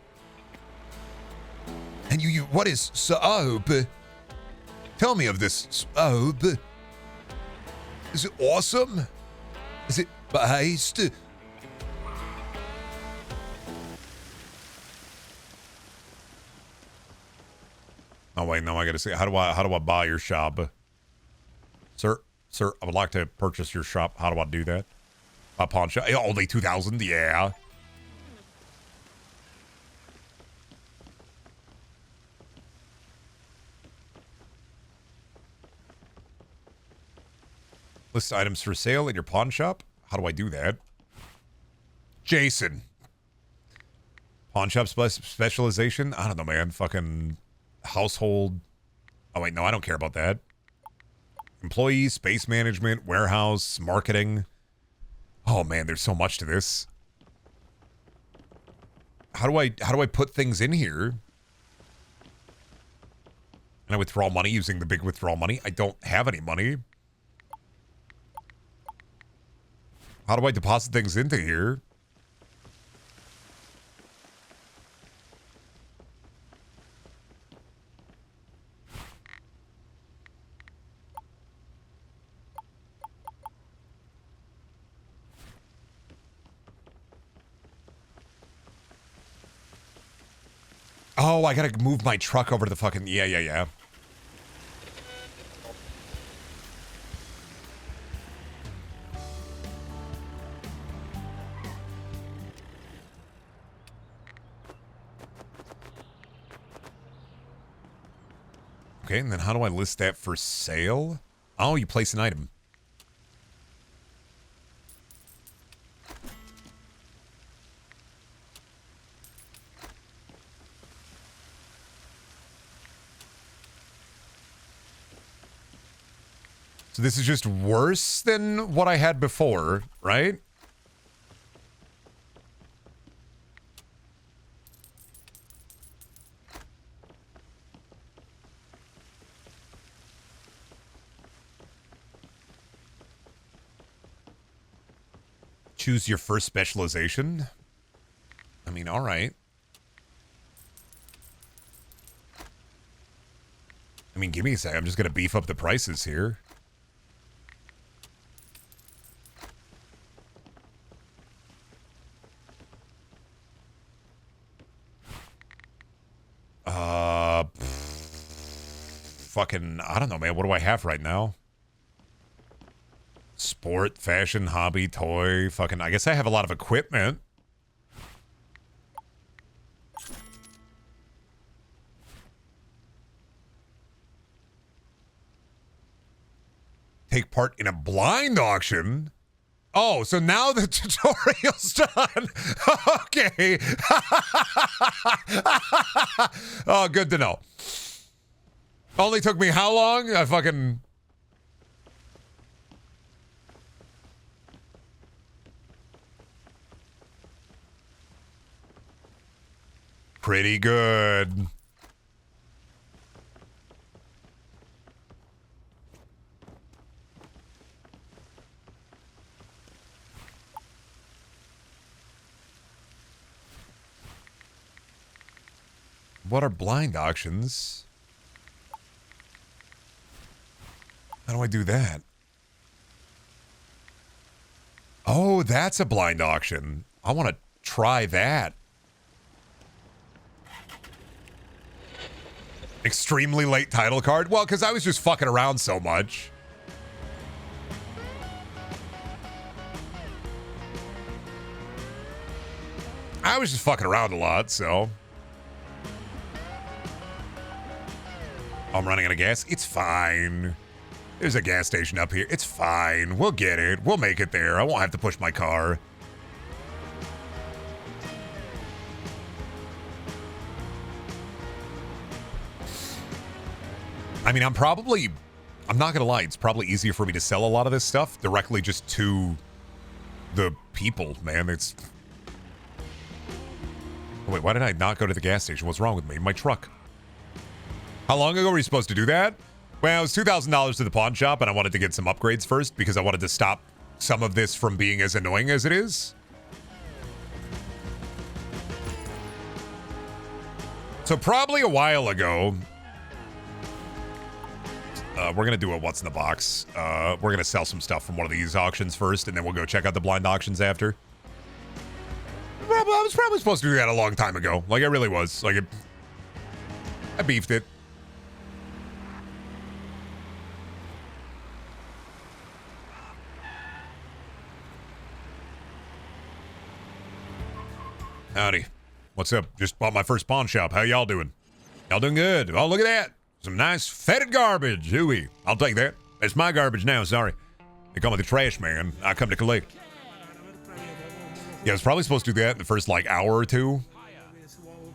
And you what is soap? Tell me of this soap. Is it awesome? Is it based? Oh wait, no, I gotta say, how do I buy your shop? Sir, I would like to purchase your shop. How do I do that? My pawn shop. Only 2,000, yeah. List items for sale in your pawn shop? How do I do that? Jason. Pawn shop specialization? I don't know, man. Fucking household. Oh, wait, no, I don't care about that. Employees, space management, warehouse, marketing. Oh, man, there's so much to this. How do I put things in here? Can I withdraw money using the big withdrawal money? I don't have any money. How do I deposit things into here? Oh, I gotta move my truck over to the fucking... Yeah. Okay, and then how do I list that for sale? Oh, you place an item. So this is just worse than what I had before, right? Choose your first specialization. I mean, all right. I mean, give me a sec. I'm just going to beef up the prices here. Fucking, I don't know, man. What do I have right now? Sport, fashion, hobby, toy, fucking, I guess I have a lot of equipment. Take part in a blind auction? Oh, so now the tutorial's done. Okay. Oh, good to know. Only took me how long? I fucking... Pretty good. What are blind auctions? How do I do that? Oh, that's a blind auction. I want to try that. Extremely late title card? Well, because I was just fucking around so much. I was just fucking around a lot, so. I'm running out of gas. It's fine. There's a gas station up here. It's fine. We'll get it. We'll make it there. I won't have to push my car. I mean, I'm not gonna lie, it's probably easier for me to sell a lot of this stuff directly just to the people, man. It's... Oh, wait, why did I not go to the gas station? What's wrong with me? My truck. How long ago were you supposed to do that? Well, it was $2,000 to the pawn shop, and I wanted to get some upgrades first because I wanted to stop some of this from being as annoying as it is. So probably a while ago, we're going to do a what's in the box. We're going to sell some stuff from one of these auctions first, and then we'll go check out the blind auctions after. I was probably supposed to do that a long time ago. Like, I really was. Like, I beefed it. Howdy. What's up? Just bought my first pawn shop. How y'all doing? Y'all doing good. Oh, look at that. Some nice fetid garbage. Hooey. I'll take that. It's my garbage now. Sorry. They call me the trash man. I come to collect. Yeah, I was probably supposed to do that in the first, like, hour or two.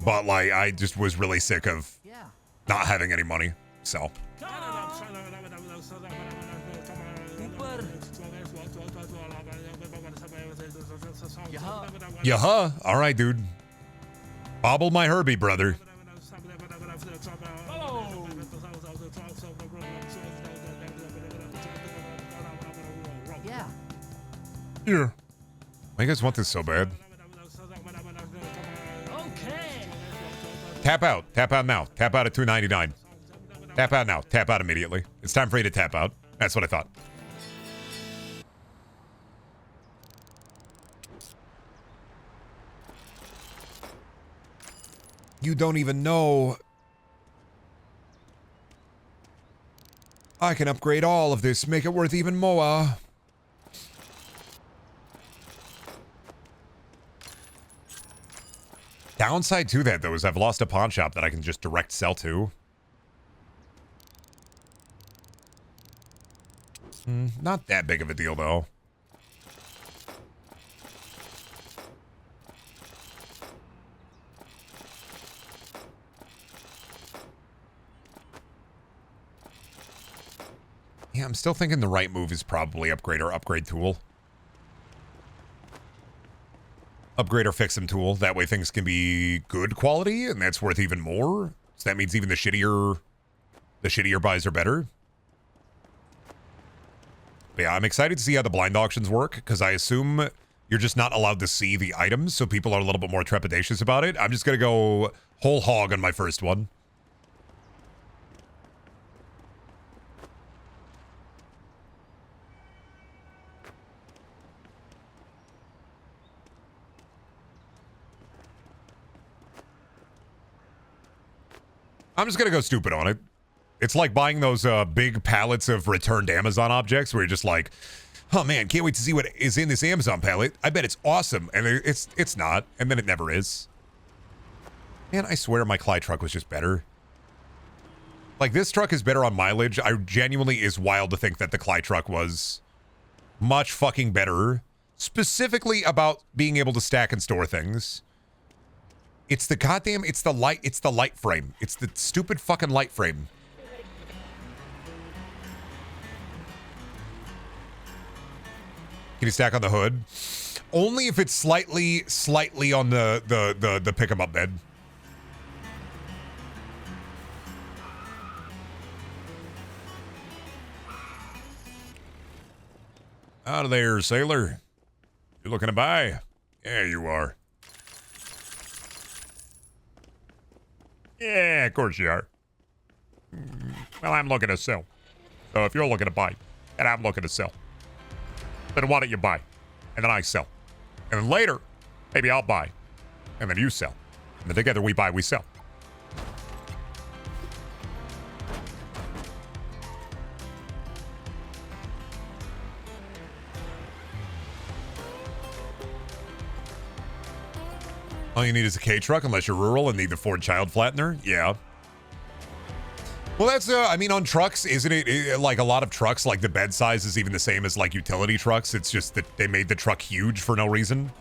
But, like, I just was really sick of not having any money. So. Yeah, all right, dude. Bobble my Herbie, brother. Yeah. Why you guys want this so bad? Tap out. Tap out now. Tap out at $2.99. Tap out now. Tap out immediately. It's time for you to tap out. That's what I thought. You don't even know. I can upgrade all of this, make it worth even more. Downside to that, though, is I've lost a pawn shop that I can just direct sell to. Not that big of a deal, though. Yeah, I'm still thinking the right move is probably upgrade or upgrade tool. Upgrade or fix them tool. That way things can be good quality, and that's worth even more. So that means even the shittier buys are better. But yeah, I'm excited to see how the blind auctions work, because I assume you're just not allowed to see the items, so people are a little bit more trepidatious about it. I'm just going to go whole hog on my first one. I'm just going to go stupid on it. It's like buying those big pallets of returned Amazon objects where you're just like, oh man, can't wait to see what is in this Amazon pallet. I bet it's awesome. And it's not. And then it never is. Man, I swear my Clyde truck was just better. Like, this truck is better on mileage. I genuinely is wild to think that the Clyde truck was much fucking better. Specifically about being able to stack and store things. It's the goddamn, it's the light frame. It's the stupid fucking light frame. Can you stack on the hood? Only if it's slightly on the pick 'em up bed. Out of there, sailor. You looking to buy? Yeah, you are. Yeah, of course you are. Well, I'm looking to sell. So if you're looking to buy, and I'm looking to sell, then why don't you buy? And then I sell. And then later, maybe I'll buy. And then you sell. And then together we buy, we sell. All you need is a K truck unless you're rural and need the Ford child flattener. Yeah. Well, that's, I mean, on trucks, isn't it, like a lot of trucks, like the bed size is even the same as like utility trucks. It's just that they made the truck huge for no reason.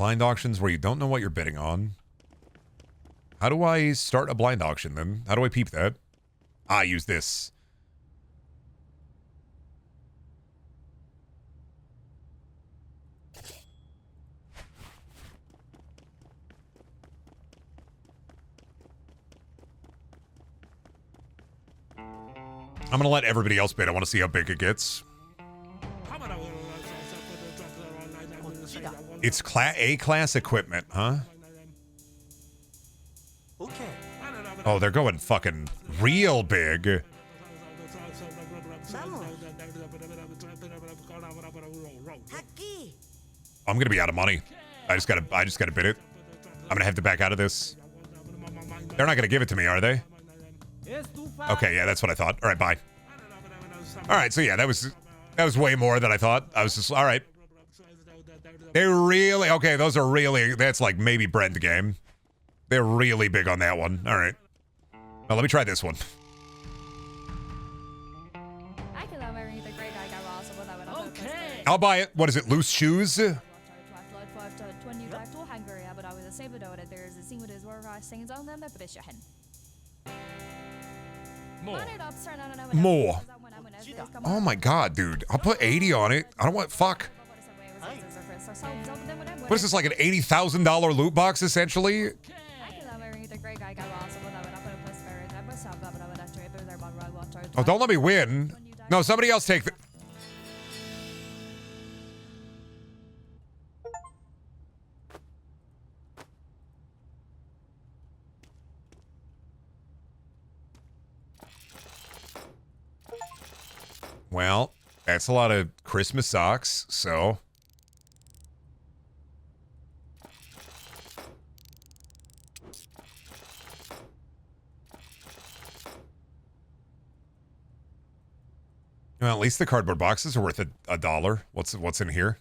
Blind auctions where you don't know what you're bidding on. How do I start a blind auction then? How do I peep that? I use this. I'm gonna let everybody else bid. I want to see how big it gets. It's A-class equipment, huh? Okay. Oh, they're going fucking real big. I'm gonna be out of money. I just gotta bid it. I'm gonna have to back out of this. They're not gonna give it to me, are they? Okay, yeah, that's what I thought. All right, bye. All right, so yeah, that was way more than I thought. I was just all right. They really okay. Those are really. That's like maybe Brent game. They're really big on that one. All right. Now let me try this one. Okay. I'll buy it. What is it? Loose shoes? More. Oh my god, dude. I'll put 80 on it. I don't want fuck. What is this, like an $80,000 loot box essentially? Oh, don't let me win. No, somebody else take the... Well, that's a lot of Christmas socks, so... Well, at least the cardboard boxes are worth a dollar. What's in here?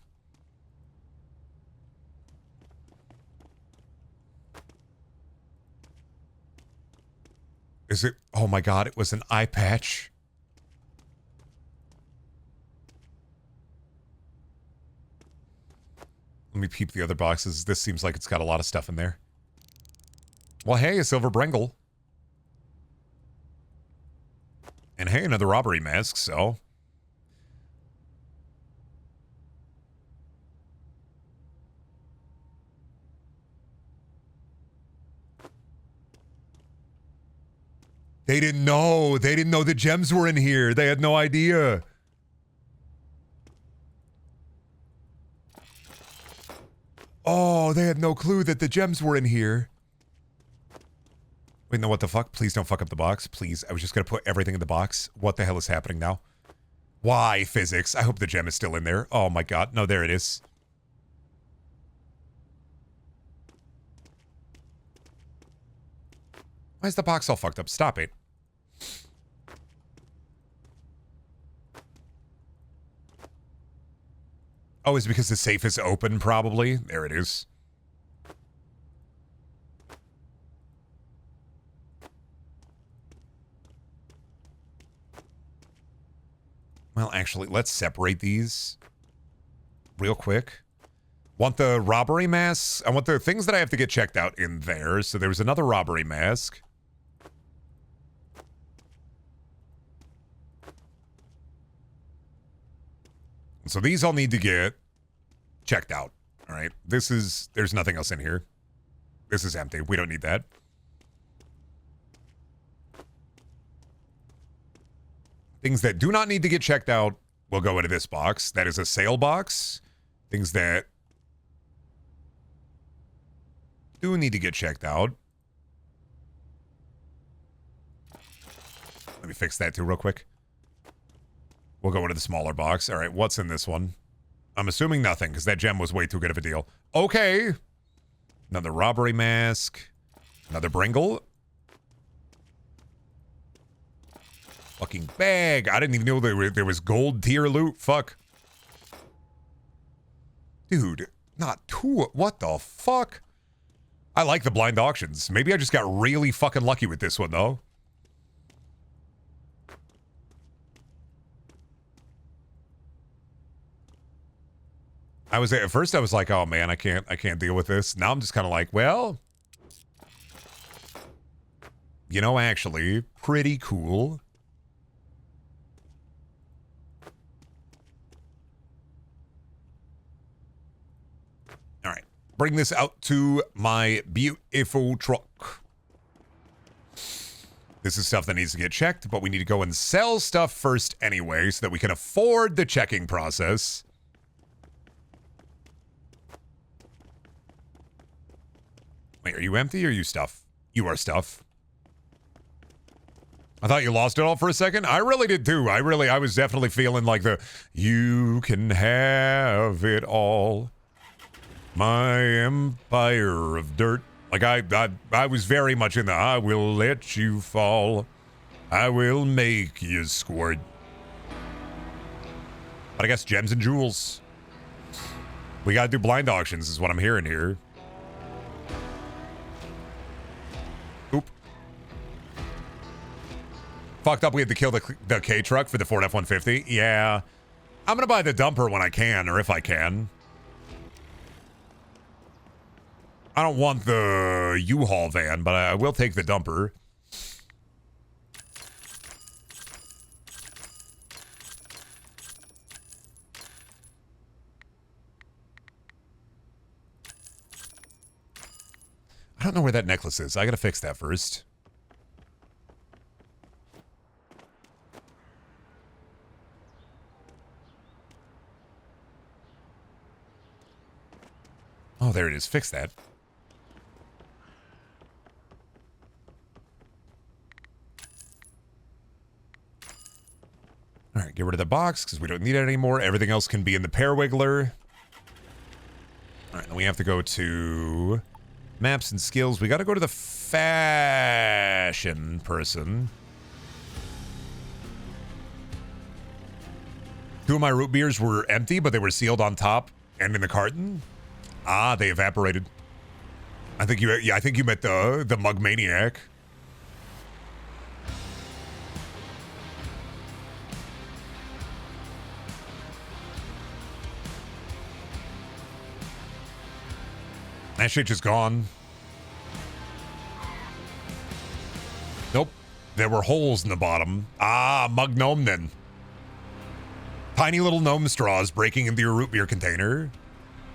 Is it? Oh my god, it was an eye patch. Let me peep the other boxes. This seems like it's got a lot of stuff in there. Well, hey, a silver Brengle. And hey, another robbery mask, so... They didn't know. They didn't know the gems were in here. They had no idea. Oh, they had no clue that the gems were in here. Wait, no, what the fuck? Please don't fuck up the box. Please. I was just going to put everything in the box. What the hell is happening now? Why, physics? I hope the gem is still in there. Oh my god. No, there it is. Why is the box all fucked up? Stop it. Oh, it's because the safe is open, probably. There it is. Well, actually, let's separate these real quick. Want the robbery masks? I want the things that I have to get checked out in there. So there was another robbery mask. So these all need to get checked out. All right. There's nothing else in here. This is empty. We don't need that. Things that do not need to get checked out will go into this box. That is a sale box. Things that do need to get checked out. Let me fix that too real quick. We'll go into the smaller box. All right, what's in this one? I'm assuming nothing, because that gem was way too good of a deal. Okay. Another robbery mask. Another Bringle. Fucking bag. I didn't even know there was gold tier loot. Fuck. Dude, not two. What the fuck? I like the blind auctions. Maybe I just got really fucking lucky with this one, though. At first I was like, oh man, I can't deal with this. Now I'm just kind of like, well, you know, actually, pretty cool. All right, bring this out to my beautiful truck. This is stuff that needs to get checked, but we need to go and sell stuff first anyway so that we can afford the checking process. Wait, are you empty or are you stuff? You are stuff. I thought you lost it all for a second. I really did too. I was definitely feeling like you can have it all. My empire of dirt. Like I was very much in the I will let you fall. I will make you squirt. But I guess gems and jewels. We gotta do blind auctions is what I'm hearing here. Oop. Fucked up we had to kill the K truck for the Ford F-150. Yeah. I'm gonna buy the dumper when I can, or if I can. I don't want the U-Haul van, but I will take the dumper. I don't know where that necklace is. I gotta fix that first. Oh, there it is. Fix that. All right, get rid of the box because we don't need it anymore. Everything else can be in the pear wiggler. All right, then we have to go to maps and skills. We got to go to the fashion person. 2 of my root beers were empty, but they were sealed on top and in the carton. Ah, they evaporated. I think you met the mug maniac. That shit just gone. Nope. There were holes in the bottom. Ah, mug gnome then. Tiny little gnome straws breaking into your root beer container.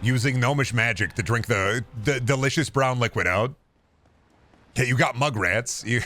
Using gnomish magic to drink the delicious brown liquid out. Okay, you got mug rats. You...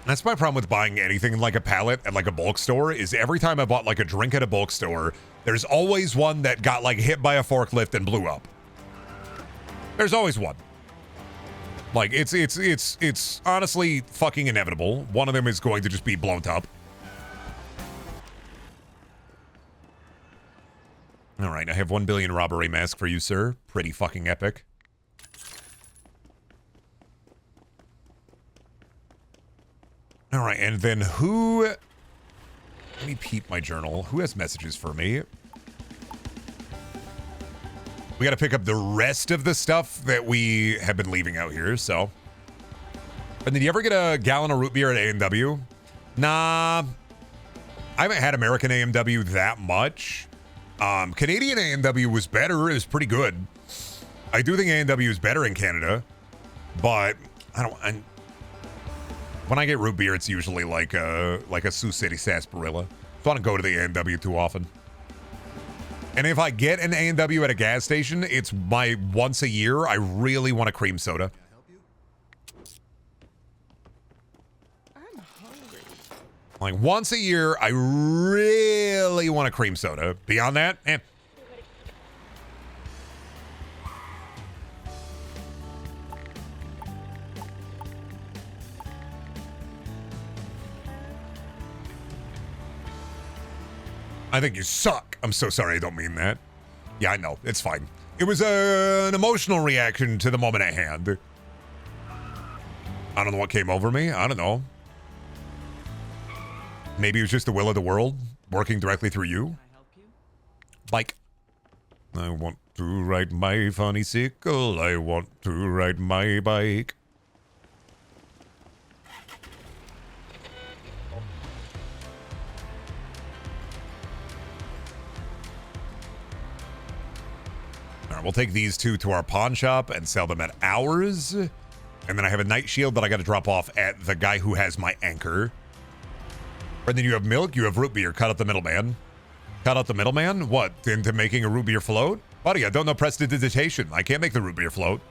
That's my problem with buying anything in like a pallet at like a bulk store is every time I bought like a drink at a bulk store, there's always one that got like hit by a forklift and blew up. There's always one. Like it's honestly fucking inevitable. One of them is going to just be blown up. All right, I have 1 billion robbery mask for you, sir. Pretty fucking epic. All right, and then who... Let me peep my journal. Who has messages for me? We got to pick up the rest of the stuff that we have been leaving out here, so... And did you ever get a gallon of root beer at A&W? Nah. I haven't had American A&W that much. Canadian A&W was better. It was pretty good. I do think A&W is better in Canada, but when I get root beer, it's usually like a Sioux City sarsaparilla. I don't go to the A&W too often. And if I get an A&W at a gas station, it's my once a year. I really want a cream soda. I'm hungry. Like once a year, I really want a cream soda. Beyond that, eh. I think you suck. I'm so sorry. I don't mean that. Yeah, I know. It's fine. It was an emotional reaction to the moment at hand. I don't know what came over me. I don't know. Maybe it was just the will of the world working directly through you. Like, I want to ride my funny sickle. I want to ride my bike. All right, we'll take these two to our pawn shop and sell them at ours. And then I have a night shield that I got to drop off at the guy who has my anchor. And then you have milk, you have root beer. Cut out the middleman. Cut out the middleman? What? Into making a root beer float? Buddy, I don't know prestidigitation. I can't make the root beer float.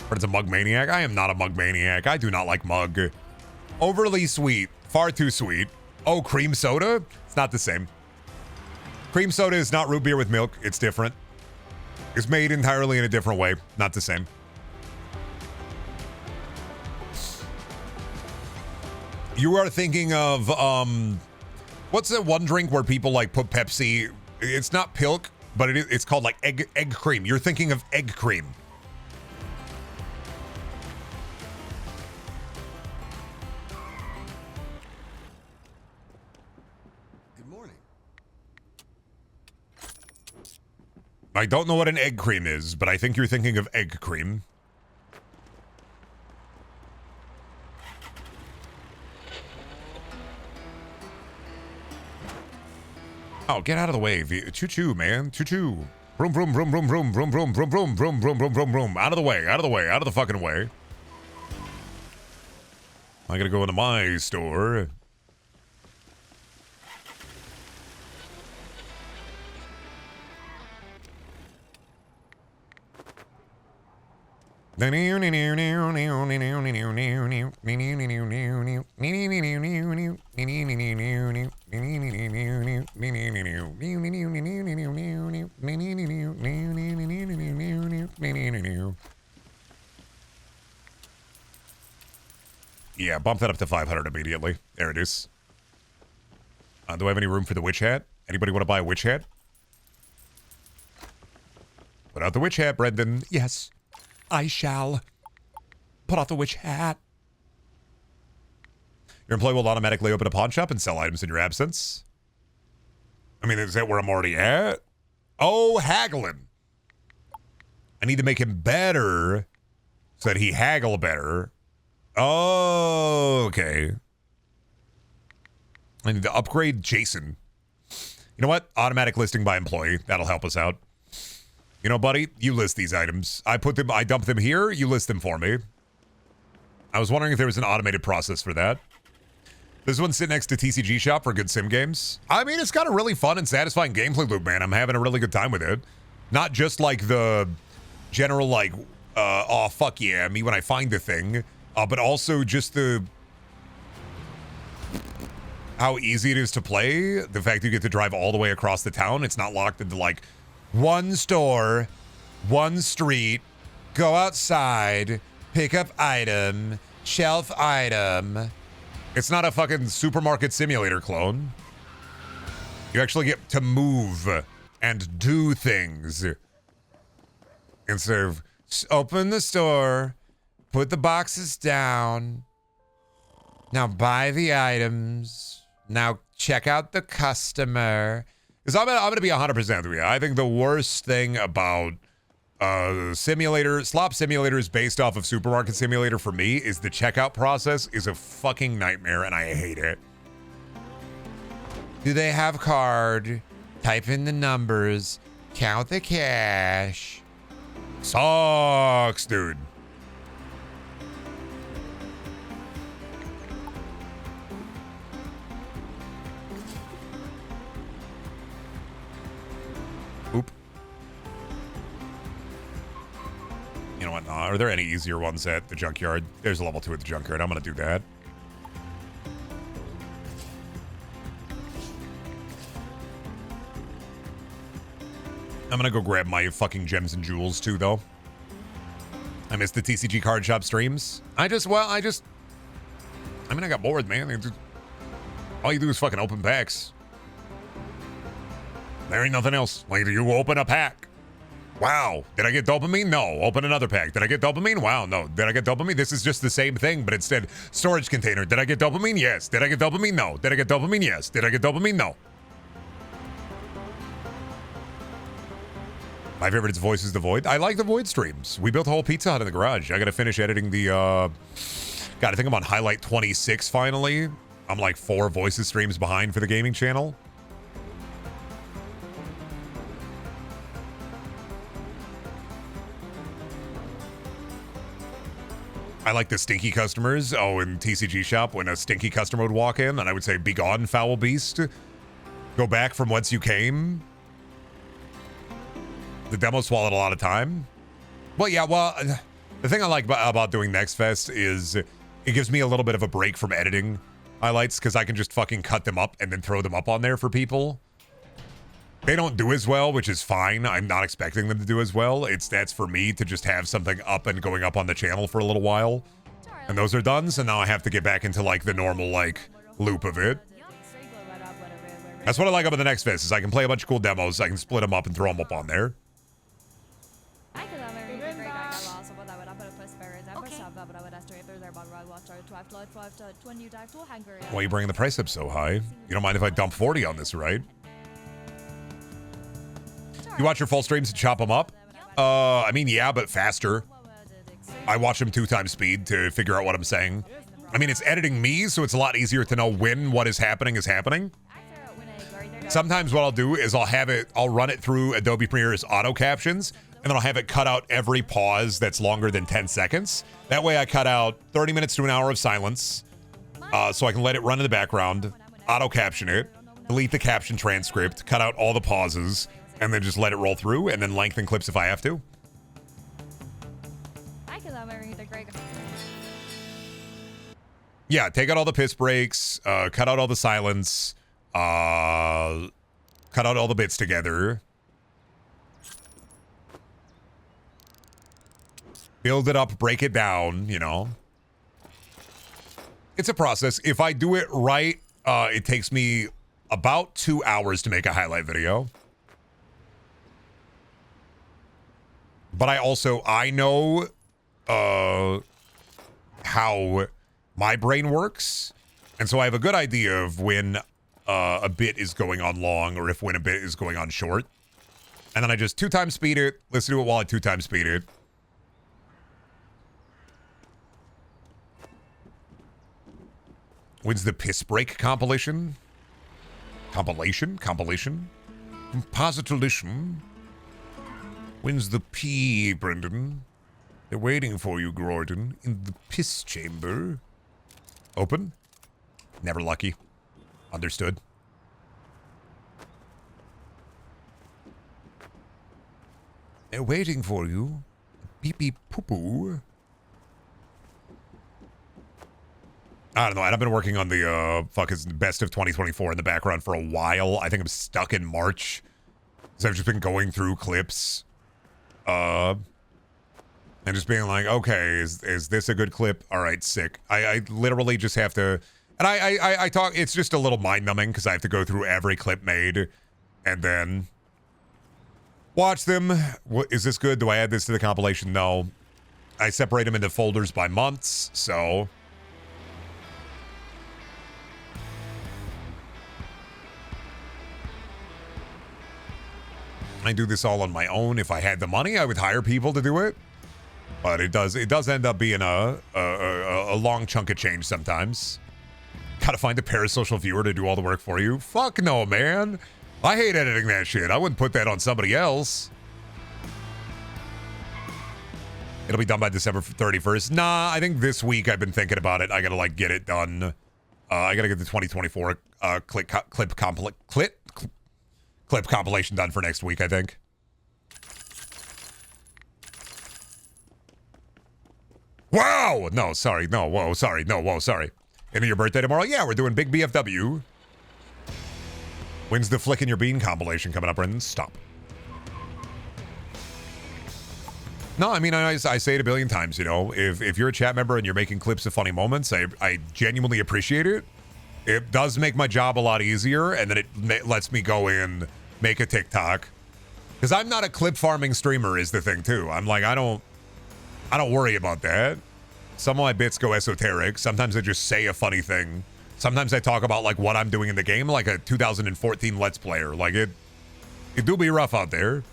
But it's a mug maniac? I am not a mug maniac. I do not like mug. Overly sweet. Far too sweet. Oh, cream soda? It's not the same. Cream soda is not root beer with milk. It's different. It's made entirely in a different way. Not the same. You are thinking of, what's that one drink where people like put Pepsi? It's not Pilk, but it's called like egg cream. You're thinking of egg cream. Good morning. I don't know what an egg cream is, but I think you're thinking of egg cream. Oh, get out of the way. Choo-choo, man. Choo-choo. Vroom, vroom, vroom, vroom, vroom, vroom, vroom, vroom, vroom, vroom, vroom, vroom, vroom, vroom. Out of the way, out of the way, out of the fucking way. I gotta go into my store. Yeah, bump that up to 500 immediately. There it is. Do I have any room for the witch hat? Anybody want to buy a witch hat? Put out the witch hat, Brendan. Yes, I shall. Put out the witch hat. Your employee will automatically open a pawn shop and sell items in your absence. I mean, is that where I'm already at? Oh, haggling. I need to make him better so that he haggle better. Oh, okay. I need to upgrade Jason. You know what? Automatic listing by employee. That'll help us out. You know, buddy, you list these items. I dump them here. You list them for me. I was wondering if there was an automated process for that. This one sit next to TCG Shop for good sim games. I mean, it's got a really fun and satisfying gameplay loop, man. I'm having a really good time with it. Not just like the general, like, oh, fuck yeah, me when I find the thing. But also just how easy it is to play. The fact that you get to drive all the way across the town. It's not locked into, like, one store, one street, go outside, pick up item, shelf item. It's not a fucking supermarket simulator clone. You actually get to move and do things. Instead of open the store, put the boxes down, now buy the items, now check out the customer. Because I'm gonna be 100% with you. I think the worst thing about slop simulators based off of Supermarket Simulator for me is the checkout process is a fucking nightmare and I hate it. Do they have card? Type in the numbers, count the cash. Sucks, dude. Oop. You know what? Are there any easier ones at the junkyard? There's a level 2 at the junkyard. I'm going to do that. I'm going to go grab my fucking gems and jewels too, though. I missed the TCG card shop streams. I mean, I got bored, man. All you do is fucking open packs. There ain't nothing else. Like, you open a pack. Wow. Did I get dopamine? No. Open another pack. Did I get dopamine? Wow. No. Did I get dopamine? This is just the same thing, but instead, storage container. Did I get dopamine? Yes. Did I get dopamine? No. Did I get dopamine? Yes. Did I get dopamine? No. My favorite is Voices the Void. I like the Void streams. We built a whole Pizza Hut in the garage. I gotta finish editing the, God, I think I'm on highlight 26 finally. I'm like 4 Voices streams behind for the gaming channel. I like the stinky customers. Oh, in TCG shop, when a stinky customer would walk in, and I would say, "Be gone, foul beast. Go back from whence you came." The demo swallowed a lot of time. Well, yeah, well, the thing I like about doing Next Fest is it gives me a little bit of a break from editing highlights, because I can just fucking cut them up and then throw them up on there for people. They don't do as well, which is fine. I'm not expecting them to do as well. That's for me to just have something up and going up on the channel for a little while. And those are done, so now I have to get back into like the normal like loop of it. That's what I like about the Next Fest, is I can play a bunch of cool demos, I can split them up and throw them up on there. Why are you bringing the price up so high? You don't mind if I dump 40 on this, right? You watch your full streams and chop them up? I mean, yeah, but faster. I watch them 2 times speed to figure out what I'm saying. I mean, it's editing me, so it's a lot easier to know when what is happening is happening. Sometimes what I'll do is I'll run it through Adobe Premiere's auto captions, and then I'll have it cut out every pause that's longer than 10 seconds. That way I cut out 30 minutes to an hour of silence, so I can let it run in the background, auto caption it, delete the caption transcript, cut out all the pauses, and then just let it roll through, and then lengthen clips if I have to. Yeah, take out all the piss breaks, cut out all the silence, cut out all the bits together. Build it up, break it down, you know. It's a process. If I do it right, it takes me about 2 hours to make a highlight video. But I know how my brain works. And so I have a good idea of when a bit is going on long, or when a bit is going on short. And then I just 2 times speed it. Let's do it while I 2 times speed it. When's the piss break compilation? Compilation? Compositolition? When's the pee, Brendan? They're waiting for you, Gordon, in the piss chamber. Open? Never lucky. Understood. They're waiting for you. Beep beep poo poo. I don't know. I've been working on the best of 2024 in the background for a while. I think I'm stuck in March. So I've just been going through clips. And just being like, okay, is this a good clip? All right, sick. I literally just have to, and I talk, it's just a little mind numbing because I have to go through every clip made and then watch them. Is this good? Do I add this to the compilation? No. I separate them into folders by months, so. I do this all on my own. If I had the money, I would hire people to do it. But it does end up being a long chunk of change sometimes. Gotta find a parasocial viewer to do all the work for you. Fuck no, man. I hate editing that shit. I wouldn't put that on somebody else. It'll be done by December 31st. Nah, I think this week I've been thinking about it. I gotta like get it done. I gotta get the 2024 clip compilation done for next week, I think. Wow! No, sorry. No, whoa, sorry. No, whoa, sorry. Into your birthday tomorrow? Yeah, we're doing big BFW. When's the Flickin' Your Bean compilation coming up, Brendan? Stop. No, I mean, I say it a billion times, you know. If you're a chat member and you're making clips of funny moments, I genuinely appreciate it. It does make my job a lot easier, and then it lets me go in make a TikTok. Because I'm not a clip farming streamer is the thing too. I'm like, I don't worry about that. Some of my bits go esoteric. Sometimes I just say a funny thing. Sometimes I talk about like what I'm doing in the game, like a 2014 Let's Player. Like it do be rough out there.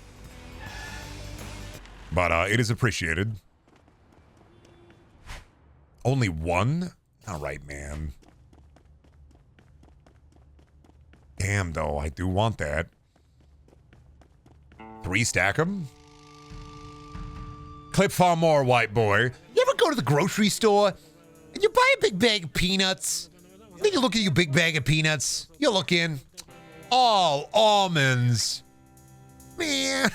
But it is appreciated. Only one? All right, man. Damn, though, I do want that. 3 stack them? Clip farm more, white boy. You ever go to the grocery store and you buy a big bag of peanuts? And then you look at your big bag of peanuts. You look in. All almonds. Man.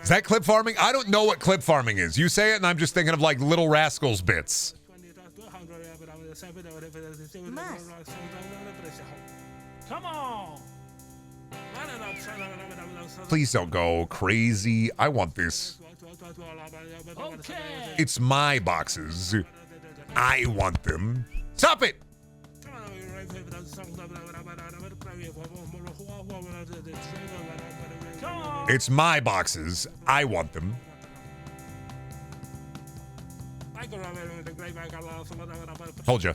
Is that clip farming? I don't know what clip farming is. You say it and I'm just thinking of like Little Rascals bits. Come on. Please don't go crazy. I want this. Okay. It's my boxes. I want them. Stop it! It's my boxes. I want them. Told you.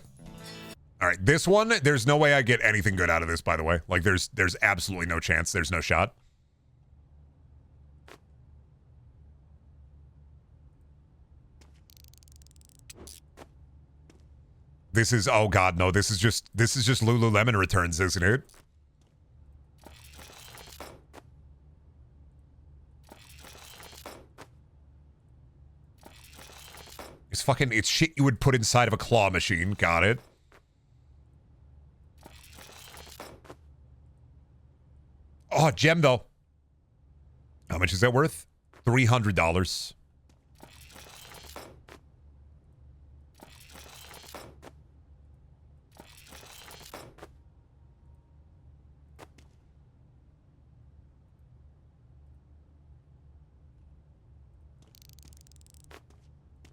All right, this one, there's no way I get anything good out of this, by the way. Like, there's absolutely no chance. There's no shot. This is, oh God, no, this is just Lululemon returns, isn't it? It's shit you would put inside of a claw machine. Got it. Oh, gem though. How much is that worth? $300.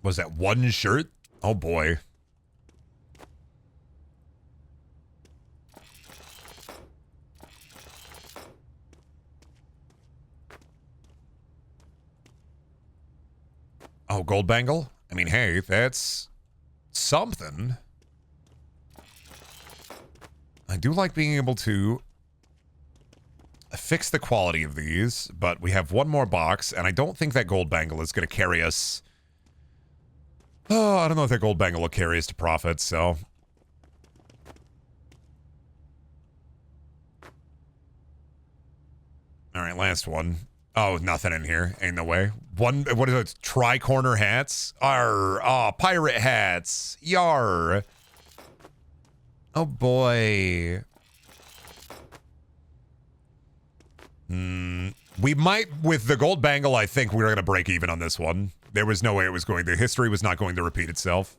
Was that one shirt? Oh boy. Oh, gold bangle? I mean, hey, that's something. I do like being able to fix the quality of these, but we have one more box, and I don't think that gold bangle is going to carry us. Oh, I don't know if that gold bangle will carry us to profit, so. All right, last one. Oh, nothing in here. Ain't no way. One, what is it? Tri-corner hats? Arr. Oh, pirate hats. Yar. Oh, boy. We might, with the gold bangle, I think we're going to break even on this one. There was no way it was going to. History was not going to repeat itself.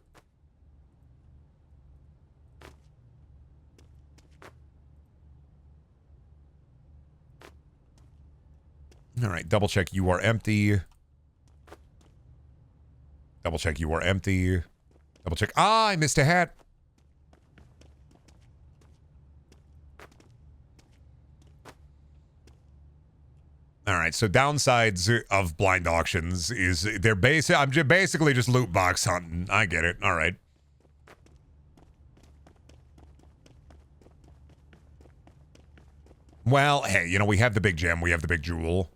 All right, double check you are empty. Double check you are empty. Double check. Ah, I missed a hat. All right, so downsides of blind auctions is they're I'm basically just loot box hunting. I get it. All right. Well, hey, you know, we have the big gem, we have the big jewel.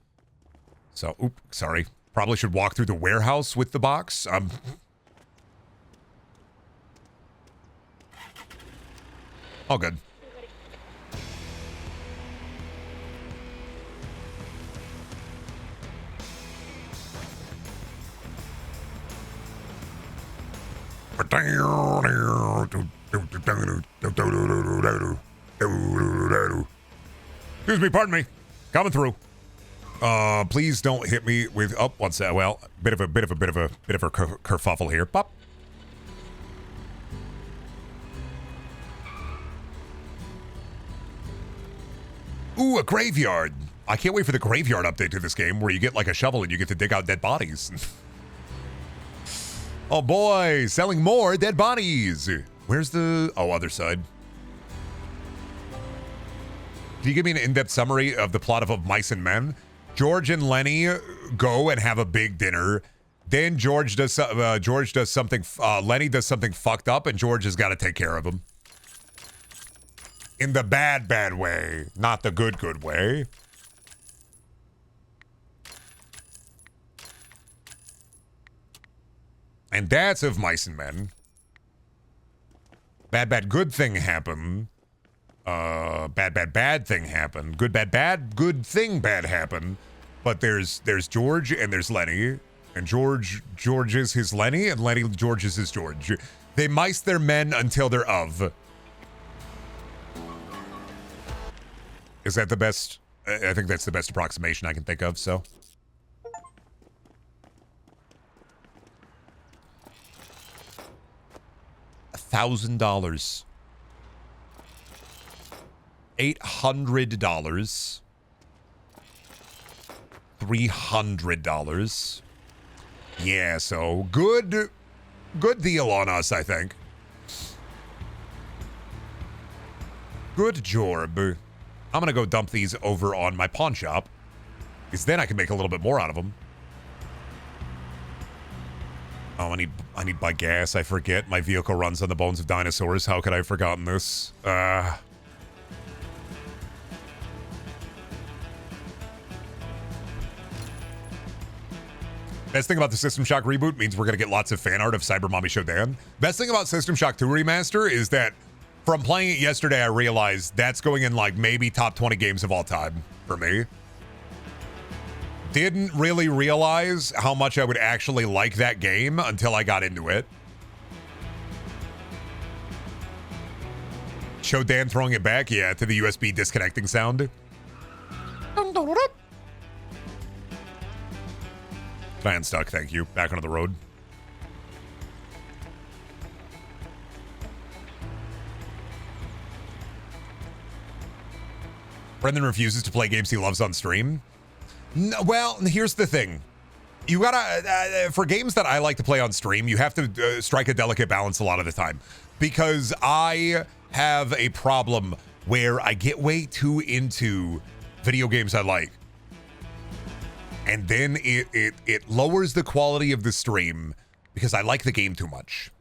So, sorry. Probably should walk through the warehouse with the box. All good. Excuse me, pardon me. Coming through. Please don't hit me with. Oh, what's that? Well, bit of a kerfuffle here. Pop. Ooh, a graveyard. I can't wait for the graveyard update to this game where you get like a shovel and you get to dig out dead bodies. Oh boy, selling more dead bodies. Where's the... Oh, other side. you give me an in-depth summary of the plot of Mice and Men? George and Lenny go and have a big dinner. Then George does something. Lenny does something fucked up, and George has got to take care of him. In the bad way, not the good way. And that's of Mice and Men. Bad good thing happen. Bad thing happen. Good thing bad happen. But there's George and there's Lenny. And George is his Lenny, and Lenny George is his George. They mice their men until they're of. Is that the best? I think that's the best approximation I can think of, so. $1,000. $800. $300. Yeah, so good deal on us, I think. Good job. I'm gonna go dump these over on my pawn shop, because then I can make a little bit more out of them. Oh, I need to buy gas. I forget. My vehicle runs on the bones of dinosaurs. How could I have forgotten this? Best thing about the System Shock reboot means we're going to get lots of fan art of Cyber Mommy Shodan. Best thing about System Shock 2 Remaster is that from playing it yesterday, I realized that's going in like maybe top 20 games of all time for me. Didn't really realize how much I would actually like that game until I got into it. Shodan throwing it back, yeah, to the USB disconnecting sound. Fan stuck, thank you. Back onto the road. Brendan refuses to play games he loves on stream. No, well, here's the thing. You gotta, for games that I like to play on stream, you have to strike a delicate balance a lot of the time. Because I have a problem where I get way too into video games I like. And then it lowers the quality of the stream because I like the game too much.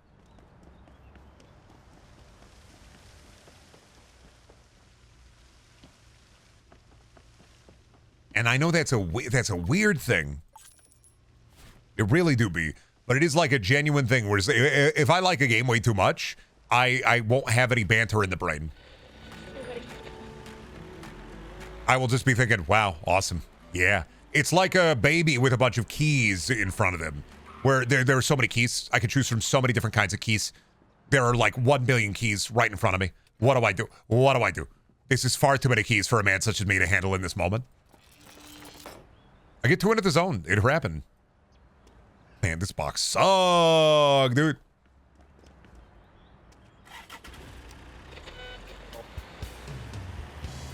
And I know that's a weird thing. It really do be. But it is like a genuine thing where if I like a game way too much, I won't have any banter in the brain. I will just be thinking, wow, awesome. Yeah. It's like a baby with a bunch of keys in front of them, where there are so many keys. I can choose from so many different kinds of keys. There are like 1 billion keys right in front of me. What do I do? What do I do? This is far too many keys for a man such as me to handle in this moment. I get too into the zone. It happened. Man, this box sucks, dude.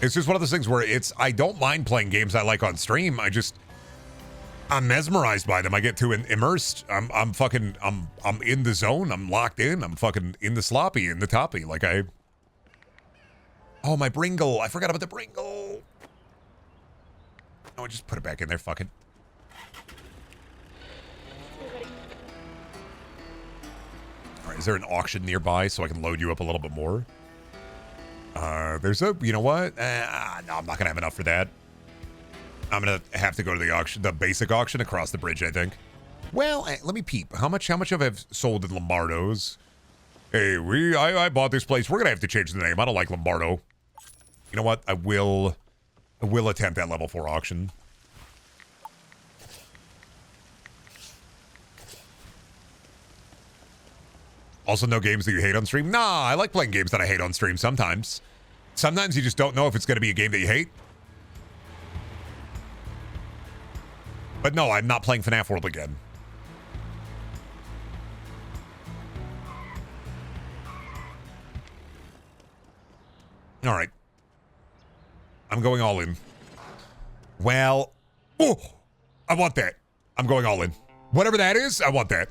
It's just one of those things where I don't mind playing games I like on stream. I'm mesmerized by them. I get too immersed. I'm in the zone. I'm locked in. I'm fucking in the sloppy, in the toppy. Like oh, my Bringle. I forgot about the Bringle. Oh, just put it back in there. Fuck it. All right, is there an auction nearby so I can load you up a little bit more? There's a, you know what? No, I'm not gonna have enough for that. I'm gonna have to go to the auction, the basic auction across the bridge, I think. Well, let me peep. How much have I sold in Lombardo's? Hey, I bought this place. We're gonna have to change the name. I don't like Lombardo. You know what? I will attempt that level 4 auction. Also, no games that you hate on stream? Nah, I like playing games that I hate on stream sometimes. Sometimes you just don't know if it's going to be a game that you hate. But no, I'm not playing FNAF World again. All right. I'm going all in. Well, oh, I want that. I'm going all in. Whatever that is, I want that.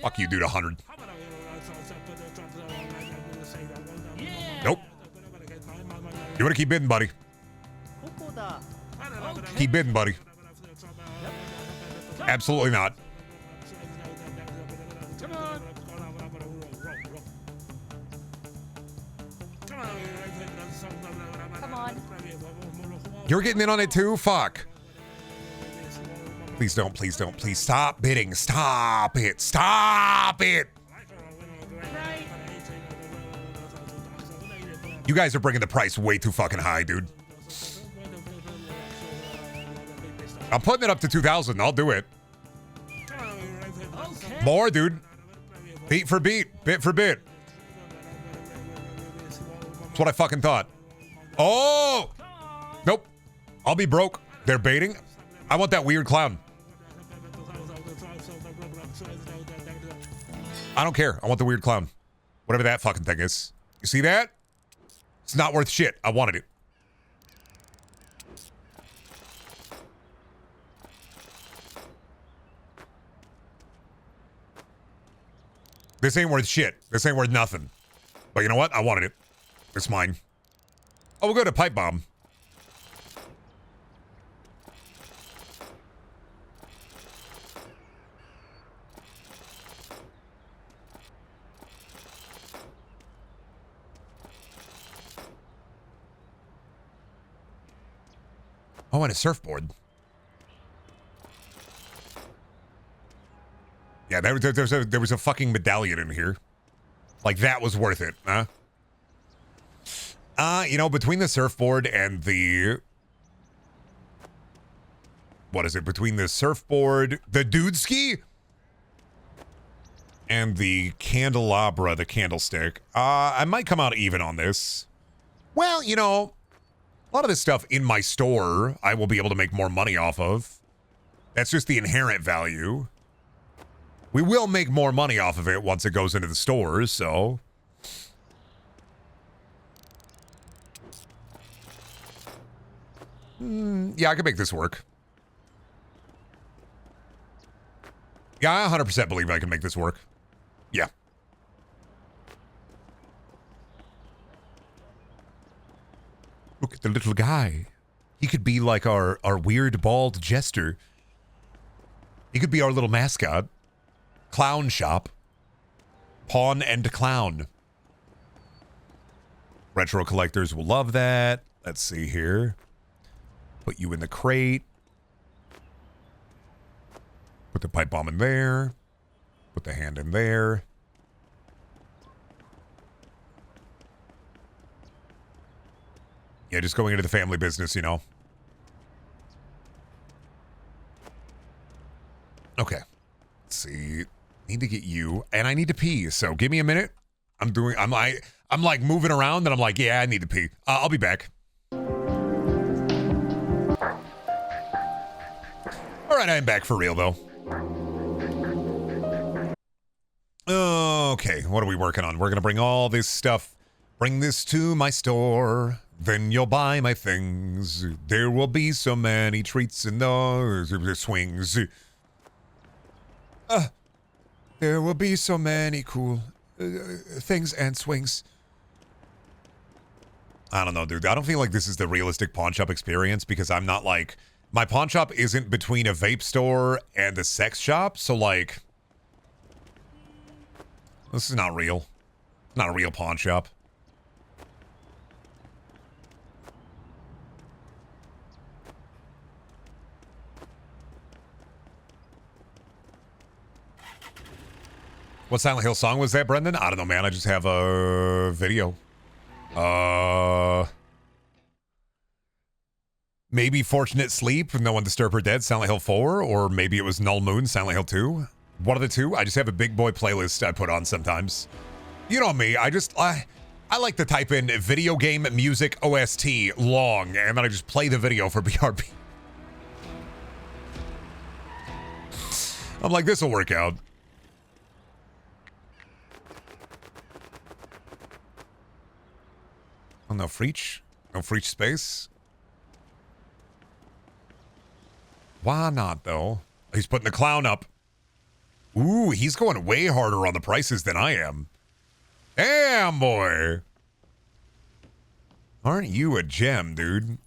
Fuck you, dude. 100. Nope. You want to keep bidding, buddy? Keep bidding, buddy. Absolutely not. Come on. Come on. You're getting in on it too? Fuck. Please don't, please don't, please stop bidding. Stop it. Stop it. You guys are bringing the price way too fucking high, dude. I'm putting it up to 2,000. I'll do it. More, dude. Beat for beat. Bit for bit. That's what I fucking thought. Oh! Nope. I'll be broke. They're baiting. I want that weird clown. I don't care. I want the weird clown. Whatever that fucking thing is. You see that? It's not worth shit. I wanted it. This ain't worth shit. This ain't worth nothing. But you know what? I wanted it. It's mine. Oh, we'll go to pipe bomb. Oh, and a surfboard. Yeah, there was a fucking medallion in here. Like, that was worth it, huh? You know, between the surfboard and the... What is it? Between the surfboard, the dude ski, and the candelabra, the candlestick, I might come out even on this. Well, you know, a lot of this stuff in my store, I will be able to make more money off of. That's just the inherent value. We will make more money off of it once it goes into the stores, so... Yeah, I can make this work. Yeah, I 100% believe I can make this work. Yeah. Look at the little guy. He could be like our weird bald jester. He could be our little mascot. Clown shop. Pawn and clown. Retro collectors will love that. Let's see here. Put you in the crate. Put the pipe bomb in there. Put the hand in there. Yeah, just going into the family business, you know. Okay. Let's see. Need to get you, and I need to pee. So give me a minute. I'm like moving around, and I'm like, yeah, I need to pee. I'll be back. All right, I'm back for real though. Okay, what are we working on? We're gonna bring all this stuff. Bring this to my store. Then you'll buy my things. There will be so many treats in the swings. There will be so many cool things and swings. I don't know, dude. I don't feel like this is the realistic pawn shop experience because I'm not like... My pawn shop isn't between a vape store and a sex shop, so like... This is not real. Not a real pawn shop. What Silent Hill song was that, Brendan? I don't know, man. I just have a video. Maybe Fortunate Sleep, No One Disturb Her Dead, Silent Hill 4, or maybe it was Null Moon, Silent Hill 2. One of the two. I just have a big boy playlist I put on sometimes. You know me. I like to type in video game music OST long, and then I just play the video for BRB. I'm like, this will work out. Oh, no Freach? No Freach space? Why not, though? He's putting the clown up. Ooh, he's going way harder on the prices than I am. Damn, boy. Aren't you a gem, dude?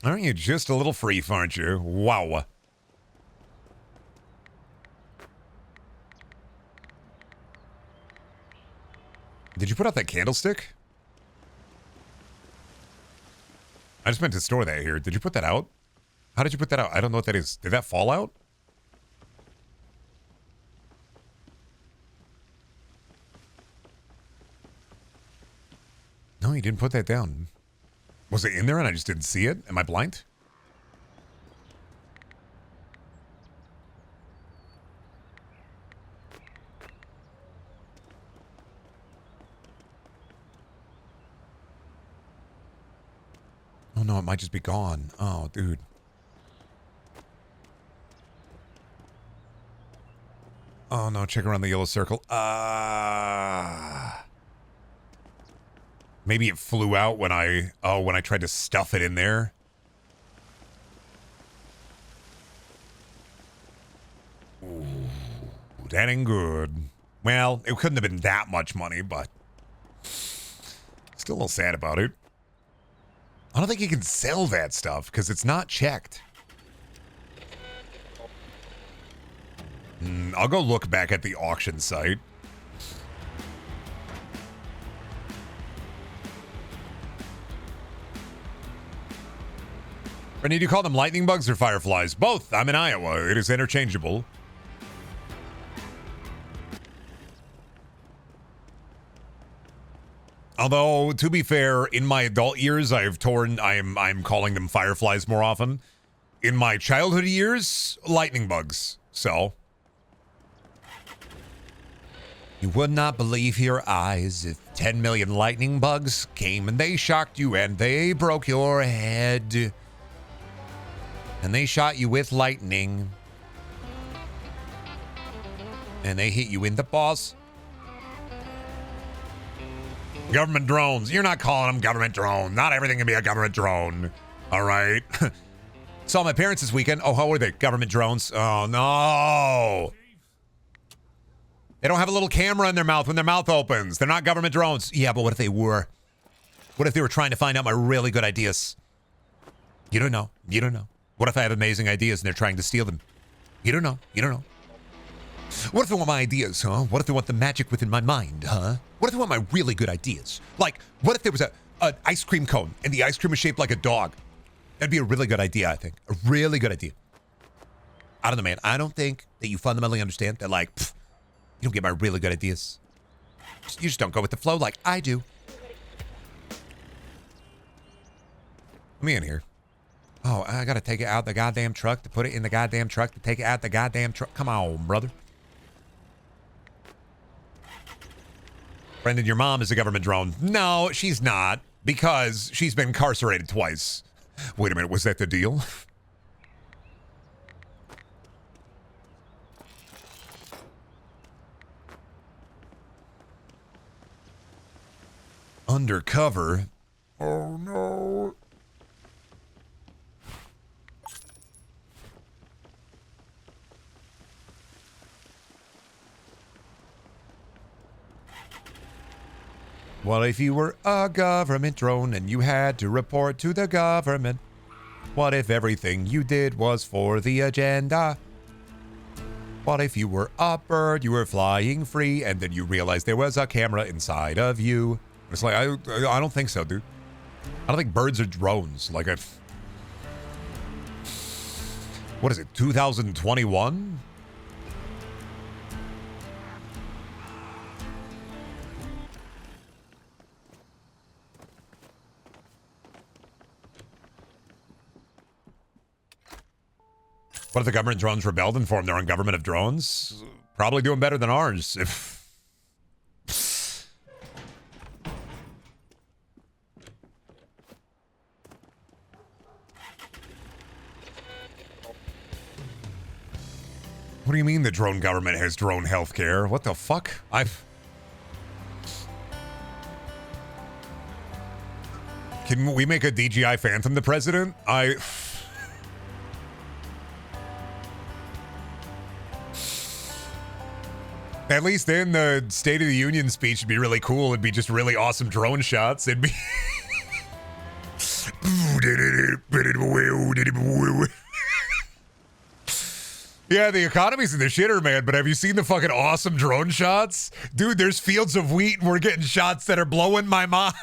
Aren't you just a little freak, aren't you? Wow. Did you put out that candlestick? I just meant to store that here. Did you put that out? How did you put that out? I don't know what that is. Did that fall out? No, you didn't put that down. Was it in there and I just didn't see it? Am I blind? Oh no, it might just be gone. Oh, dude. Oh no, check around the yellow circle. Maybe it flew out when I tried to stuff it in there. Ooh, that ain't good. Well, it couldn't have been that much money, but still a little sad about it. I don't think you can sell that stuff because it's not checked. I'll go look back at the auction site. Brittany, do you call them lightning bugs or fireflies? Both. I'm in Iowa. It is interchangeable. Although, to be fair, in my adult years, I'm calling them fireflies more often. In my childhood years, lightning bugs. So, you would not believe your eyes if 10 million lightning bugs came and they shocked you and they broke your head. And they shot you with lightning. And they hit you in the balls. Government drones. You're not calling them government drone. Not everything can be a government drone. All right. Saw my parents this weekend. Oh, how were they? Government drones. Oh, no. They don't have a little camera in their mouth when their mouth opens. They're not government drones. Yeah, but what if they were? What if they were trying to find out my really good ideas? You don't know. You don't know. What if I have amazing ideas and they're trying to steal them? You don't know. You don't know. What if they want my ideas, huh? What if they want the magic within my mind, huh? What if they want my really good ideas? Like, what if there was an ice cream cone and the ice cream was shaped like a dog? That'd be a really good idea, I think. A really good idea. I don't know, man. I don't think that you fundamentally understand that, like, you don't get my really good ideas. You just don't go with the flow like I do. Let me in here. Oh, I gotta take it out the goddamn truck to put it in the goddamn truck to take it out the goddamn truck. Come on, brother. Brendan, your mom is a government drone. No, she's not, because she's been incarcerated twice. Wait a minute, was that the deal? Undercover? Oh, no. What if you were a government drone and you had to report to the government? What if everything you did was for the agenda? What if you were a bird, you were flying free, and then you realized there was a camera inside of you? It's like, I don't think so, dude. I don't think birds are drones. Like, what is it, 2021? What if the government drones rebelled and formed their own government of drones? Probably doing better than ours. What do you mean the drone government has drone healthcare? What the fuck? Can we make a DGI Phantom the president? At least then the State of the Union speech would be really cool. It'd be just really awesome drone shots. It'd be... Yeah, the economy's in the shitter, man, but have you seen the fucking awesome drone shots? Dude, there's fields of wheat and we're getting shots that are blowing my mind.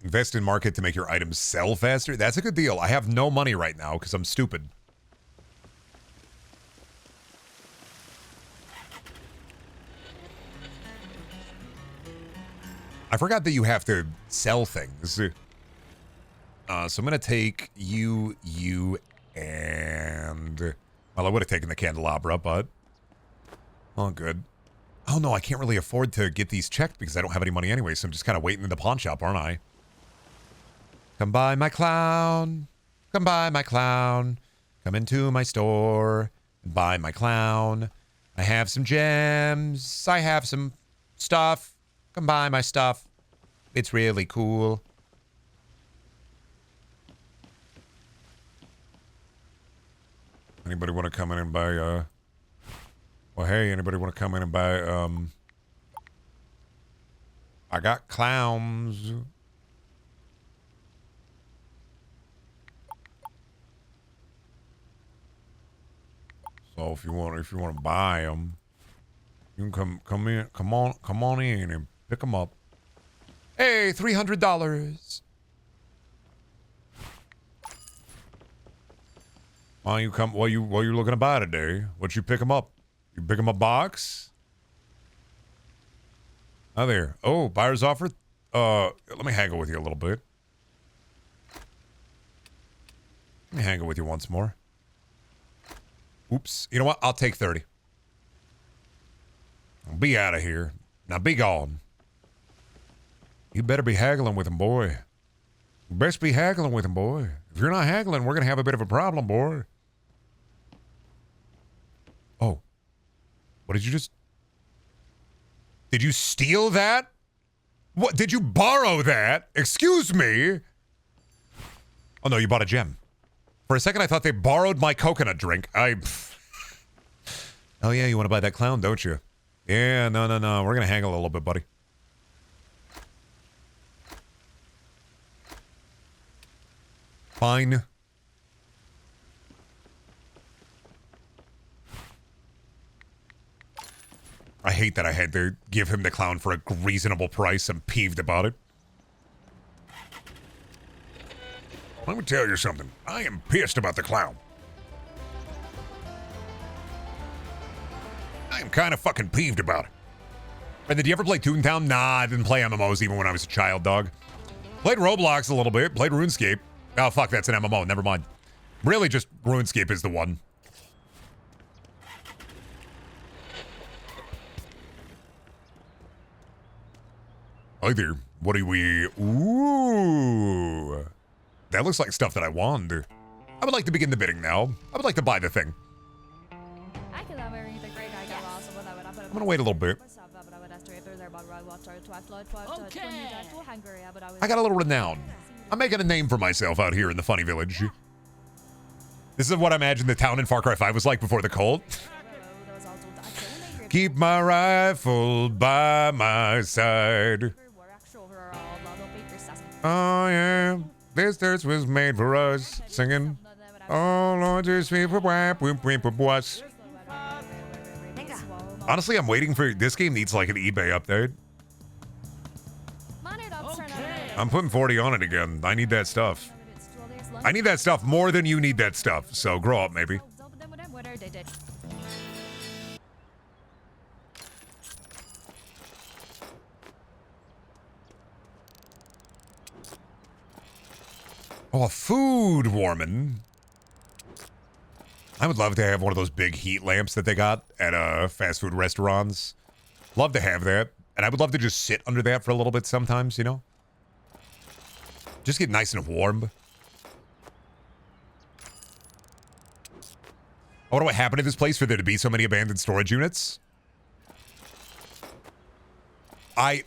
Invest in market to make your items sell faster. That's a good deal. I have no money right now because I'm stupid. I forgot that you have to sell things. So I'm going to take you, and... Well, I would have taken the candelabra, but... Oh, good. Oh, no, I can't really afford to get these checked because I don't have any money anyway, so I'm just kind of waiting in the pawn shop, aren't I? Come by, my clown. Come by, my clown. Come into my store and buy my clown. I have some gems. I have some stuff. Come buy my stuff. It's really cool. Anybody want to come in and buy, well, hey, anybody want to come in and buy, I got clowns. So if you want to buy them, you can come on in and pick them up. Hey, $300. Why you come? What you looking to buy today? What you pick them up? You pick them a box? Oh, there. Oh, buyer's offer. Let me haggle with you a little bit. Let me haggle with you once more. Oops. You know what? I'll take 30. I'll be out of here. Now be gone. You better be haggling with him, boy. You best be haggling with him, boy. If you're not haggling, we're going to have a bit of a problem, boy. Oh. What did you just... Did you steal that? What? Did you borrow that? Excuse me? Oh, no, you bought a gem. For a second, I thought they borrowed my coconut drink. Oh, yeah, you want to buy that clown, don't you? Yeah, no. We're going to haggle a little bit, buddy. Fine. I hate that I had to give him the clown for a reasonable price. I'm peeved about it. Let me tell you something. I am pissed about the clown. I am kind of fucking peeved about it. And did you ever play Toontown? Nah, I didn't play MMOs even when I was a child, dog. Played Roblox a little bit. Played RuneScape. Oh, fuck, that's an MMO. Never mind. Really, just RuneScape is the one. Hi there. What do we... Ooh. That looks like stuff that I want. I would like to begin the bidding now. I would like to buy the thing. I'm gonna wait a little bit. Okay. I got a little renown. I'm making a name for myself out here in the funny village. This is what I imagine the town in Far Cry 5 was like before the cult. Keep my rifle by my side. Oh yeah, this dirt was made for us. Singing. Oh Lord, just me for what? Honestly, I'm waiting for this game. Needs like an eBay update. I'm putting 40 on it again. I need that stuff. I need that stuff more than you need that stuff. So grow up, maybe. Oh, a food warming. I would love to have one of those big heat lamps that they got at fast food restaurants. Love to have that. And I would love to just sit under that for a little bit sometimes, you know? Just get nice and warm. I wonder what happened to this place for there to be so many abandoned storage units. I'm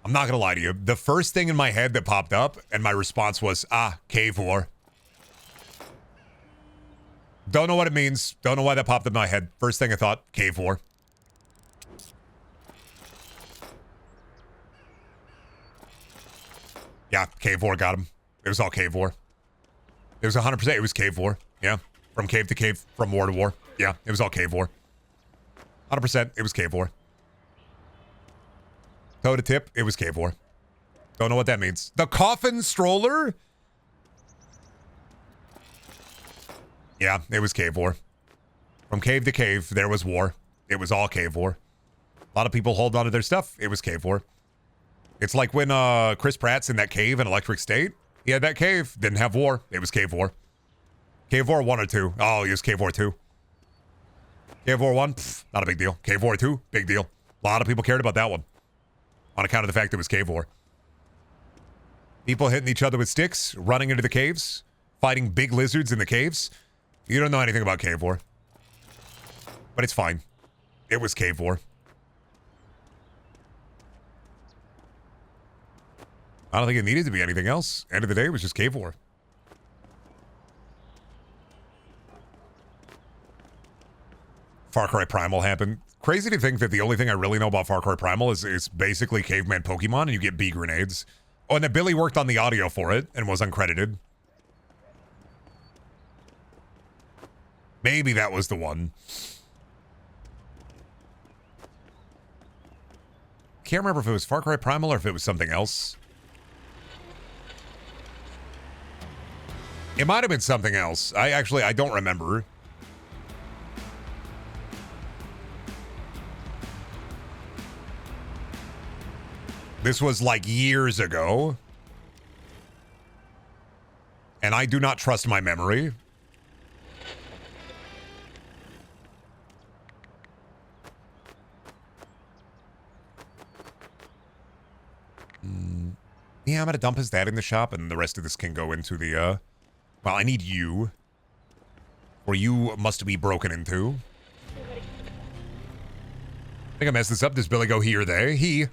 not gonna lie to you. The first thing in my head that popped up, and my response was, cave war. Don't know what it means. Don't know why that popped up in my head. First thing I thought, cave war. Yeah, cave war got him. It was all cave war. It was 100%. It was cave war. Yeah. From cave to cave, from war to war. Yeah, it was all cave war. 100%. It was cave war. Toe to tip, it was cave war. Don't know what that means. The coffin stroller? Yeah, it was cave war. From cave to cave, there was war. It was all cave war. A lot of people hold on to their stuff. It was cave war. It's like when Chris Pratt's in that cave in Electric State. He had that cave. Didn't have war. It was cave war. Cave war 1 or 2. Oh, he was cave war 2. Cave war 1, not a big deal. Cave war 2, big deal. A lot of people cared about that one. On account of the fact that it was cave war. People hitting each other with sticks, running into the caves, fighting big lizards in the caves. You don't know anything about cave war. But it's fine. It was cave war. I don't think it needed to be anything else. End of the day, it was just cave war. Far Cry Primal happened. Crazy to think that the only thing I really know about Far Cry Primal is basically caveman Pokemon and you get bee grenades. Oh, and that Billy worked on the audio for it and was uncredited. Maybe that was the one. Can't remember if it was Far Cry Primal or if it was something else. It might have been something else. I don't remember. This was like years ago. And I do not trust my memory. Yeah, I'm going to dump his dad in the shop and the rest of this can go into the, well, I need you. Or you must be broken into. I think I messed this up. Does Billy go he or they? He.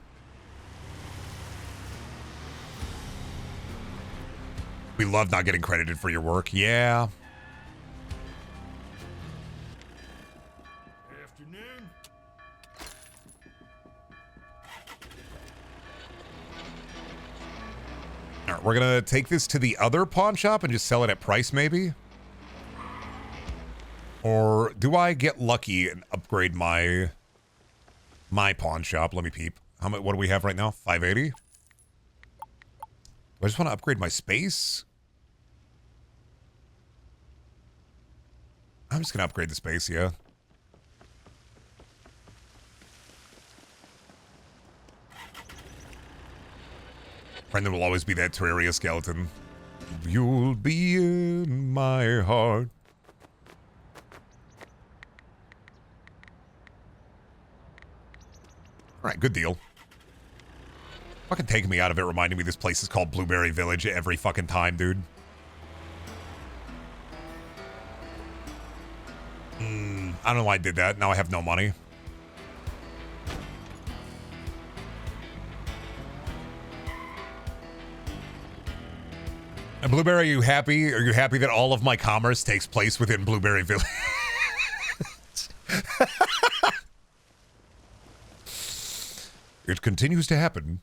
We love not getting credited for your work. Yeah. Afternoon. All right, we're going to take this to the other pawn shop and just sell it at price, maybe? Or do I get lucky and upgrade my pawn shop? Let me peep. How much? What do we have right now? 580? I just want to upgrade my space. I'm just going to upgrade the space, yeah. Brendan will always be that Terraria skeleton. You'll be in my heart. Alright, good deal. Fucking taking me out of it, reminding me this place is called Blueberry Village every fucking time, dude. I don't know why I did that. Now I have no money. And Blueberry, are you happy? Are you happy that all of my commerce takes place within Blueberry Village? It continues to happen.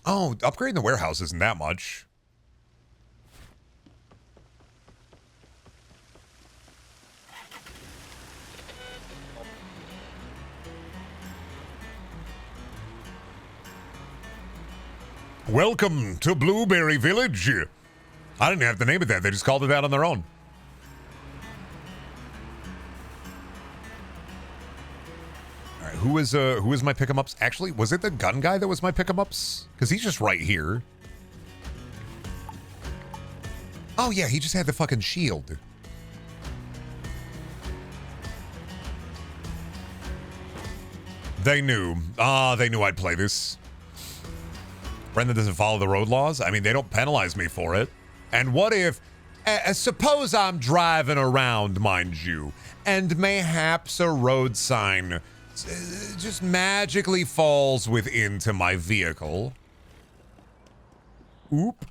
Oh, upgrading the warehouse isn't that much. Welcome to Blueberry Village. I didn't have to name it that. They just called it that on their own. All right, who is my pick-em-ups? Actually, was it the gun guy that was my pick-em-ups? Because he's just right here. Oh yeah, he just had the fucking shield. They knew. They knew I'd play this. Brendan doesn't follow the road laws. I mean, they don't penalize me for it. And what if suppose I'm driving around, mind you, and mayhaps a road sign just magically falls into my vehicle. Oop.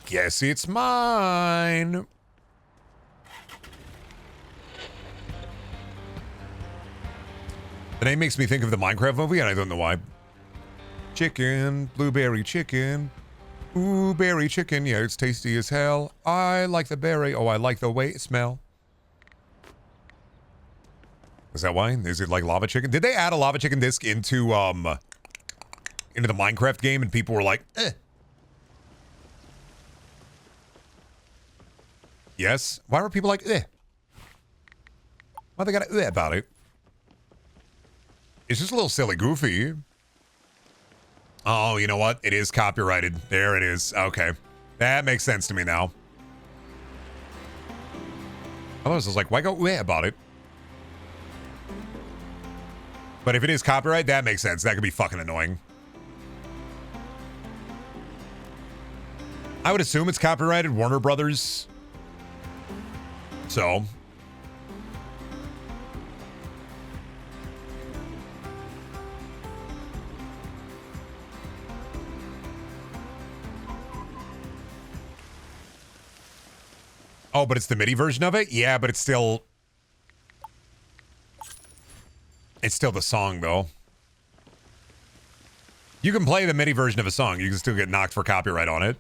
Guess it's mine. The name makes me think of the Minecraft movie, and I don't know why. Chicken, blueberry chicken. Ooh, berry chicken. Yeah, it's tasty as hell. I like the berry. Oh, I like the way it smell. Is that why? Is it like lava chicken? Did they add a lava chicken disc into the Minecraft game and people were like, eh? Yes? Why were people like, eh? Why they got eh about it? It's just a little silly goofy. Oh, you know what? It is copyrighted. There it is. Okay. That makes sense to me now. Otherwise, I was like, why go eh about it? But if it is copyright, that makes sense. That could be fucking annoying. I would assume it's copyrighted, Warner Brothers. So. Oh, but it's the MIDI version of it? Yeah, but it's still the song, though. You can play the MIDI version of a song. You can still get knocked for copyright on it.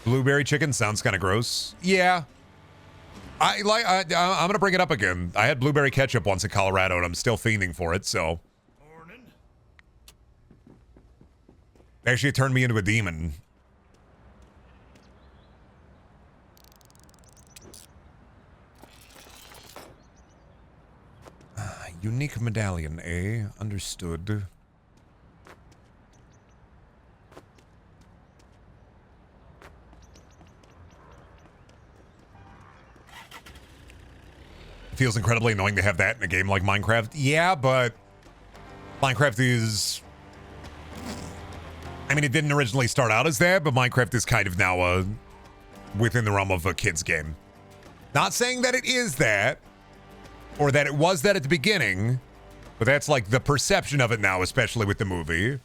Blueberry chicken sounds kind of gross. Yeah. I'm going to bring it up again. I had blueberry ketchup once in Colorado, and I'm still fiending for it, so. Actually, it turned me into a demon. Unique medallion, eh? Understood. Feels incredibly annoying to have that in a game like Minecraft. Yeah, but Minecraft is... I mean, it didn't originally start out as that, but Minecraft is kind of now within the realm of a kid's game. Not saying that it is that, or that it was that at the beginning, but that's like the perception of it now, especially with the movie.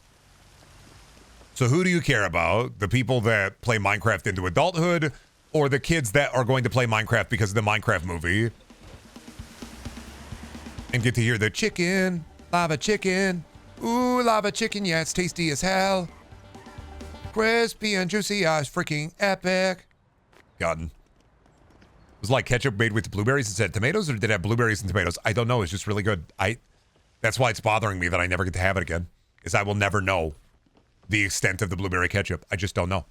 So who do you care about? The people that play Minecraft into adulthood, or the kids that are going to play Minecraft because of the Minecraft movie? And get to hear the chicken, lava chicken. Ooh, lava chicken, yeah, it's tasty as hell. Crispy and juicy, it's freaking epic. Gotten. It was like ketchup made with blueberries instead of tomatoes, or did it have blueberries and tomatoes? I don't know. It's just really good. That's why it's bothering me that I never get to have it again. Is I will never know the extent of the blueberry ketchup. I just don't know.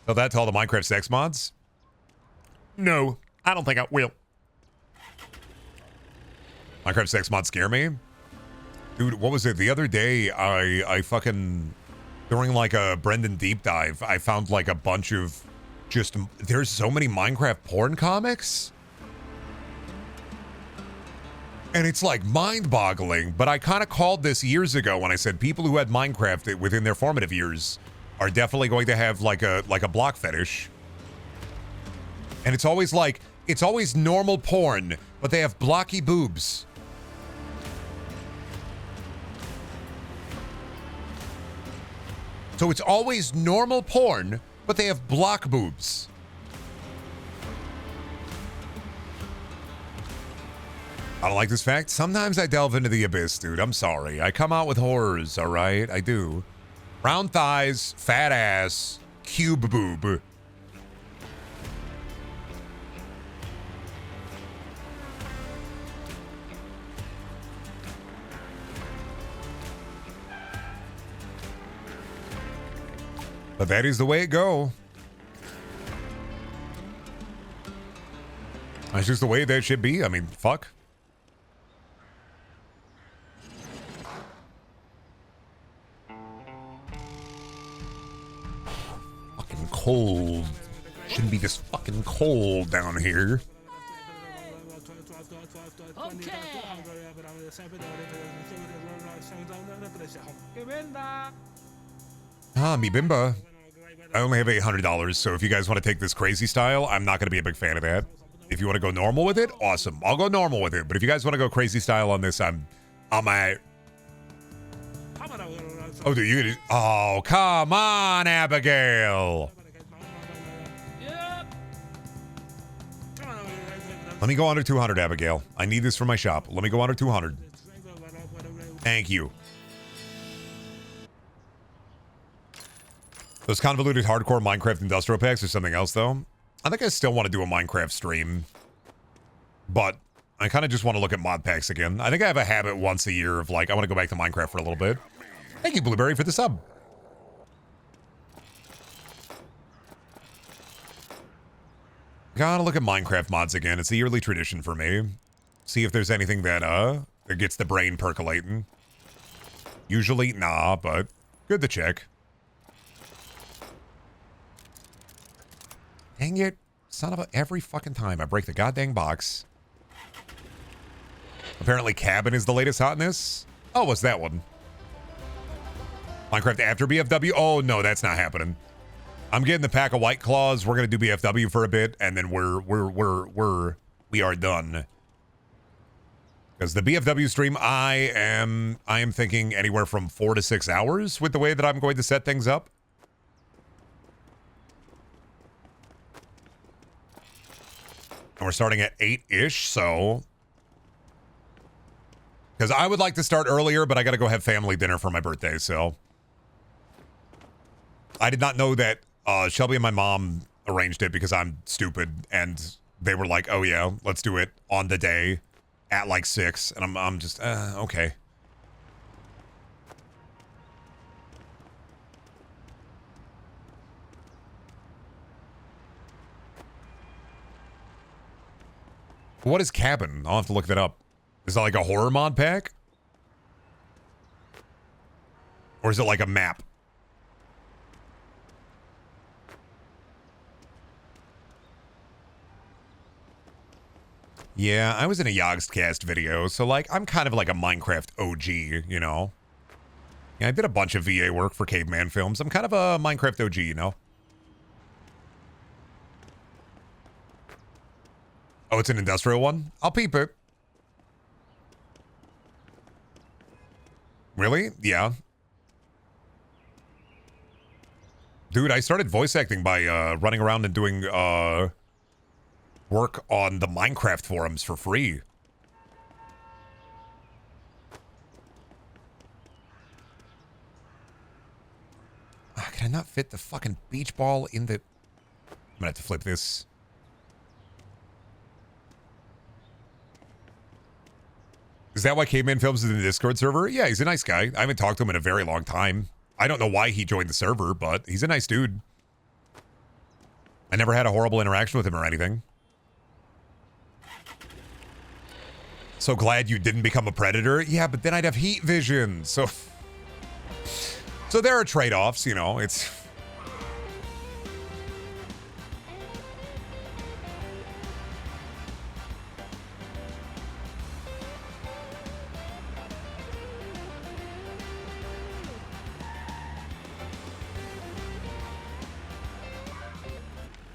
So that's all the Minecraft sex mods? No, I don't think I will. Minecraft sex mods scare me? Dude, what was it? The other day, I fucking... During like a Brendan deep dive, I found like a bunch of... Just, there's so many Minecraft porn comics. And it's like mind-boggling, but I kind of called this years ago when I said people who had Minecraft within their formative years are definitely going to have like a block fetish. And it's always like, it's always normal porn, but they have blocky boobs. So it's always normal porn, but they have block boobs. I don't like this fact. Sometimes I delve into the abyss, dude. I'm sorry. I come out with horrors, all right? I do. Round thighs, fat ass, cube boob. But that is the way it go. That's just the way that should be. I mean, fuck. Fucking cold. Shouldn't be this fucking cold down here. Que venda. Mi bimba. I only have $800, so if you guys want to take this crazy style, I'm not going to be a big fan of that. If you want to go normal with it, awesome. I'll go normal with it. But if you guys want to go crazy style on this, I'm at. Oh, do you? Oh, come on, Abigail. Let me go under 200, Abigail. I need this for my shop. Let me go under 200. Thank you. Those convoluted hardcore Minecraft industrial packs are something else, though. I think I still want to do a Minecraft stream. But I kind of just want to look at mod packs again. I think I have a habit once a year of, like, I want to go back to Minecraft for a little bit. Thank you, Blueberry, for the sub. Gotta look at Minecraft mods again. It's a yearly tradition for me. See if there's anything that gets the brain percolating. Usually, nah, but good to check. Dang it. Son of a... Every fucking time I break the goddamn box. Apparently Cabin is the latest hotness. Oh, what's that one? Minecraft after BFW? Oh, no, that's not happening. I'm getting the pack of White Claws. We're going to do BFW for a bit, and then we are done. Because the BFW stream, I am thinking anywhere from 4 to 6 hours with the way that I'm going to set things up. And we're starting at 8-ish, so... Because I would like to start earlier, but I got to go have family dinner for my birthday, so... I did not know that Shelby and my mom arranged it because I'm stupid, and they were like, oh yeah, let's do it on the day at like 6, and I'm just, okay. What is Cabin? I'll have to look that up. Is that like a horror mod pack? Or is it like a map? Yeah, I was in a Yogscast video, so like I'm kind of like a Minecraft OG, you know? Yeah, I did a bunch of VA work for Caveman Films. I'm kind of a Minecraft OG, you know? Oh, it's an industrial one? I'll peep it. Really? Yeah. Dude, I started voice acting by running around and doing work on the Minecraft forums for free. Can I not fit the fucking beach ball in the... I'm gonna have to flip this. Is that why Caveman Films is in the Discord server? Yeah, he's a nice guy. I haven't talked to him in a very long time. I don't know why he joined the server, but he's a nice dude. I never had a horrible interaction with him or anything. So glad you didn't become a predator. Yeah, but then I'd have heat vision. So there are trade-offs, you know. It's...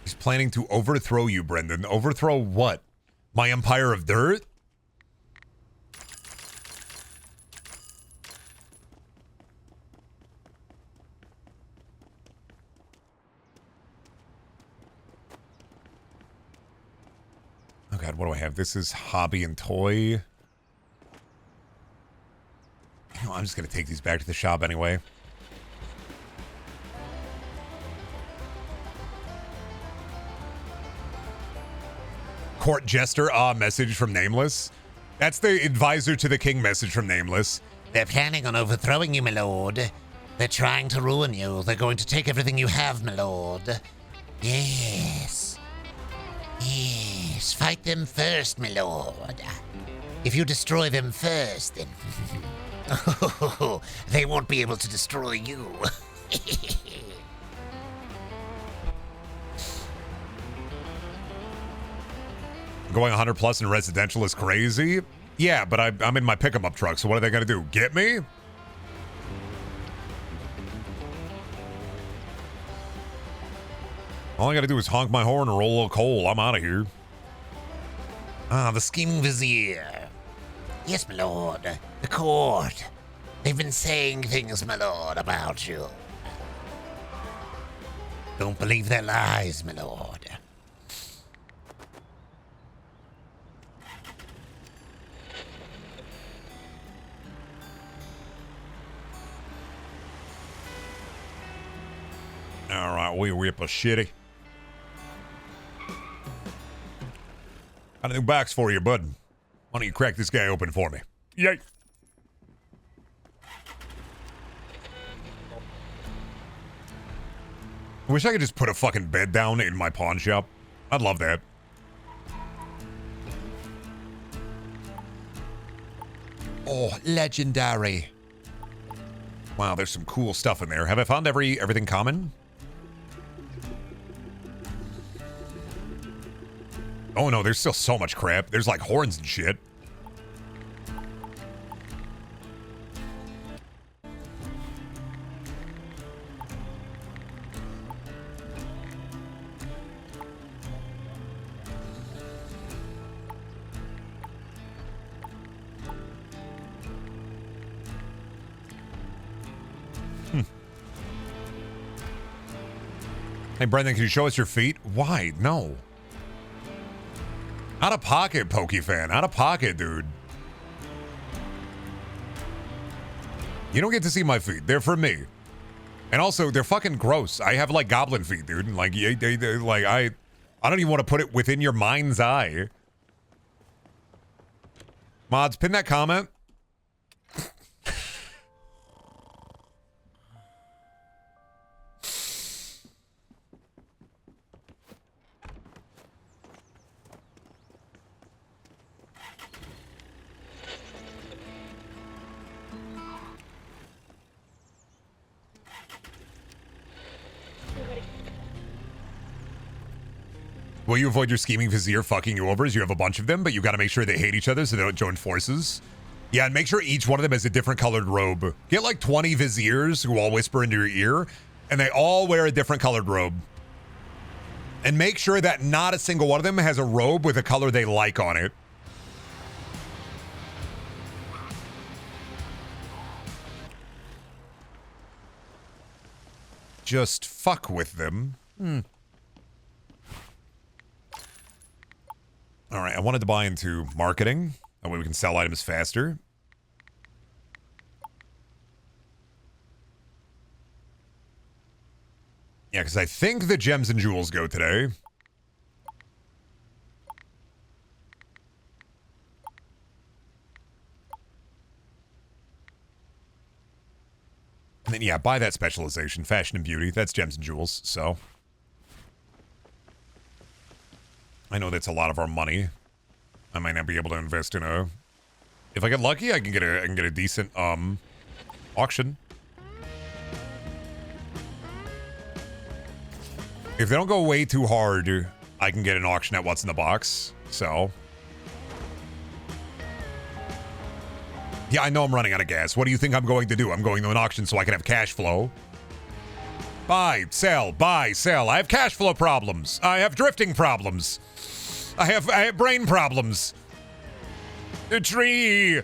He's planning to overthrow you, Brendan. Overthrow what? My empire of dirt? Oh god, what do I have? This is hobby and toy. You know, I'm just gonna take these back to the shop anyway. Court Jester, message from Nameless. That's the advisor to the king message from Nameless. They're planning on overthrowing you, my lord. They're trying to ruin you. They're going to take everything you have, my lord. Yes. Yes. Fight them first, my lord. If you destroy them first, then... they won't be able to destroy you. Going 100 plus in residential is crazy. Yeah, but I'm in my pick-em-up truck, so what are they gonna do? Get me? All I gotta do is honk my horn and roll a little coal. I'm out of here. Ah, the scheming vizier. Yes, my lord. The court. They've been saying things, my lord, about you. Don't believe their lies, my lord. All right, we whip a shitty. Got a new box for you, bud. Why don't you crack this guy open for me? Yay. I wish I could just put a fucking bed down in my pawn shop. I'd love that. Oh, legendary. Wow, there's some cool stuff in there. Have I found everything common? Oh no, there's still so much crap. There's like horns and shit. Hey, Brendan, can you show us your feet? Why? No. Out of pocket, Pokefan. Out of pocket, dude. You don't get to see my feet. They're for me. And also, they're fucking gross. I have, like, goblin feet, dude. Like, I don't even want to put it within your mind's eye. Mods, pin that comment. Will you avoid your scheming vizier fucking you over as you have a bunch of them, but you gotta make sure they hate each other so they don't join forces? Yeah, and make sure each one of them has a different colored robe. Get like 20 viziers who all whisper into your ear, and they all wear a different colored robe. And make sure that not a single one of them has a robe with a color they like on it. Just fuck with them. All right, I wanted to buy into marketing. That way we can sell items faster. Yeah, because I think the gems and jewels go today. And then, yeah, buy that specialization. Fashion and beauty. That's gems and jewels, so... I know that's a lot of our money. I might not be able to invest in a... If I get lucky, I can get a decent auction. If they don't go way too hard, I can get an auction at what's in the box. So... Yeah, I know I'm running out of gas. What do you think I'm going to do? I'm going to an auction so I can have cash flow. Buy, sell, buy, sell. I have cash flow problems. I have drifting problems. I have brain problems. The tree.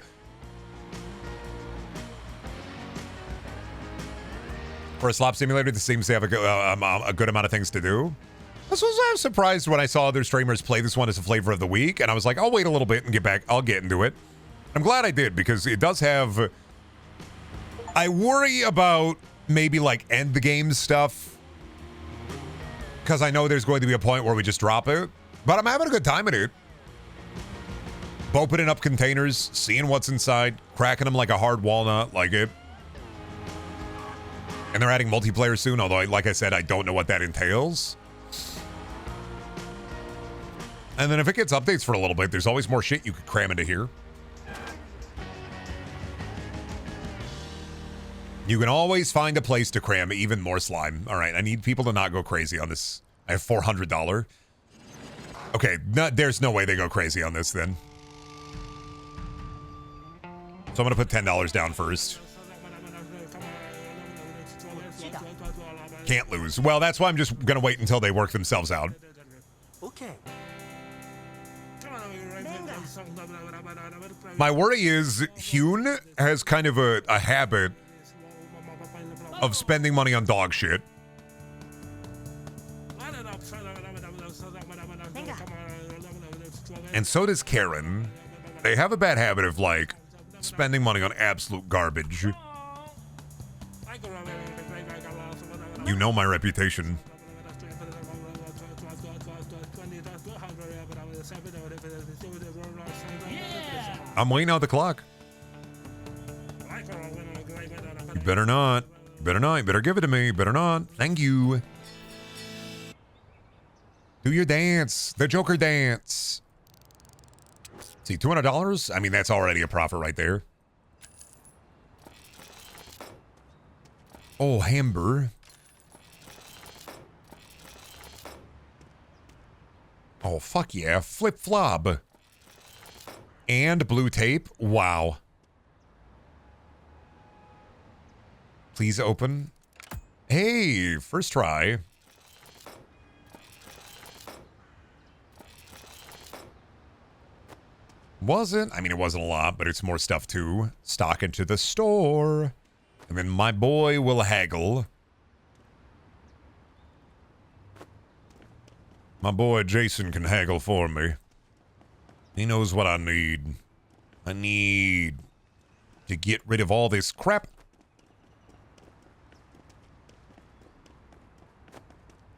For a slop simulator, this seems to have a good amount of things to do. I was surprised when I saw other streamers play this one as a flavor of the week, and I was like, I'll wait a little bit and get back. I'll get into it. I'm glad I did, because it does have... I worry about maybe, like, end the game stuff, because I know there's going to be a point where we just drop it. But I'm having a good time in it. Opening up containers, seeing what's inside, cracking them like a hard walnut, like it. And they're adding multiplayer soon, although, like I said, I don't know what that entails. And then if it gets updates for a little bit, there's always more shit you could cram into here. You can always find a place to cram even more slime. All right, I need people to not go crazy on this. I have $400. Okay, there's no way they go crazy on this then. So I'm going to put $10 down first. Can't lose. Well, that's why I'm just gonna wait until they work themselves out. Okay. My worry is Hyun has kind of a habit of spending money on dog shit. And so does Karen. They have a bad habit of, like, spending money on absolute garbage. You know my reputation. I'm waiting out the clock. You better not. You better not. You better give it to me. You better not. Thank you. Do your dance. The Joker dance. See, $200? I mean, that's already a profit right there. Oh, Hamber. Oh, fuck yeah. Flip flop. And blue tape. Wow. Please open. Hey, first try. Wasn't. I mean, it wasn't a lot, but it's more stuff too. Stock into the store. And then my boy will haggle. My boy Jason can haggle for me. He knows what I need. I need to get rid of all this crap.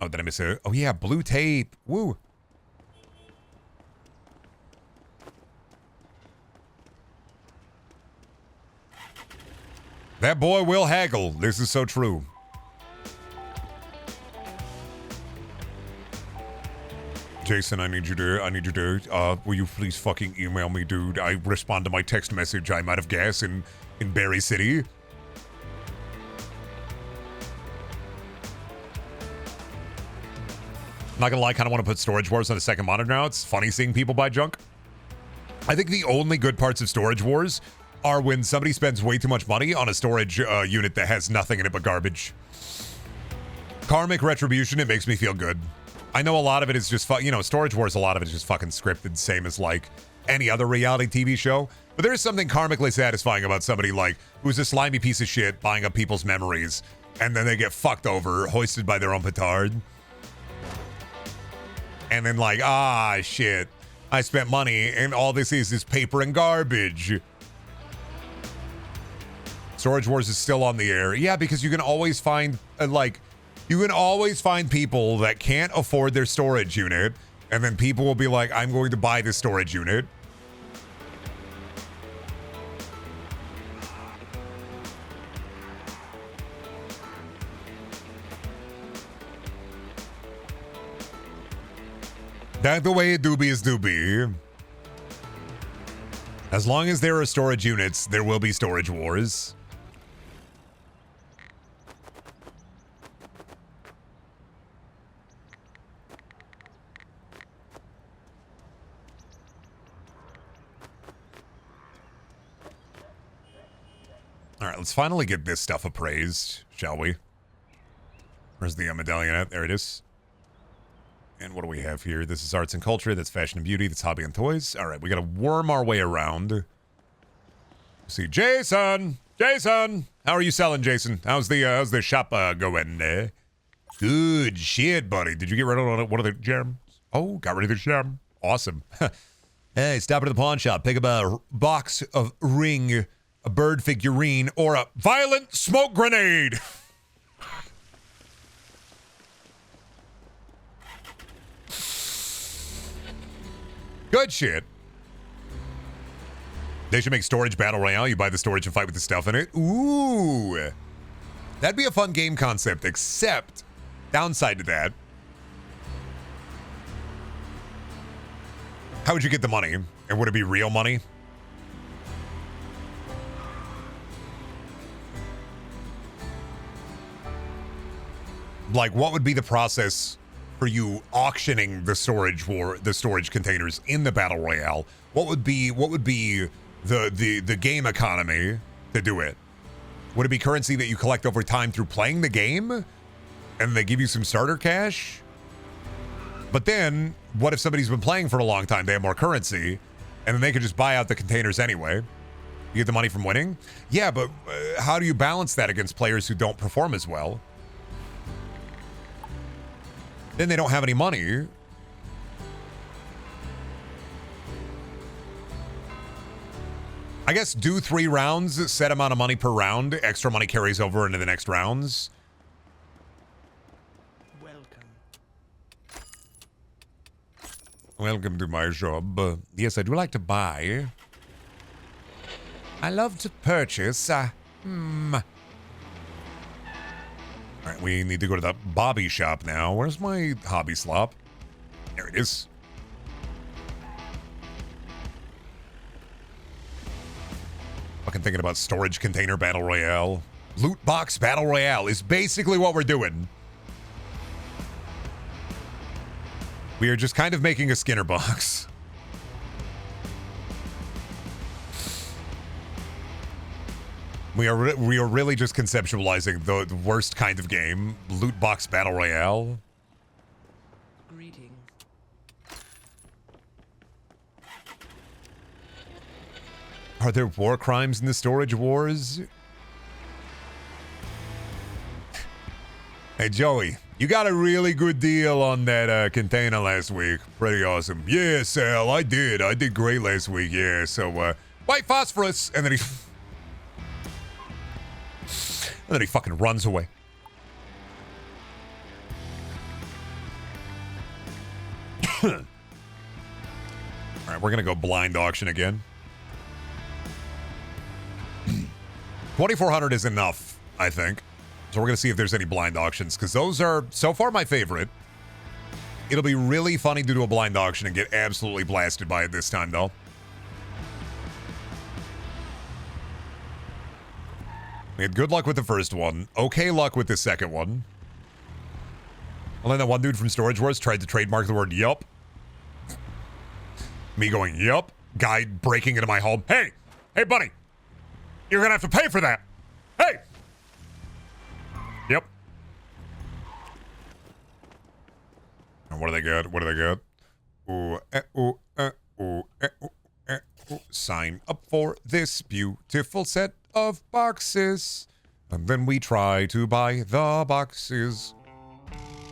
Oh, did I miss it? Oh, yeah, blue tape. Woo. That boy will haggle. This is so true. Jason, I need you to, will you please fucking email me, dude? I respond to my text message. I'm out of gas in Berry City. Not gonna lie, kind of want to put Storage Wars on a second monitor now. It's funny seeing people buy junk. I think the only good parts of Storage Wars are when somebody spends way too much money on a storage unit that has nothing in it but garbage. Karmic Retribution, it makes me feel good. I know a lot of it is just, Storage Wars, a lot of it is just fucking scripted, same as, like, any other reality TV show. But there is something karmically satisfying about somebody, like, who's a slimy piece of shit buying up people's memories, and then they get fucked over, hoisted by their own petard. And then, like, shit, I spent money, and all this is paper and garbage. Storage Wars is still on the air. Yeah, because you can always find, you can always find people that can't afford their storage unit, and then people will be like, I'm going to buy this storage unit. That's the way doobies do be. As long as there are storage units, there will be Storage Wars. All right, let's finally get this stuff appraised, shall we? Where's the medallion at? There it is. And what do we have here? This is arts and culture. That's fashion and beauty. That's hobby and toys. All right, we got to worm our way around. Let's see, Jason! Jason! How are you selling, Jason? How's the shop going? Good shit, buddy. Did you get rid of one of the gems? Oh, got rid of the gem. Awesome. Hey, stop at the pawn shop. Pick up a box of ring, a bird figurine, or a violent smoke grenade. Good shit. They should make storage battle royale. You buy the storage and fight with the stuff in it. Ooh. That'd be a fun game concept, except downside to that. How would you get the money? And would it be real money? Like, what would be the process for you auctioning the storage containers in the battle royale? What would be the game economy to do it? Would it be currency that you collect over time through playing the game? And they give you some starter cash? But then, what if somebody's been playing for a long time? They have more currency, and then they could just buy out the containers anyway. You get the money from winning? Yeah, but how do you balance that against players who don't perform as well? Then they don't have any money. I guess do 3 rounds, set amount of money per round. Extra money carries over into the next rounds. Welcome to my shop. Yes, I do like to buy. I love to purchase. All right, we need to go to the Bobby shop now. Where's my hobby slop? There it is. Fucking thinking about storage container battle royale. Loot box battle royale is basically what we're doing. We are just kind of making a Skinner box. We are really just conceptualizing the worst kind of game, loot box battle royale. Greeting. Are there war crimes in the storage wars? Hey Joey, you got a really good deal on that container last week. Pretty awesome. Yeah, Sal, I did. I did great last week. Yeah. So white phosphorus, and then he. And then he fucking runs away. All right, we're going to go blind auction again. 2,400 is enough, I think. So we're going to see if there's any blind auctions, because those are, so far, my favorite. It'll be really funny to do a blind auction and get absolutely blasted by it this time, though. We had good luck with the first one. Okay luck with the second one. Well, then that one dude from Storage Wars tried to trademark the word yup. Me going, yup. Guy breaking into my home. Hey! Hey, buddy! You're gonna have to pay for that! Hey! Yep. And what do they get? What do they get? Ooh, ooh, ooh, ooh, ooh. Sign up for this beautiful set of boxes, and then we try to buy the boxes.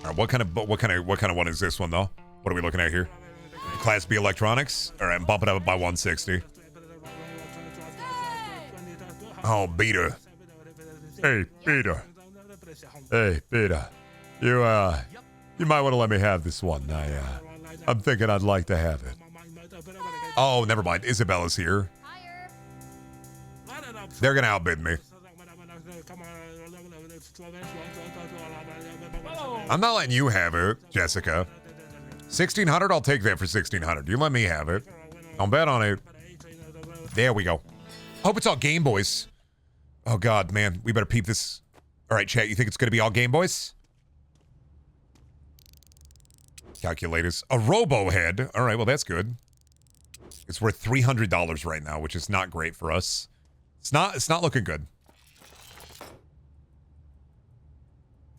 All right, what kind of one is this one though? What are we looking at here? Class B electronics. All right, bump it up by 160. Oh, Beta. Hey, Beta. Hey, Beta. You might want to let me have this one. I'm thinking I'd like to have it. Oh, never mind. Isabella's here. They're gonna outbid me. I'm not letting you have it, Jessica. 1,600, I'll take that for 1,600. You let me have it. I'll bet on it. There we go. Hope it's all Game Boys. Oh God, man, we better peep this. All right, chat, you think it's gonna be all Game Boys? Calculators. A Robo Head. All right, well that's good. It's worth $300 right now, which is not great for us. It's not looking good.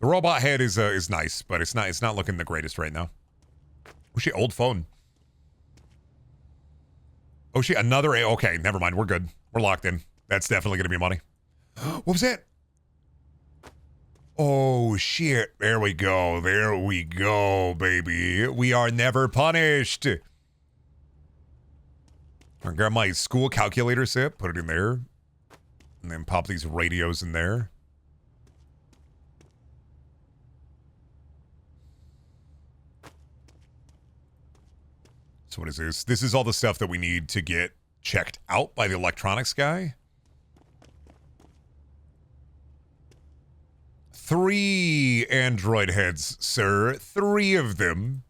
The robot head is nice, but it's not looking the greatest right now. Oh shit, old phone. Oh shit, another okay, never mind, we're good. We're locked in. That's definitely gonna be money. What was that? Oh shit, there we go. There we go, baby. We are never punished. I'll grab my school calculator set, put it in there. And then pop these radios in there. So what is this? This is all the stuff that we need to get checked out by the electronics guy. 3 Android heads, sir. 3 of them.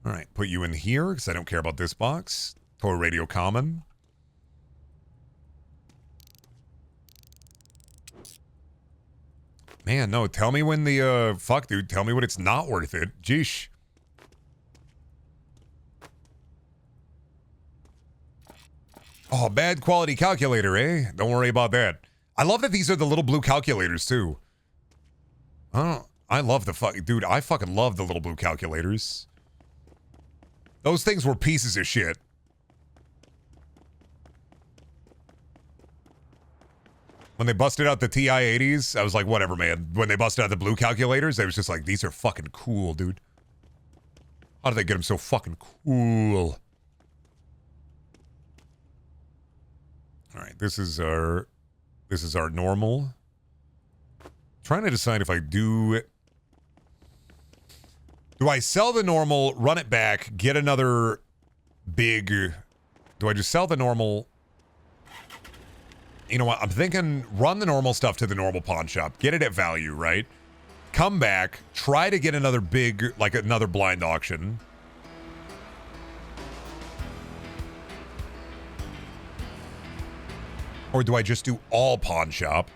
All right, put you in here because I don't care about this box. Toy Radio Common. Man, no, tell me when the, fuck, dude, tell me when it's not worth it. Jeesh. Oh, bad quality calculator, eh? Don't worry about that. I love that these are the little blue calculators, too. Oh, I love the dude, I fucking love the little blue calculators. Those things were pieces of shit. When they busted out the TI-80s, I was like, whatever, man. When they busted out the blue calculators, I was just like, these are fucking cool, dude. How did they get them so fucking cool? All right, this is our normal. Trying to decide if I do I sell the normal, run it back, get another big, do I just sell the normal? You know what? I'm thinking run the normal stuff to the normal pawn shop, get it at value, right? Come back, try to get another big, like another blind auction. Or do I just do all pawn shop?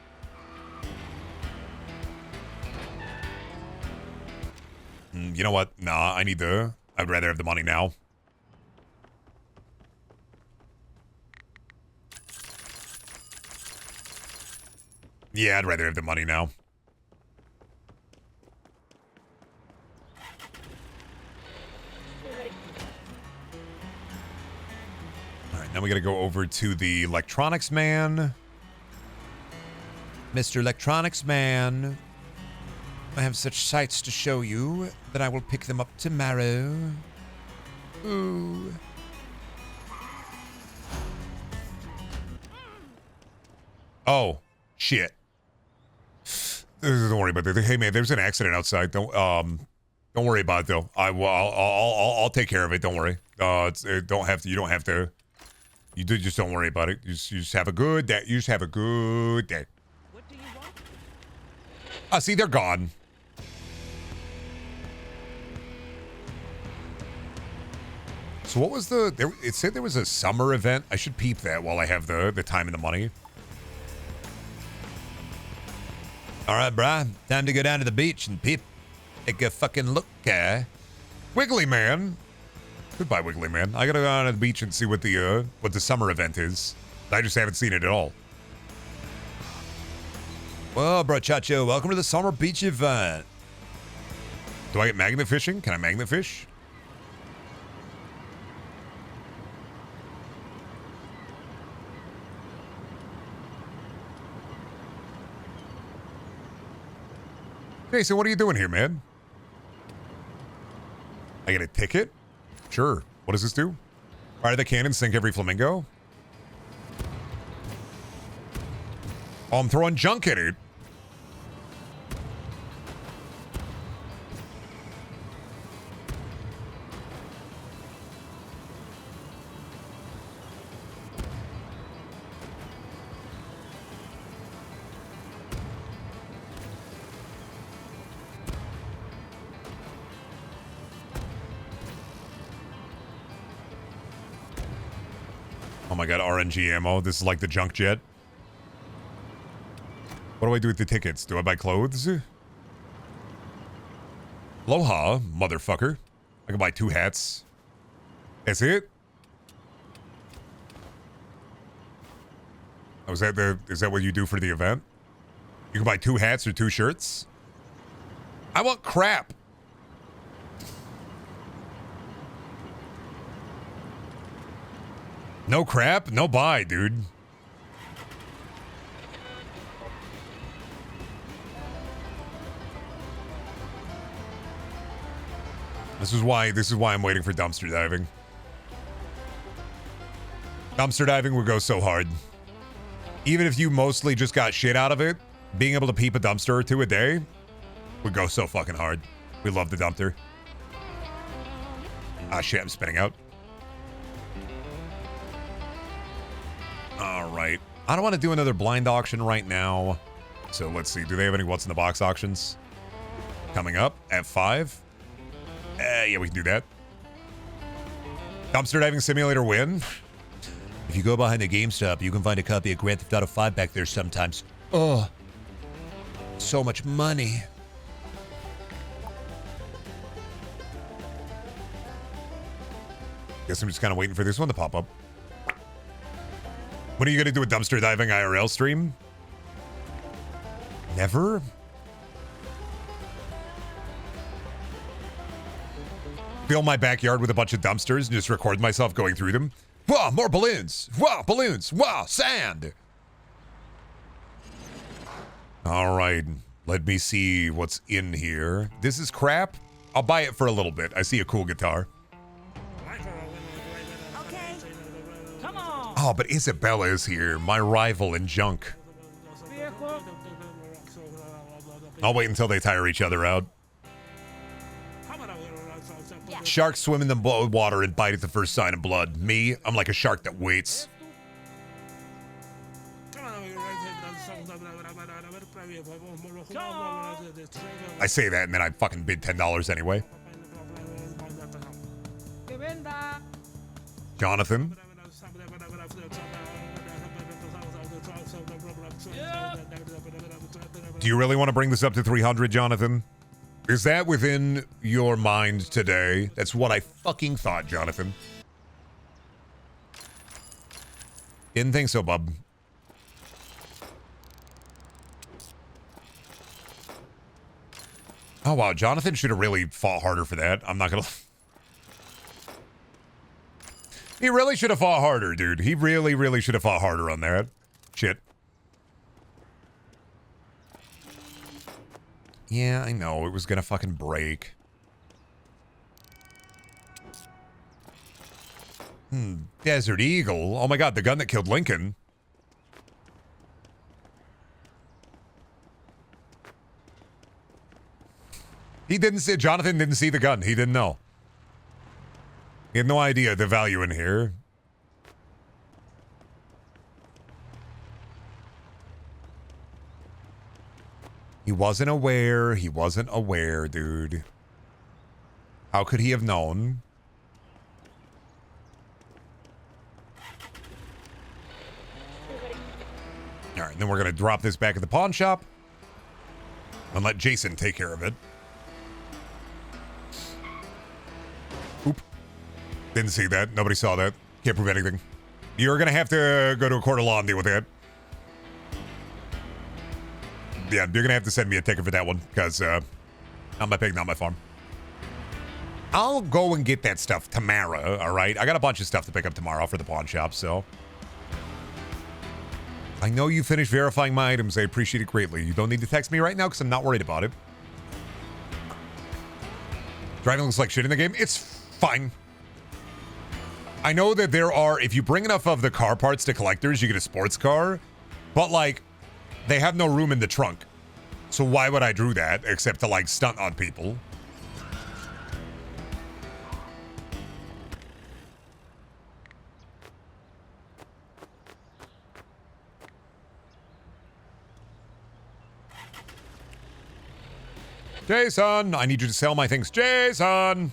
You know what? Nah, I'd rather have the money now. Yeah, I'd rather have the money now. All right, now we gotta go over to the electronics man. Mr. Electronics Man. I have such sights to show you that I will pick them up tomorrow. Ooh. Oh, shit. Don't worry about that. Hey, man, there's an accident outside. Don't worry about it though. I'll take care of it. Don't worry. You don't have to. You just don't worry about it. You just have a good day. You just have a good day. What do you want? See, they're gone. So what was it said there was a summer event. I should peep that while I have the time and the money. All right, brah. Time to go down to the beach and peep. Take a fucking look, Wiggly Man. Goodbye, Wiggly Man. I gotta go down to the beach and see what the summer event is. I just haven't seen it at all. Well, bro, Chacho, welcome to the summer beach event. Do I get magnet fishing? Can I magnet fish? Hey, so what are you doing here, man? I get a ticket? Sure. What does this do? Fire the cannon, sink every flamingo? Oh, I'm throwing junk at it. Oh my god, RNG ammo. This is like the junk jet. What do I do with the tickets? Do I buy clothes? Aloha, motherfucker. I can buy 2 hats. That's it? Oh, is that what you do for the event? You can buy 2 hats or 2 shirts? I want crap. No crap? No buy, dude. This is why I'm waiting for dumpster diving. Dumpster diving would go so hard. Even if you mostly just got shit out of it, being able to peep a dumpster or 2 a day would go so fucking hard. We love the dumpster. Ah, shit, I'm spinning out. All right. I don't want to do another blind auction right now. So let's see. Do they have any what's in the box auctions coming up at 5? Yeah, we can do that. Dumpster diving simulator win. If you go behind the GameStop, you can find a copy of Grand Theft Auto 5 back there sometimes. Oh, so much money. Guess I'm just kind of waiting for this one to pop up. When are you gonna do a dumpster diving IRL stream? Never? Fill my backyard with a bunch of dumpsters and just record myself going through them. Wow, more balloons! Wow, balloons! Wow, sand! Alright, let me see what's in here. This is crap? I'll buy it for a little bit. I see a cool guitar. Okay. Come on. Oh, but Isabella is here, my rival in junk. Vehicle. I'll wait until they tire each other out. Yeah. Sharks swim in the water and bite at the first sign of blood. Me, I'm like a shark that waits. I say that and then I fucking bid $10 anyway. Que venda. Jonathan? Do you really want to bring this up to 300, Jonathan? Is that within your mind today? That's what I fucking thought, Jonathan. Didn't think so, bub. Oh, wow. Jonathan should have really fought harder for that. I'm not gonna... He really should have fought harder, dude. He really, really should have fought harder on that. Shit. Yeah, I know. It was gonna fucking break. Desert Eagle. Oh my god, the gun that killed Lincoln. He didn't see... Jonathan didn't see the gun. He didn't know. He had no idea the value in here. He wasn't aware. He wasn't aware, dude. How could he have known? All right, then we're going to drop this back at the pawn shop and let Jason take care of it. Oop. Didn't see that. Nobody saw that. Can't prove anything. You're going to have to go to a court of law and deal with that. Yeah, you're going to have to send me a ticket for that one because not my pig, not my farm. I'll go and get that stuff tomorrow, all right? I got a bunch of stuff to pick up tomorrow for the pawn shop, so... I know you finished verifying my items. I appreciate it greatly. You don't need to text me right now because I'm not worried about it. Driving looks like shit in the game. It's fine. I know that there are... If you bring enough of the car parts to collectors, you get a sports car. But, like, they have no room in the trunk. So why would I do that except to, like, stunt on people? Jason, I need you to sell my things. Jason!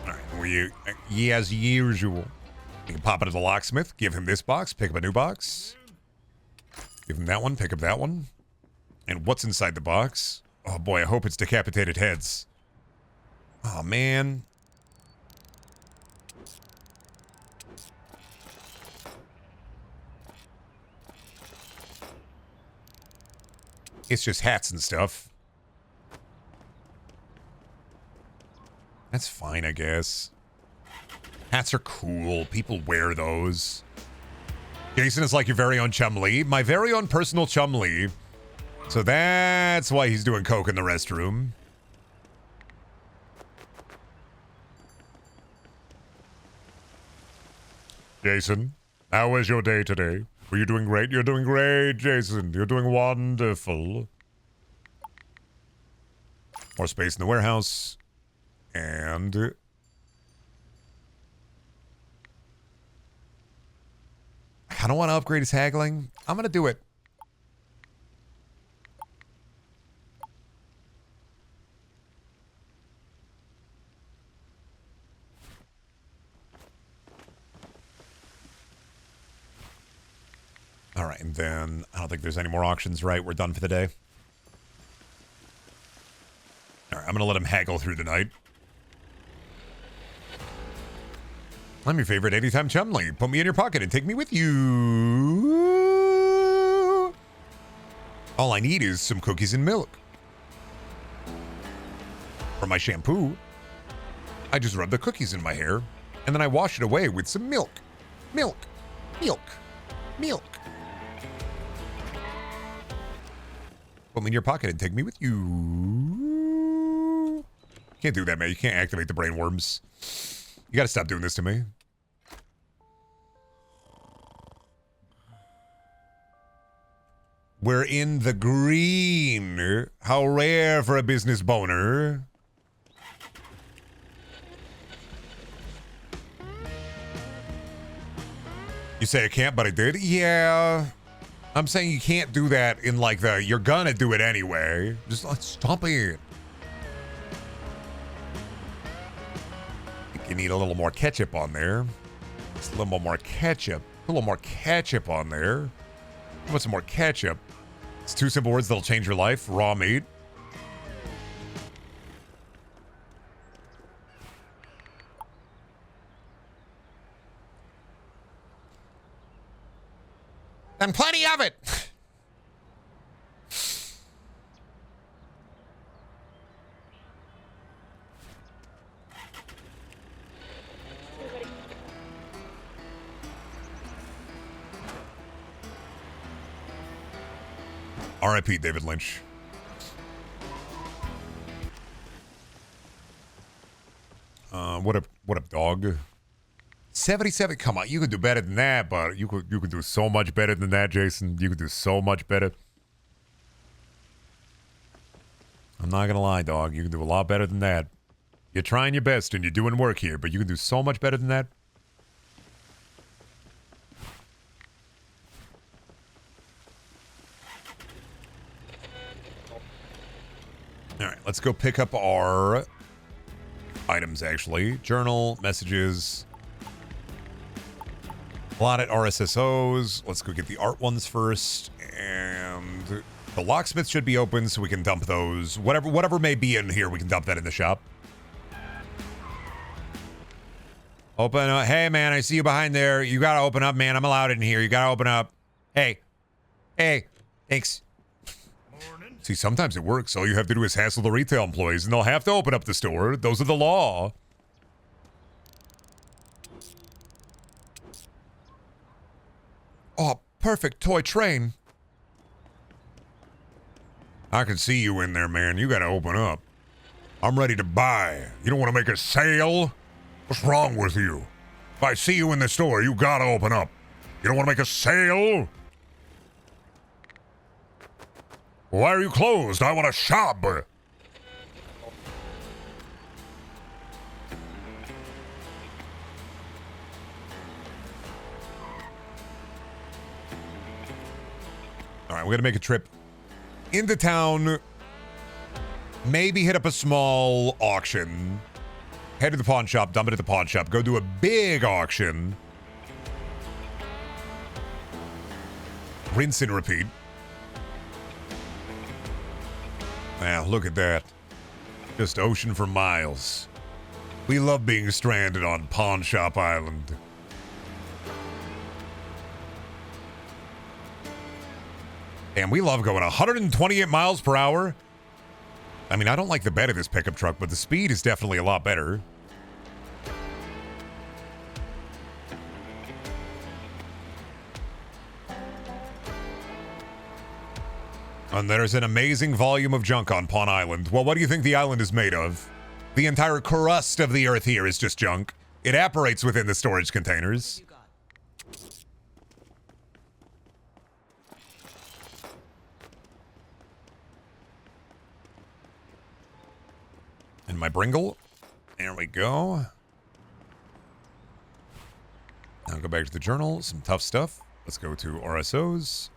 Alright, as usual. You can pop it at the locksmith, give him this box, pick up a new box. Give him that one, pick up that one. And what's inside the box? Oh boy, I hope it's decapitated heads. Oh man. It's just hats and stuff. That's fine, I guess. Hats are cool. People wear those. Jason is like your very own Chumlee. My very own personal Chumlee. So that's why he's doing coke in the restroom. Jason, how was your day today? Were you doing great? You're doing great, Jason. You're doing wonderful. More space in the warehouse. And... I kind of want to upgrade his haggling. I'm going to do it. All right, and then I don't think there's any more auctions, right? We're done for the day. All right, I'm going to let him haggle through the night. I'm your favorite anytime chumley. Put me in your pocket and take me with you. All I need is some cookies and milk. For my shampoo, I just rub the cookies in my hair, and then I wash it away with some milk. Milk. Milk. Milk. Put me in your pocket and take me with you. Can't do that, man. You can't activate the brain worms. You gotta stop doing this to me. We're in the green. How rare for a business boner. You say I can't, but I did? Yeah. I'm saying you can't do that in like the, you're gonna do it anyway. Just stop it. I think you need a little more ketchup on there. Just a little more ketchup. A little more ketchup on there. How about some more ketchup? It's 2 simple words that'll change your life. Raw meat. And plenty of it. R.I.P. David Lynch. What up, dog? 77. Come on, you could do better than that, but you could do so much better than that, Jason. You could do so much better. I'm not gonna lie, dog. You can do a lot better than that. You're trying your best and you're doing work here, but you can do so much better than that. All right, let's go pick up our items, actually. Journal, messages. Allotted RSSOs. Let's go get the art ones first. And the locksmith should be open so we can dump those. Whatever may be in here, we can dump that in the shop. Open up. Hey, man, I see you behind there. You gotta open up, man. I'm allowed in here. You gotta open up. Hey. Hey. Thanks. See, sometimes it works. All you have to do is hassle the retail employees, and they'll have to open up the store. Those are the law. Oh, perfect toy train. I can see you in there, man. You gotta open up. I'm ready to buy. You don't want to make a sale? What's wrong with you? If I see you in the store, you gotta open up. You don't want to make a sale? Why are you closed? I want to shop. All right, we're going to make a trip into town. Maybe hit up a small auction. Head to the pawn shop, dump it at the pawn shop. Go do a big auction. Rinse and repeat. Wow, look at that. Just ocean for miles. We love being stranded on Pawn Shop Island. And we love going 128 miles per hour. I mean, I don't like the bed of this pickup truck, but the speed is definitely a lot better. And there's an amazing volume of junk on Pawn Island. Well, what do you think the island is made of? The entire crust of the earth here is just junk. It evaporates within the storage containers. And my Bringle. There we go. Now go back to the journal. Some tough stuff. Let's go to RSOs.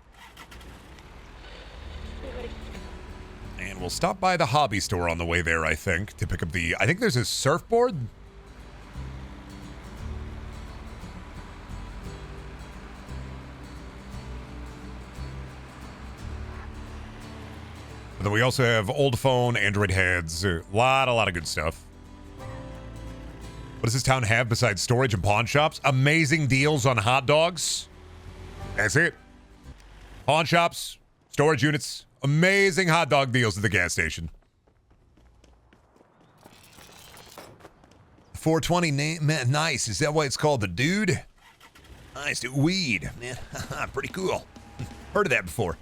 And we'll stop by the hobby store on the way there, I think, to pick up the... I think there's a surfboard. But then we also have old phone, Android heads, a lot of good stuff. What does this town have besides storage and pawn shops? Amazing deals on hot dogs. That's it. Pawn shops, storage units, amazing hot dog deals at the gas station. 420 man, nice. Is that why it's called the Dude? Nice, dude. Weed, man. Pretty cool. Heard of that before.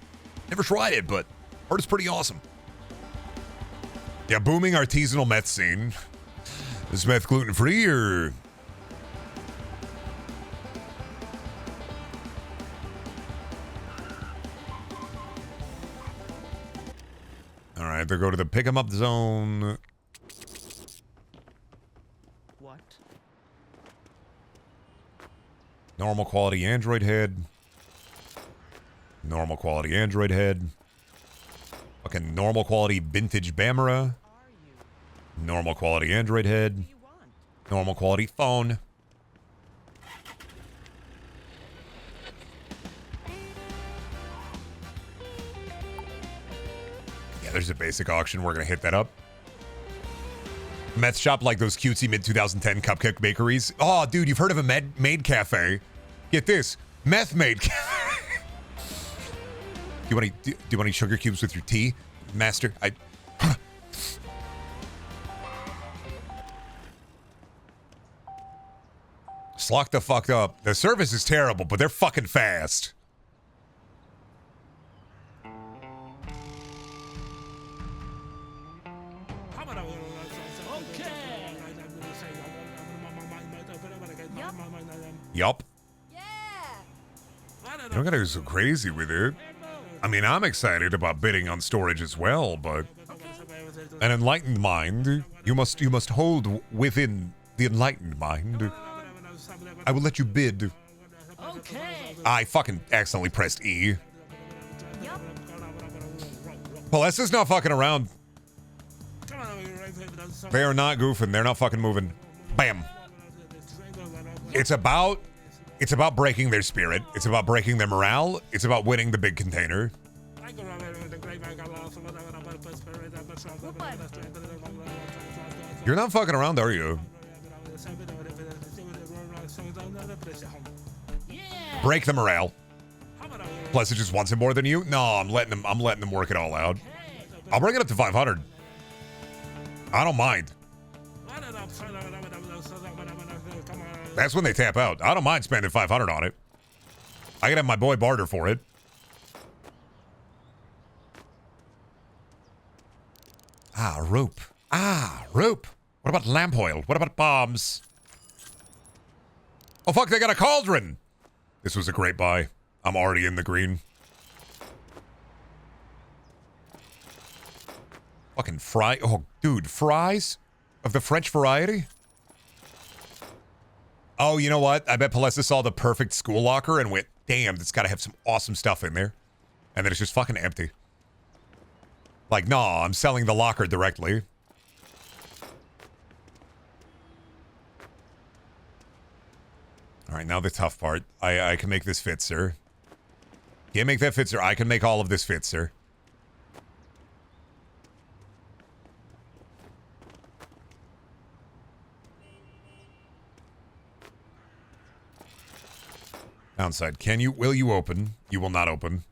Never tried it, but heard it's pretty awesome. Yeah, booming artisanal meth scene. Is meth gluten-free or... All right, they go to the pick 'em up zone. What? Normal quality Android head. Normal quality Android head. Fucking normal quality vintage Bamera. Normal quality Android head. Normal quality phone. Yeah, there's a basic auction. We're gonna hit that up. Meth shop like those cutesy mid-2010 cupcake bakeries. Oh, dude, you've heard of a maid cafe? Get this, meth maid cafe. Do you want any sugar cubes with your tea, master? Slock the fuck up. The service is terrible, but they're fucking fast. Yup. Yeah. You don't gotta go so crazy with it. I mean, I'm excited about bidding on storage as well, but an enlightened mind, you must hold within the enlightened mind. I will let you bid. Okay. I fucking accidentally pressed E. Yup. Palessa's not fucking around. They are not goofing. They're not fucking moving. Bam. It's about breaking their spirit. It's about breaking their morale. It's about winning the big container. You're not fucking around, are you? Break the morale. Plus, it just wants it more than you. No, I'm letting them work it all out. I'll bring it up to 500. I don't mind. That's when they tap out. I don't mind spending 500 on it. I can have my boy barter for it. Ah, rope. Ah, rope. What about lamp oil? What about bombs? Oh, fuck, they got a cauldron. This was a great buy. I'm already in the green. Fucking fry. Oh, dude, fries of the French variety? Oh, you know what? I bet Palessa saw the perfect school locker and went, damn, it's got to have some awesome stuff in there. And then it's just fucking empty. Like, nah, I'm selling the locker directly. All right, now the tough part. I can make this fit, sir. Can't make that fit, sir. I can make all of this fit, sir. Downside. Will you open? You will not open.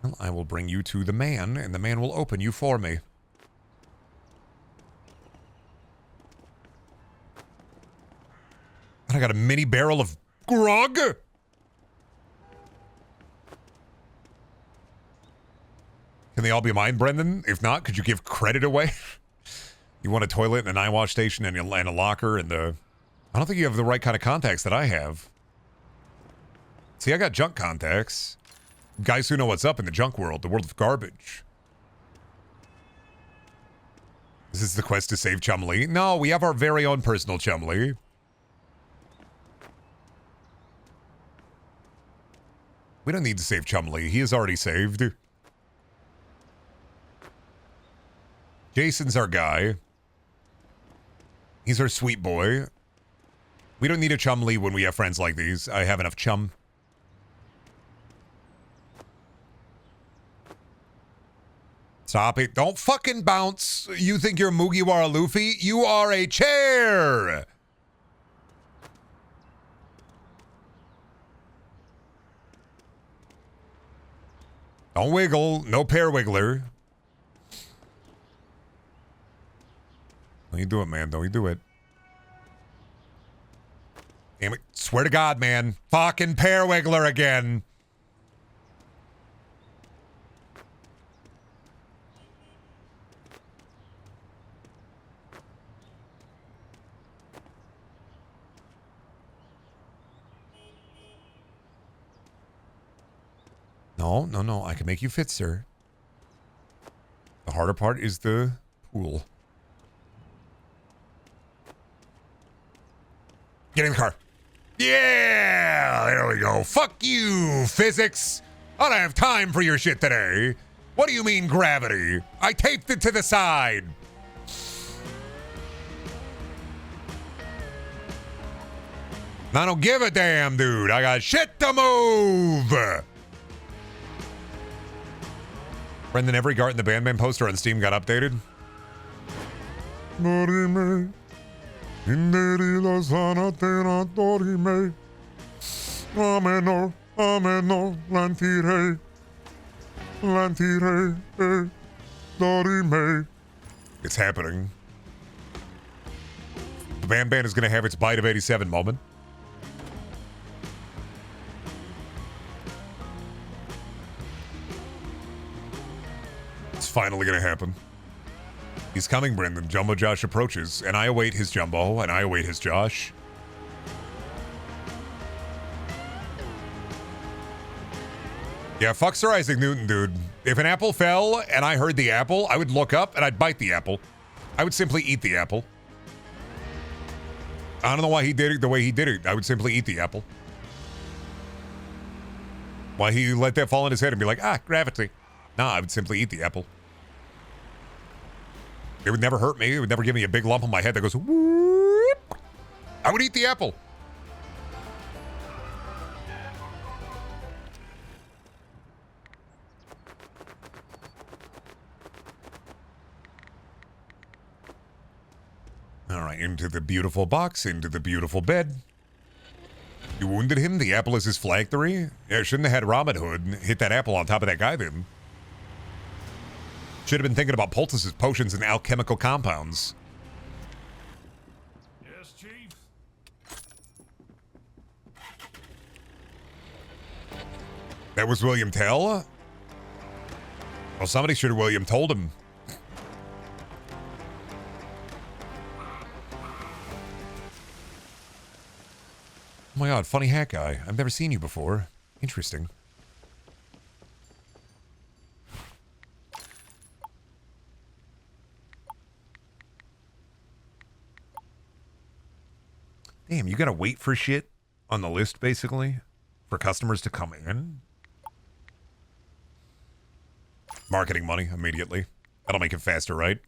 Well, I will bring you to the man, and the man will open you for me. And I got a mini barrel of grog. Can they all be mine, Brendan? If not, could you give credit away? You want a toilet and an eye wash station and a locker and a... I don't think you have the right kind of contacts that I have. See, I got junk contacts. Guys who know what's up in the junk world, the world of garbage. Is this the quest to save Chumley? No, we have our very own personal Chumley. We don't need to save Chumley. He is already saved. Jason's our guy. He's our sweet boy. We don't need a Chumley when we have friends like these. I have enough chum. Stop it. Don't fucking bounce. You think you're Mugiwara Luffy? You are a chair. Don't wiggle. No pear wiggler. Don't you do it, man. Don't you do it. Damn it. Swear to God, man. Fucking pear wiggler again. No, no, no. I can make you fit, sir. The harder part is the pool. Get in the car. Yeah! There we go. Fuck you, physics. I don't have time for your shit today. What do you mean, gravity? I taped it to the side. I don't give a damn, dude. I got shit to move. Brendan, every Gart in the Bandman poster on Steam got updated. Dorime, inderi la sana tera dorime. Ameno, ameno, lantire, lantire, dorime. It's happening. The Bandman is going to have its Bite of 87 moment. Finally gonna happen. He's coming, Brendan. Jumbo Josh approaches, and I await his Jumbo, and I await his Josh. Yeah, fuck Sir Isaac Newton, dude. If an apple fell and I heard the apple, I would look up and I'd bite the apple. I would simply eat the apple. I don't know why he did it the way he did it. I would simply eat the apple. Why he let that fall in his head and be like, ah, gravity. Nah, I would simply eat the apple. It would never hurt me. It would never give me a big lump on my head that goes, whoop. I would eat the apple. All right, into the beautiful box, into the beautiful bed. You wounded him? The apple is his phylactery? Yeah, shouldn't have had Robin Hood hit that apple on top of that guy then. Should have been thinking about poultices, potions, and alchemical compounds. Yes, Chief. That was William Tell? Well, somebody should have William told him. Oh my god, funny hat guy. I've never seen you before. Interesting. Damn, you gotta wait for shit on the list, basically, for customers to come in? Marketing money immediately. That'll make it faster, right?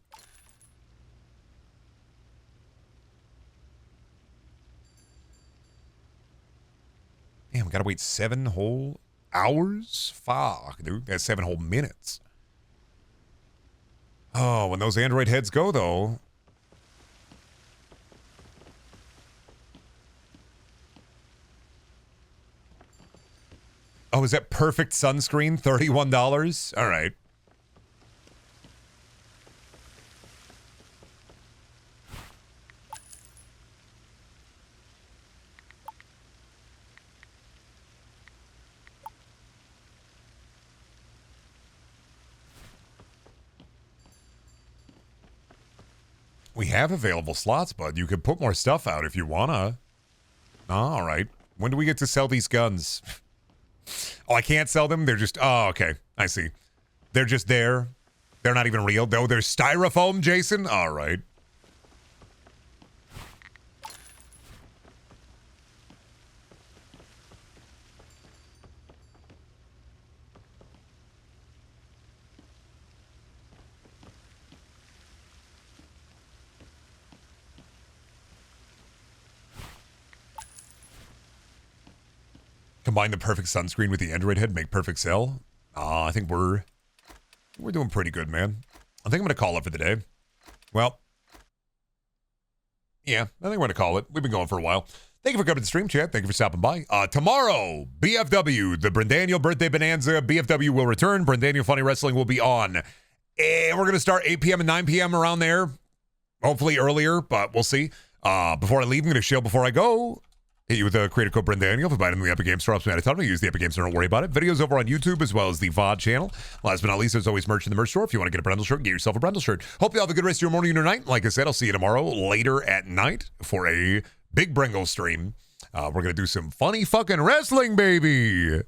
Damn, gotta wait 7 whole hours? Fuck, dude. That's 7 whole minutes. Oh, when those Android heads go, though. Oh, is that perfect sunscreen? $31? All right. We have available slots, bud. You could put more stuff out if you wanna. Oh, all right. When do we get to sell these guns? Oh, I can't sell them? They're just... Oh, okay. I see. They're just there. They're not even real. No, they're styrofoam, Jason? All right. Combine the perfect sunscreen with the Android head, make perfect cell. I think we're doing pretty good, man. I think I'm gonna call it for the day. Well, yeah, I think we're gonna call it. We've been going for a while. Thank you for coming to the stream, chat. Thank you for stopping by. Tomorrow, BFW, the Brendaniel Birthday Bonanza. BFW will return. Brendaniel Funny Wrestling will be on. And we're going to start 8 p.m. and 9 p.m. around there. Hopefully earlier, but we'll see. Before I leave, I'm going to show before I go. Hit you with a creator code Brendaniel. If you buy it in the Epic Games Store, I tell me use the Epic Games Store. Don't worry about it. Videos over on YouTube as well as the VOD channel. Last but not least, there's always merch in the merch store. If you want to get a Brendel shirt, get yourself a Brendel shirt. Hope you have a good rest of your morning or night. Like I said, I'll see you tomorrow later at night for a big Brendel stream. We're going to do some funny fucking wrestling, baby.